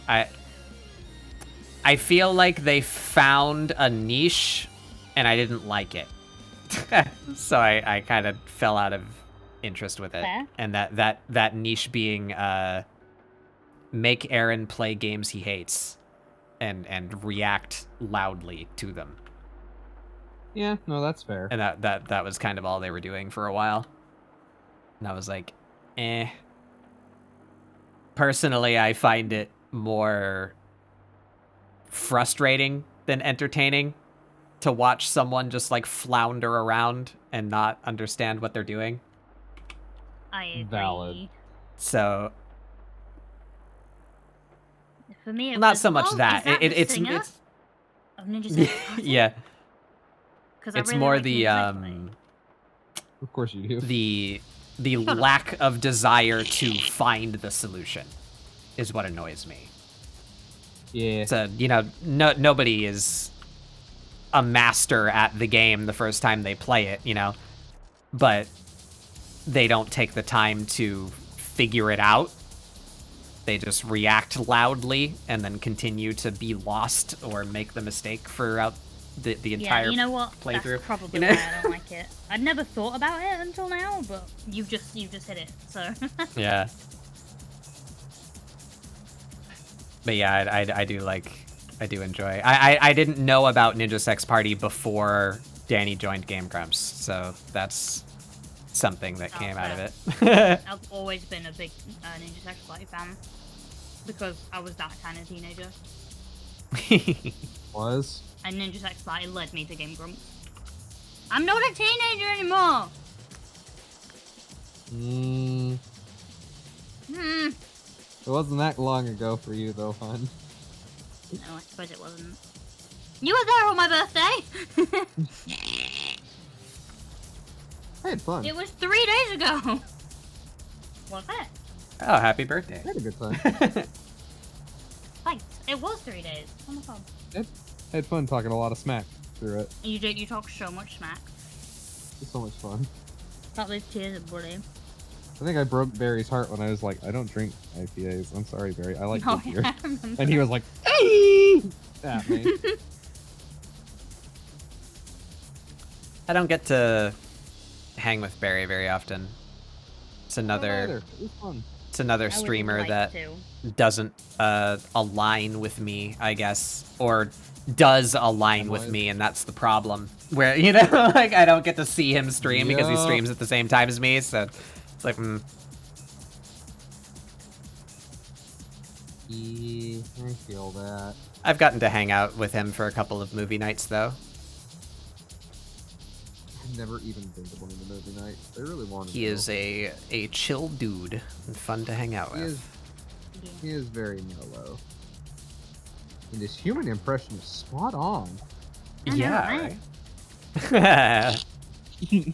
I feel like they found a niche and I didn't like it. So I kind of fell out of interest with it. Fair. And that niche being make Aaron play games he hates and react loudly to them. Yeah, no, that's fair. And that was kind of all they were doing for a while. And I was like, eh. Personally, I find it more frustrating than entertaining to watch someone just like flounder around and not understand what they're doing. I agree. Valid. So for me, it not was, so much that. It's of Ninja Secret yeah. Because It's really more like the Ninja Of course you do. the lack of desire to find the solution is what annoys me. Yeah. So, you know, nobody is a master at the game the first time they play it, you know, but they don't take the time to figure it out. They just react loudly and then continue to be lost or make the mistake throughout the entire Yeah, you know what? playthrough. That's probably You know? why I don't like it. I'd never thought about it until now, but you've just hit it. So Yeah. But yeah, I do enjoy. I didn't know about Ninja Sex Party before Danny joined Game Grumps, so that's something that came out of it. I've always been a big Ninja Sex Party fan because I was that kind of teenager. Was? And Ninja Sex Party led me to Game Grumps. I'm not a teenager anymore. Mm, Hmm. it wasn't that long ago for you, though, hon. No, I suppose it wasn't. You were there on my birthday! I had fun. It was 3 days ago! Was it? Oh, happy birthday. I had a good time. Thanks. It was 3 days. Oh my god. I had fun talking a lot of smack through it. You did. You talk so much smack. It's so much fun. That those tears are bloody. I think I broke Barry's heart when I was like, I don't drink IPAs. I'm sorry, Barry. I like Oh, good beer. yeah, I remember. And he was like, at me. I don't get to hang with Barry very often. It's Not another either. It was fun. it's another I would streamer like that to. doesn't align with me, I guess, or does align with Otherwise- me, and that's the problem. Where, you know, like I don't get to see him stream because he Yup. streams at the same time as me, so it's like, Yeah, I feel that. I've gotten to hang out with him for a couple of movie nights though. I've never even been to one of the movie nights. I really wanted to. He is a chill dude and fun to hang out He with. is, he is very mellow. And his human impression is spot on. I know, Yeah. right?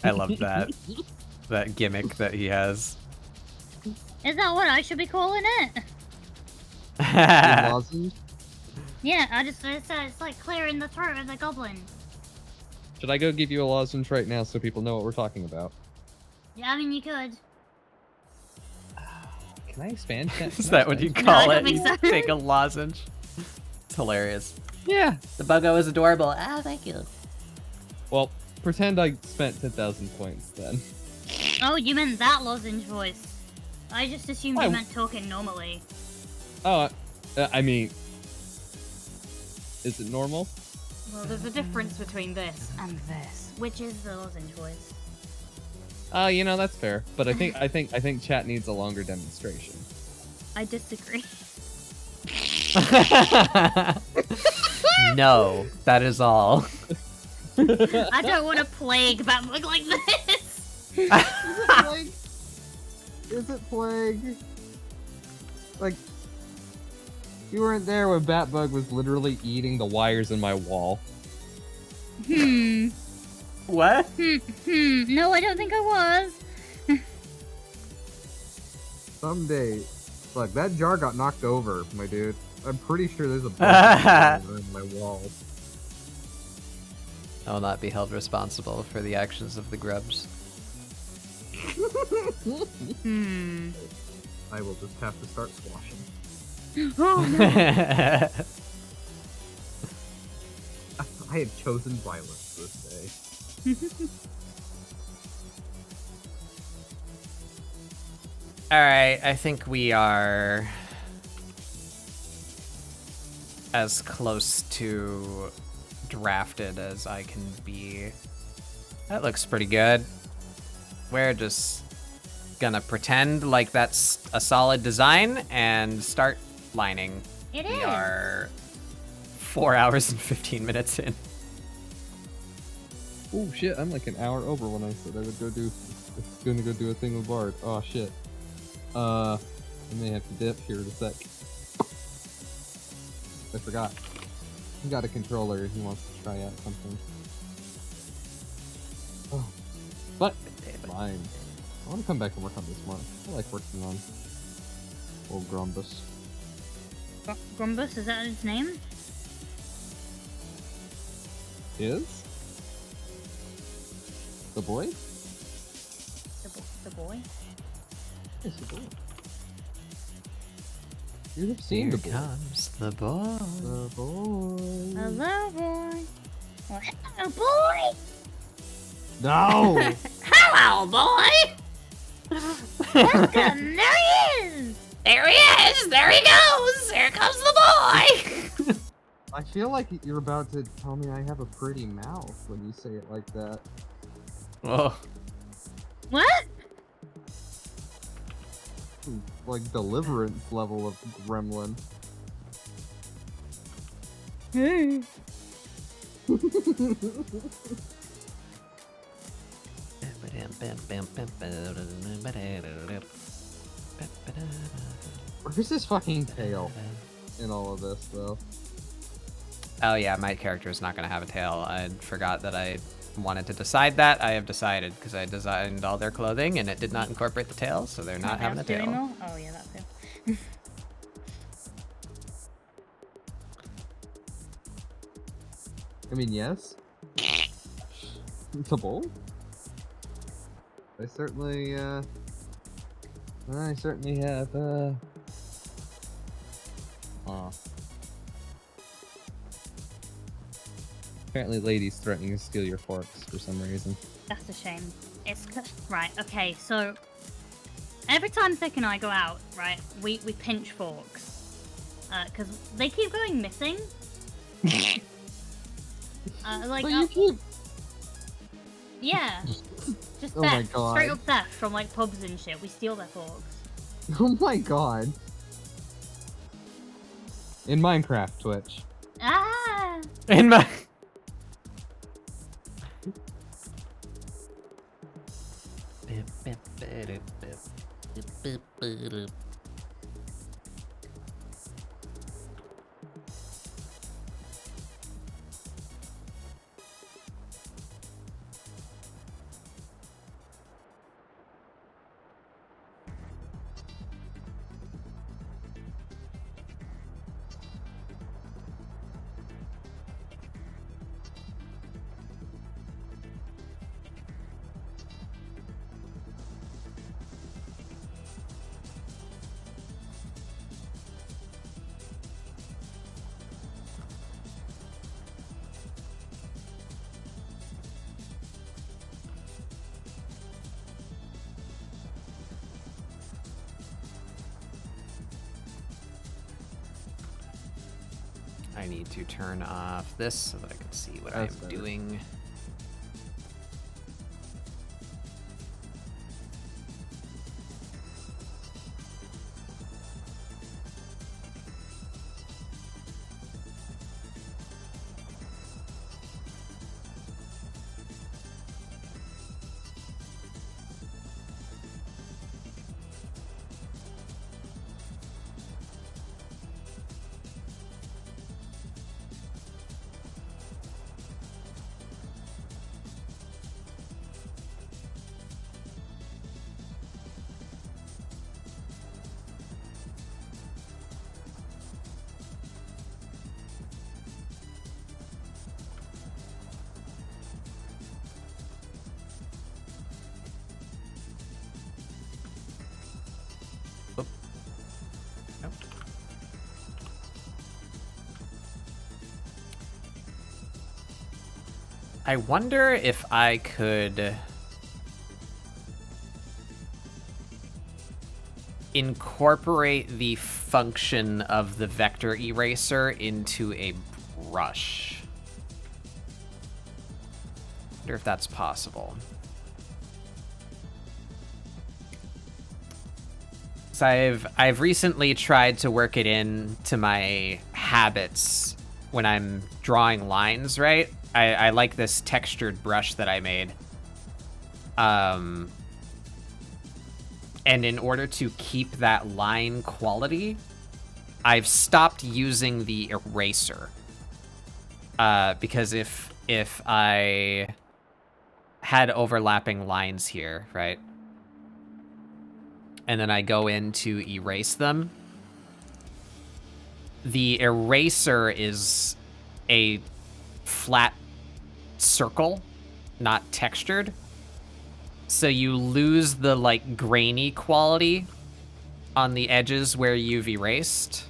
I love that gimmick that he has. Is that what I should be calling it? The lozenge. Yeah, I just said it's like clearing the throat of the goblin. Should I go give you a lozenge right now so people know what we're talking about? Yeah, I mean you could. Can I expand? Is that what you No, I call don't it? think You so. take a lozenge. It's hilarious. Yeah. The buggo is adorable. Ah, thank you. Well, pretend I spent 10,000 points then. Oh, you meant that lozenge voice. I just assumed I- you meant talking normally. Oh, I mean, is it normal? Well, there's a difference between this and this, which is the lozenge voice. You know, that's fair. But I think chat needs a longer demonstration. I disagree. No, that is all. I don't want to plague Batman like this. Is it plague? Like, you weren't there when Batbug was literally eating the wires in my wall. What? No, I don't think I was. Someday, look, that jar got knocked over, my dude. I'm pretty sure there's a bug in my wall. I will not be held responsible for the actions of the grubs. I will just have to start squashing. Oh no. I have chosen violence this day. Alright, I think we are as close to drafted as I can be. That looks pretty good. We're just gonna pretend like that's a solid design and start lining. It We is. are 4 hours and 15 minutes in. Oh shit, I'm like an hour over when I said I would gonna go do a thing with Bard. Oh shit. I may have to dip here in a sec. I forgot. He got a controller, he wants to try out something. Oh. But, fine. I want to come back and work on this more. I like working on old Grumbus. Grumbus, is that his name? Is? The boy? The boy? Yes, the boy. You have seen Here the boy. comes the boy. The boy. Hello, boy. Well, hello, boy. No! Hello, boy. Welcome. There he is. There he is. There he goes. Here comes the boy. I feel like you're about to tell me I have a pretty mouth when you say it like that. Oh. What? Like deliverance level of gremlin. Hey. Where's his fucking tail in all of this, though? Oh yeah, my character is not going to have a tail. I forgot that I wanted to decide that. I have decided because I designed all their clothing and it did not incorporate the tail, so they're not having a tail. Anymore? Oh yeah, that's it. I mean, yes. It's a bowl. I certainly have, Apparently ladies threatening to steal your forks for some reason. That's a shame. Right, okay, so every time Thick and I go out, right, we pinch forks. Because they keep going missing. Like, But you keep... yeah. Just Oh my theft. God. Straight up theft from, like, pubs and shit. We steal their forks. Oh my god. In Minecraft, Twitch. Ah! In my... I need to turn off this so that I can see what I'm That's better. doing. I wonder if I could incorporate the function of the vector eraser into a brush. Wonder if that's possible. So I've recently tried to work it into my habits when I'm drawing lines, right? I like this textured brush that I made. And in order to keep that line quality, I've stopped using the eraser. Because if I had overlapping lines here, right? And then I go in to erase them, the eraser is a flat circle, not textured. So you lose the, like, grainy quality on the edges where you've erased,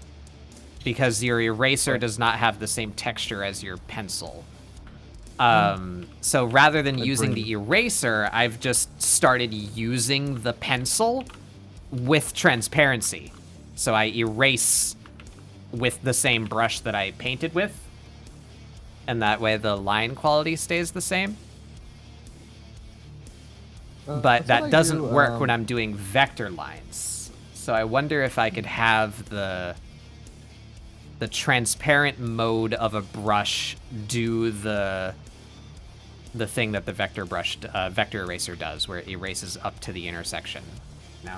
because your eraser does not have the same texture as your pencil. So rather than using the eraser, I've just started using the pencil with transparency. So I erase with the same brush that I painted with, and that way the line quality stays the same. But that doesn't work when I'm doing vector lines. So I wonder if I could have the transparent mode of a brush do the the thing that the vector eraser does, where it erases up to the intersection. No.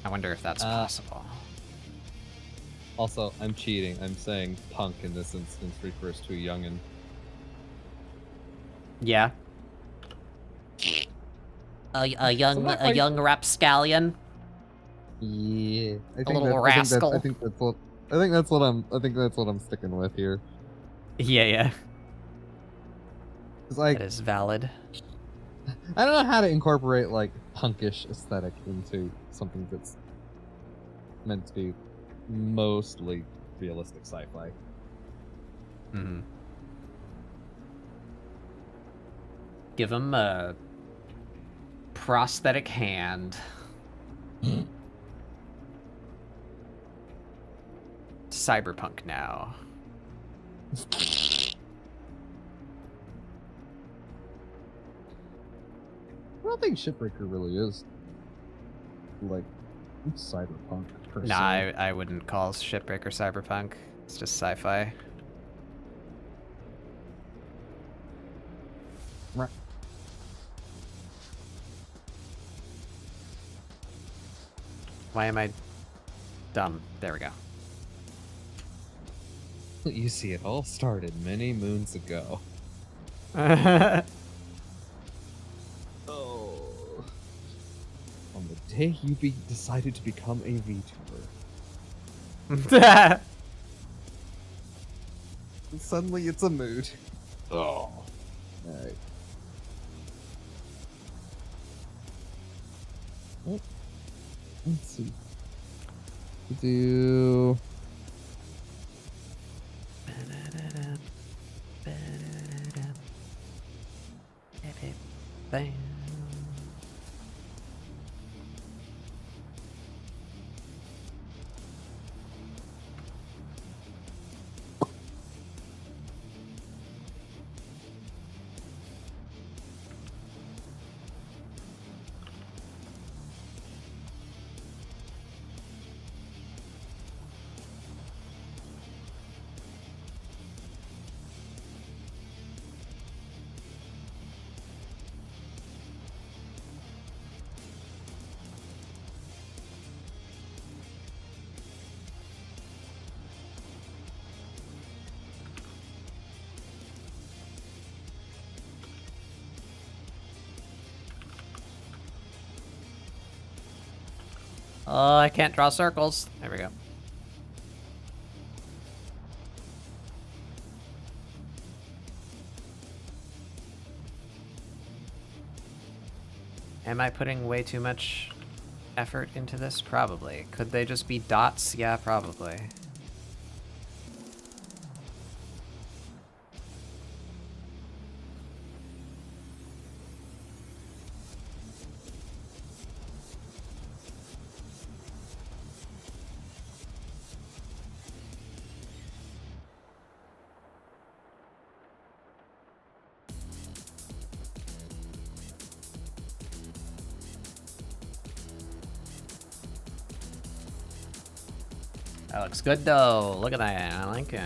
I wonder if that's possible. Also, I'm cheating. I'm saying punk in this instance refers to a youngin. Yeah. A young rapscallion. Yeah, I think little rascal. I think that's what I'm sticking with here. Yeah. It's like That is valid. I don't know how to incorporate like punkish aesthetic into something that's meant to be mostly realistic sci-fi. Mm-hmm. Give him a prosthetic hand. Cyberpunk now. I don't think Shipbreaker really is like cyberpunk per se. Nah, I wouldn't call Shipbreaker cyberpunk. It's just sci-fi. Right. Why am I dumb? There we go. You see, it all started many moons ago. Oh. On the day you decided to become a VTuber. Suddenly it's a mood. Oh. Alright. Oh. Let's see. Do... Oh, I can't draw circles. There we go. Am I putting way too much effort into this? Probably. Could they just be dots? Yeah, probably. That looks good though. Look at that. I like it.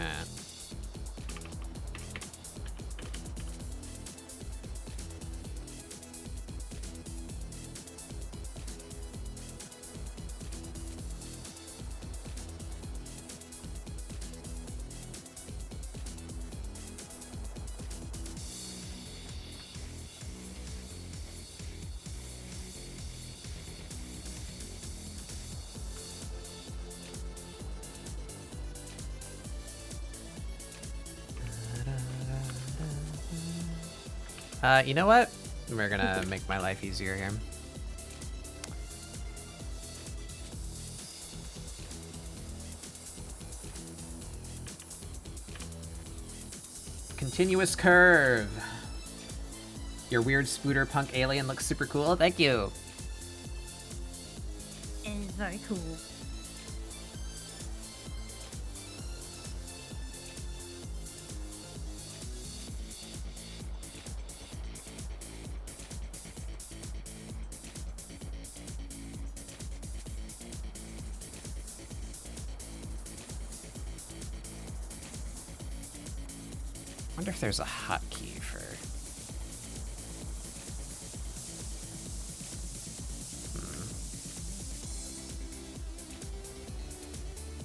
You know what? We're gonna make my life easier here. Continuous curve. Your weird spooter punk alien looks super cool. Thank you. It is very cool. wonder if there's a hotkey for...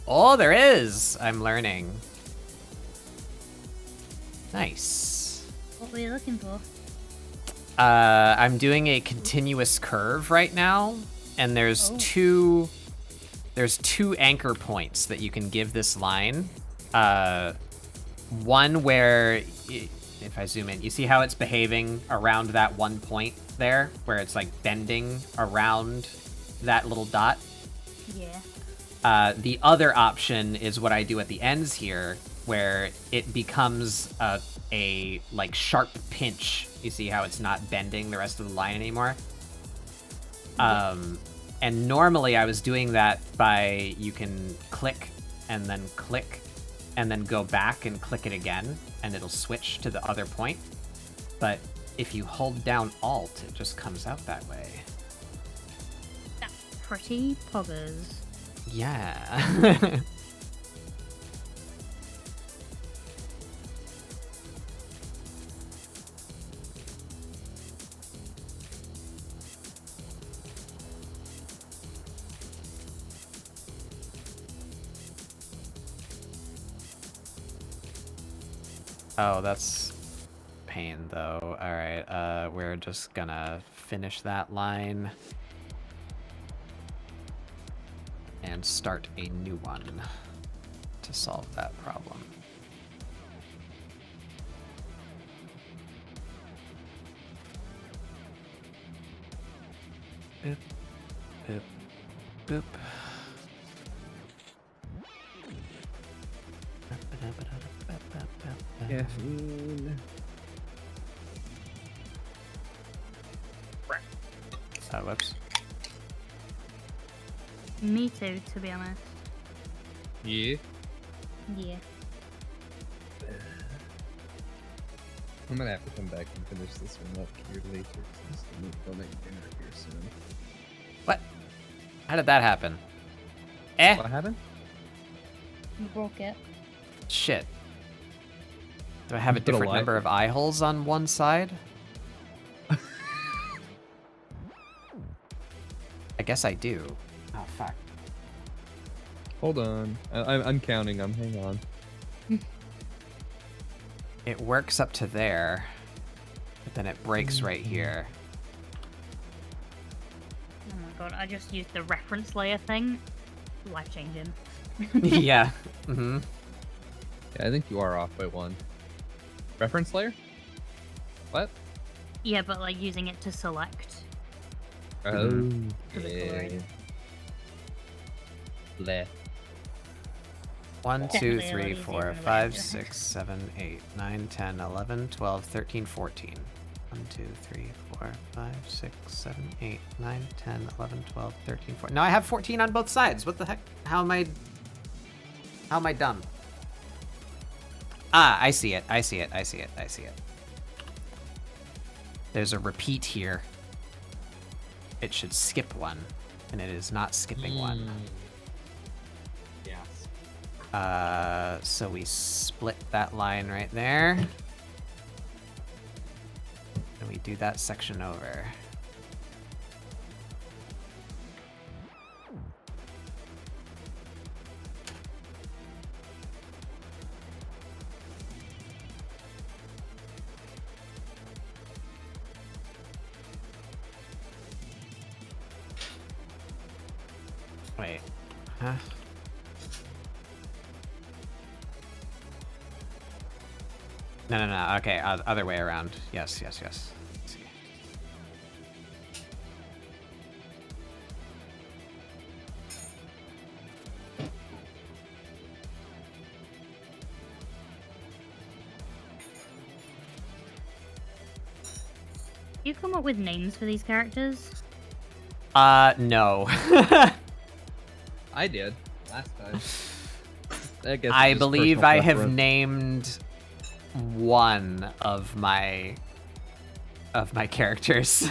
Oh, there is! I'm learning. Nice. What were you looking for? I'm doing a continuous curve right now, and there's two anchor points that you can give this line. One where, if I zoom in, you see how it's behaving around that one point there, where it's like bending around that little dot? Yeah. The other option is what I do at the ends here, where it becomes a like sharp pinch. You see how it's not bending the rest of the line anymore? And normally I was doing that by, you can click and then go back and click it again, and it'll switch to the other point. But if you hold down Alt, it just comes out that way. That's pretty poggers. Yeah. Oh, that's pain, though. Alright, we're just gonna finish that line and start a new one to solve that problem. Boop, boop, boop. Caffeine. Whoops. Me too, to be honest. Yeah. Yeah. I'm gonna have to come back and finish this one up here later. They'll make dinner here soon. What? How did that happen? Eh? What happened? You broke it. Shit. Do I have a You put a different light- number of eye holes on one side? I guess I do. Oh, fuck. Hold on. I'm counting them. Hang on. It works up to there, but then it breaks right here. Oh my god, I just used the reference layer thing. Life changing. Yeah. Mm-hmm. Yeah, I think you are off by one. Reference layer? What? Yeah, but like using it to select. Oh, For the coloring. Bleh. 1, 2, Definitely a lot 3, easier 4, than the 5, way 6, 7, 8, 9, 10, 11, 12, 13, 14. 1, 2, 3, 4, 5, 6, 7, 8, 9, 10, 11, 12, 13, 14. No, I have 14 on both sides. What the heck? How am I dumb? Ah, I see it. I see it. I see it. I see it. There's a repeat here. It should skip one, and it is not skipping one. Yes. So we split that line right there. And we do that section over. Wait. Huh? No. Okay, other way around. Yes. Let's see. You come up with names for these characters? No. I did last time. I guess I it's just believe personal I have preference. named one of my characters.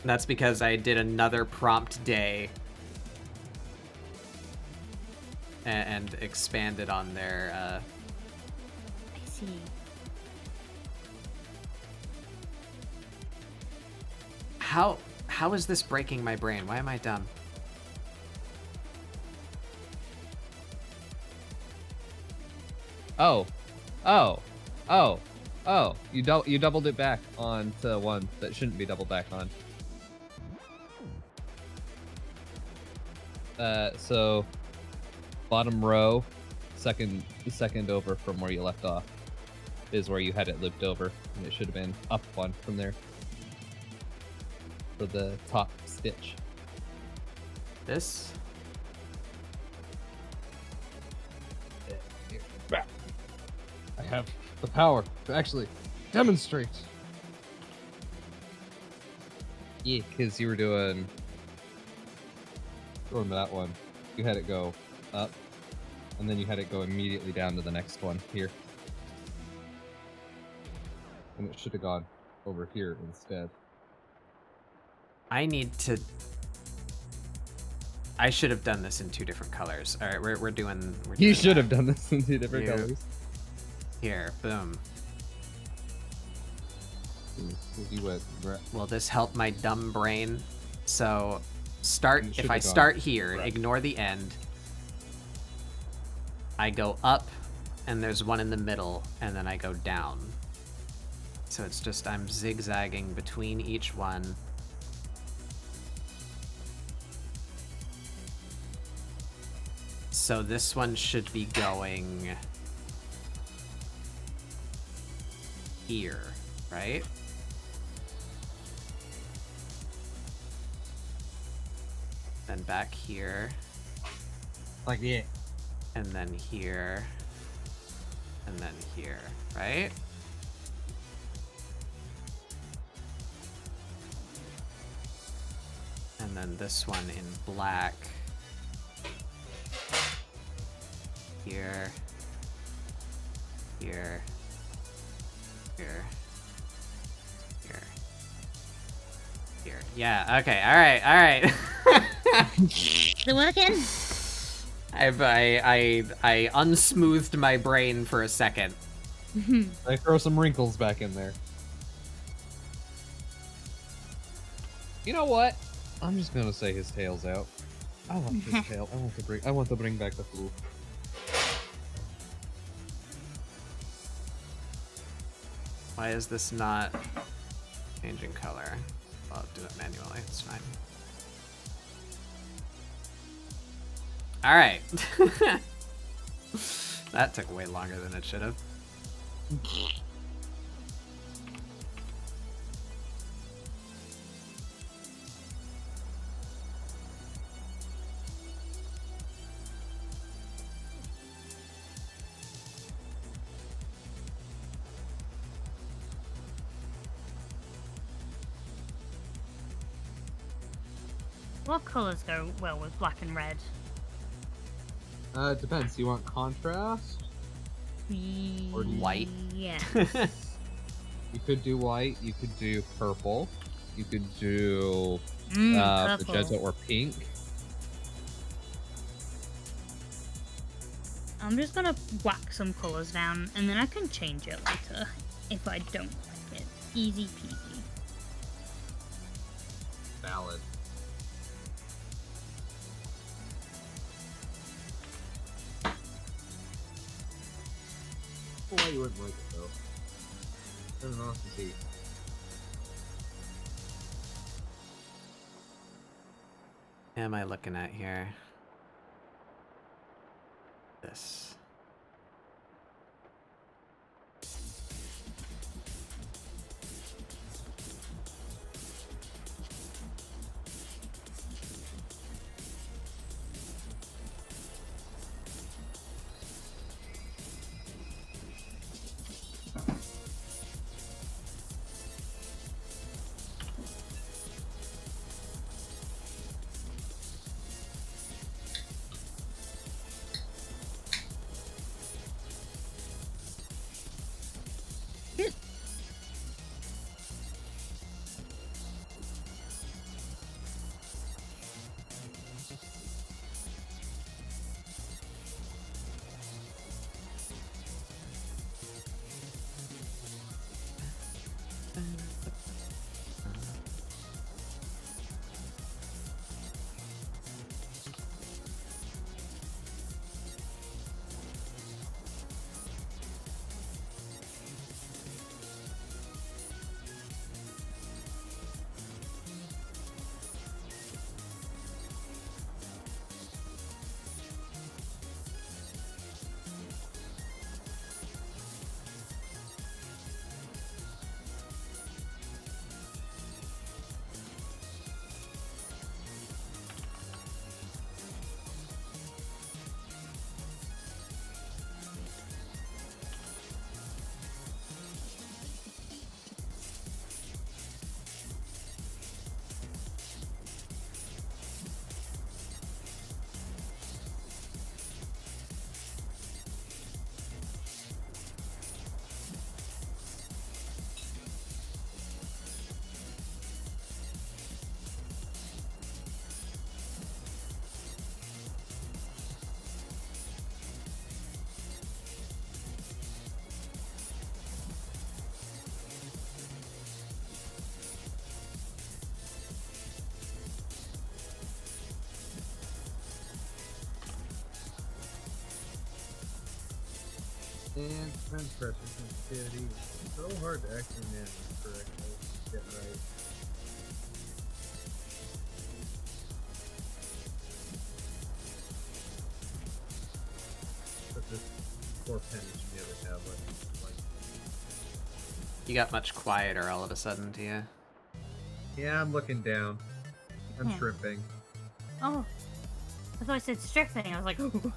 That's because I did another prompt day and expanded on their see. How is this breaking my brain? Why am I dumb? Oh. You doubled it back onto one that shouldn't be doubled back on. So bottom row, second over from where you left off is where you had it looped over, and it should have been up one from there for the top stitch. This? Back. I have the power to actually demonstrate. Yeah, because you were doing that one. You had it go up, and then you had it go immediately down to the next one here. And it should have gone over here instead. I should have done this in 2 different colors. All right, we're doing. You should have done this in 2 different You- colors. Here, boom. You went. Will this help my dumb brain? So, start. You If should've I gone start here, right. ignore the end. I go up, and there's one in the middle, and then I go down. So it's just I'm zigzagging between each one. So this one should be going here, right? Then back here, Like yeah. and then here, and then here, right? And then this one in black. Here. Here. Here. Here. Here. Yeah, okay, alright. Is it working? I unsmoothed my brain for a second. I throw some wrinkles back in there. You know what? I'm just gonna say his tail's out. I want his tail. I want to bring back the flu. Why is this not changing color? I'll do it manually, it's fine. Alright. That took way longer than it should have. What colors go well with black and red? It depends. You want contrast? Or white? Yeah. You could do white. You could do purple. You could do Purple. magenta or pink. I'm just gonna whack some colors down, and then I can change it later if I don't like it. Easy peasy. Valid. Why you wouldn't like it though? Turn it off and see. Am I looking at here? This. And time pressure sensitivity. It's so hard to actually manage correctly. Get right. Put this poor penny should be able to have like. You got much quieter all of a sudden, Tia. Yeah, I'm looking down. I'm Yeah. shrimping. Oh, I thought I said stripping. I was like, ooh.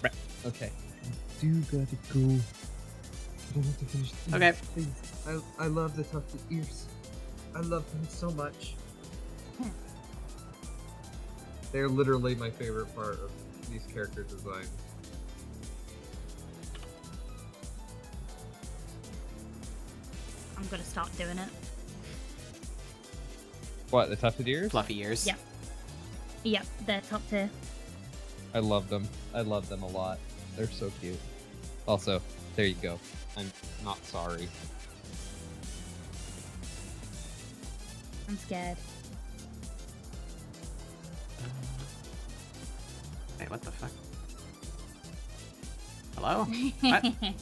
Right. Okay. I do gotta go. I don't have to finish. Okay. Please. I love the tufted ears. I love them so much. They're literally my favorite part of these character designs. I'm gonna start doing it. What, the tufted ears? Fluffy ears. Yep. Yep, they're top tier. I love them. I love them a lot. They're so cute. Also, there you go. I'm not sorry. I'm scared. Hey, what the fuck? Hello? What?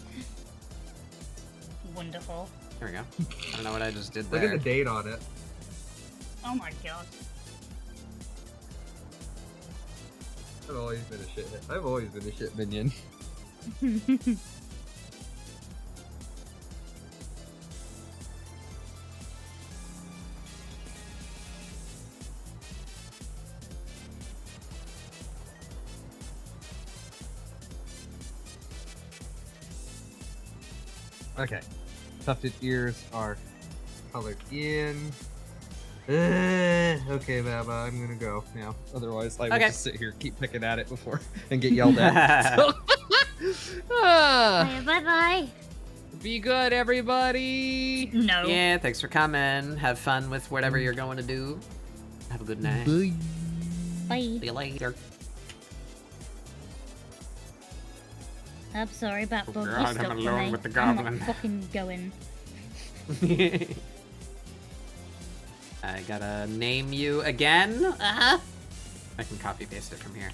Wonderful. There we go. I don't know what I just did Look there. at the date on it. Oh my god. I've always been a shithead. I've always been a shit minion. Okay. Tufted ears are colored in. Okay, Baba, I'm gonna go now. Otherwise, I will Okay. just sit here, keep picking at it before and get yelled at. So- Ah, Bye bye. be good, everybody. No. Yeah, thanks for coming. Have fun with whatever you're going to do. Have a good night. Bye. Bye. See you later. I'm sorry about Oh Bob. God, You I'm stuck alone me. with the I'm goblin. not fucking going. I gotta name you again. Uh-huh. I can copy paste it from here.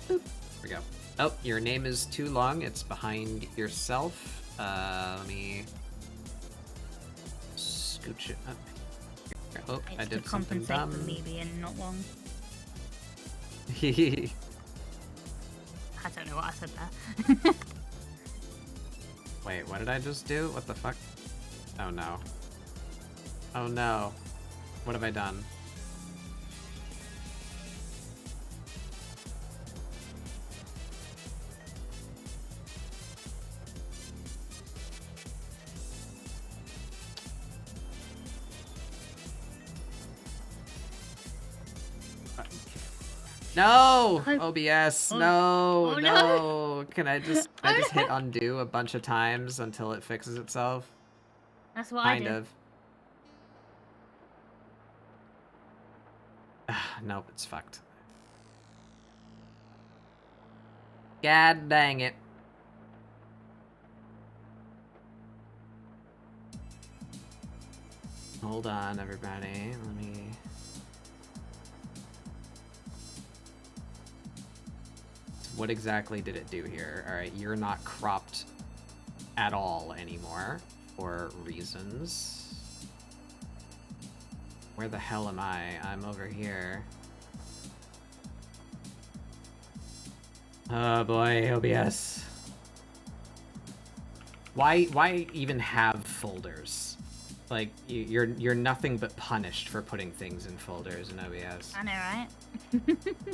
Boop. There we go. Oh, your name is too long. It's behind yourself. Let me scooch it up here. Oh, It's I to did something compensate dumb. for me being not long. I don't know what I said there. Wait, what did I just do? What the fuck? Oh no. Oh no. What have I done? No! I- OBS, Oh. no, Oh, no. no. Can I just hit undo a bunch of times until it fixes itself? That's what Kind I do. of. Nope, it's fucked. God dang it. Hold on, everybody. Let me... What exactly did it do here? Alright, you're not cropped at all anymore for reasons. Where the hell am I? I'm over here. Oh boy, OBS. Why even have folders? Like, you're nothing but punished for putting things in folders in OBS. I know, right?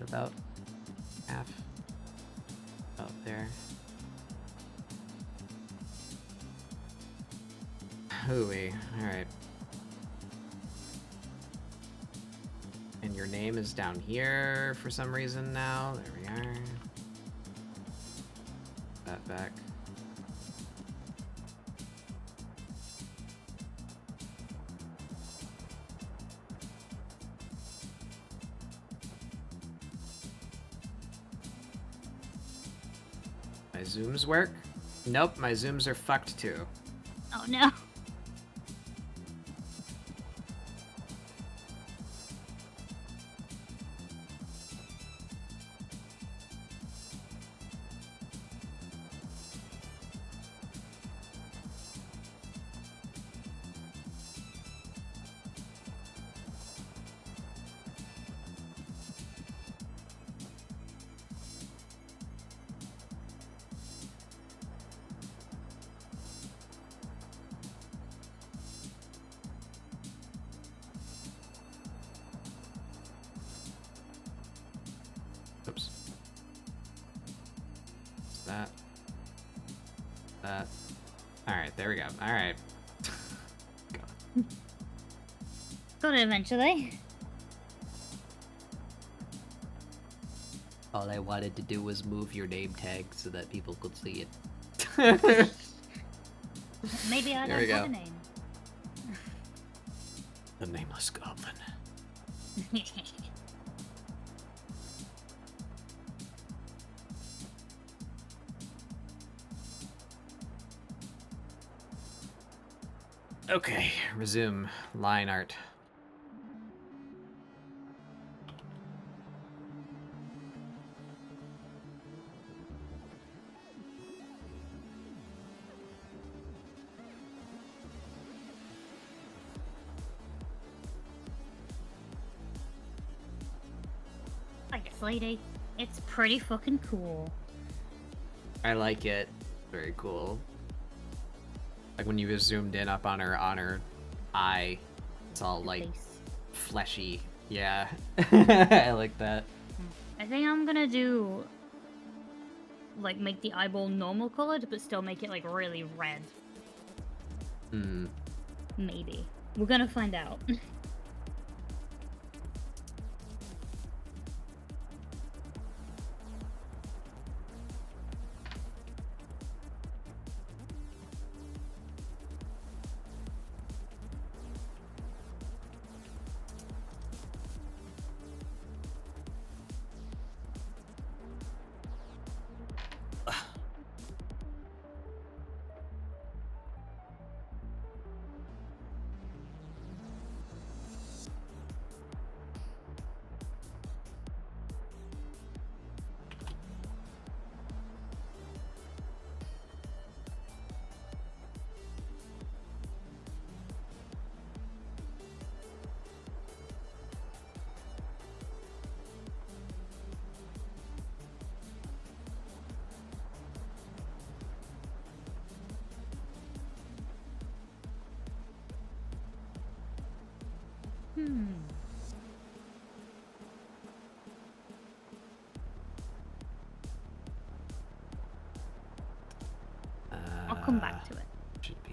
about half out there. Hooey. Alright. And your name is down here for some reason now. There we are. That back. My zooms work? Nope, my zooms are fucked too. Oh no. Oops. What's that? That. Alright, there we go. Alright. Got it eventually. All I wanted to do was move your name tag so that people could see it. Maybe I There we don't have go. a name. The nameless goblin. Okay, resume line art. Thanks, lady. It's pretty fucking cool. I like it. Very cool. Like when you zoomed in up on her eye, it's all like Face. fleshy. Yeah, I like that. I think I'm gonna do like make the eyeball normal colored, but still make it like really red. Hmm. Maybe. We're gonna find out. I'll come back to it. Should be.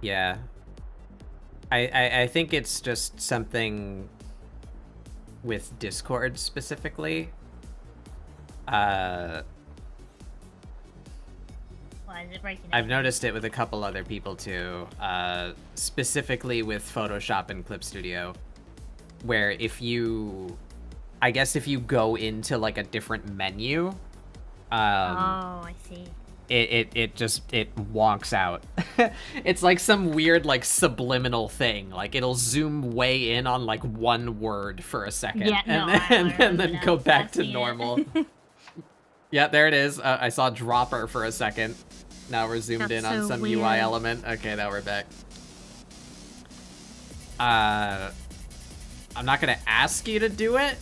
Yeah. I think it's just something with Discord specifically. Why is it breaking? I've noticed it with a couple other people too, specifically with Photoshop and Clip Studio, where I guess if you go into like a different menu, Oh, I see. it wonks out. It's like some weird like subliminal thing. Like it'll zoom way in on like one word for a second, Yeah, no, and then go back to I've seen normal. it. Yeah, there it is. I saw dropper for a second. Now we're zoomed That's in on so some weird. UI element. Okay, now we're back. I'm not gonna ask you to do it,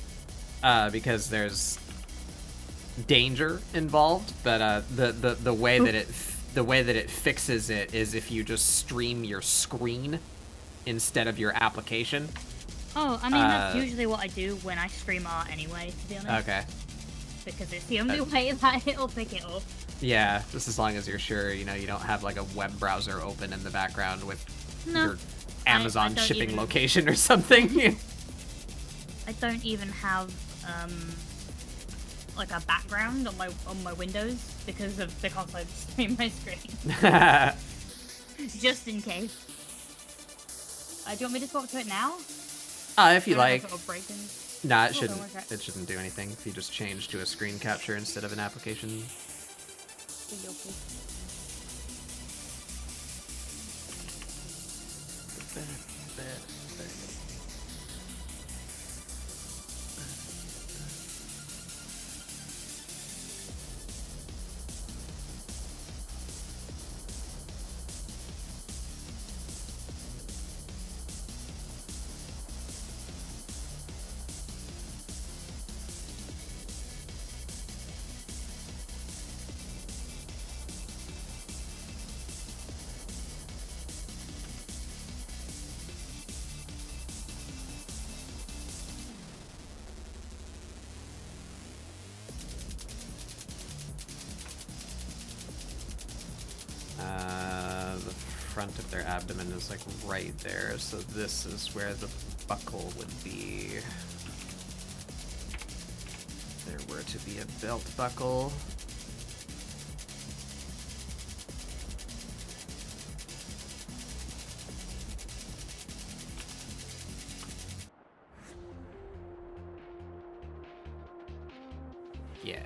because there's danger involved. But the way that it fixes it is if you just stream your screen instead of your application. Oh, I mean, that's usually what I do when I stream art anyway, to be honest. Okay. Because it's the only way that it'll pick it up. Yeah, just as long as you're sure, you don't have like a web browser open in the background with your Amazon I don't shipping even- location or something. I don't even have like a background on my Windows because I've streamed my screen. Just in case. Do you want me to talk to it now? If you Or do I like. sort of break in? Nah, it Oh, shouldn't. don't worry. It shouldn't do anything if you just change to a screen capture instead of an application. The front of their abdomen is like right there, so this is where the buckle would be. If there were to be a belt buckle. Yeah.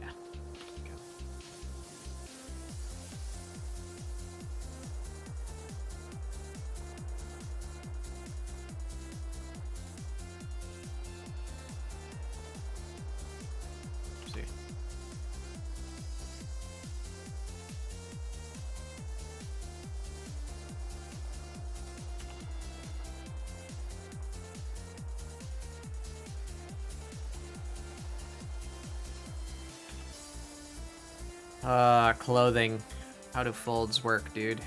See. Clothing. How do folds work, dude?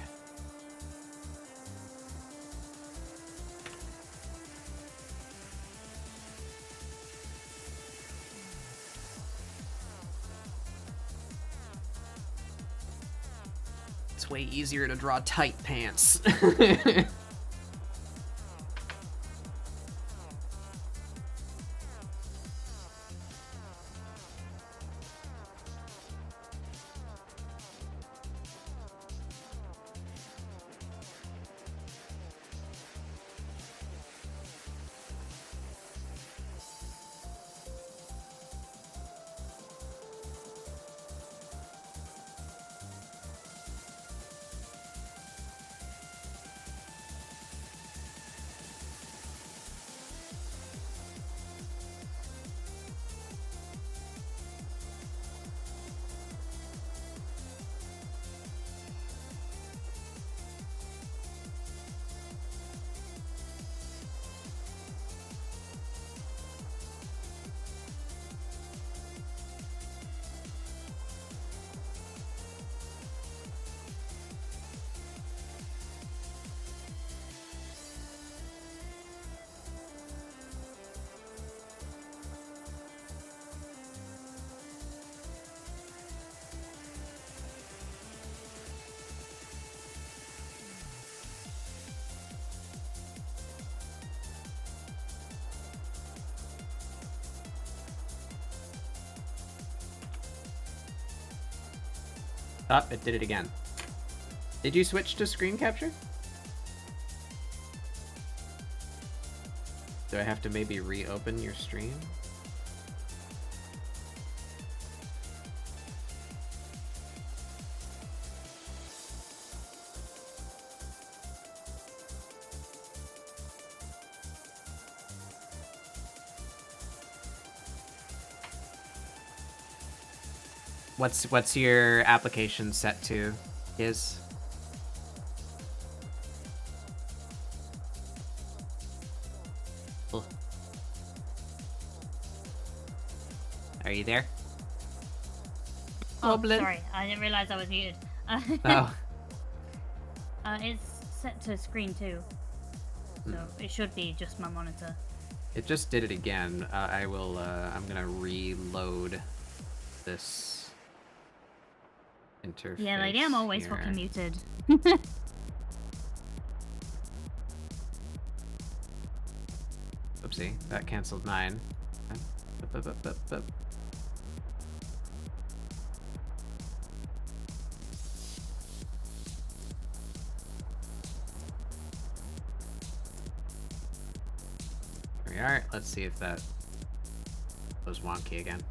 It's way easier to draw tight pants. Oh, it did it again. Did you switch to screen capture? Do I have to maybe reopen your stream? What's your application set to? Oh. Are you there? Oh, Goblin? sorry, I didn't realize I was muted. Oh. It's set to screen 2, so it should be just my monitor. It just did it again. I'm gonna reload this interface. Yeah, lady, I'm always here. fucking muted. Oopsie, that canceled mine. Up. There we are. Let's see if that was wonky again.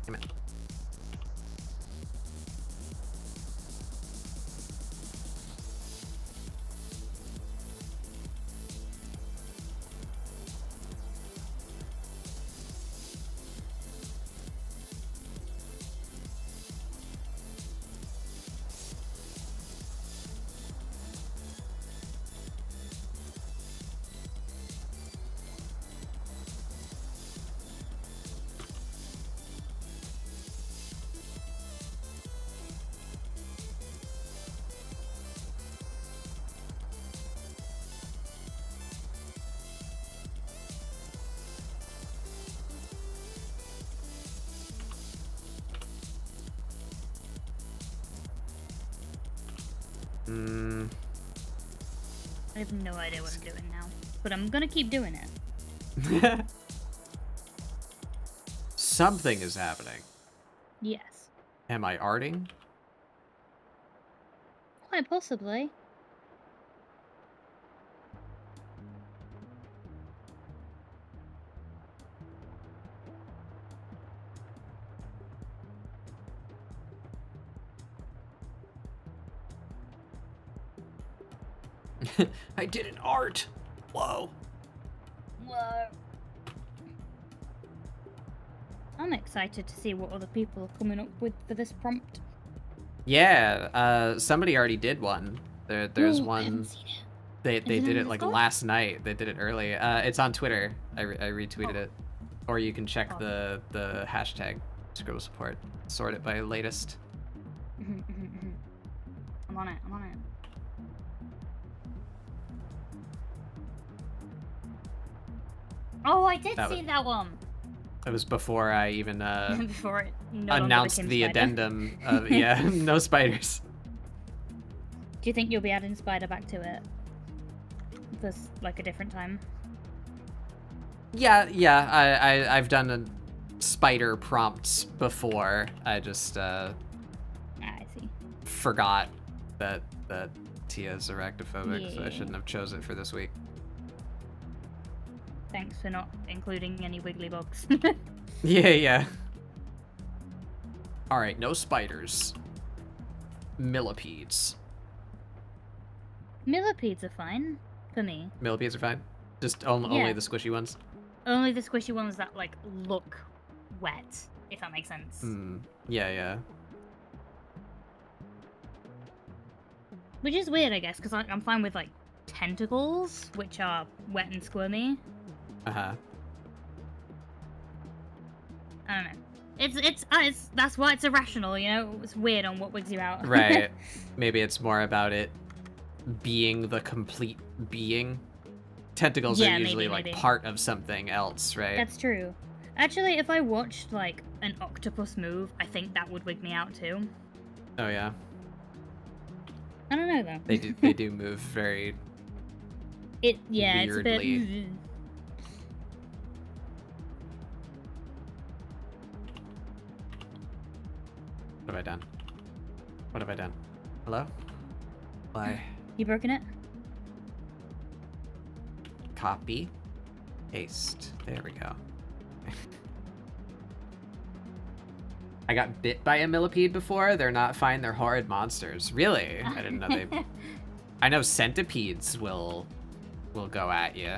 Damn it. I have no idea what I'm doing now, but I'm gonna keep doing it. Something is happening. Yes. Am I arting? Quite possibly. I did an art. Whoa. Whoa. I'm excited to see what other people are coming up with for this prompt. Yeah, somebody already did one. There's Ooh, I one. haven't seen it. They Is it did on it like Discord? last night. They did it early. It's on Twitter. I retweeted Oh. it, or you can check Oh. the hashtag ScribbleSupport. Sort it by latest. I'm on it. I'm on it. Oh, I did That see was- that one It was before I even before it no longer announced became the Spider. addendum of yeah, no spiders. Do you think you'll be adding Spider back to it? This like a different time. Yeah. I've done a spider prompts before. I just I forgot that Tia's arachnophobic, so I Yeah. shouldn't have chose it for this week. Thanks for not including any wiggly bugs. Yeah. All right, no spiders. Millipedes. Millipedes are fine for me. Millipedes are fine. Just only Yeah. the squishy ones. Only the squishy ones that like look wet, if that makes sense. Yeah. Which is weird, I guess, because I'm fine with like tentacles, which are wet and squirmy. Uh-huh. I don't know. It's that's why it's irrational, you know. It's weird on what wigs you out. Right. Maybe it's more about it being the complete being. Tentacles Yeah, are usually maybe. like part of something else, right? That's true. Actually, if I watched like an octopus move, I think that would wig me out too. Oh yeah. I don't know though. They do move very Yeah, weirdly. it's a bit. What have I done? What have I done? Hello? Why? You broken it? Copy. Paste. There we go. I got bit by a millipede before. They're not fine. They're horrid monsters. Really? I didn't know they... I know centipedes will go at you.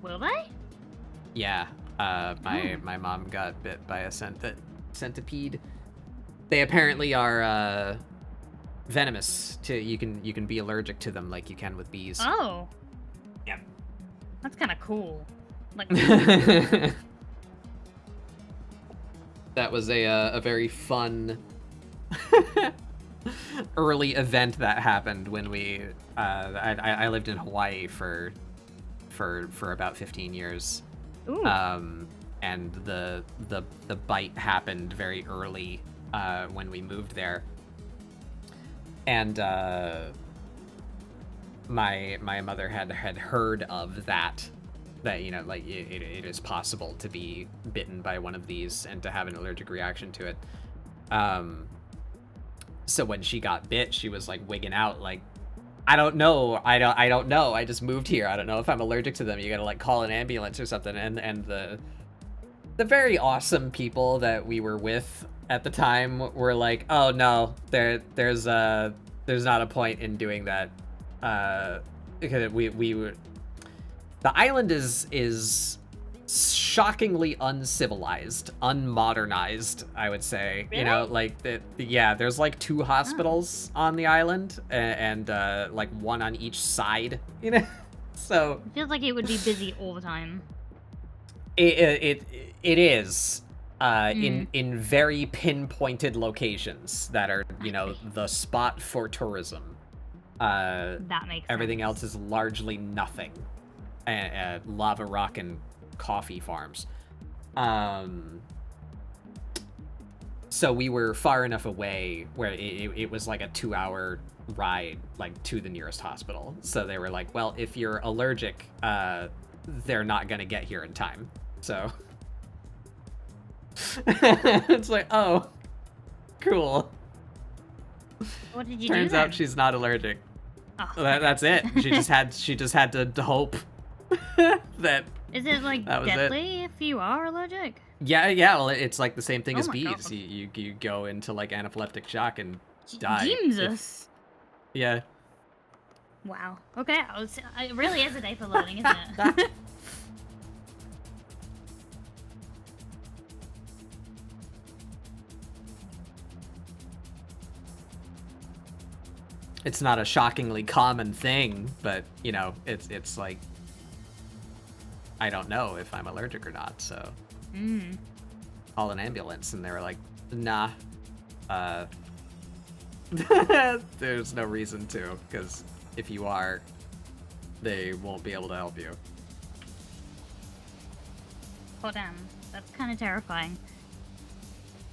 Will they? Yeah. My mom got bit by a centipede. They apparently are venomous. You can be allergic to them like you can with bees. Oh. Yep. That's kind of cool. Like. That was a very fun early event that happened when we I lived in Hawaii for about 15 years. Ooh. And the bite happened very early when we moved there. And my mother had heard of that you know, like it is possible to be bitten by one of these and to have an allergic reaction to it. So when she got bit, she was like wigging out, like, I don't know. I don't know. I just moved here. I don't know if I'm allergic to them. You gotta like call an ambulance or something. And the very awesome people that we were with at the time were like, oh no, there's not a point in doing that. Because we were, the island is shockingly uncivilized, unmodernized, I would say. Really? You know, like yeah, there's like 2 hospitals on the island and like 1 on each side, you know. So It feels like it would be busy all the time. it is in very pinpointed locations that are, you know, the spot for tourism. That makes Everything sense. else is largely nothing. Lava rock and coffee farms. So we were far enough away where it was like a 2-hour ride, like, to the nearest hospital. So they were like, well, if you're allergic, they're not gonna get here in time. So it's like, oh, cool. What did you Turns do? out she's not allergic. Oh, So that's it. She just had to hope that. Is it like That was it. deadly if you are allergic? Yeah. Well, it's like the same thing Oh as my bees. God. You go into like anaphylactic shock and die. Jesus. Yeah. Wow. Okay. It really is a day for learning, isn't it? It's not a shockingly common thing, but you know, it's like, I don't know if I'm allergic or not, so call an ambulance, and they were like, nah, there's no reason to, because if you are, they won't be able to help you. Oh damn. That's kind of terrifying.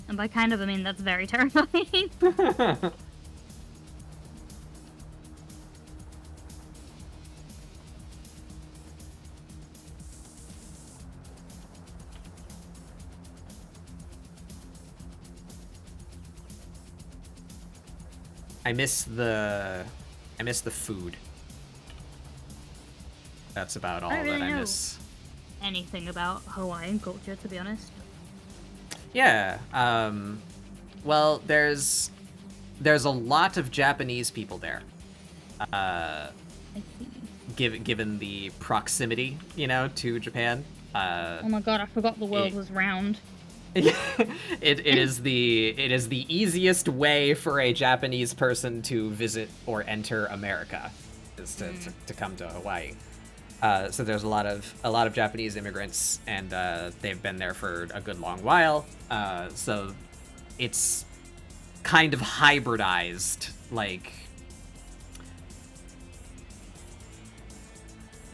And by kind of, I mean that's very terrifying. I miss the food. That's about all I don't really that I know miss. anything about Hawaiian culture, to be honest. Yeah. Well, there's a lot of Japanese people there. I see. Given the proximity, to Japan. Oh my god, I forgot the world was round. it is the easiest way for a Japanese person to visit or enter America, is to come to Hawaii. So there's a lot of Japanese immigrants, and they've been there for a good long while. So it's kind of hybridized, like,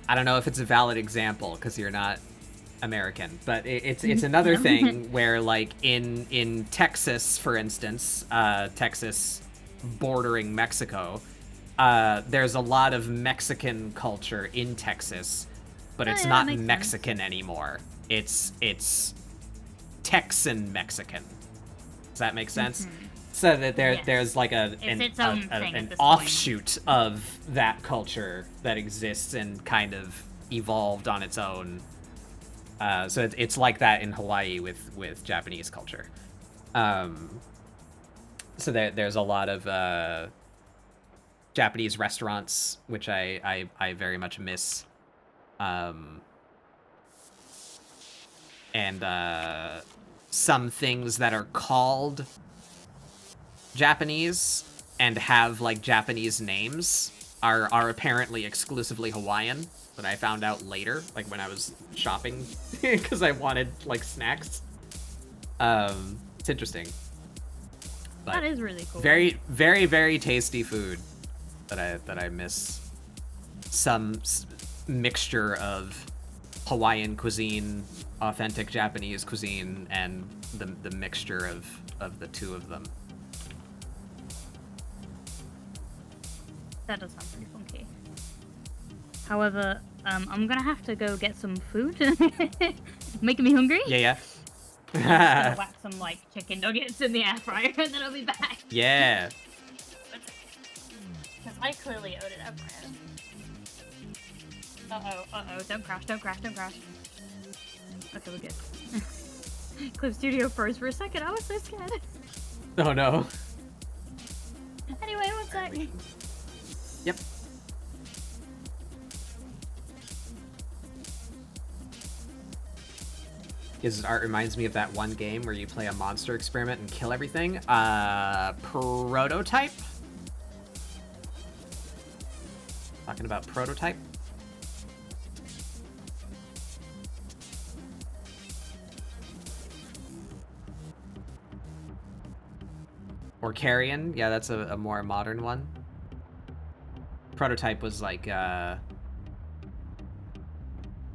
I don't know if it's a valid example because you're not American, but it's another thing where, like, in Texas, for instance, Texas bordering Mexico, there's a lot of Mexican culture in Texas, but it's not Mexican anymore. It's Texan Mexican. Does that make sense? Mm-hmm. So that Yes. there's like an its own thing at this offshoot of that culture that exists and kind of evolved on its own. So it's like that in Hawaii with Japanese culture. So there's a lot of Japanese restaurants, which I very much miss. And some things that are called Japanese and have like Japanese names are apparently exclusively Hawaiian, that I found out later, like when I was shopping because I wanted like snacks. It's interesting. But That is really cool. very, very, very tasty food that I miss. Some mixture of Hawaiian cuisine, authentic Japanese cuisine, and the mixture of the two of them. That does sound pretty funky. However, I'm gonna have to go get some food. Making me hungry. Yeah. I'm just gonna whack some like chicken nuggets in the air fryer, and then I'll be back. Yeah. Because I clearly owed it air fryer. Uh-oh, don't crash. Okay, we're good. Clip Studio froze for a second, I was so scared. Oh no. Anyway, one sec. Yep. His art reminds me of that one game where you play a monster experiment and kill everything. Prototype? Talking about Prototype? Or Carrion? Yeah, that's a more modern one. Prototype was like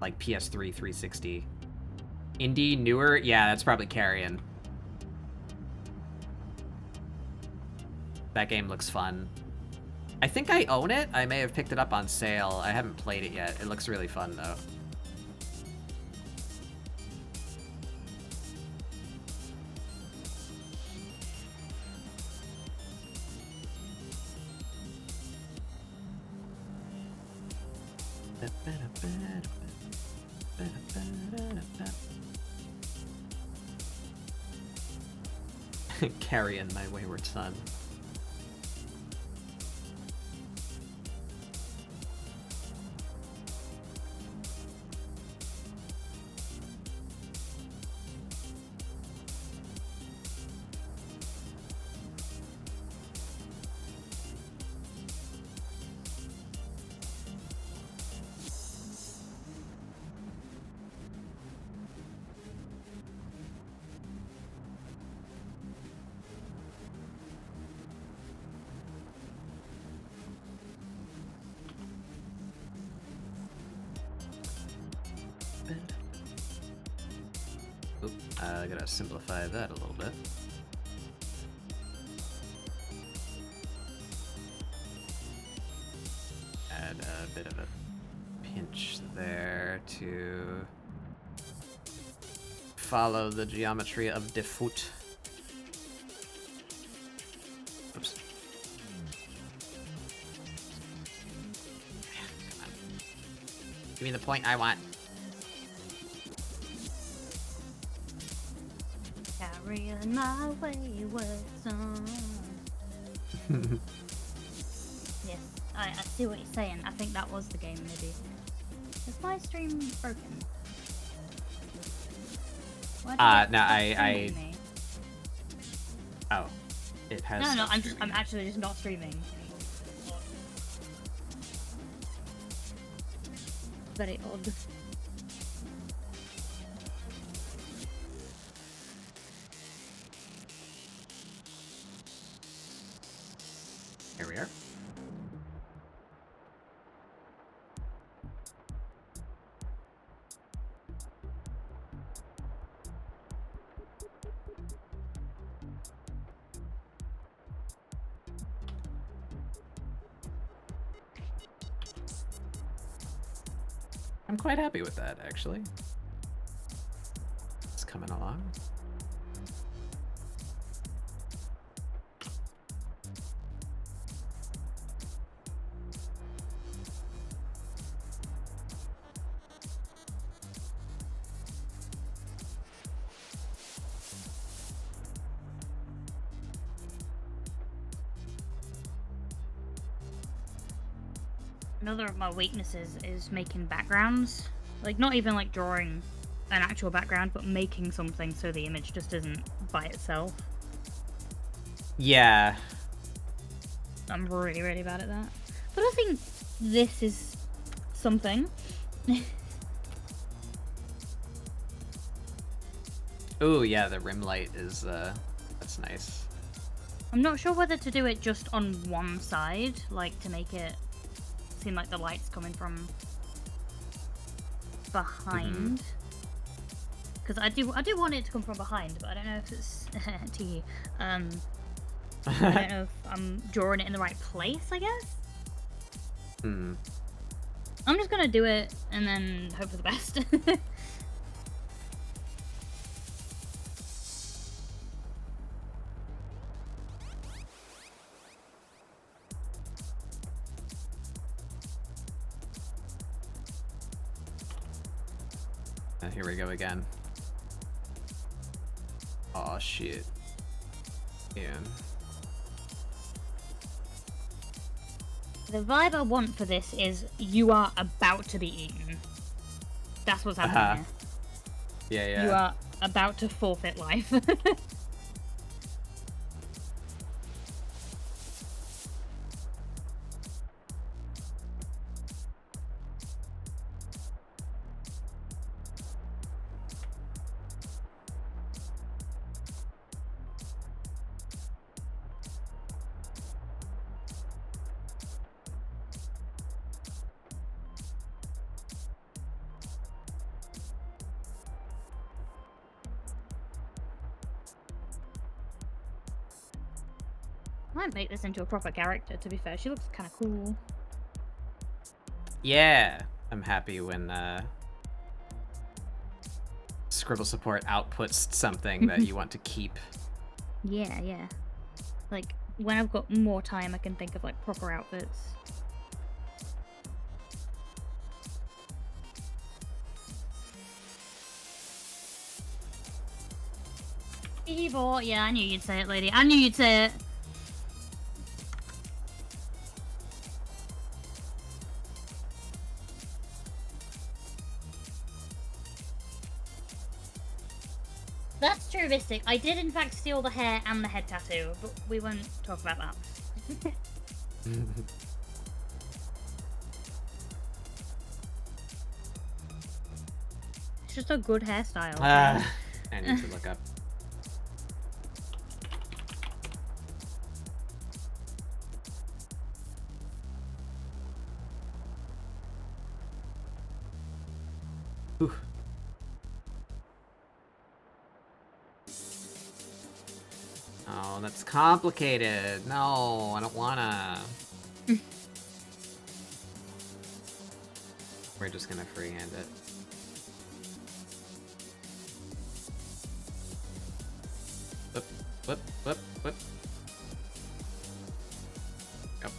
PS3 360. Indie, newer? Yeah, that's probably Carrion. That game looks fun. I think I own it. I may have picked it up on sale. I haven't played it yet. It looks really fun, though. Carrion, my wayward son. I gotta simplify that a little bit. Add a bit of a pinch there to follow the geometry of the foot. Oops. Give me the point I want. Carry on my wayward son. Yes, I see what you're saying. I think that was the game, maybe. Is my stream broken? Why No, did it I... me? Oh. It has... No, stopped I'm streaming. actually just not streaming. Very odd. Here we are. I'm quite happy with that, actually. It's coming along. Another of my weaknesses is making backgrounds. Like, not even like drawing an actual background, but making something so the image just isn't by itself. Yeah. I'm really, really bad at that. But I think this is something. Ooh, yeah, the rim light is, that's nice. I'm not sure whether to do it just on one side, like to make it seem like the light's coming from behind. Because I do want it to come from behind, but I don't know if it's T. I don't know if I'm drawing it in the right place, I guess. I'm just gonna do it and then hope for the best. Here we go again. Aw, shit. Yeah. The vibe I want for this is you are about to be eaten. That's what's happening here. Yeah, yeah. You are about to forfeit life. Might make this into a proper character, to be fair. She looks kind of cool. Yeah. I'm happy when, ScribbleSupport outputs something that you want to keep. Yeah, yeah. Like, when I've got more time, I can think of, like, proper outfits. Evil! Yeah, I knew you'd say it, lady. I knew you'd say it! That's true, Vistic. I did in fact steal the hair and the head tattoo, but we won't talk about that. It's just a good hairstyle. I need to look up. Whew. Oh, that's complicated. No, I don't wanna. We're just gonna freehand it. Whip, whip, whip, whip. Yep.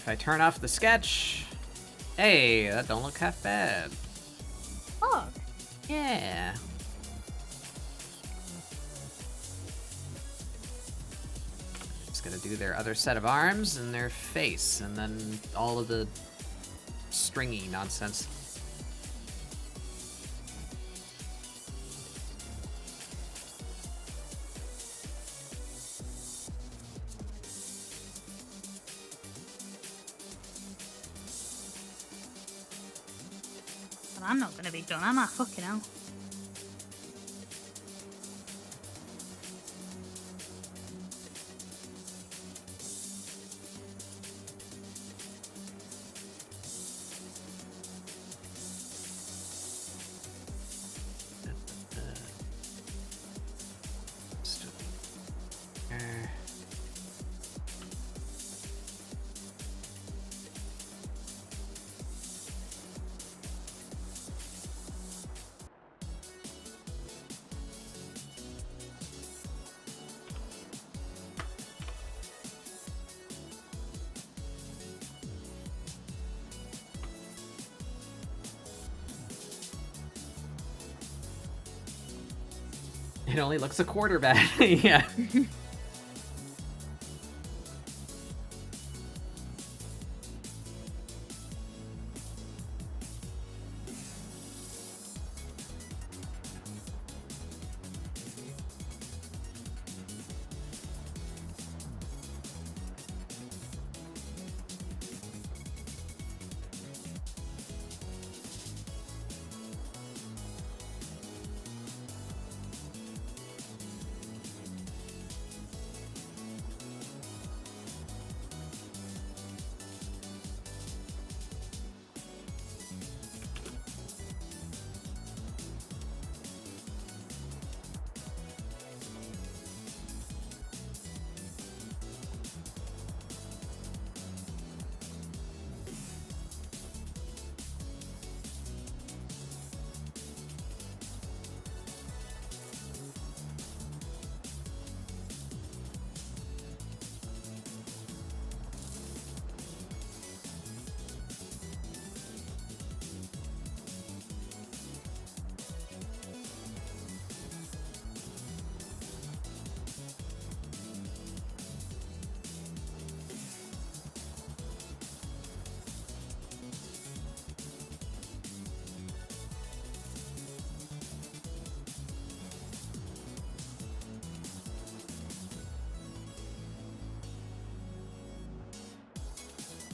If I turn off the sketch, hey, that don't look half bad. Oh, Yeah. Just gonna do their other set of arms and their face, and then all of the stringy nonsense. but I'm not gonna be done, am I? Fucking hell. It only looks a quarter bad. Yeah.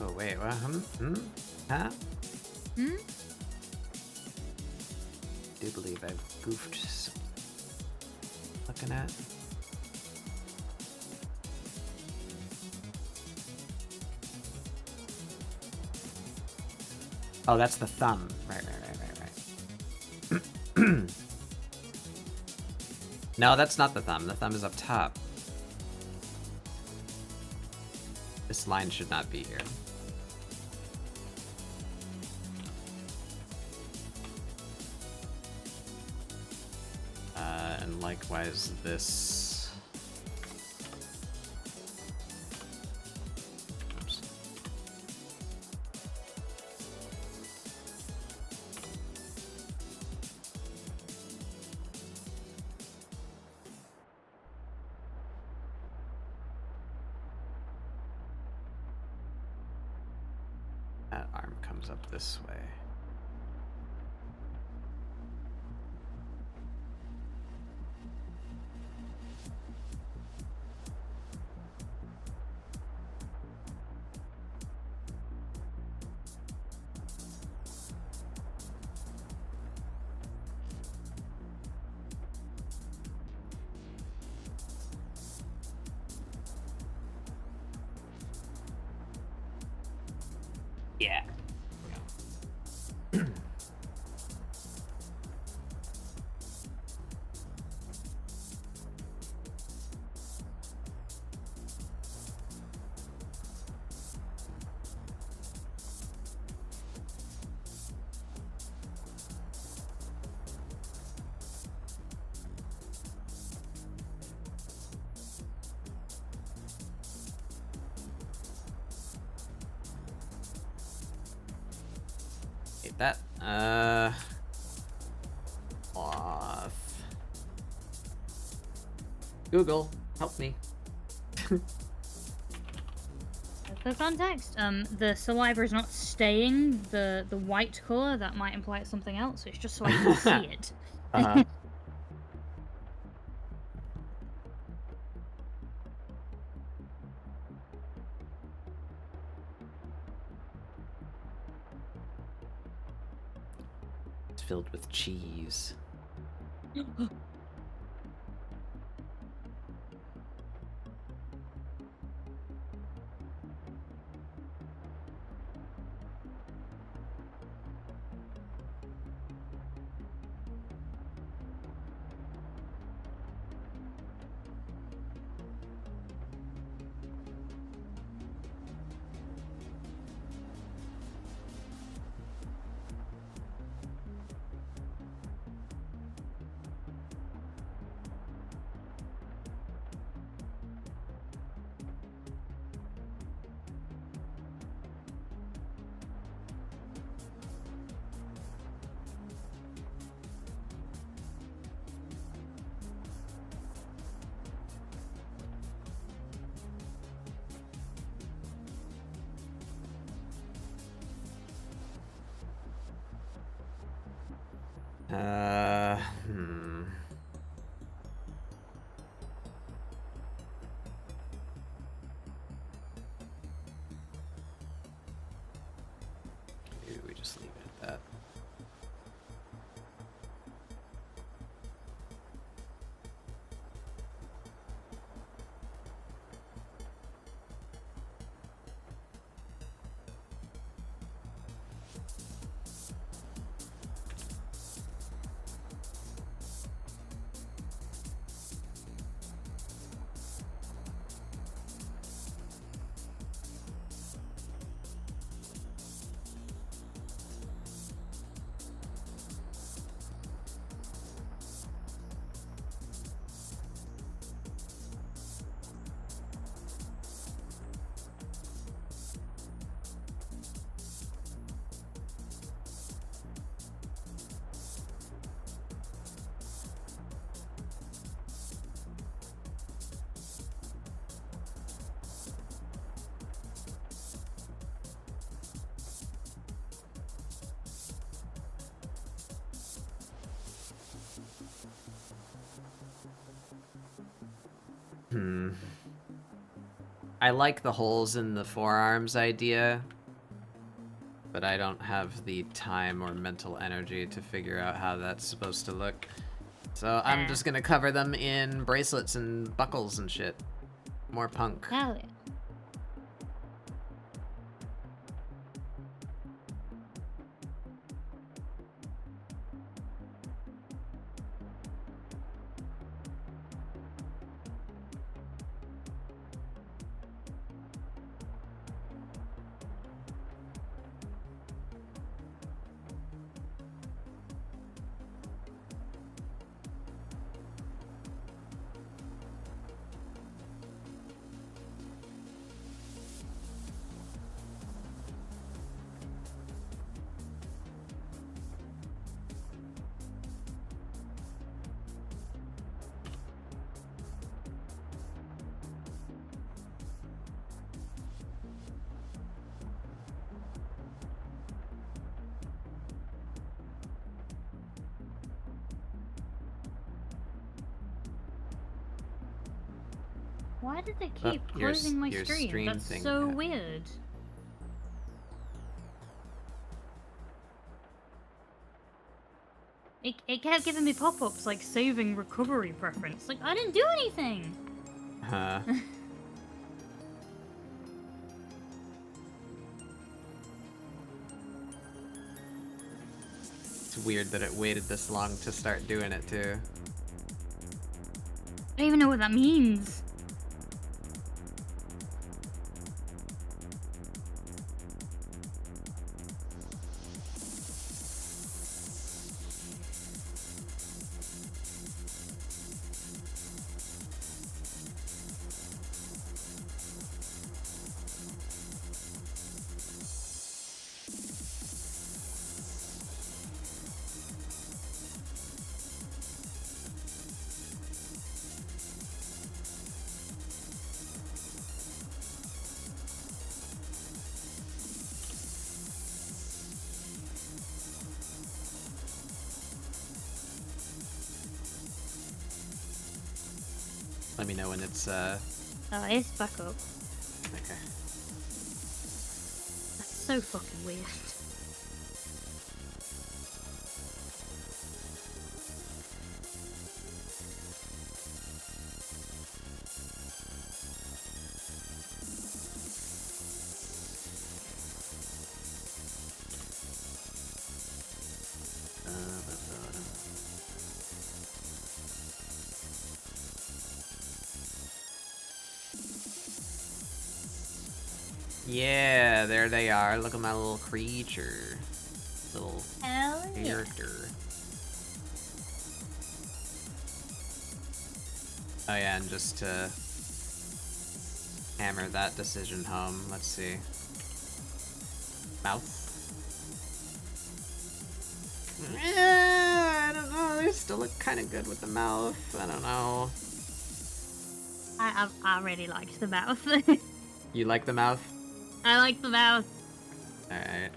Oh wait, what? Huh? Hmm? I do believe I've goofed some... Looking at. Oh, that's the thumb. Right. No, that's not the thumb. The thumb is up top. This line should not be here. likewise this. Oops. That arm comes up this way. Yeah. Hate that. Cloth. Google, help me. For context, the saliva is not staying the white color. That might imply it's something else. It's just so I can see it. Uh-huh. It's filled with cheese. Hmm. Maybe we just leave it at that. I like the holes in the forearms idea, but I don't have the time or mental energy to figure out how that's supposed to look. So I'm just gonna cover them in bracelets and buckles and shit. More punk. Hell yeah. Why did it Oh, keep your closing my your stream? stream That's thing so happened. weird. It kept giving me pop-ups like saving recovery preference. Like, I didn't do anything! Huh. It's weird that it waited this long to start doing it too. I don't even know what that means. Let me know when it's Oh, it's back up. okay. That's so fucking weird. Yeah, there they are. Look at my little creature. Little Hell yeah. character. Oh yeah, and just to hammer that decision home, let's see. Mouth. I don't know, they still look kind of good with the mouth. I don't know. I really liked the mouth. You like the mouth? I like the mouth. Alright.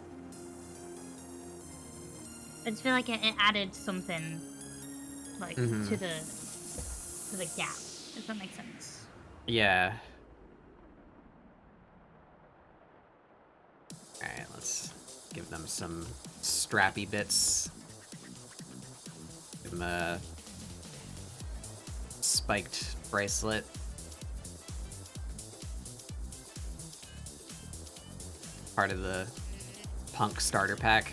I just feel like it added something, like, Mhm. to the gap, if that makes sense. Yeah. Alright, let's give them some strappy bits. Give them a spiked bracelet. Part of the punk starter pack.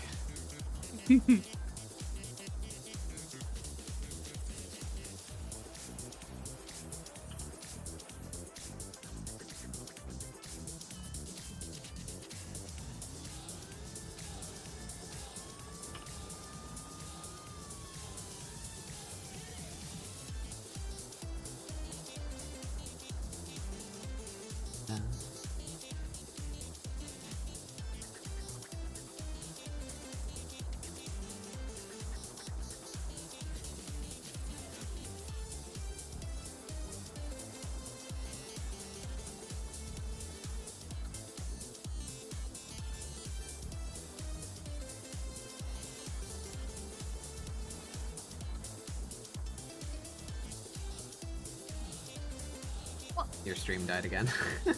Your stream died again.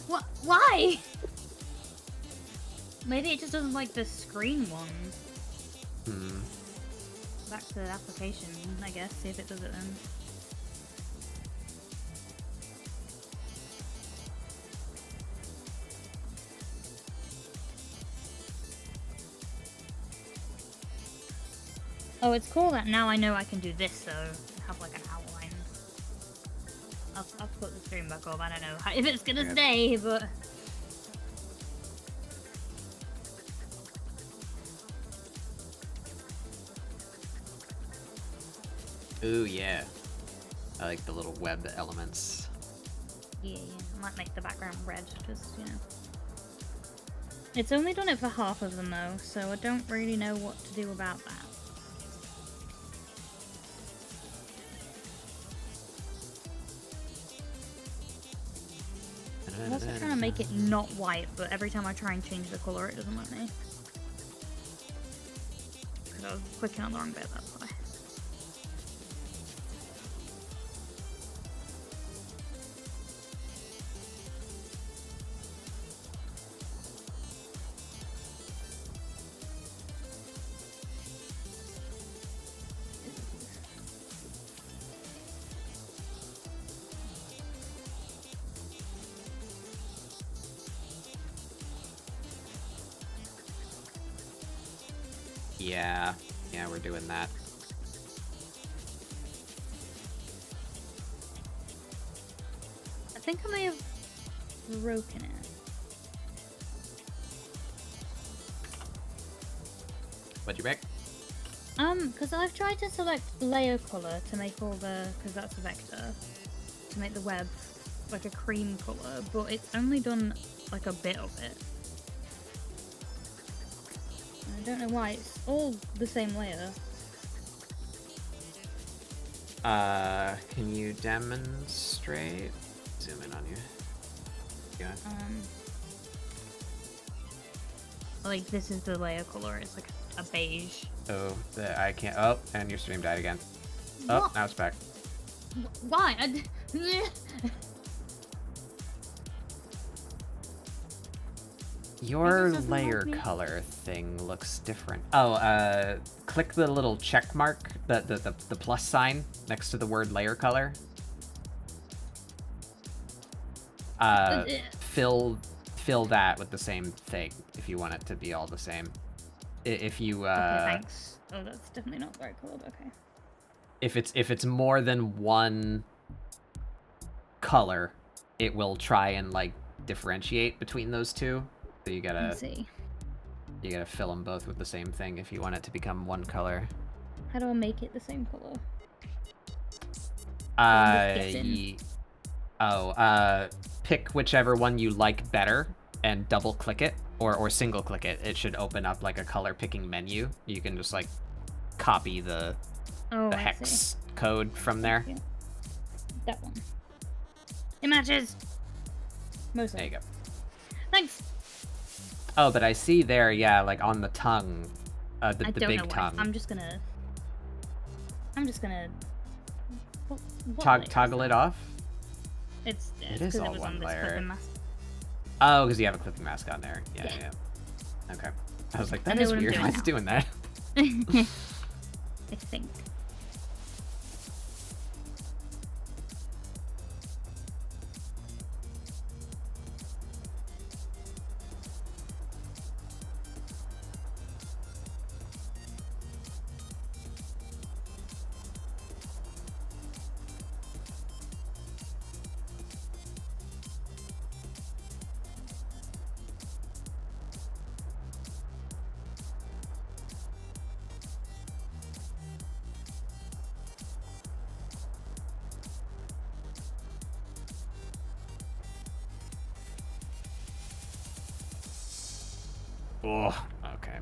What? Why? Maybe it just doesn't like the screen one. Hmm. Back to the application, I guess. See if it does it then. Oh, it's cool that now I know I can do this though. Have like an outline. I'll put the screen back up. I don't know if it's gonna Yeah. stay, but Ooh, yeah. I like the little web elements. yeah, I might make the background red, just you know. It's only done it for half of them though, so I don't really know what to do about that. I'm also trying to make it not white, but every time I try and change the color, it doesn't let me. Because I was clicking on the wrong bit, that's why. Yeah, we're doing that. I think I may have broken it. What'd you make? Because I've tried to select layer color to make all the, because that's a vector, to make the web like a cream color, but it's only done like a bit of it. I don't know why, it's all the same layer. Can you demonstrate? Zoom in on you. Yeah. Like this is the layer color, it's like a beige. Oh, I can't. Oh, and your stream died again. Oh, What? now it's back. Why? Your doesn't layer like me. color thing looks different. Oh, click the little check mark, the plus sign next to the word layer color. Fill that with the same thing if you want it to be all the same. If you Okay, thanks. Oh, that's definitely not bright colored. Okay. if it's more than one color, it will try and like differentiate between those two. So you Let's see. gotta fill them both with the same thing if you want it to become one color. How do I make it the same color? Pick whichever one you like better and double click it or single click it. It should open up like a color picking menu. You can just like copy the Oh, I see. hex code from there. Yeah. That one. It matches. Mostly. There you go. Thanks. Oh, but I see there, yeah, like on the tongue, the I don't big know why. tongue. I'm just gonna. What Tog- layer is toggle that? it off. It's It is 'cause all was one on this layer. clipping mask. Oh, because you have a clipping mask on there. Yeah. Yeah. Okay. I was like, I that know is what I'm weird. doing Why is now. it doing that? I think. Oh, okay.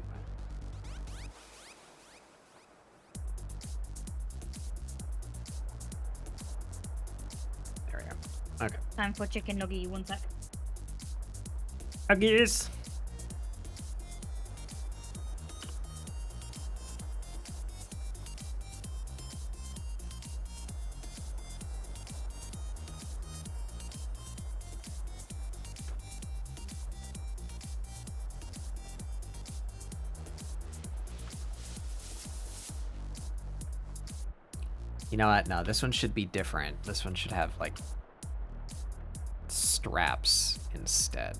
There we go. Okay. Time for chicken nugget. 1 sec. Huggies. You know what? No, this one should be different. This one should have, like, straps instead.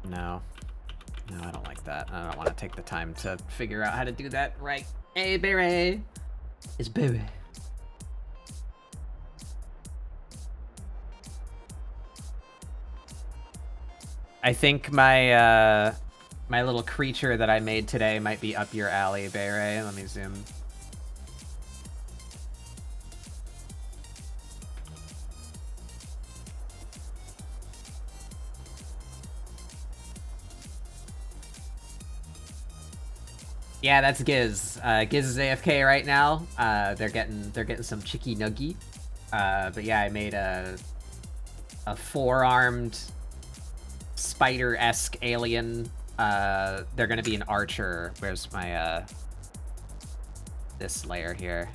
No. No, I don't like that. I don't want to take the time to figure out how to do that right. Hey, Barry! It's Barry. I think my, my little creature that I made today might be up your alley, Barry. Let me zoom. Yeah, that's Giz. Giz is AFK right now. They're getting some chicky nuggy. But yeah, I made a four-armed spider-esque alien. They're gonna be an archer. Where's my this layer here?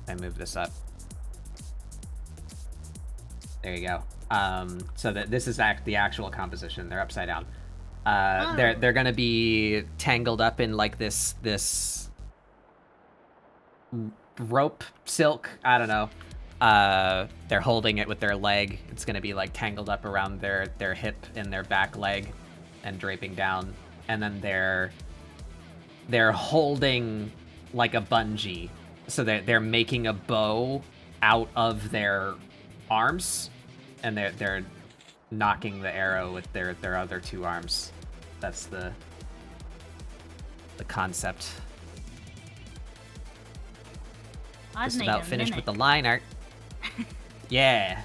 I move this up. There you go. So that this is the actual composition. They're upside down. They're gonna be tangled up in like this rope silk. I don't know. They're holding it with their leg. It's gonna be like tangled up around their hip and their back leg, and draping down. And then they're holding like a bungee, so they're making a bow out of their arms, and they're knocking the arrow with their other two arms. That's the concept. I've Just made about a finished mimic. with the line art. Yeah.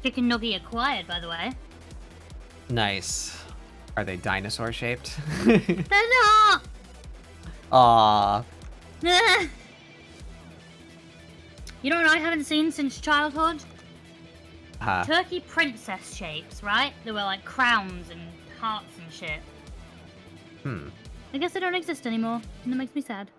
Chicken nugget acquired, by the way. Nice. Are they dinosaur shaped? They're not! Aww. You know what I haven't seen since childhood? Huh. Turkey princess shapes, right? They were like crowns and hearts and shit. I guess they don't exist anymore, and it makes me sad.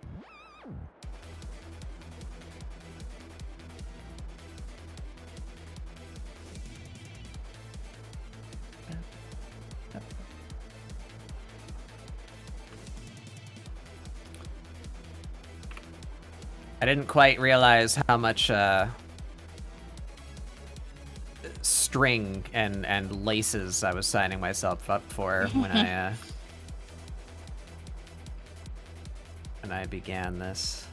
I didn't quite realize how much string and laces I was signing myself up for when I began this.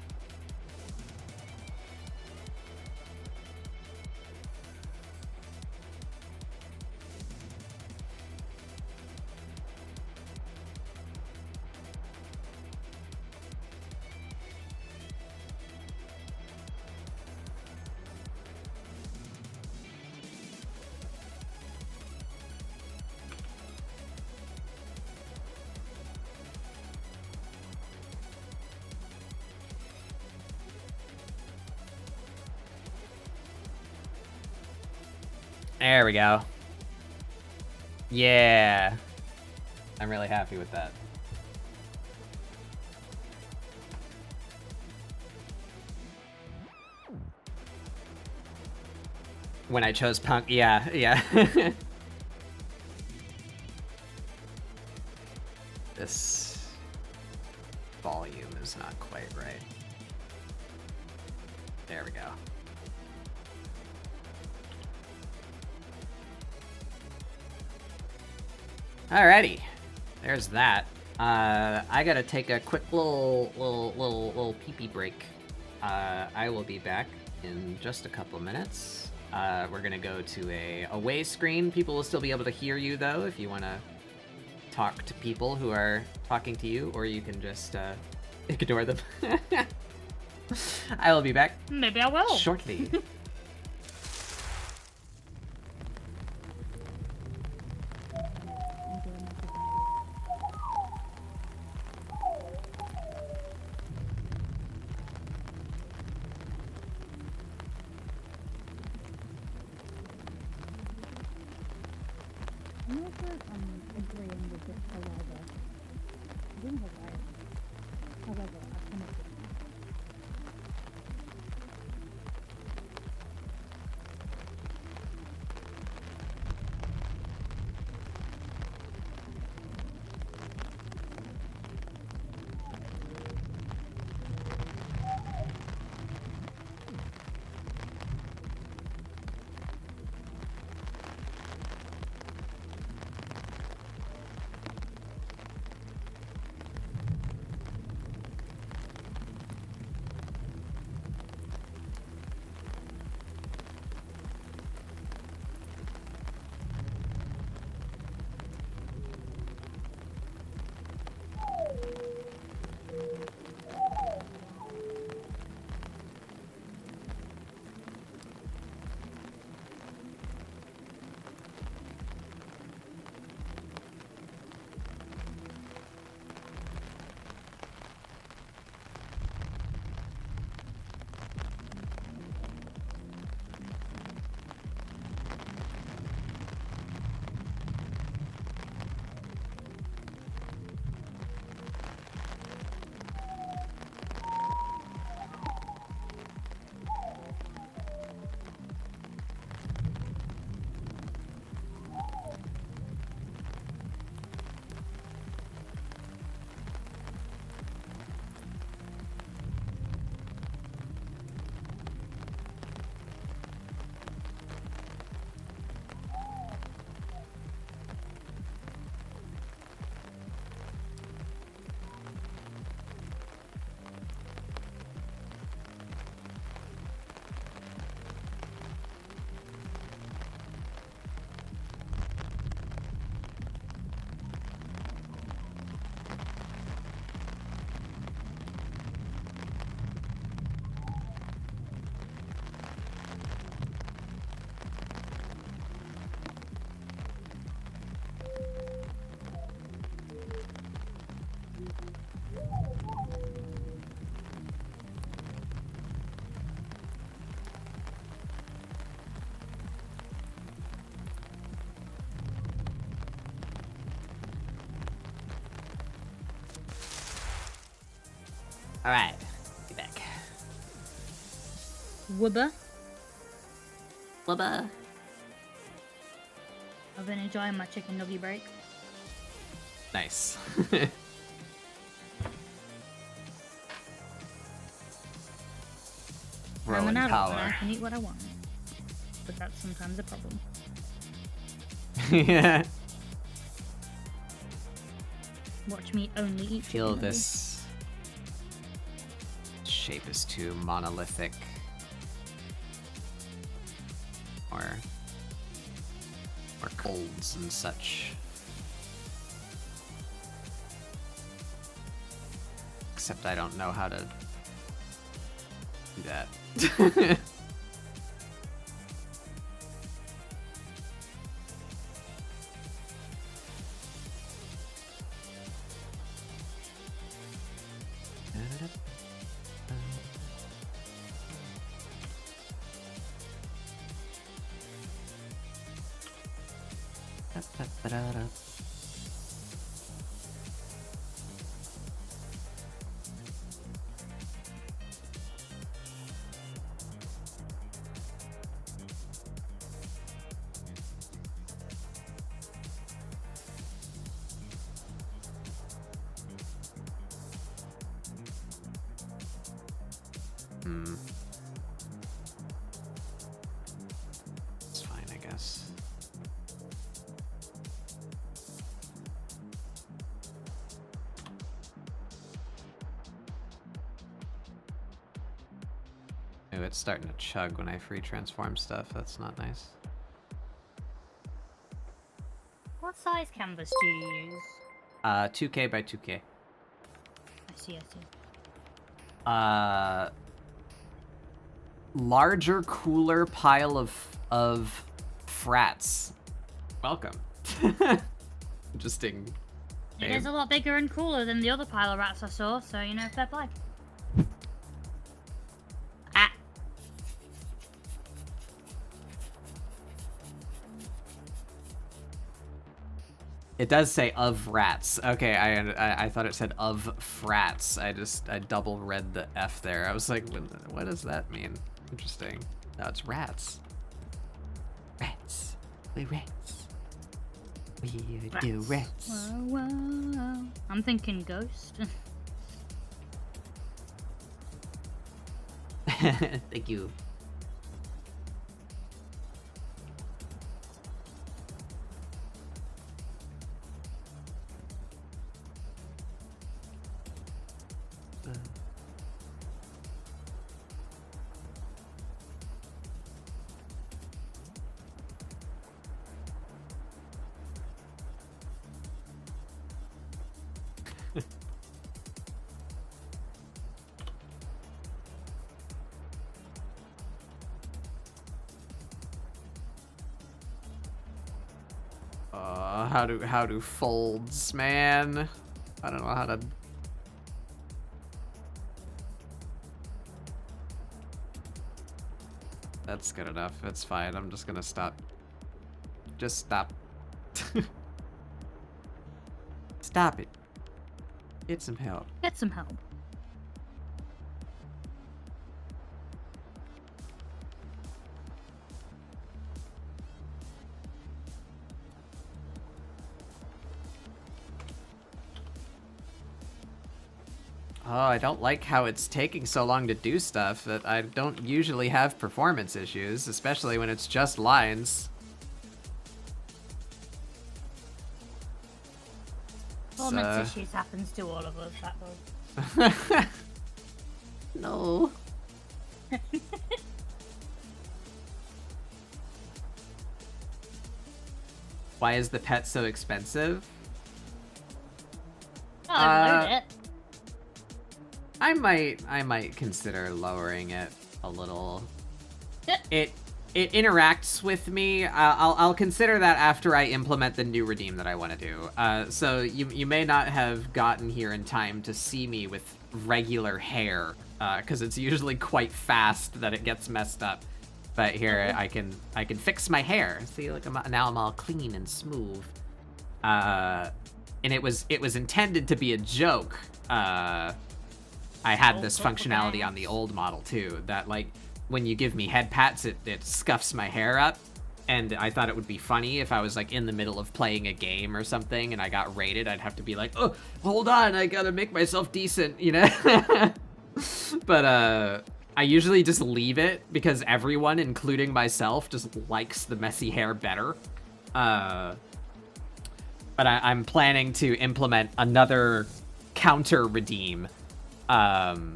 There we go. Yeah. I'm really happy with that. When I chose punk, yeah. This volume is not quite right. There we go. Alrighty, there's that. I gotta take a quick little pee-pee break. I will be back in just a couple minutes. We're gonna go to a away screen. People will still be able to hear you though, if you wanna talk to people who are talking to you, or you can just ignore them. I will be back Maybe I will. shortly. Alright, be back. Wubba. Wubba. I've been enjoying my chicken nugget break. Nice. I'm Growing an adult and power. I can eat what I want. But that's sometimes a problem. Yeah. Watch me only eat Feel chicken this shape is too monolithic. Or colds and such. Except I don't know how to do that. It's fine, I guess. Ooh, it's starting to chug when I free transform stuff. That's not nice. What size canvas do you use? 2K by 2K. I see. Larger, cooler pile of frats. Welcome. Interesting. It is a lot bigger and cooler than the other pile of rats I saw, so you know, fair play. Ah. It does say of rats. Okay, I thought it said of frats. I double read the F there. I was like, what does that mean? Interesting. No, it's rats. Rats. We rats. We do rats. Whoa. I'm thinking ghost. Thank you. How do folds, man? I don't know how to. That's good enough. It's fine. I'm just gonna stop. Just stop. Stop it. Get some help. Get some help. Oh, I don't like how it's taking so long to do stuff. That I don't usually have performance issues, especially when it's just lines. Performance issues happens to all of us, that does. No. Why is the pet so expensive? Oh, I load it. I might consider lowering it a little. It interacts with me. I'll consider that after I implement the new redeem that I want to do. So you may not have gotten here in time to see me with regular hair, because it's usually quite fast that it gets messed up. But here I can fix my hair. See, look, now I'm all clean and smooth. And it was intended to be a joke. I had Oh, this cool, functionality okay. on the old model too, that like when you give me head pats, it scuffs my hair up. And I thought it would be funny if I was like in the middle of playing a game or something and I got raided, I'd have to be like, oh, hold on, I gotta make myself decent, you know? But I usually just leave it because everyone, including myself, just likes the messy hair better. But I'm planning to implement another counter redeem to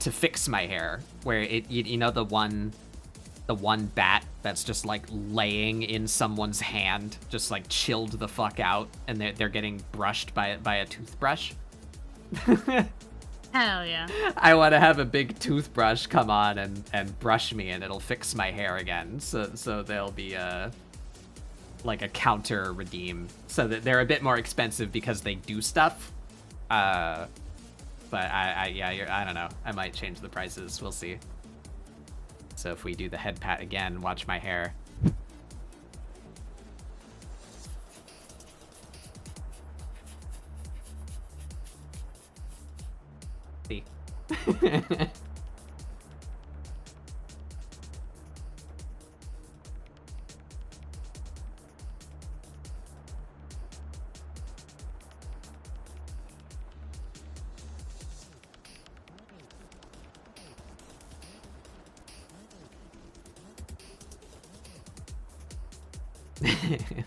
fix my hair, where you know the one bat that's just like laying in someone's hand, just like chilled the fuck out, and they're getting brushed by a toothbrush. Hell yeah. I want to have a big toothbrush come on and brush me, and it'll fix my hair again. So there'll be like a counter redeem, so that they're a bit more expensive because they do stuff. But I don't know. I might change the prices. We'll see. So if we do the head pat again, watch my hair. See.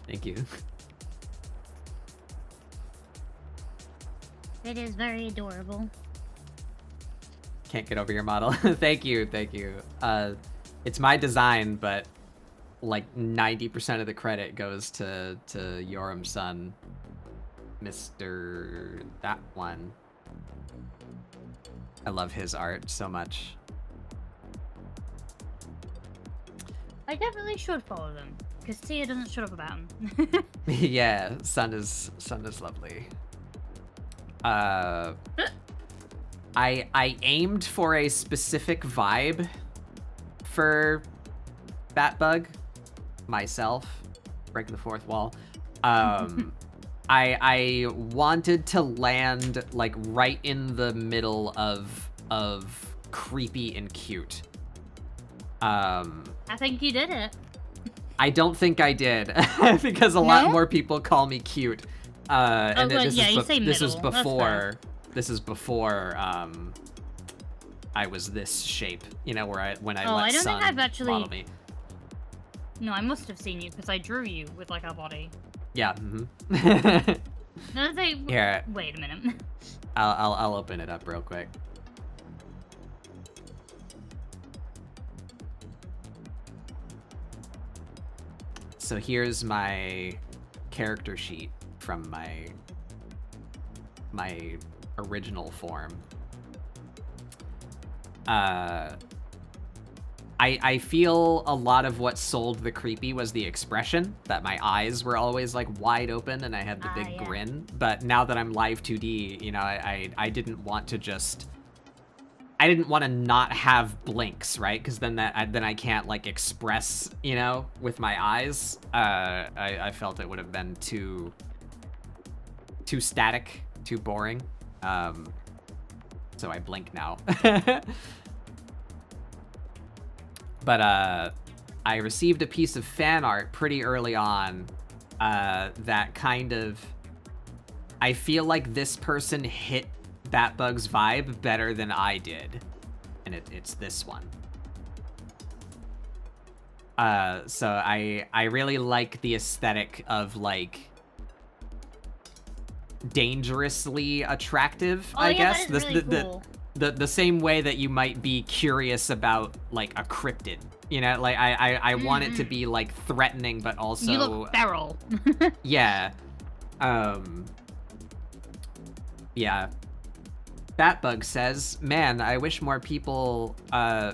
Thank you. It is very adorable. Can't get over your model. Thank you. It's my design, but like 90% of the credit goes to Yoram's son, Mr. That one. I love his art so much. I definitely should follow them, because Tia doesn't shut up about them. Yeah, son is lovely. I aimed for a specific vibe for Batbug myself. Breaking the fourth wall. I wanted to land like right in the middle of creepy and cute. I think you did it. I don't think I did because a lot No? more people call me cute. And well, this yeah, is you say this is middle. That's fair. before I was this shape, you know, where when I Oh, let I don't think Sun I've actually- model me. No, I must have seen you, because I drew you with, like, a body. Yeah. No, it's like, Here, wait a minute. I'll open it up real quick. So here's my character sheet from my original form. I feel a lot of what sold the creepy was the expression, that my eyes were always like wide open and I had the big yeah. grin. But now that I'm live 2D, you know, I didn't want to just, I didn't want to not have blinks, right? Because then I can't like express, you know, with my eyes. I felt it would have been too static, too boring. So I blink now. But I received a piece of fan art pretty early on that kind of, I feel like this person hit Batbug's vibe better than I did, and it's this one. So I really like the aesthetic of like dangerously attractive, Oh, I yeah, guess. that is really cool. The same way that you might be curious about like a cryptid, you know, like I want it to be like threatening, but also You look feral. yeah. Yeah. Batbug says, man, I wish more people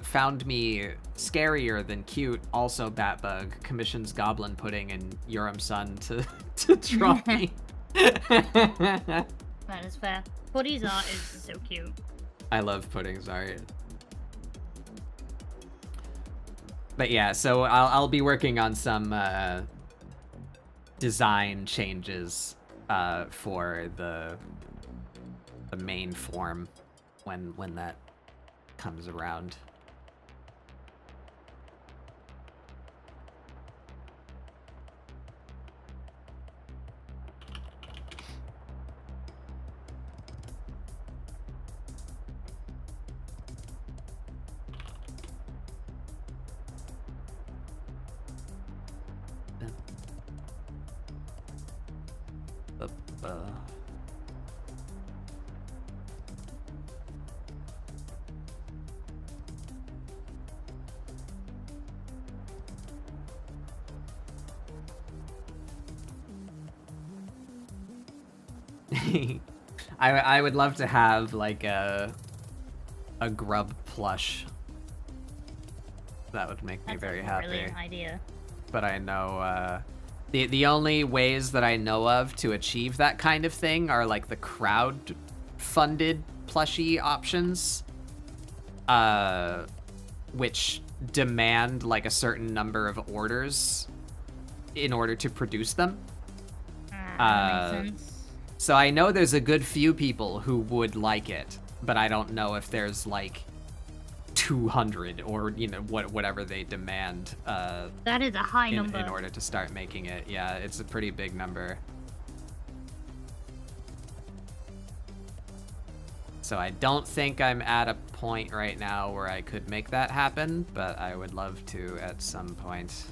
found me scarier than cute. Also, Batbug commissions Goblin Pudding and Yoram Sun to draw me. That is fair. Puddy's art is so cute. I love Pudding's art. But yeah, so I'll be working on some design changes for the main form. when that comes around. I would love to have like a grub plush. That would make me That's very a happy. brilliant idea. But I know the only ways that I know of to achieve that kind of thing are like the crowd funded plushie options, which demand like a certain number of orders in order to produce them. That makes sense. So I know there's a good few people who would like it, but I don't know if there's like 200 or, you know, whatever they demand That is a high number. in order to start making it. Yeah, it's a pretty big number. So I don't think I'm at a point right now where I could make that happen, but I would love to at some point.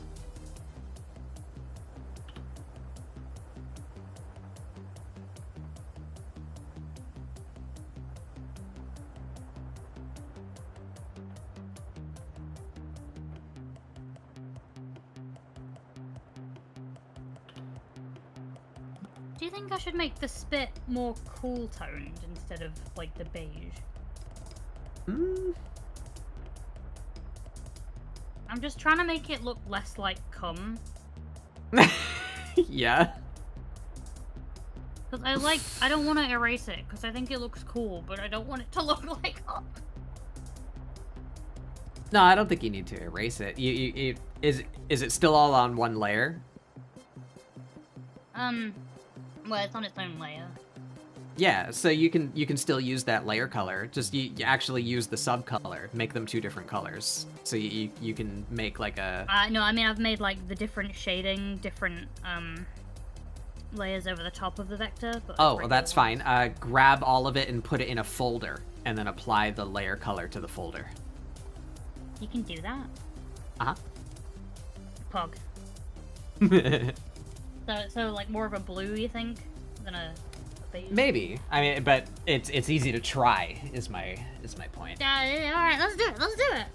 Do you think I should make the spit more cool toned instead of like the beige? I'm just trying to make it look less like cum. Yeah. Because I don't want to erase it because I think it looks cool, but I don't want it to look like cum. No, I don't think you need to erase it. Is it still all on one layer? Well, it's on its own layer. Yeah, so you can still use that layer color. Just you actually use the sub color. Make them two different colors. So you can make like a. No, I mean I've made like the different shading, different layers over the top of the vector. But Oh, well, that's fine. Grab all of it and put it in a folder, and then apply the layer color to the folder. You can do that. Uh Pog. huh. So like more of a blue, you think, than a beige? Maybe. I mean, but it's easy to try. Is my point. Yeah. All right, let's do it. Let's do it.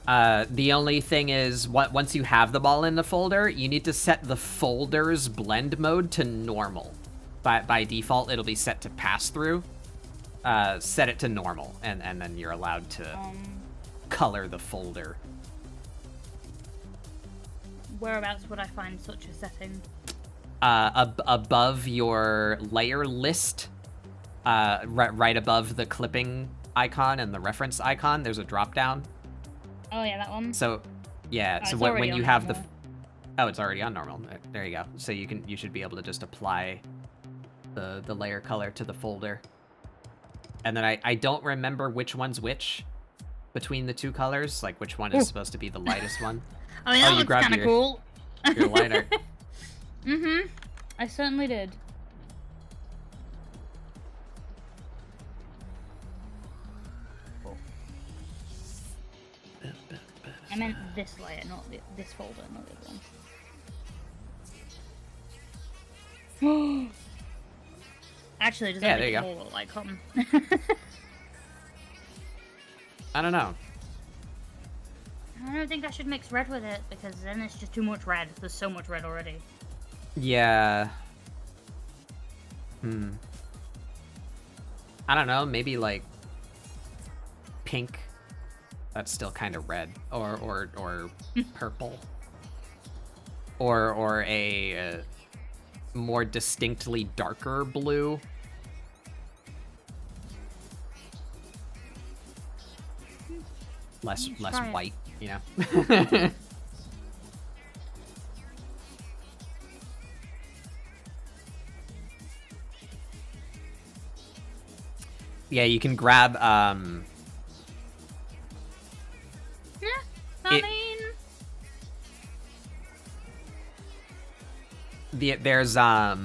Yeah. The only thing is, once you have them all in the folder, you need to set the folder's blend mode to normal. By default, it'll be set to pass through. Set it to normal, and then you're allowed to color the folder. Whereabouts would I find such a setting? Above your layer list, right above the clipping icon and the reference icon, there's a drop down. Oh yeah, that one. So, yeah. Oh, So it's when already you on have normal. oh, it's already on normal. There you go. So you should be able to just apply the layer color to the folder. And then I don't remember which one's which between the two colors. Like which one is supposed to be the lightest one. I mean, that you looks grabbed kind of your- cool. Your lighter. Mm-hmm. I certainly did. I meant this layer, not this folder, not the other one. Actually, does Yeah, that there make you it go. more look like cotton? I don't know. I don't think I should mix red with it because then it's just too much red. There's so much red already. Yeah. I don't know, maybe like pink. That's still kind of red, or purple, or a more distinctly darker blue. Less Try it. white, you know. Yeah, you can grab Yeah, I It- mean, there's a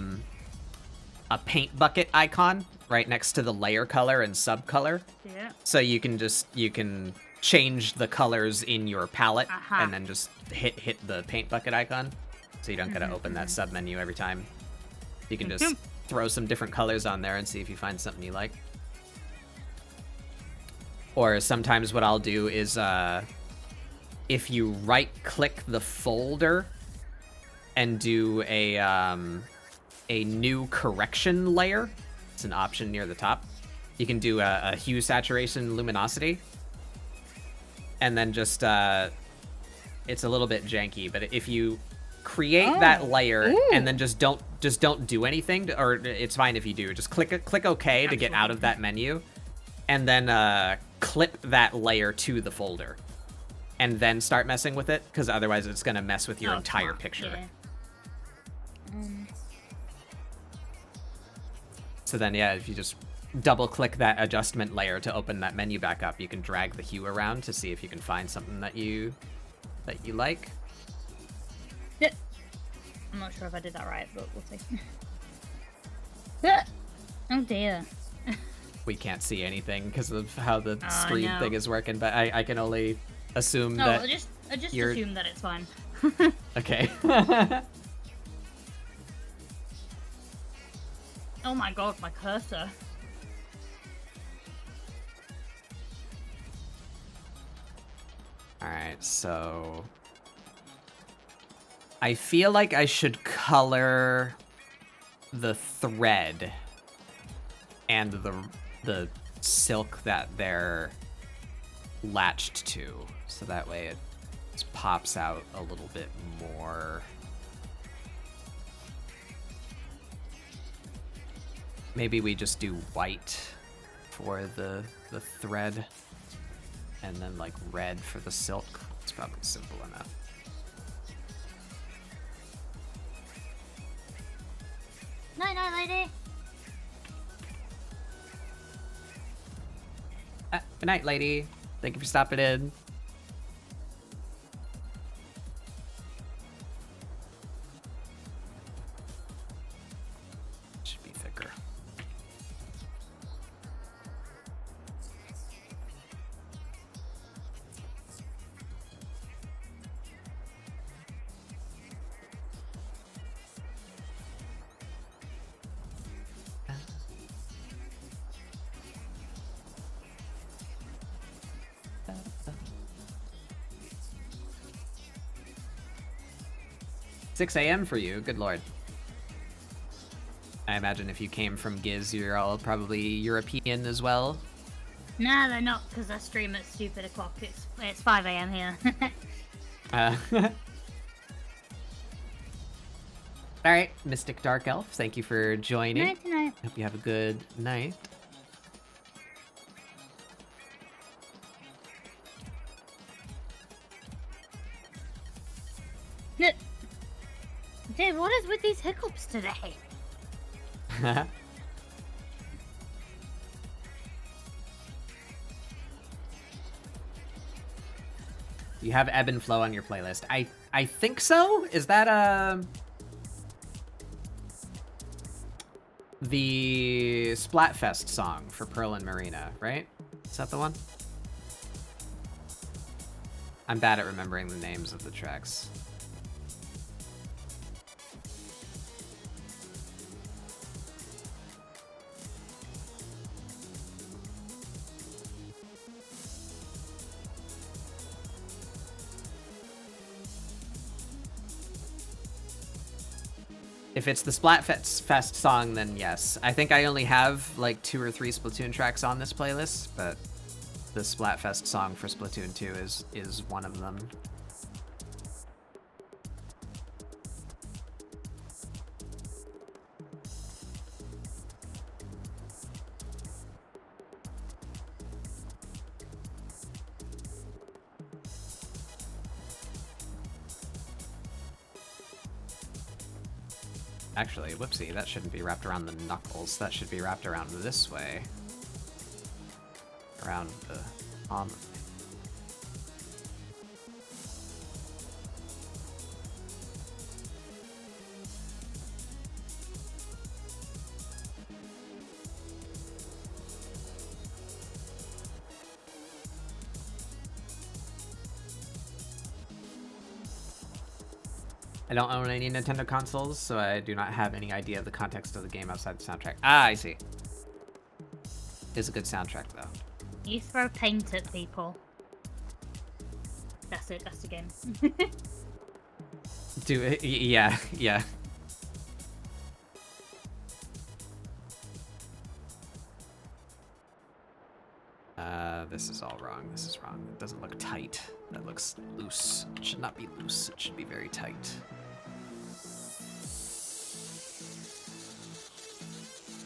paint bucket icon right next to the layer color and subcolor. yeah. So you can change the colors in your palette Aha. and then just hit the paint bucket icon. So you don't gotta open that sub menu every time. You can just throw some different colors on there and see if you find something you like. Or sometimes what I'll do is if you right click the folder and do a new correction layer, it's an option near the top. You can do a hue, saturation, luminosity, and then just it's a little bit janky, but if you create that layer and then just don't do anything, or it's fine if you do, just click OK to get out of that menu, and then clip that layer to the folder, and then start messing with it, because otherwise it's gonna mess with your entire picture. Yeah. So then, yeah, if you just double-click that adjustment layer to open that menu back up, you can drag the hue around to see if you can find something that you like. Yeah. I'm not sure if I did that right, but we'll see. Oh dear. We can't see anything because of how the I screen know. thing is working, but I can only assume No, that... I just you're- assume that it's fine. Okay. Oh my god, my cursor. Alright, so... I feel like I should color the thread and the silk that they're latched to, so that way it just pops out a little bit more. Maybe we just do white for the thread, and then like red for the silk. It's probably simple enough. Night night, lady. Good night, lady. Thank you for stopping in. Should be thicker. $6 a.m. for you, good lord. I imagine if you came from Giz, you're all probably European as well. Nah, they're not, because I stream at stupid o'clock. It's 5 a.m. here. Alright, Mystic Dark Elf, thank you for joining. Night tonight. Hope you have a good night. Dude, what is with these hiccups today? You have Ebb and Flow on your playlist. I think so? Is that the Splatfest song for Pearl and Marina, right? Is that the one? I'm bad at remembering the names of the tracks. If it's the Splatfest song, then yes. I think I only have like 2 or 3 Splatoon tracks on this playlist, but the Splatfest song for Splatoon 2 is one of them. Actually, whoopsie, that shouldn't be wrapped around the knuckles. That should be wrapped around this way. around the arm. I don't own any Nintendo consoles, so I do not have any idea of the context of the game outside the soundtrack. Ah, I see. It's a good soundtrack, though. You throw paint at people. That's it, that's the game. Do it, yeah, yeah. This is all wrong. This is wrong. It doesn't look tight. That looks loose. It should not be loose. It should be very tight.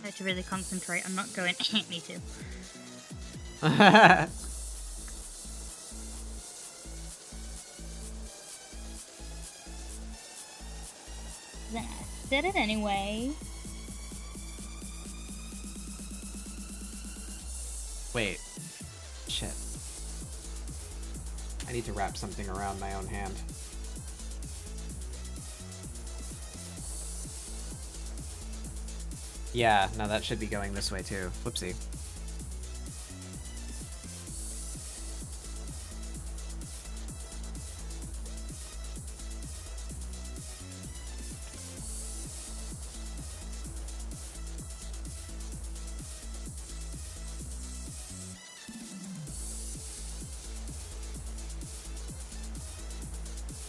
I have to really concentrate. I'm not going. Me too. Then I did it anyway. Wait. Shit. I need to wrap something around my own hand. Yeah, no, that should be going this way too. Whoopsie.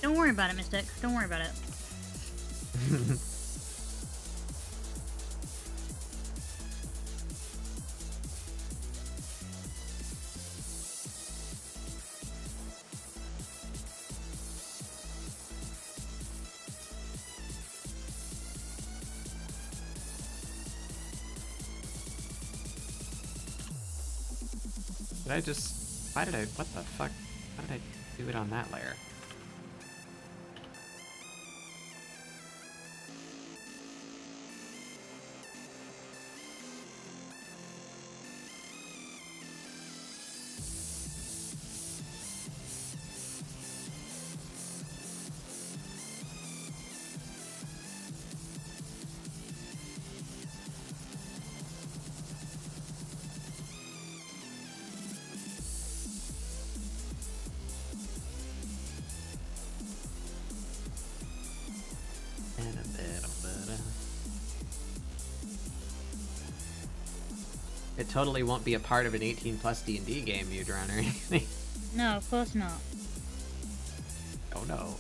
Don't worry about it, Mystic. Don't worry about it. Did I just... Why did I... What the fuck? How did I do it on that layer? It totally won't be a part of an 18+ D&D game, Mudron, or anything. No, of course not. Oh no.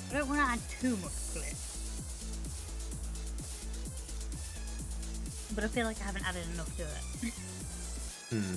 I don't want to add too much to it. But I feel like I haven't added enough to it. Hmm.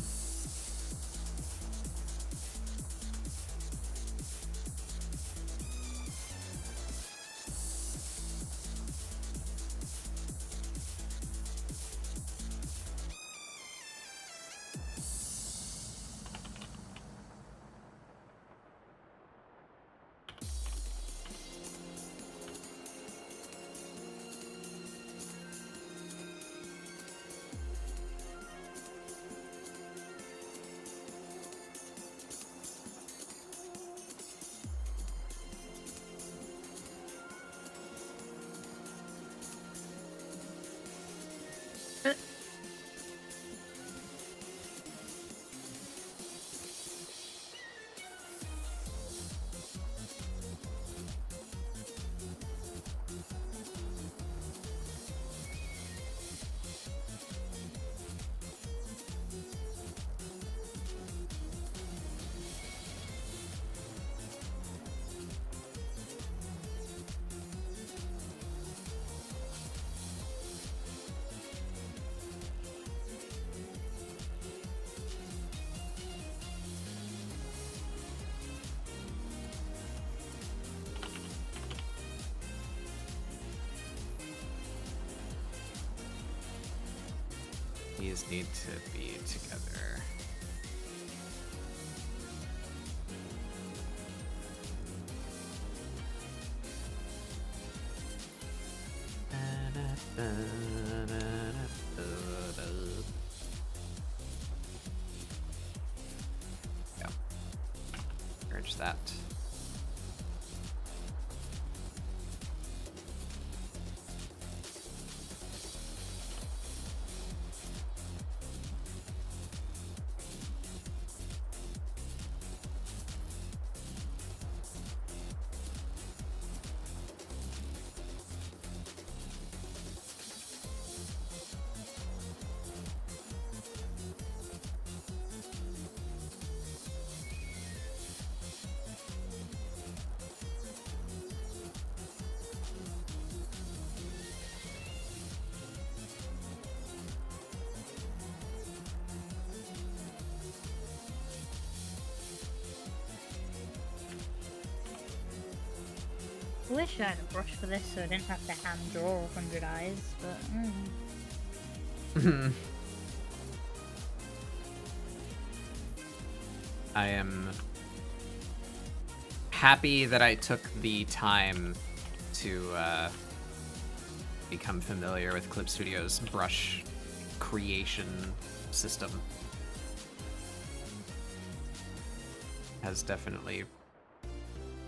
These need to be together. Yeah. Merge that. I wish I had a brush for this so I didn't have to hand draw 100 eyes, but I am happy that I took the time to become familiar with Clip Studio's brush creation system. Has definitely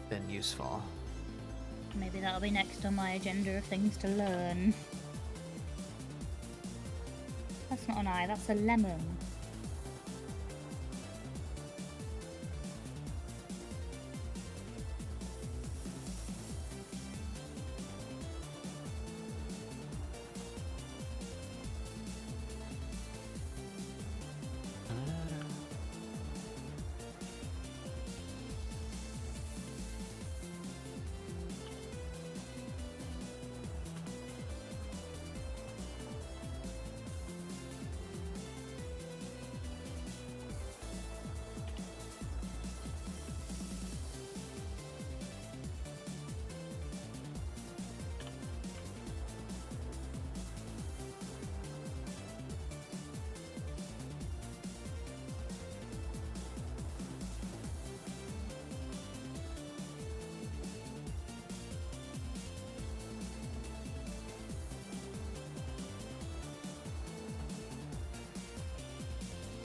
been useful. maybe that'll be next on my agenda of things to learn. That's not an eye, that's a lemon.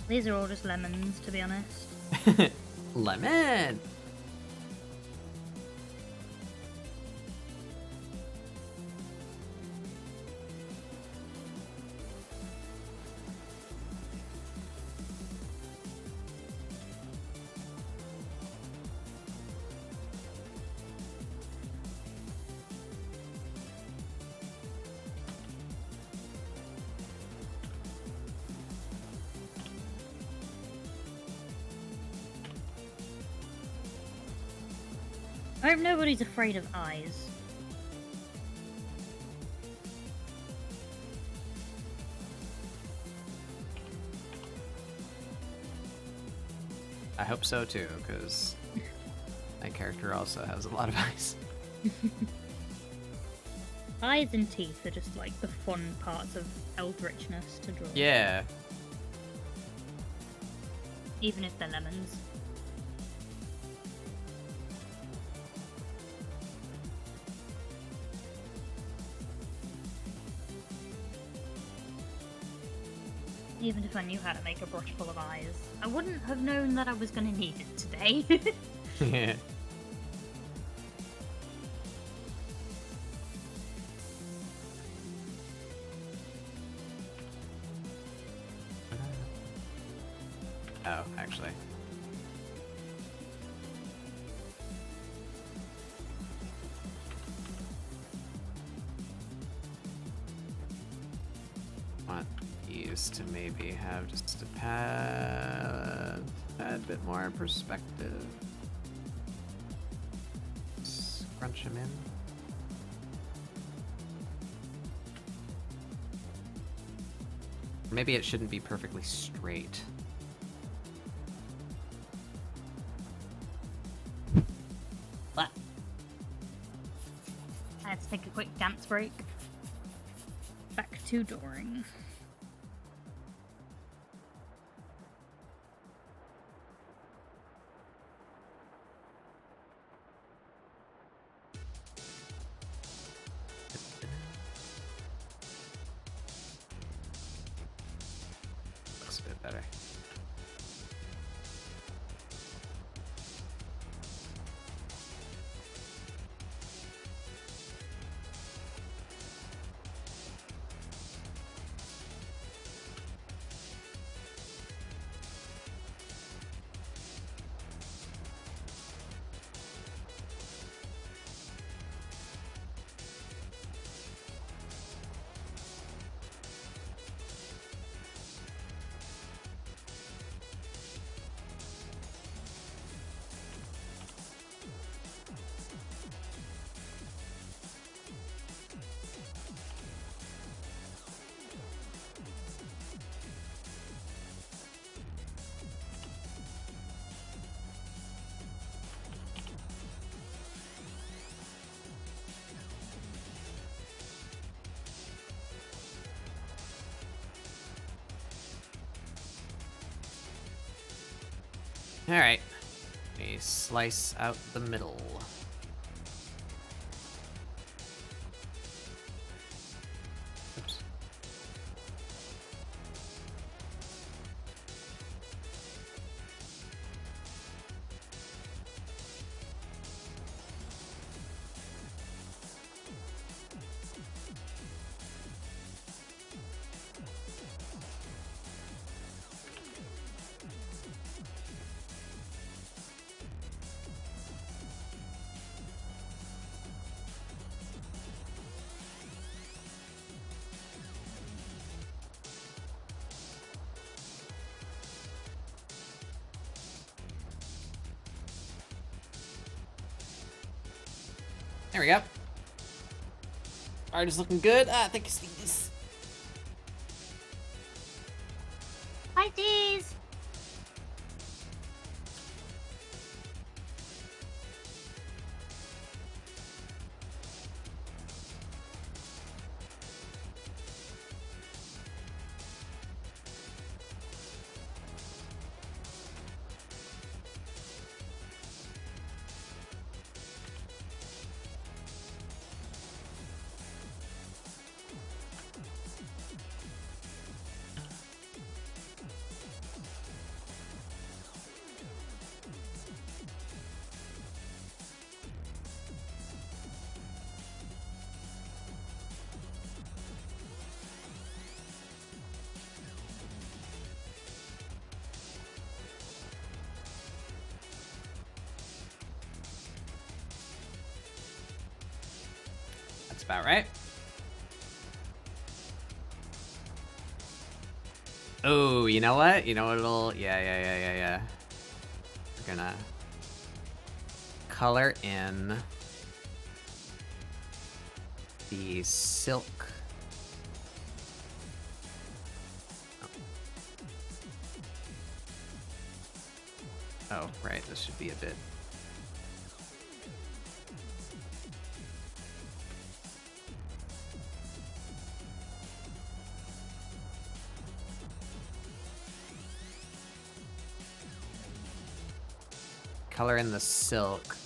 These are all just lemons, to be honest. Lemon! I hope nobody's afraid of eyes. I hope so too, because my character also has a lot of eyes. Eyes and teeth are just like the fun parts of eldritchness to draw. Yeah. Even if they're lemons. Even if I knew how to make a brush full of eyes, I wouldn't have known that I was going to need it today. Oh, actually. Want these to maybe have just a tad bit more perspective. Scrunch them in. Maybe it shouldn't be perfectly straight. What? I had to take a quick dance break. Back to drawing. bit better. Alright. We slice out the middle. Oops. There we go. Art is looking good. Ah, thank you, Sneakies. Hi, Deez! That's about right. Oh, you know what? You know what it'll... Yeah. We're gonna color in the silk. Oh, right. This should be a bit... Color in the silk.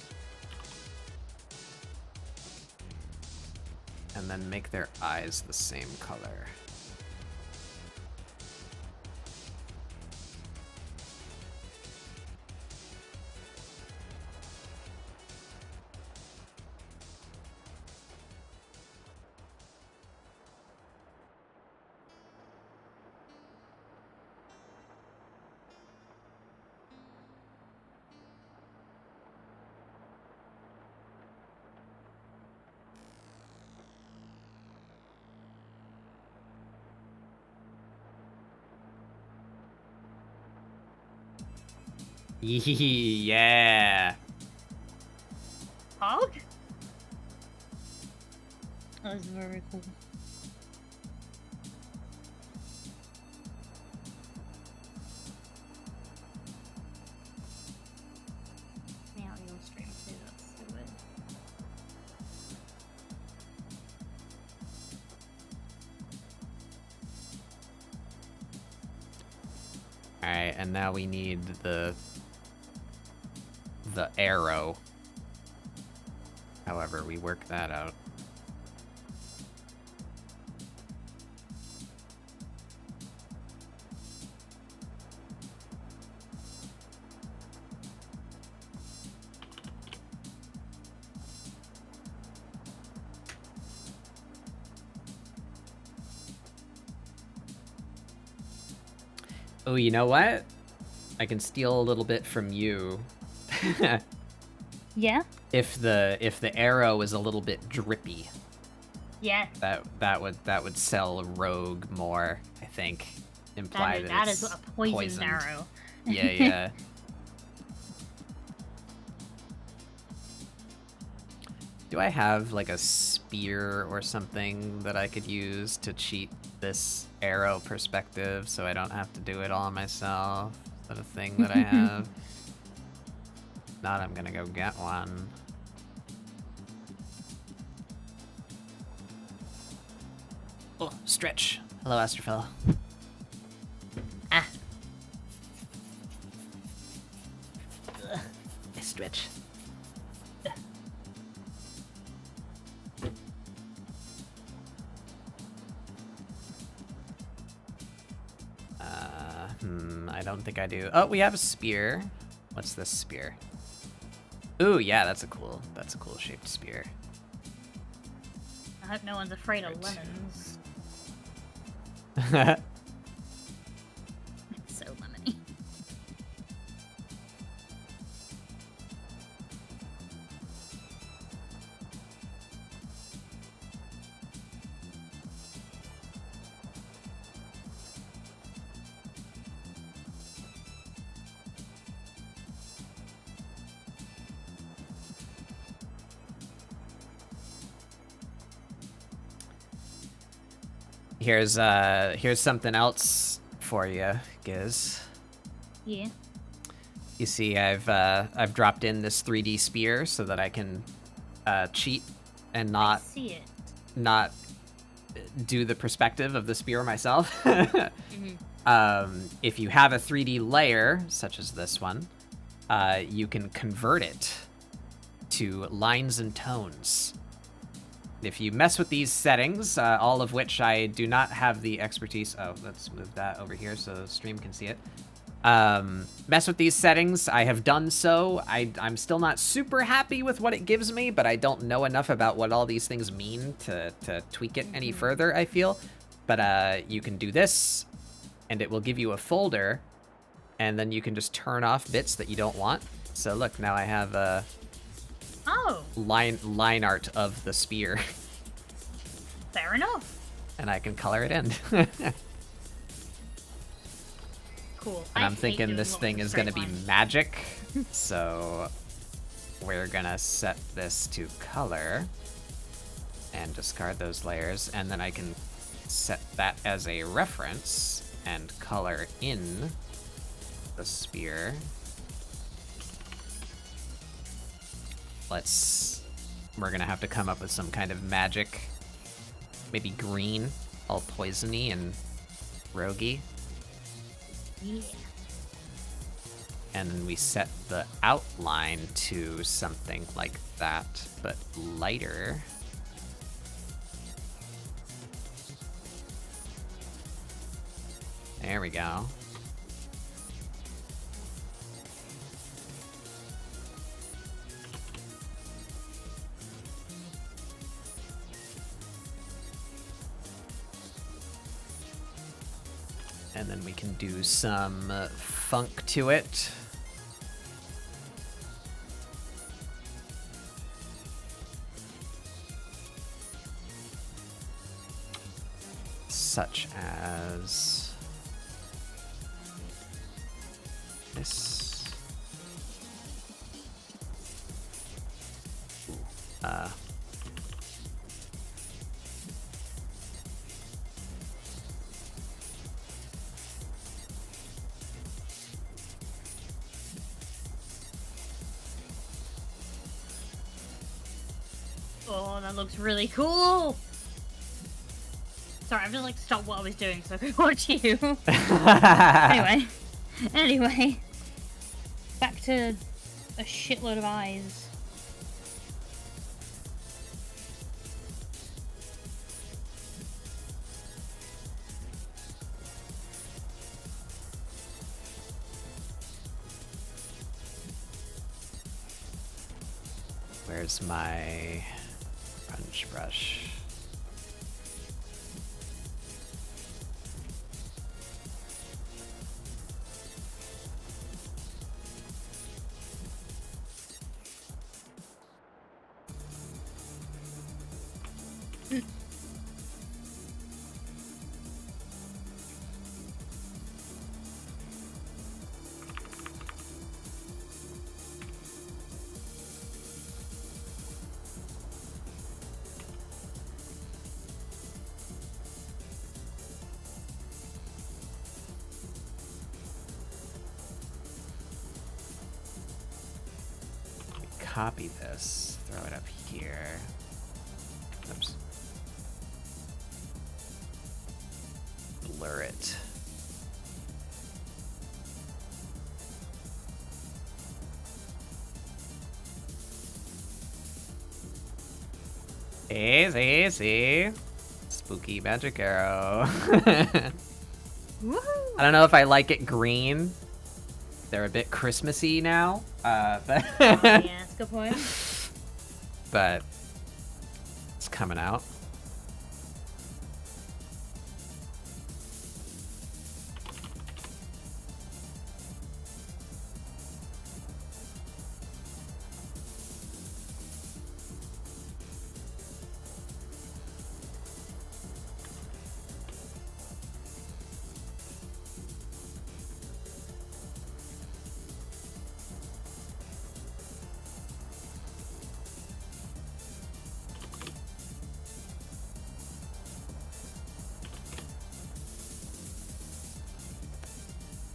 And then make their eyes the same color. Yeah. Hog? That was very cool. Now you'll stream too, that's stupid. Alright, and now we need the arrow. However, we work that out. Oh, you know what? I can steal a little bit from you. Yeah? If the arrow is a little bit drippy, Yeah. that would sell rogue more, I think. Imply That it's is a poisoned poisoned. arrow. Yeah. Do I have like a spear or something that I could use to cheat this arrow perspective so I don't have to do it all myself? Is that a thing that I have? If not, I'm gonna go get one. Oh, stretch. Hello, Astrofellow. Ah. Ugh, I stretch. I don't think I do. Oh, we have a spear. What's this spear? Ooh, yeah, that's a cool shaped spear. I hope no one's afraid of Right. lemons. It's so lemony. Here's something else for you, Giz. Yeah. You see, I've dropped in this 3D spear so that I can cheat and I not see it. do the perspective of the spear myself. Mhm. If you have a 3D layer, such as this one, you can convert it to lines and tones. If you mess with these settings, all of which I do not have the expertise... Oh, let's move that over here so the stream can see it. Mess with these settings, I have done so. I'm still not super happy with what it gives me, but I don't know enough about what all these things mean to tweak it any further, I feel. But you can do this, and it will give you a folder, and then you can just turn off bits that you don't want. So look, now I have a Oh, line art of the spear, fair enough. and I can color it in. Cool. And I I'm hate thinking doing this lots thing of is going to straight be lines. magic. So we're going to set this to color and discard those layers. And then I can set that as a reference and color in the spear. We're going to have to come up with some kind of magic. Maybe green, all poisony and roguey. Yeah. And then we set the outline to something like that, but lighter. There we go. And then we can do some funk to it. Such as this. Oh, that looks really cool. Sorry, I've just like stopped what I was doing so I could watch you. Anyway, back to a shitload of eyes. Where's my grunge brush? copy this, throw it up here. Oops. Blur it. See? Spooky magic arrow. Woohoo! I don't know if I like it green. They're a bit Christmassy now. But Yeah, that's a good point. but it's coming out.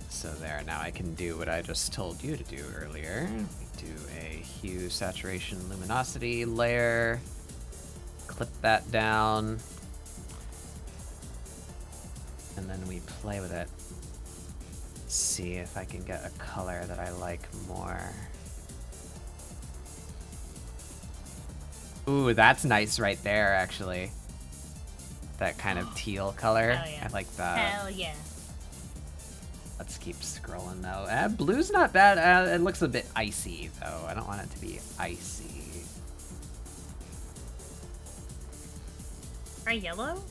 So there, now I can do what I just told you to do earlier. Do a hue, saturation, luminosity layer. Clip that down. And then we play with it. See if I can get a color that I like more. Ooh, that's nice right there, actually. That kind of teal color. Hell yeah. I like that. Hell yeah. Let's keep scrolling though. Blue's not bad. It looks a bit icy though. I don't want it to be icy. Try yellow?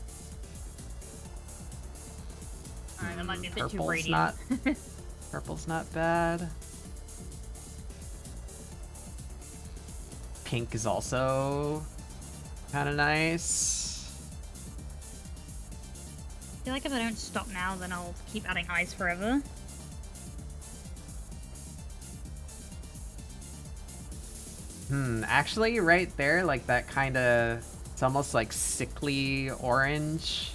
Alright, that might be a bit too Purple's radiant. Purple's not bad. Pink is also kind of nice. I feel like if I don't stop now, then I'll keep adding eyes forever. Actually right there, like that kind of, it's almost like sickly orange.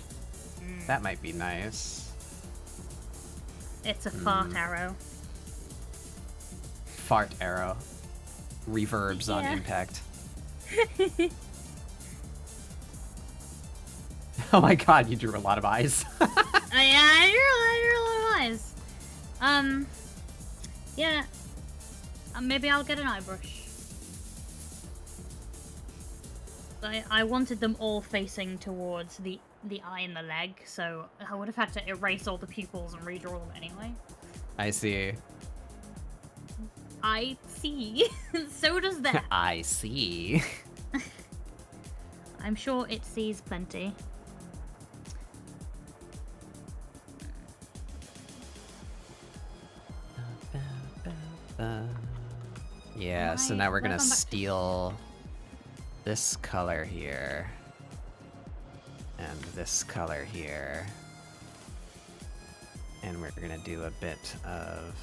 That might be nice. It's a fart arrow. Fart arrow. Reverbs on Yeah. impact. Oh my god, you drew a lot of eyes. I drew a lot of eyes. Yeah. Maybe I'll get an eye brush. I wanted them all facing towards the eye and the leg, so I would have had to erase all the pupils and redraw them anyway. I see. I see. So does that. I see. I'm sure it sees plenty. Yeah, so Right, now we're what gonna if I'm back to- steal this color here. And this color here. And we're gonna do a bit of...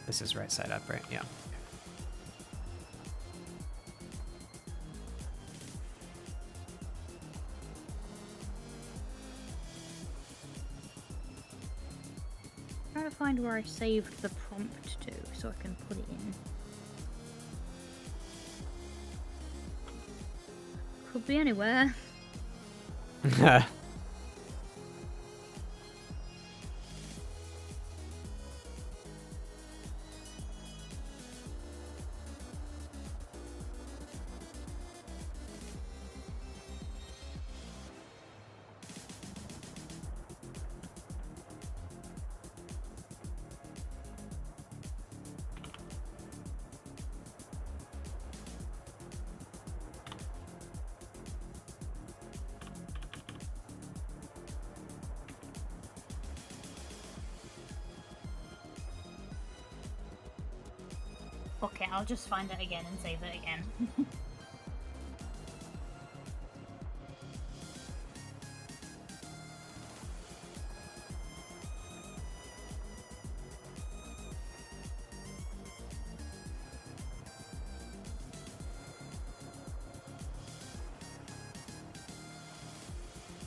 This is right side up, right? Yeah. Trying to find where I saved the prompt to, so I can put it in. Could be anywhere. Okay, I'll just find it again and save it again.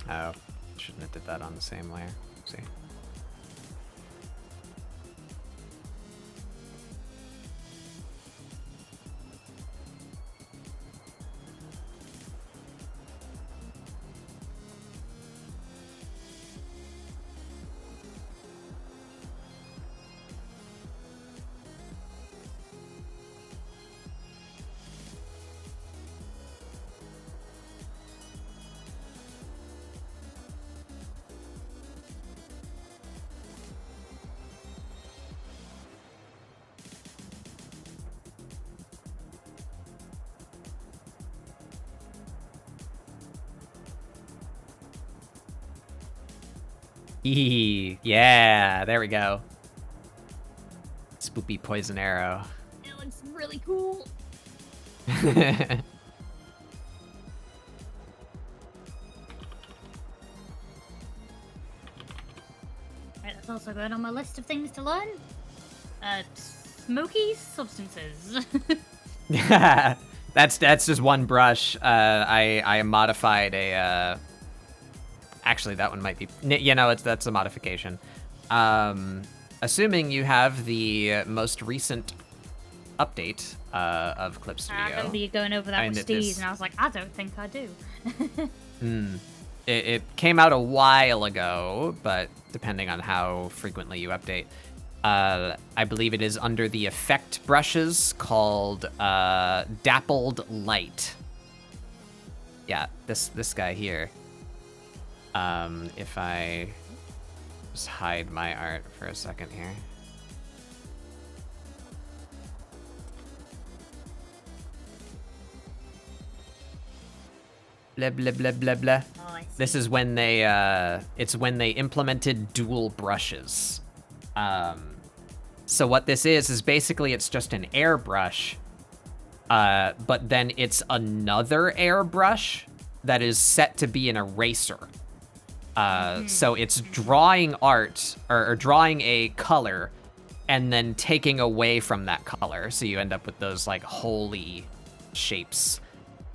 Oh, shouldn't have did that on the same layer. See? see. Yeah, there we go. Spoopy poison arrow. It looks really cool. Right, that's also good on my list of things to learn. Smoky substances. That's just one brush. I modified a. Actually, that one might be. That's a modification. Assuming you have the most recent update of Clip Studio. I remember you going over that with Steve, this- and I was like, I don't think I do. It came out a while ago, but depending on how frequently you update, I believe it is under the effect brushes called Dappled Light. Yeah, this guy here. If I just hide my art for a second here. Blah, blah, blah, blah, blah. Oh, I see. This is when they, it's when they implemented dual brushes. So what this is basically it's just an airbrush, but then it's another airbrush that is set to be an eraser. So it's drawing art, or drawing a color, and then taking away from that color. So you end up with those, like, holy shapes.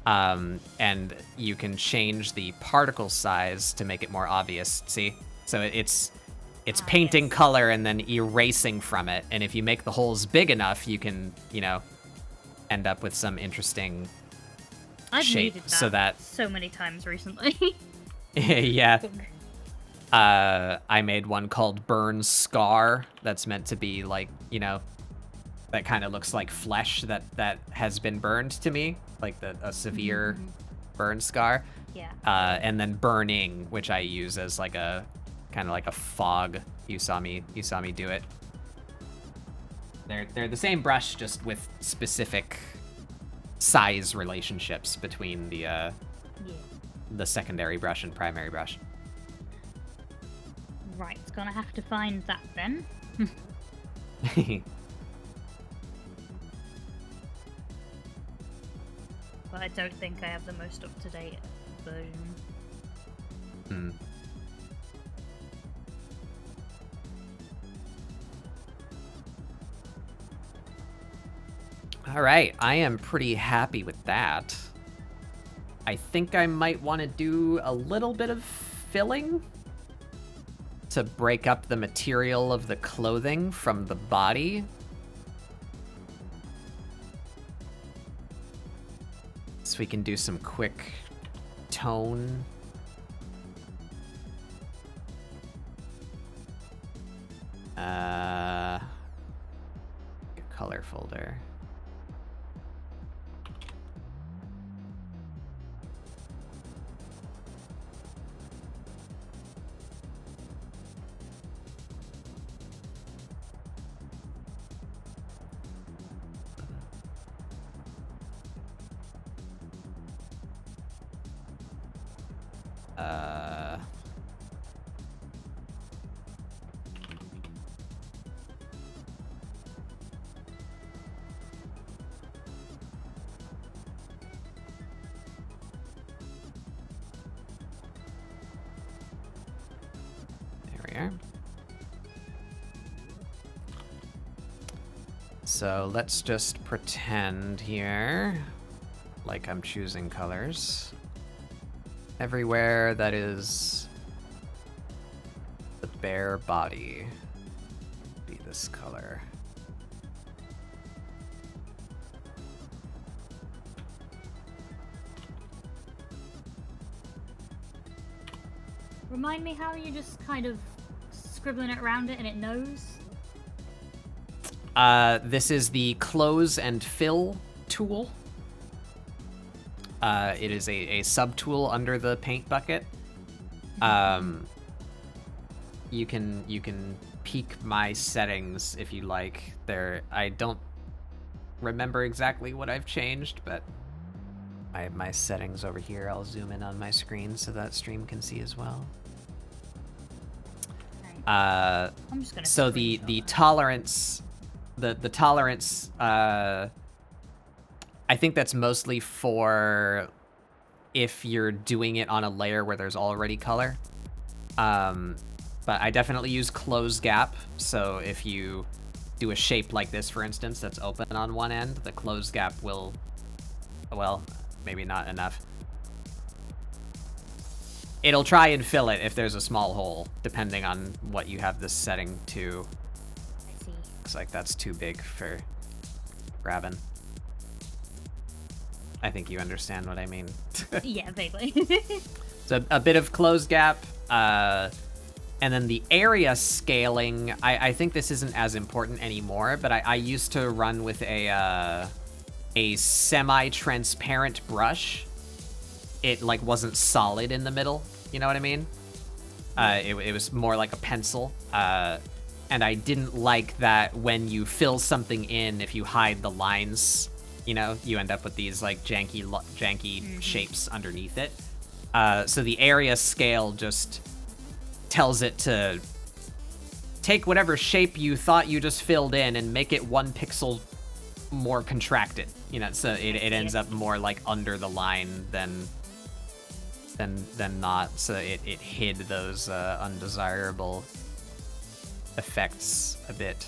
And you can change the particle size to make it more obvious, see? So it's painting yes. color and then erasing from it. And if you make the holes big enough, you can, end up with some interesting I've shape. needed So that so many times recently. yeah. I made one called Burn Scar that's meant to be like, that kind of looks like flesh that has been burned to me, like a severe burn scar. Yeah. And then Burning, which I use as like a kind of like a fog. You saw me do it. They're the same brush, just with specific size relationships between the secondary brush and primary brush. Right, gonna have to find that then. But I don't think I have the most up-to-date version. All right, I am pretty happy with that. I think I might want to do a little bit of filling to break up the material of the clothing from the body. So we can do some quick tone. Color folder. There we are. So let's just pretend here like I'm choosing colors. Everywhere that is the bare body be this color. Remind me how you just kind of scribbling it around it and it knows? This is the close and fill tool. It is a sub-tool under the paint bucket. You can peek my settings if you like. I don't remember exactly what I've changed, but my settings over here, I'll zoom in on my screen so that stream can see as well. I'm just gonna So the tolerance, the tolerance, I think that's mostly for if you're doing it on a layer where there's already color. But I definitely use close gap. So if you do a shape like this, for instance, that's open on one end, the close gap will, well, maybe not enough. It'll try and fill it if there's a small hole, depending on what you have this setting to. I see. Looks like that's too big for grabbing. I think you understand what I mean. Yeah, vaguely. So a bit of close gap, and then the area scaling, I think this isn't as important anymore, but I used to run with a semi-transparent brush. It like wasn't solid in the middle, you know what I mean? It was more like a pencil, and I didn't like that when you fill something in, if you hide the lines, you know, you end up with these like janky shapes underneath it. So the area scale just tells it to take whatever shape you thought you just filled in and make it 1 pixel more contracted. You know, so it ends up more like under the line than not. So it hid those undesirable effects a bit.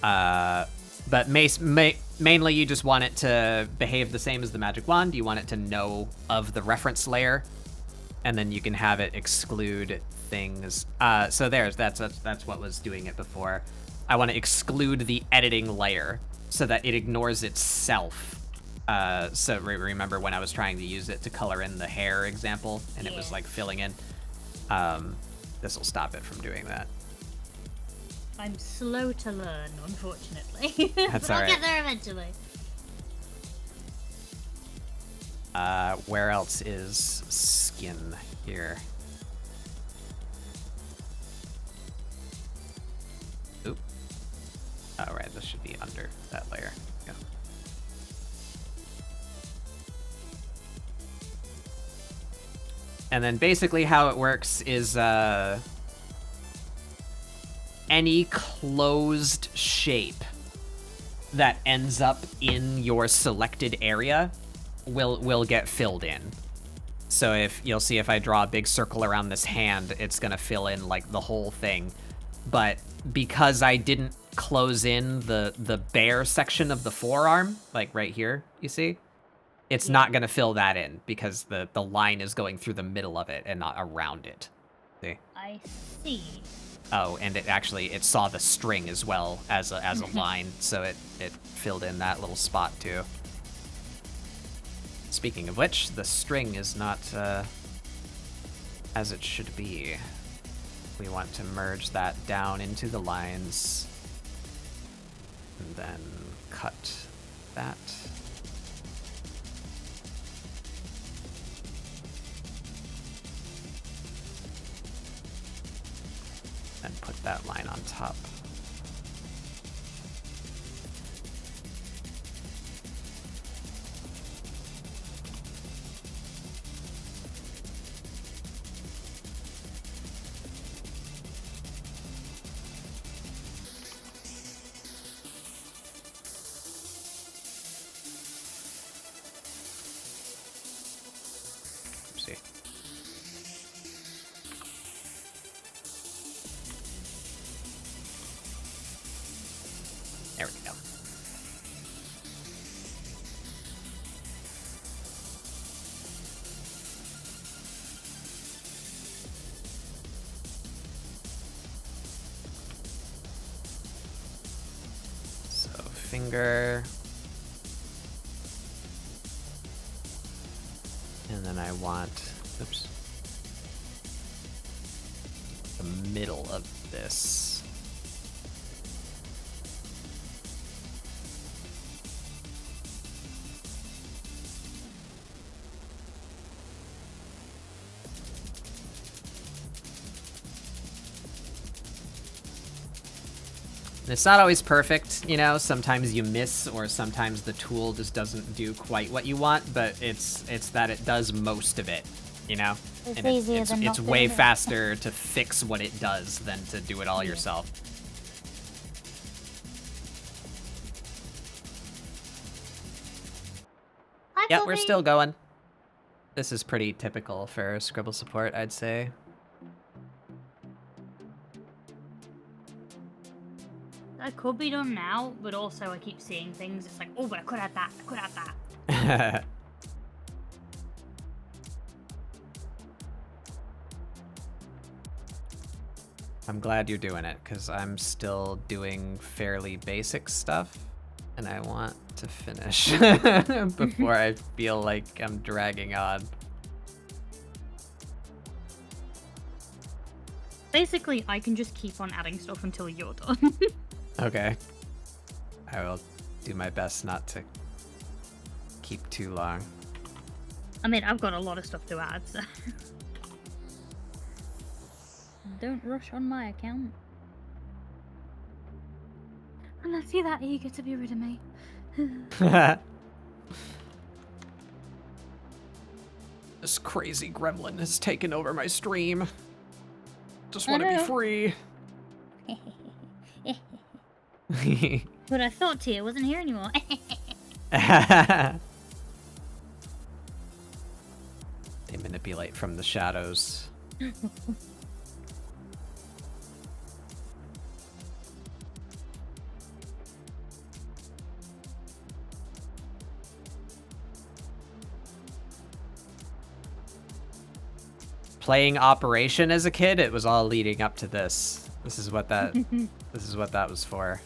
But mainly you just want it to behave the same as the magic wand. You want it to know of the reference layer, and then you can have it exclude things. So that's what was doing it before. I want to exclude the editing layer so that it ignores itself. So remember when I was trying to use it to color in the hair example, and it was like filling in. This will stop it from doing that. I'm slow to learn, unfortunately. That's but I'll alright. get there eventually. Where else is skin here? Oop. Oh, right, this should be under that layer. Yeah. And then basically how it works is, any closed shape that ends up in your selected area will get filled in. So if you'll see if I draw a big circle around this hand, it's gonna fill in like the whole thing. But because I didn't close in the bare section of the forearm, like right here, you see? It's not gonna fill that in because the line is going through the middle of it and not around it. See? I see. Oh, and it saw the string as well as a line, so it filled in that little spot too. Speaking of which, the string is not as it should be. We want to merge that down into the lines, and then cut that. And put that line on top. Oopsie. finger. And then I want, oops, the middle of this. And it's not always perfect, you know, sometimes you miss or sometimes the tool just doesn't do quite what you want, but it's that it does most of it, you know? It's And easier than it's not way doing it. faster to fix what it does than to do it all yourself. Hi, Yeah, we're Bobby. still going. This is pretty typical for ScribbleSupport, I'd say. I could be done now, but also I keep seeing things. It's like, oh, but I could add that. I could add that. I'm glad you're doing it, because I'm still doing fairly basic stuff, and I want to finish before I feel like I'm dragging on. Basically, I can just keep on adding stuff until you're done. Okay. I will do my best not to keep too long. I mean, I've got a lot of stuff to add, so... Don't rush on my account. Unless you're that eager to be rid of me. This crazy gremlin has taken over my stream. Just I want to be know. free. But I thought Tia wasn't here anymore. They manipulate from the shadows. Playing Operation as a kid, it was all leading up to this. This is what that was for.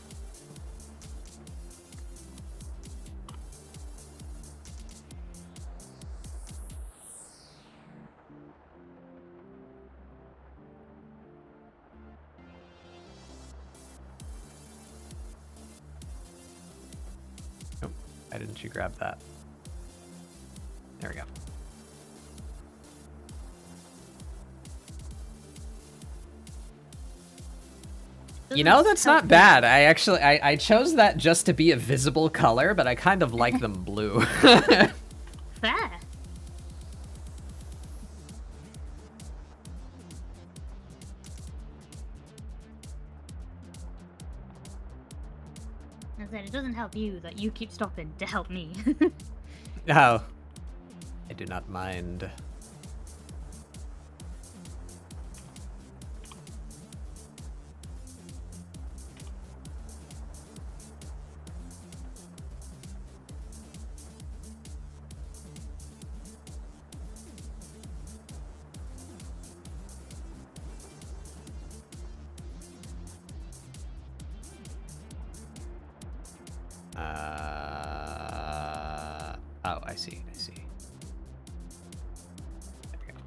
Oh, why didn't you grab that? There we go. You know, that's not bad. I actually, I chose that just to be a visible color, but I kind of like them blue. Fair. I said, it doesn't help you that you keep stopping to help me. Oh, I do not mind. Oh, I see, I see. There we go.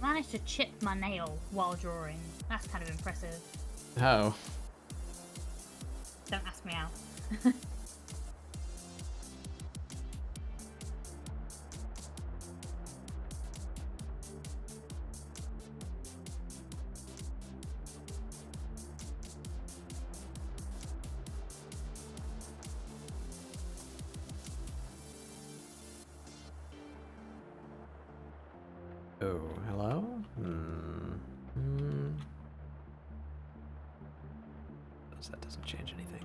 Managed to chip my nail while drawing. That's kind of impressive. Oh. Don't ask me how. Oh, hello? That doesn't change anything.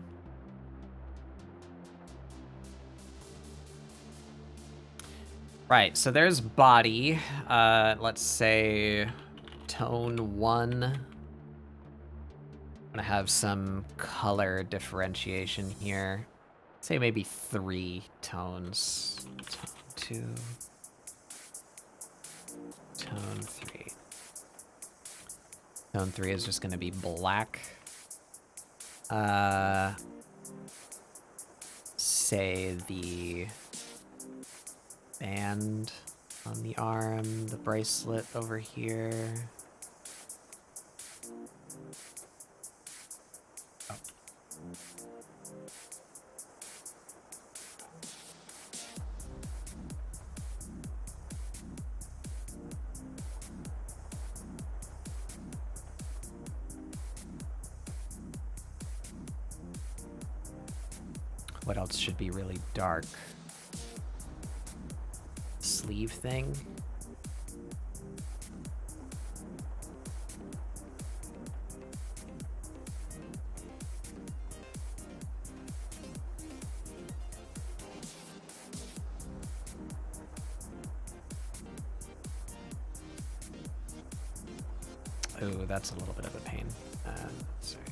Right, so there's body. Let's say tone 1. I'm gonna have some color differentiation here. Say maybe 3 tones. Tone 2. Tone 3. Tone 3 is just gonna be black. Say the band on the arm, the bracelet over here. Oh. What else should be really dark? Sleeve thing. Oh, that's a little bit of a pain. Sorry.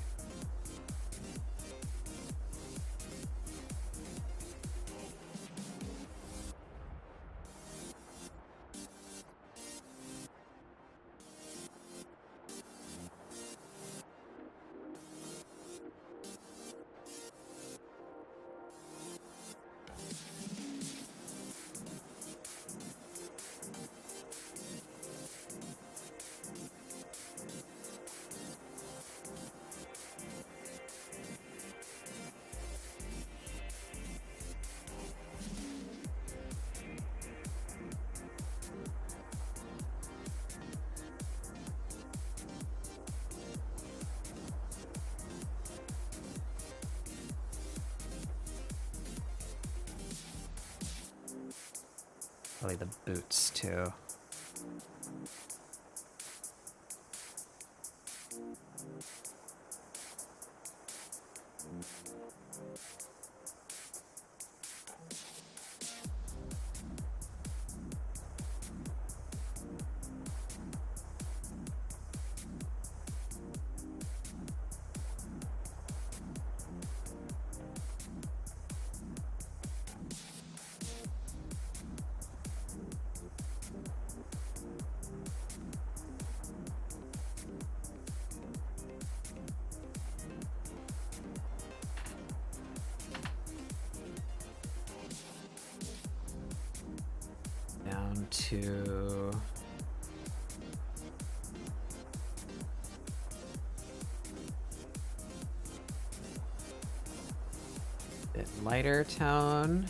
Probably the boots too. Down to bit lighter tone.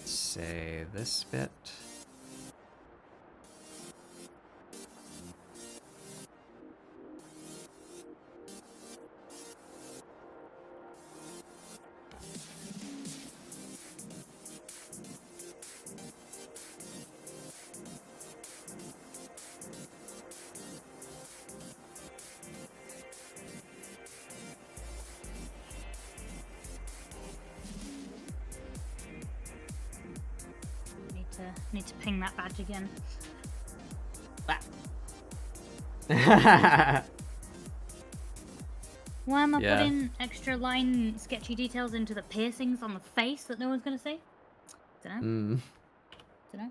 Say this bit. Need to ping that badge again. Why am I Yeah. putting extra line sketchy details into the piercings on the face that no one's gonna see? Dunno. Dunno.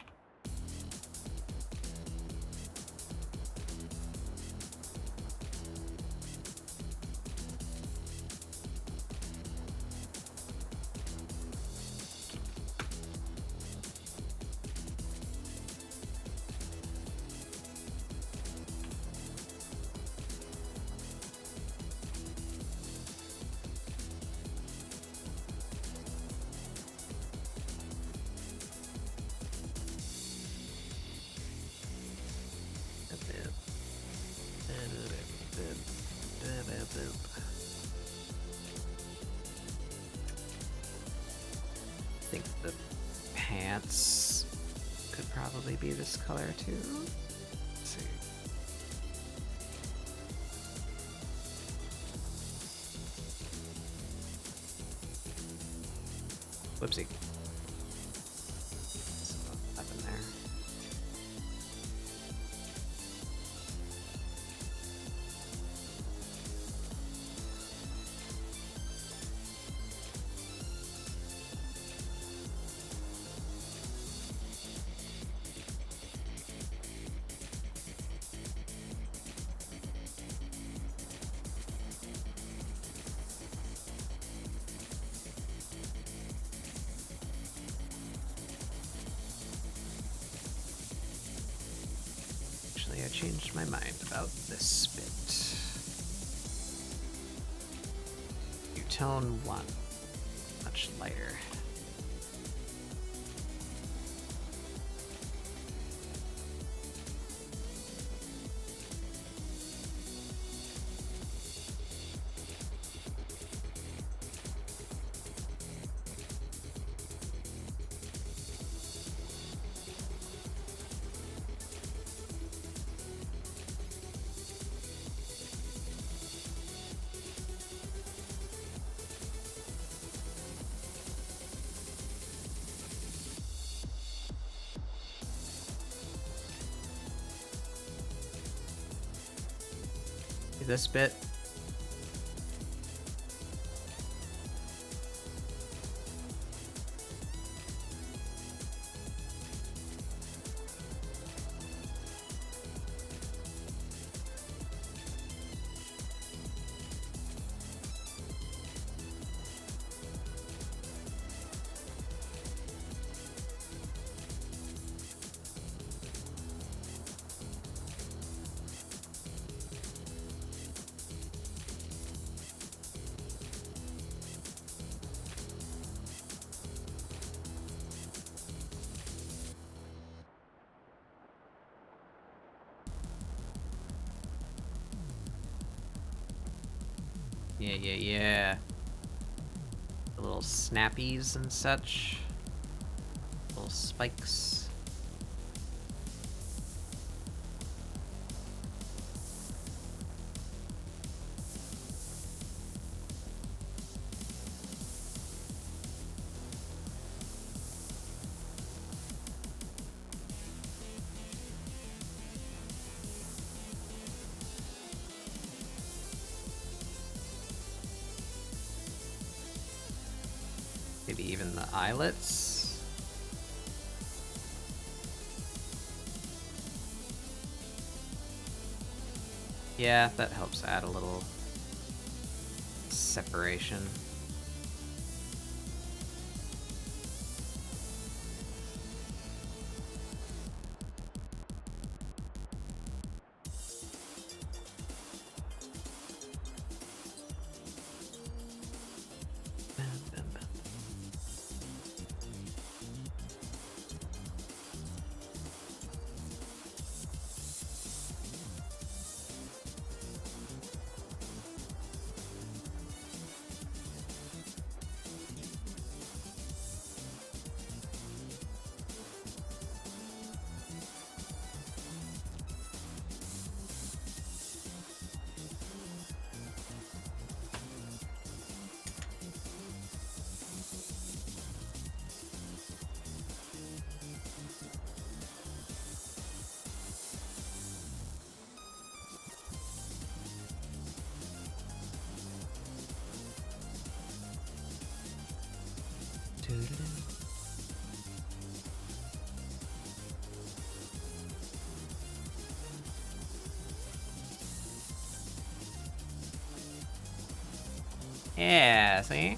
probably be this color too. Let's see. Whoopsie. Up in there. I changed my mind about this bit. Tone 1. Much lighter. This bit. Yeah. The little snappies and such. Little spikes. Maybe even the eyelets. Yeah, that helps add a little separation. Yeah, see?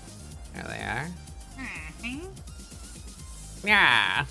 There they are. Yeah.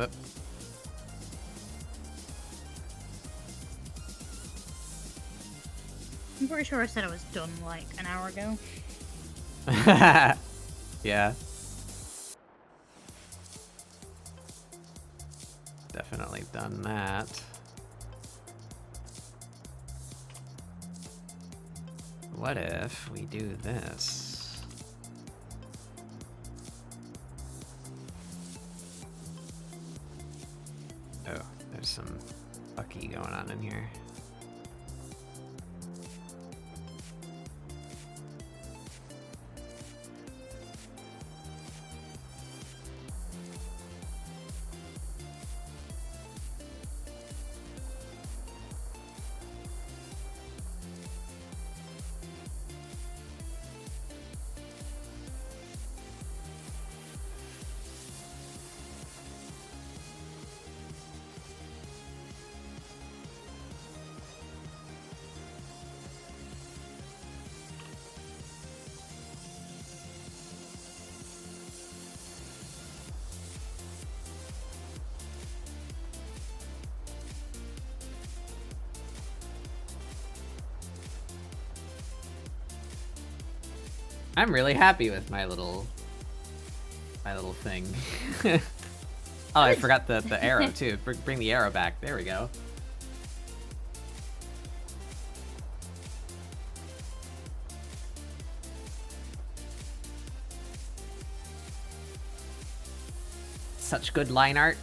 Oop. I'm pretty sure I said I was done like an hour ago. Yeah. Definitely done that. What if we do this? Oh, there's some Bucky going on in here. I'm really happy with my little thing. Oh, I forgot the arrow too. Bring the arrow back. There we go. Such good line art.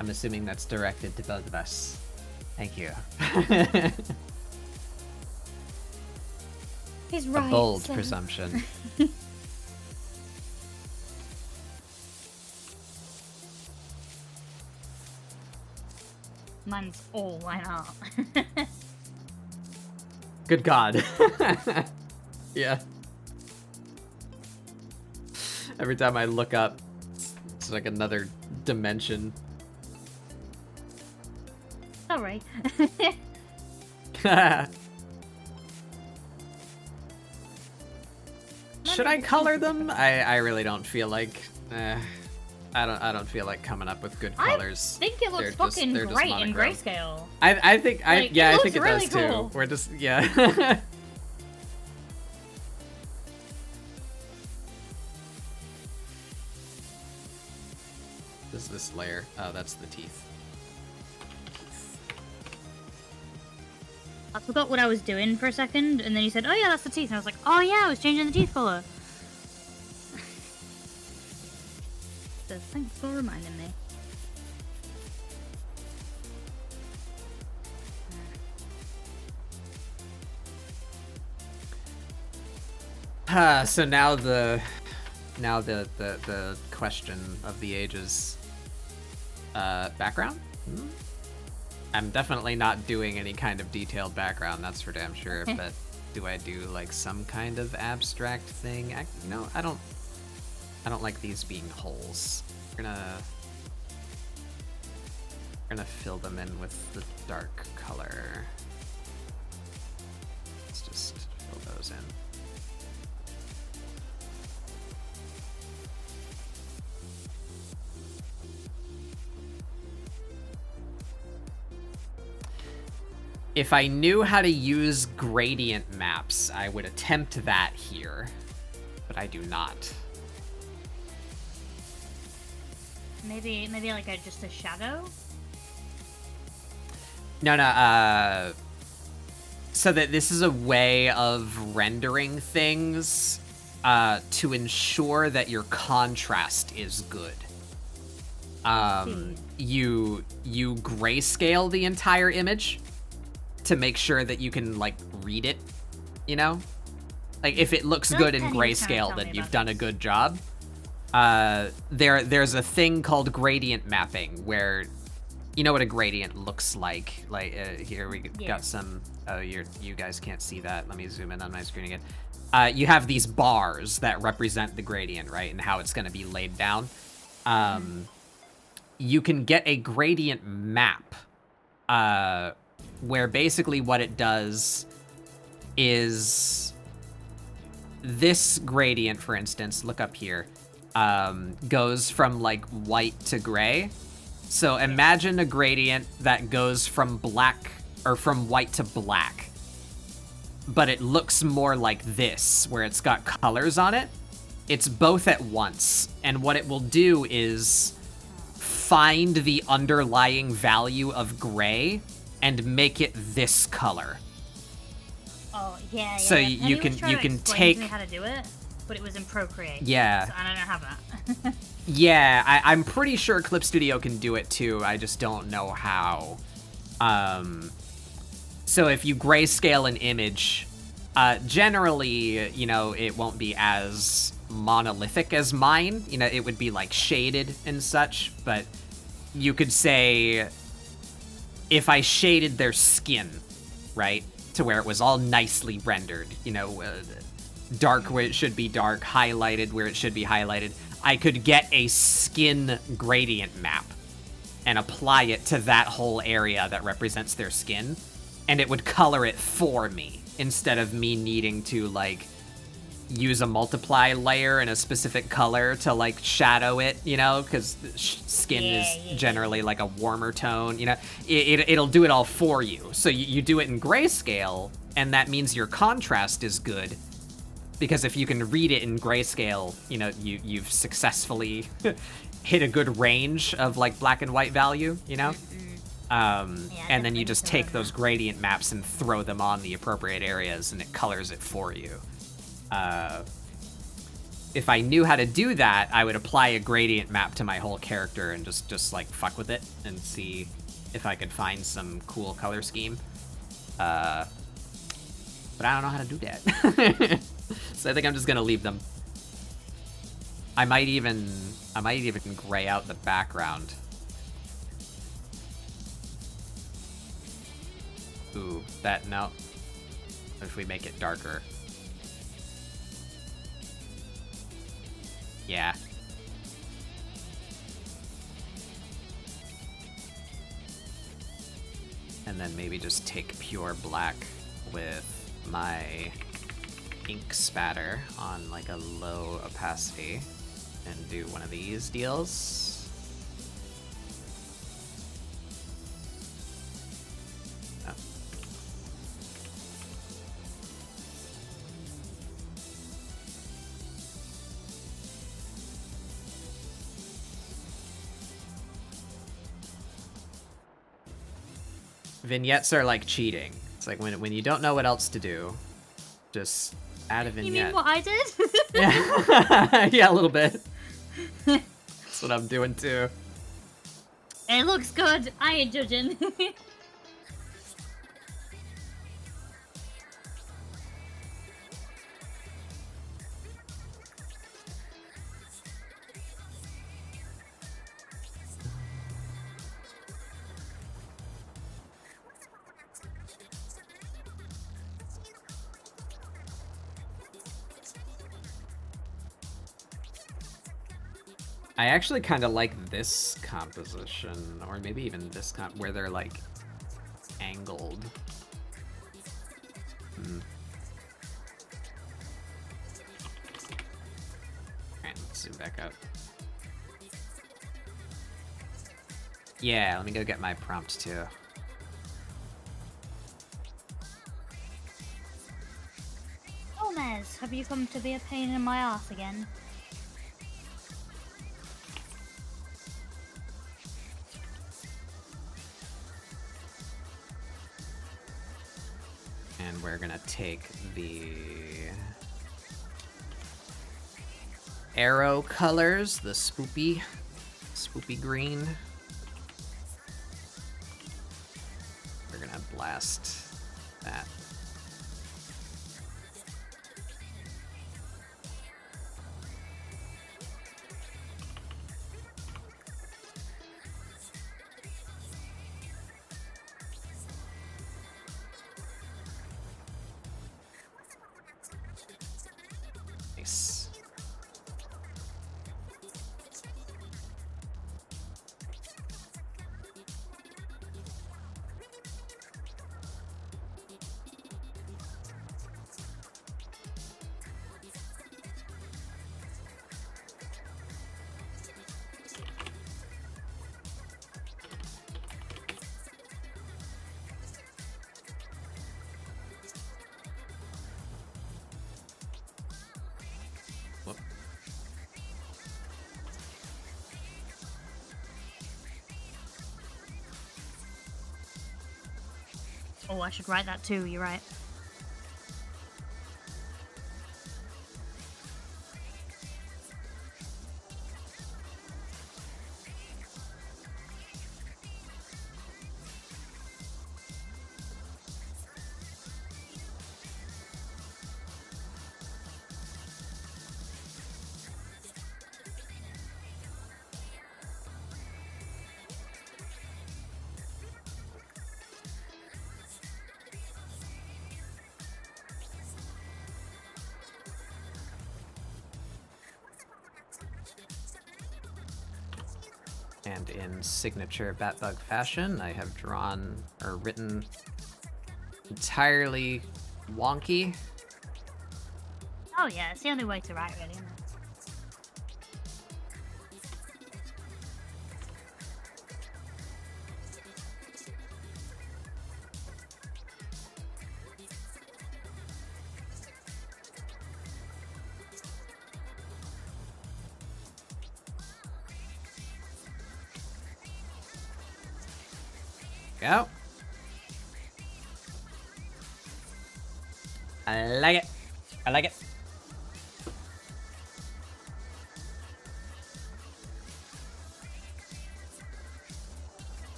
I'm assuming that's directed to both of us. Thank you. He's right. A bold so- presumption. Mine's all line art. Good God. Yeah. Every time I look up, it's like another dimension. Sorry. Should I color them? I really don't feel like. I don't feel like coming up with good colors. I think it looks fucking they're just great in monochrome. grayscale. I think Like, yeah, it I think it looks does really cool. too. We're just yeah. This is this layer. Oh, that's the teeth. I forgot what I was doing for a second, and then you said, "Oh yeah, that's the teeth," and I was like, "Oh yeah, I was changing the teeth color." So thanks for reminding me. So now the question of the ages. Background? I'm definitely not doing any kind of detailed background, that's for damn sure, but do I do like some kind of abstract thing? No, I don't like these being holes. We're gonna fill them in with the dark color. Let's just fill those in. If I knew how to use gradient maps, I would attempt that here, but I do not. Maybe like just a shadow. No. So that this is a way of rendering things to ensure that your contrast is good. You grayscale the entire image to make sure that you can like read it, you know? Like if it looks good in grayscale, then you've done a good job. There's a thing called gradient mapping where you know what a gradient looks like. Like here we got some. Oh, you guys can't see that. Let me zoom in on my screen again. You have these bars that represent the gradient, right, and how it's going to be laid down. You can get a gradient map, where basically what it does is this gradient, for instance. Look up here. goes from like white to gray. So imagine a gradient that goes from black or from white to black, but it looks more like this, where it's got colors on it. It's both at once, and what it will do is find the underlying value of gray and make it this color. Oh yeah. So yeah. you Penny was trying to can explain take- to me how to do it, but it was in Procreate. Yeah. So I don't have that. Yeah, I'm pretty sure Clip Studio can do it too. I just don't know how. So if you grayscale an image, generally, you know, it won't be as monolithic as mine. You know, it would be like shaded and such, but you could say if I shaded their skin, right, to where it was all nicely rendered, you know, dark where it should be dark, highlighted where it should be highlighted, I could get a skin gradient map and apply it to that whole area that represents their skin, and it would color it for me instead of me needing to like use a multiply layer in a specific color to like shadow it, you know, because skin is generally like a warmer tone, you know. It'll do it all for you. So you do it in grayscale, and that means your contrast is good, because if you can read it in grayscale, you know, you've successfully hit a good range of like black and white value, you know. And then you just take those gradient maps and throw them on the appropriate areas, and it colors it for you. If I knew how to do that, I would apply a gradient map to my whole character and just like fuck with it and see if I could find some cool color scheme. But I don't know how to do that. So I think I'm just gonna leave them. I might even gray out the background. Ooh, no. If we make it darker. Yeah. And then maybe just take pure black with my ink spatter on like a low opacity and do one of these deals. Oh. Vignettes are like cheating. It's like when you don't know what else to do, just add a vignette. You mean what I did? Yeah, yeah, a little bit. That's what I'm doing too. It looks good. I ain't judging. I actually kind of like this composition, or maybe even this where they're like angled. Alright, let's zoom back up. Yeah, let me go get my prompt too. Gomez, have you come to be a pain in my ass again? And we're gonna take the arrow colors, the spoopy green. We're gonna blast that. Nice. Oh, I should write that too, you're right. And in signature Batbug fashion, I have drawn or written entirely wonky. Oh yeah, it's the only way to write, really, isn't it? Go. I like it. I like it.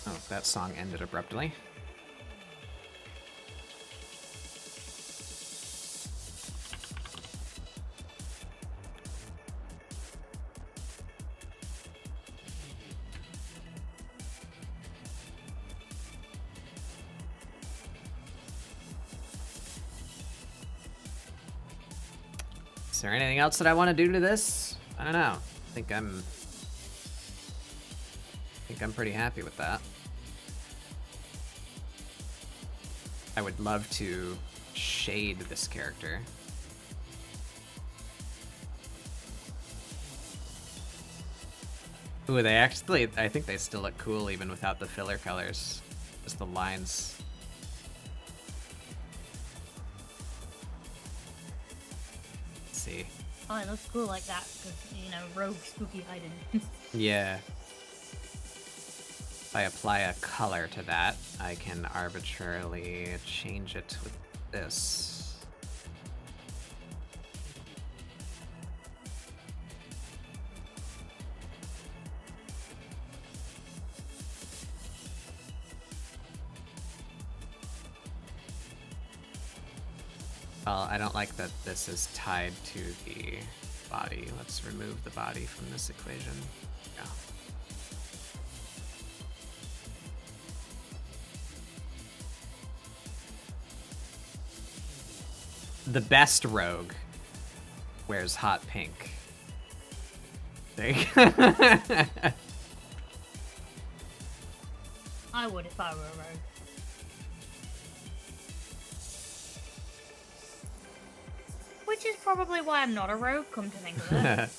Oh, that song ended abruptly. Is there anything else that I want to do to this? I don't know. I think I'm pretty happy with that. I would love to shade this character. Ooh, they actually, I think they still look cool even without the filler colors. Just the lines. Let's see. Oh, it looks cool like that, because, you know, rogue spooky hiding. Yeah. If I apply a color to that, I can arbitrarily change it with this. Well, I don't like that this is tied to the body. Let's remove the body from this equation. Yeah. The best rogue wears hot pink. There you go. I would if I were a rogue. Which is probably why I'm not a rogue, come to think of it.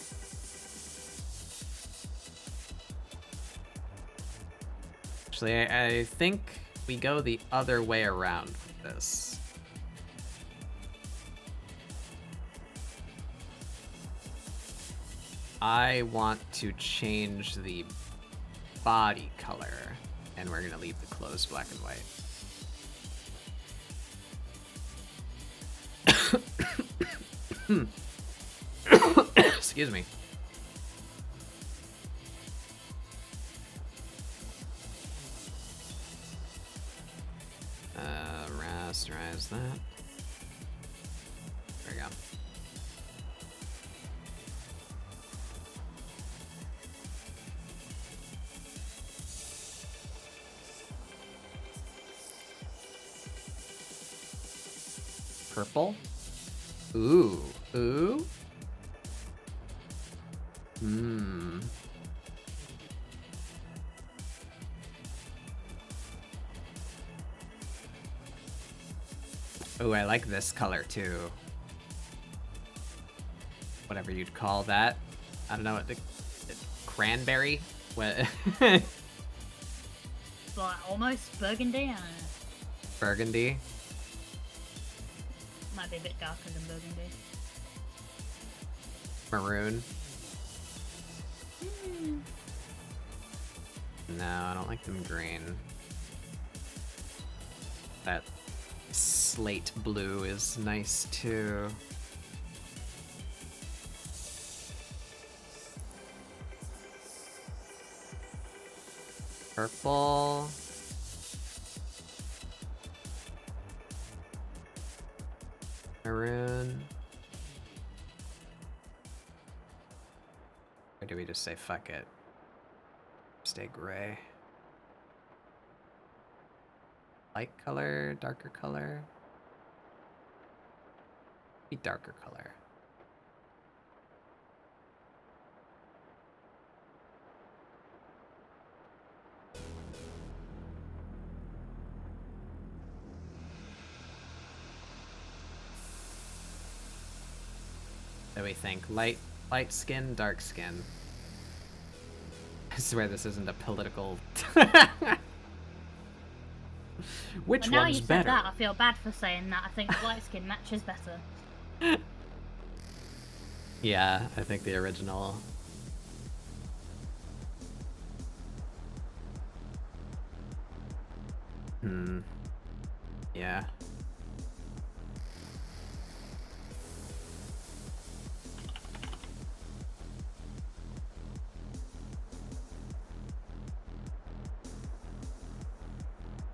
Actually, I think we go the other way around with this. I want to change the body color, and we're gonna leave the clothes black and white. Excuse me. Rasterize that. There we go. Purple. Ooh. Ooh. Hmm. Ooh, I like this color too. Whatever you'd call that. I don't know what the cranberry? What? Like almost burgundy. I don't know. Burgundy. Might be a bit darker than burgundy. Maroon. No, I don't like them green. That slate blue is nice too. Purple. Maroon. Or do we just say fuck it? Stay gray. Light color, darker color. Be darker color. What do we think? Light skin, dark skin. I swear this isn't a political. Which But now one's you said better? that, I feel bad for saying that. I think light skin matches better. Yeah, I think the original. Yeah.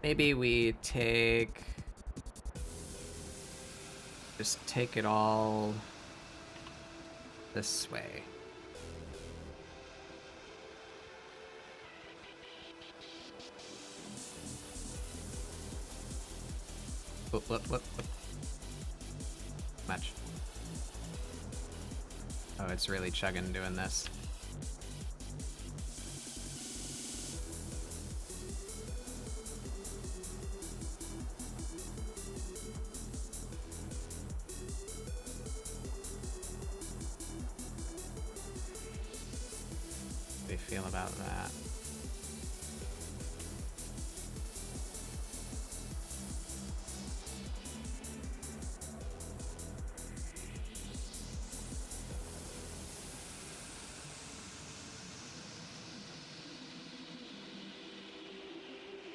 Maybe we just take it all this way. Whoop. Much. Oh, it's really chugging doing this. How do you feel about that?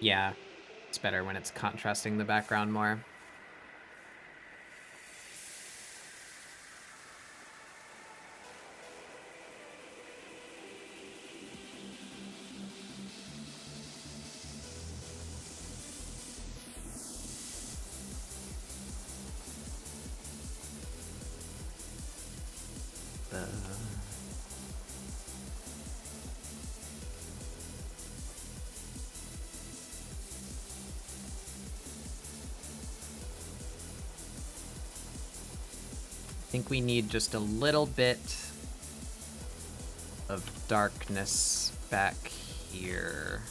Yeah, it's better when it's contrasting the background more. I think we need just a little bit of darkness back here.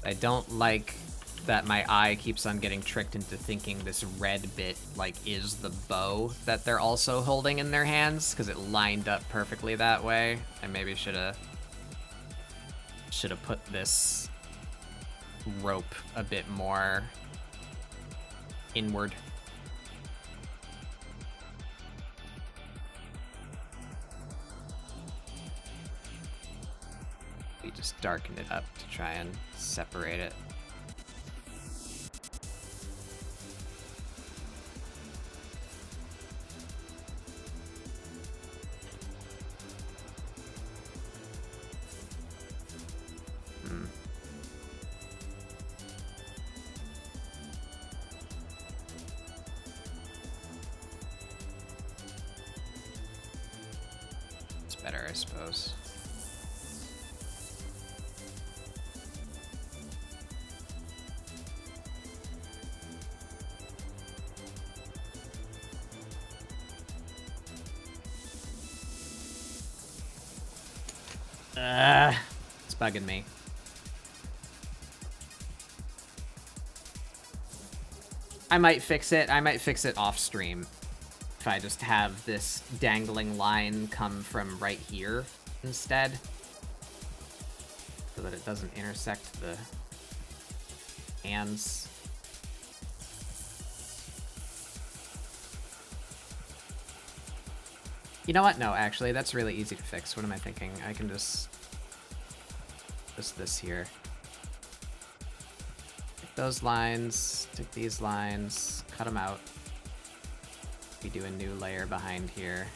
I don't like that my eye keeps on getting tricked into thinking this red bit like is the bow that they're also holding in their hands, because it lined up perfectly that way. I maybe should have put this rope a bit more inward. We just darken it up to try and separate it. Better, I suppose. It's bugging me. I might fix it. I might fix it off stream. If I just have this dangling line come from right here instead, so that it doesn't intersect the hands. You know what? No, actually, that's really easy to fix. What am I thinking? I can just this here. Take those lines, take these lines, cut them out. We do a new layer behind here.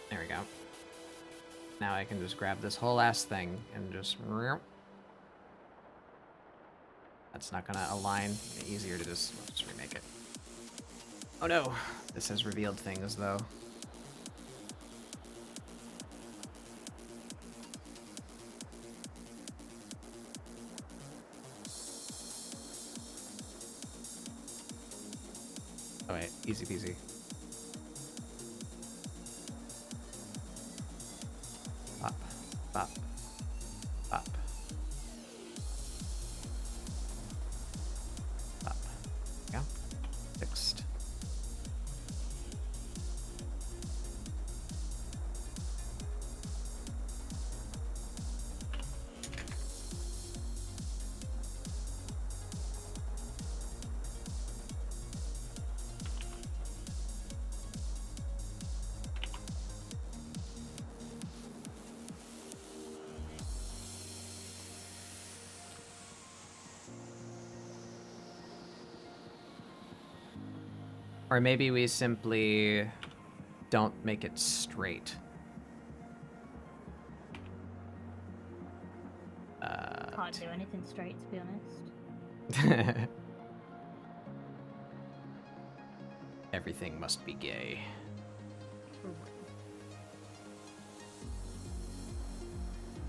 There we go. Now I can just grab this whole ass thing and just... That's not gonna align. Easier to just remake it. Oh no! This has revealed things, though. Oh wait, easy peasy. Up, up, up. Up. Yeah. Fixed. Or maybe we simply don't make it straight. Can't do anything straight, to be honest. Everything must be gay.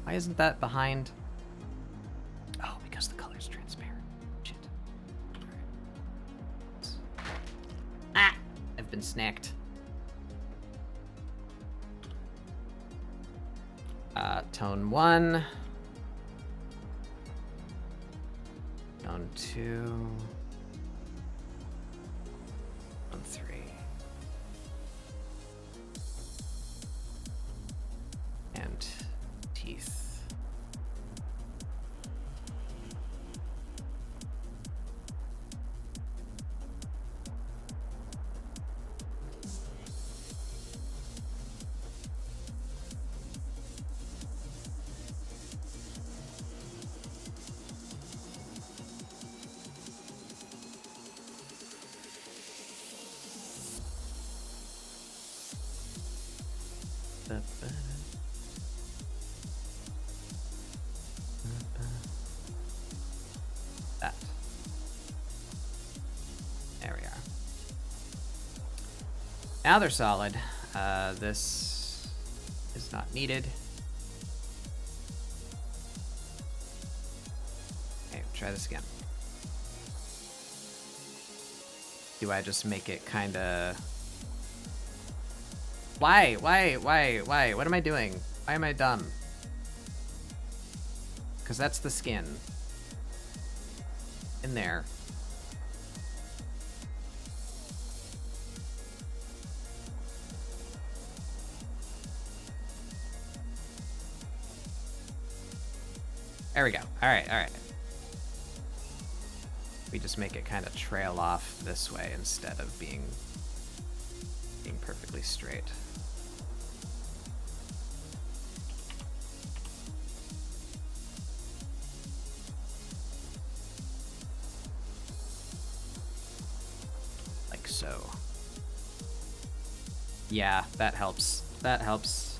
Why isn't that behind? Oh, because the color's transparent. Shit. Ah! I've been snacked. Tone 1. Tone 2. Tone 3. And teeth. That. There we are. Now they're solid. This is not needed. Okay, try this again. Do I just make it kinda... Why? What am I doing? Why am I dumb? Because that's the skin. In there. There we go. Alright. We just make it kind of trail off this way instead of being perfectly straight. Like so. Yeah, that helps. That helps.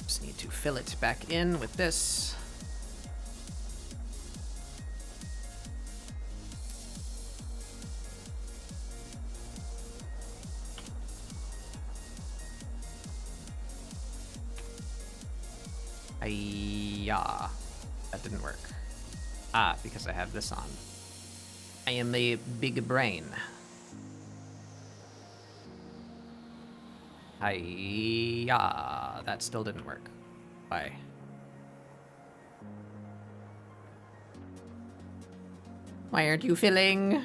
Just need to fill it back in with this. Yeah, that didn't work. Ah, because I have this on. I am a big brain. Yeah, that still didn't work. Why? Why aren't you filling?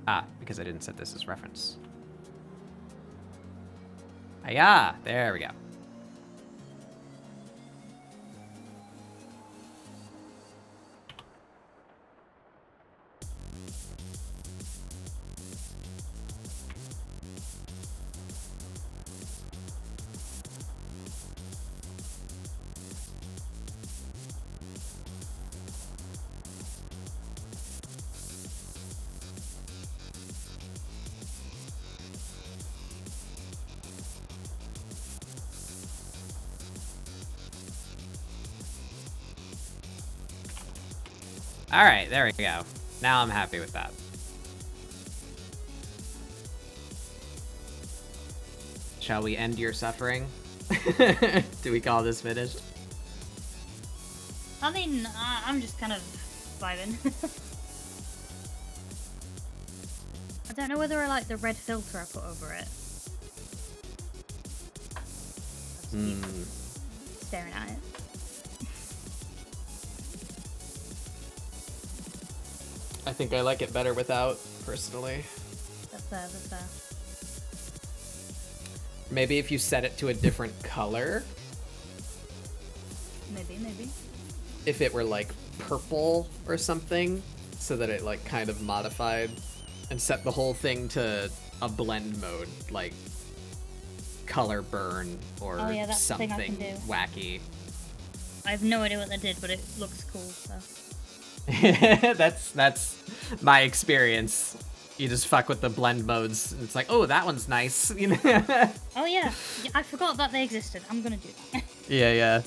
Ah, because I didn't set this as reference. Ah, there we go. All right, there we go. Now I'm happy with that. Shall we end your suffering? Do we call this finished? I mean, I'm just kind of vibing. I don't know whether I like the red filter I put over it. I just keep staring at it. I think I like it better without, personally. That's fair, that's fair. Maybe if you set it to a different color. Maybe. If it were like purple or something, so that it like kind of modified and set the whole thing to a blend mode, like color burn or Oh, yeah, that's the thing I something can do. wacky. I have no idea what that did, but it looks cool, so. That's my experience. You just fuck with the blend modes. And it's like, oh, that one's nice. You know? Oh yeah, I forgot that they existed. I'm gonna do that. Yeah.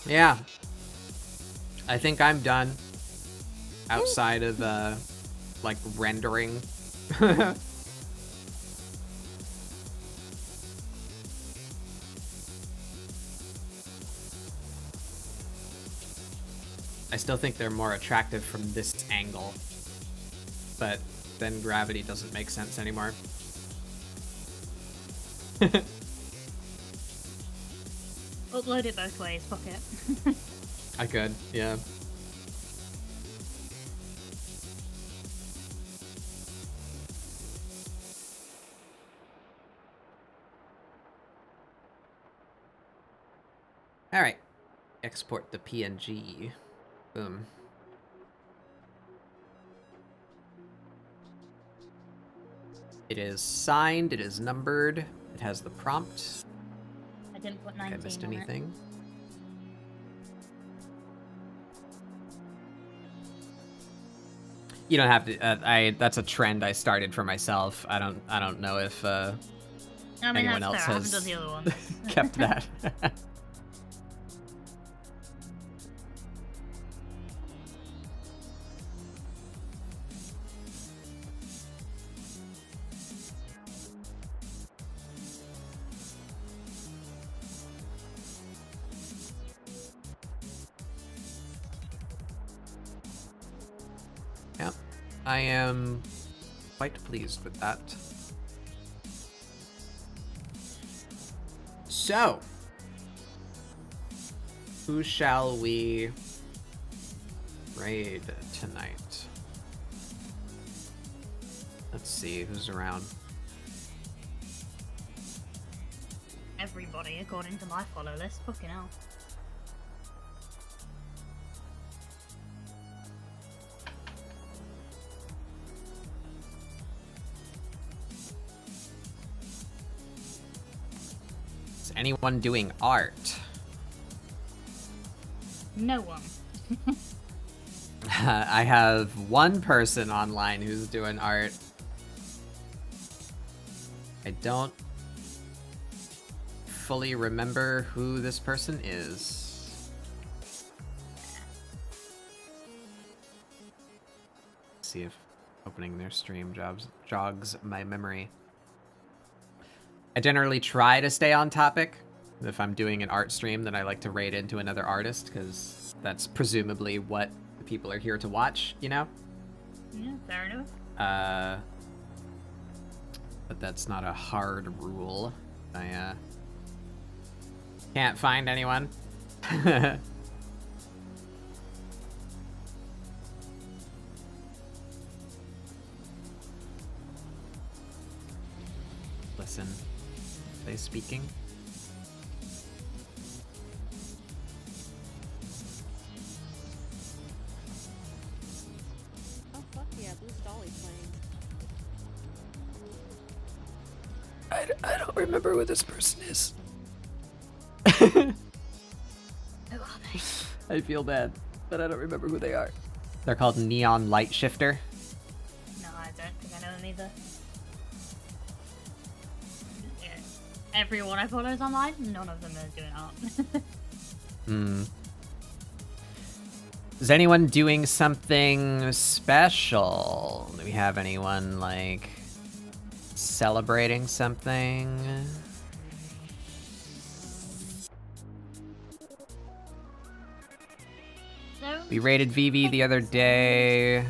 Yeah. I think I'm done. Outside of, like, rendering. I still think they're more attractive from this angle. But then gravity doesn't make sense anymore. Upload it both ways, fuck it. I could, yeah. All right, export the PNG. Boom. It is signed, it is numbered, it has the prompt. I didn't put Think 19 I missed on anything? You don't have to. That's a trend I started for myself. I don't know if it. I mean, anyone that's else fair. I haven't has done the other ones. kept that. Yep, I am quite pleased with that. So, who shall we raid tonight? Let's see who's around. Everybody, according to my follow list. Fucking hell. Is anyone doing art? No one. I have one person online who's doing art. I don't fully remember who this person is. See if Opening their stream jogs my memory. I generally try to stay on topic. If I'm doing an art stream, then I like to raid into another artist, because that's presumably what the people are here to watch, you know? Yeah, fair enough. But that's not a hard rule. I can't find anyone. Listen. Are they speaking? Oh fuck yeah, Blue Dolly's playing. I don't remember who this person is. Who are they? I feel bad, but I don't remember who they are. They're called Neon Light Shifter. No, I don't think I know them either. Yeah. Everyone I follow is online, none of them are doing art. Is anyone doing something special? Do we have anyone, like, celebrating something? So, We raided VV the other day.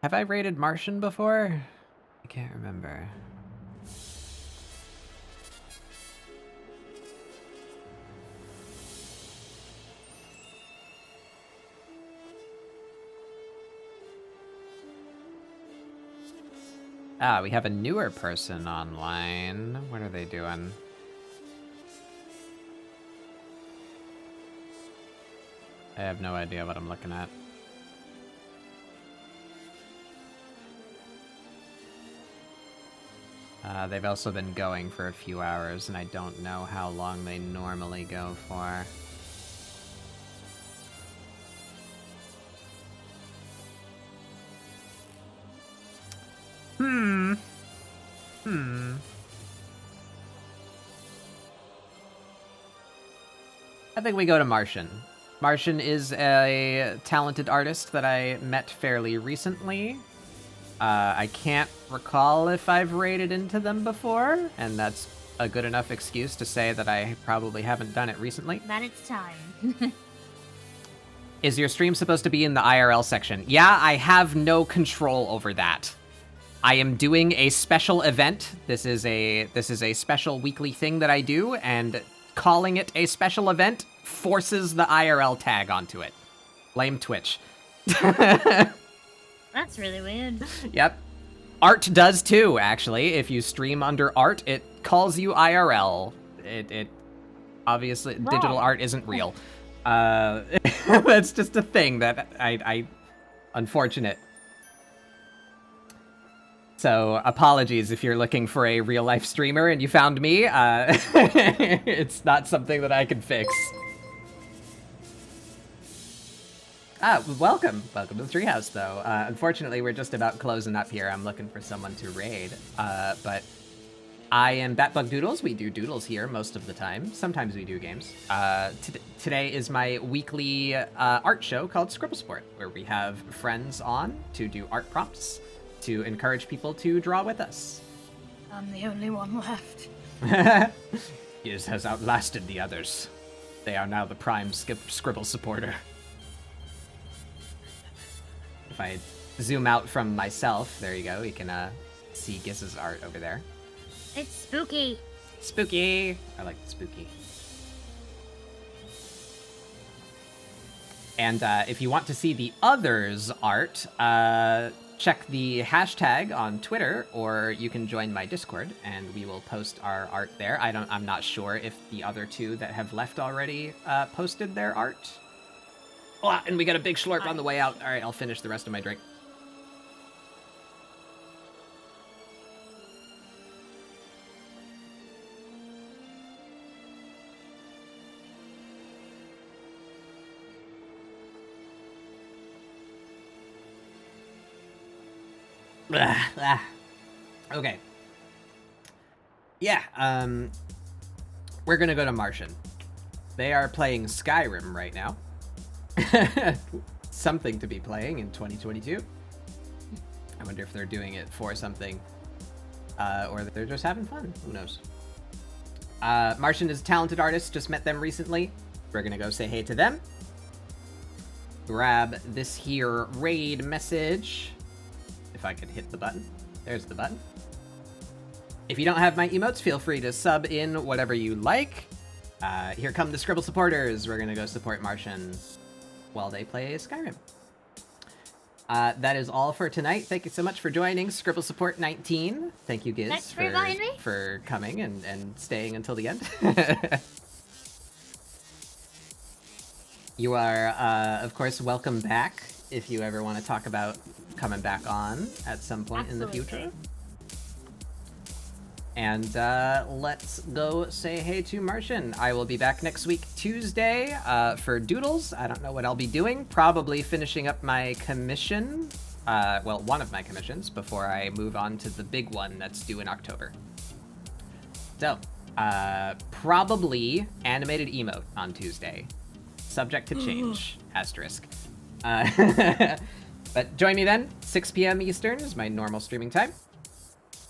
Have I raided Martian before? I can't remember. Ah, we have a newer person online. What are they doing? I have no idea what I'm looking at. They've also been going for a few hours, and I don't know how long they normally go for. I think we go to Martian. Martian is a talented artist that I met fairly recently. I can't recall if I've raided into them before, and that's a good enough excuse to say that I probably haven't done it recently. then it's time. Is your stream supposed to be in the IRL section? Yeah, I have no control over that. I am doing a special event. This is a special weekly thing that I do, and calling it a special event forces the IRL tag onto it. Blame Twitch. That's really weird. Yep. Art does too, actually. If you stream under art, it calls you IRL. It obviously Wow. digital art isn't real. That's just a thing that I unfortunate. So apologies if you're looking for a real life streamer and you found me. It's not something that I can fix. Welcome to the treehouse, though. Unfortunately, we're just about closing up here. I'm looking for someone to raid, but I am Batbug Doodles. We do doodles here most of the time. Sometimes we do games. Today is my weekly art show called ScribbleSupport, where we have friends on to do art prompts to encourage people to draw with us. I'm the only one left. His has outlasted the others. They are now the prime Scribble supporter. If I zoom out from myself, there you go, you can see Giz's art over there. It's spooky. Spooky! I like spooky. And if you want to see the others' art, check the hashtag on Twitter, or you can join my Discord, and we will post our art there. I'm not sure if the other two that have left already posted their art. Oh, and we got a big slurp on the way out. All right, I'll finish the rest of my drink. Okay. Yeah, we're gonna go to Martian. They are playing Skyrim right now. Something to be playing in 2022. I wonder if they're doing it for something, or that they're just having fun. Who knows? Martian is a talented artist. Just met them recently. We're gonna go say hey to them. Grab this here raid message. If I could hit the button. There's the button. If you don't have my emotes, feel free to sub in whatever you like. Here come the Scribble supporters. We're gonna go support Martian while they play Skyrim. That is all for tonight. Thank you so much for joining Scribble Support 19. Thank you, Giz, Thanks for inviting me. for coming and staying until the end. You are, of course, welcome back if you ever want to talk about coming back on at some point in the future. And let's go say hey to Martian. I will be back next week, Tuesday, for Doodles. I don't know what I'll be doing. Probably finishing up my commission. Well, one of my commissions before I move on to the big one that's due in October. So, probably animated emote on Tuesday. Subject to change, asterisk. But join me then, 6 p.m. Eastern is my normal streaming time.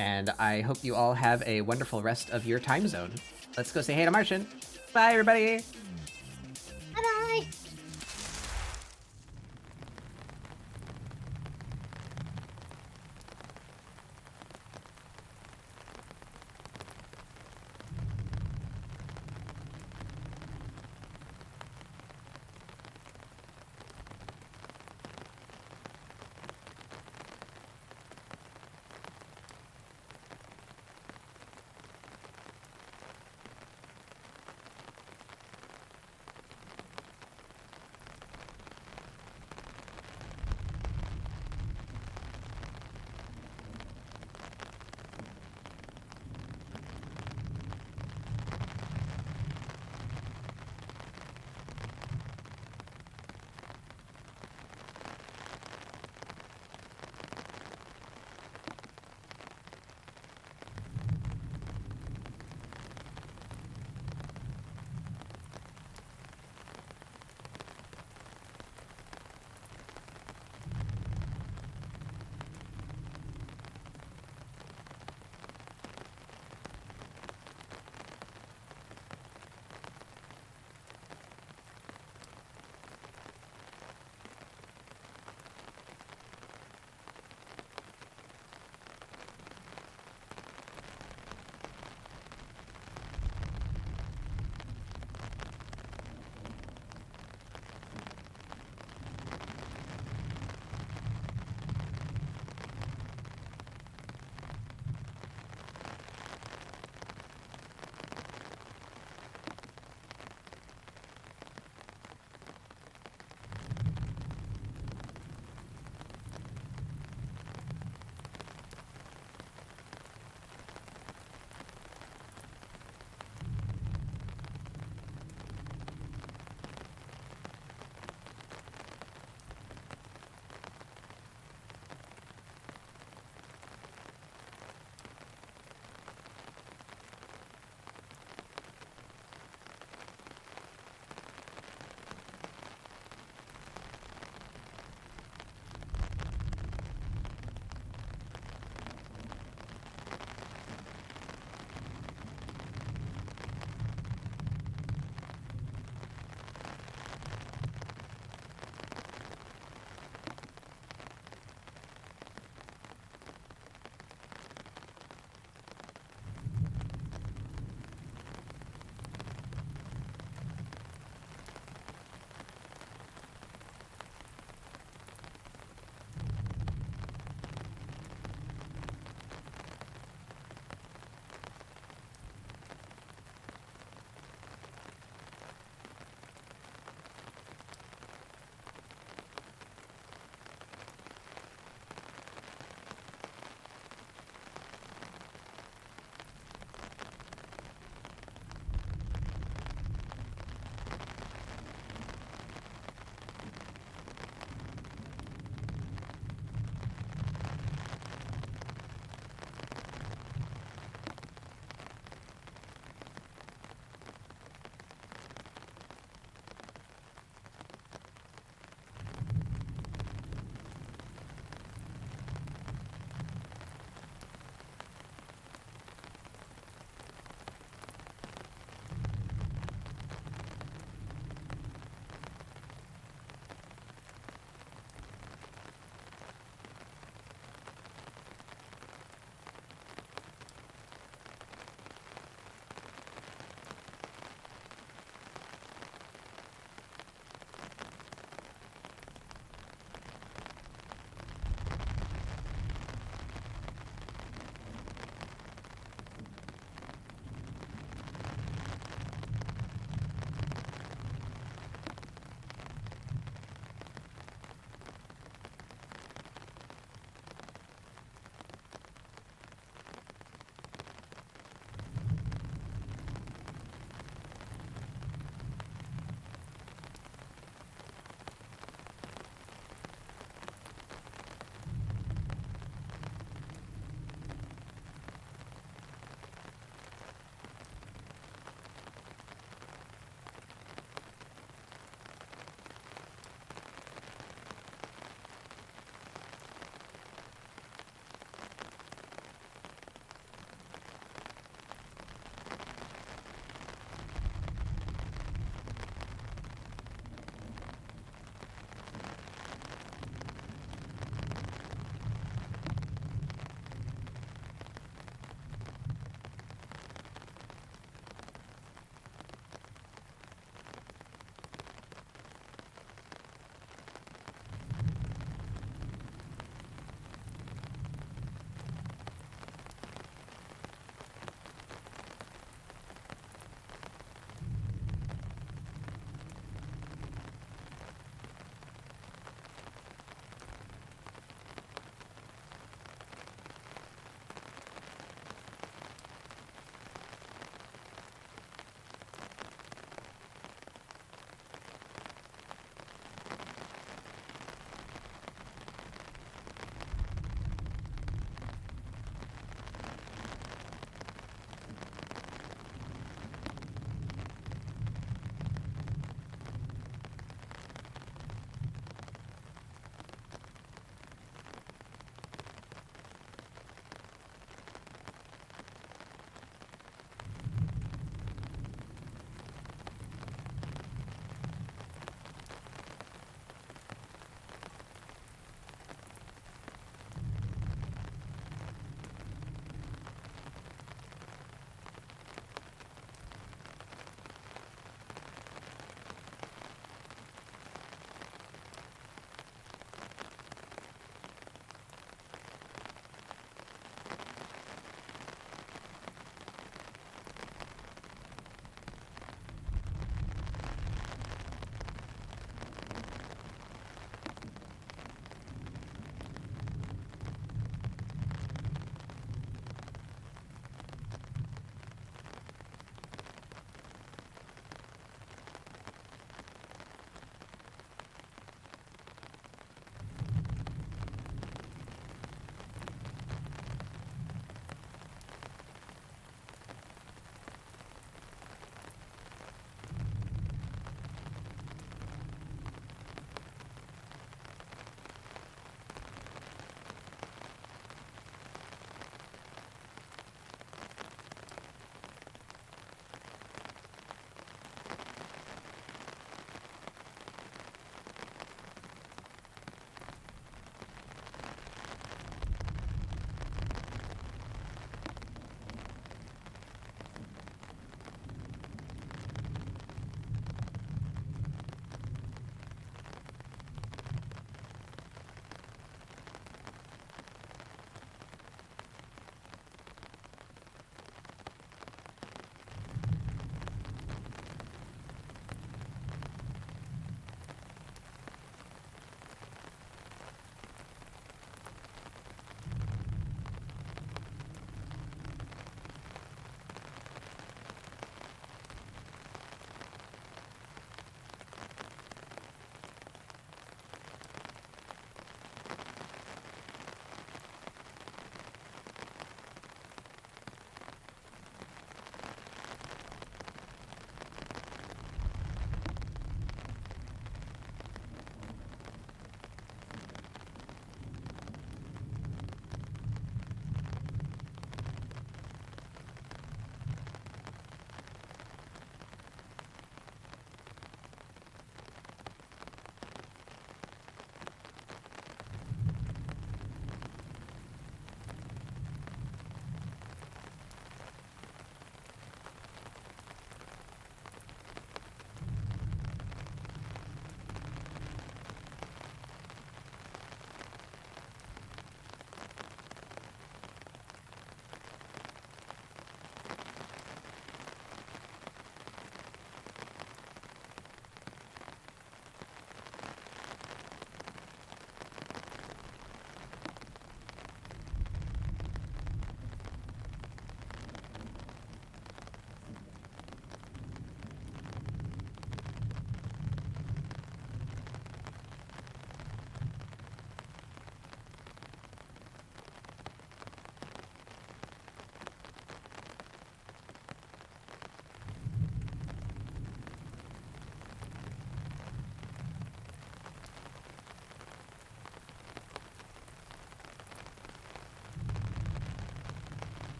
And I hope you all have a wonderful rest of your time zone. Let's go say hey to Martian. Bye, everybody.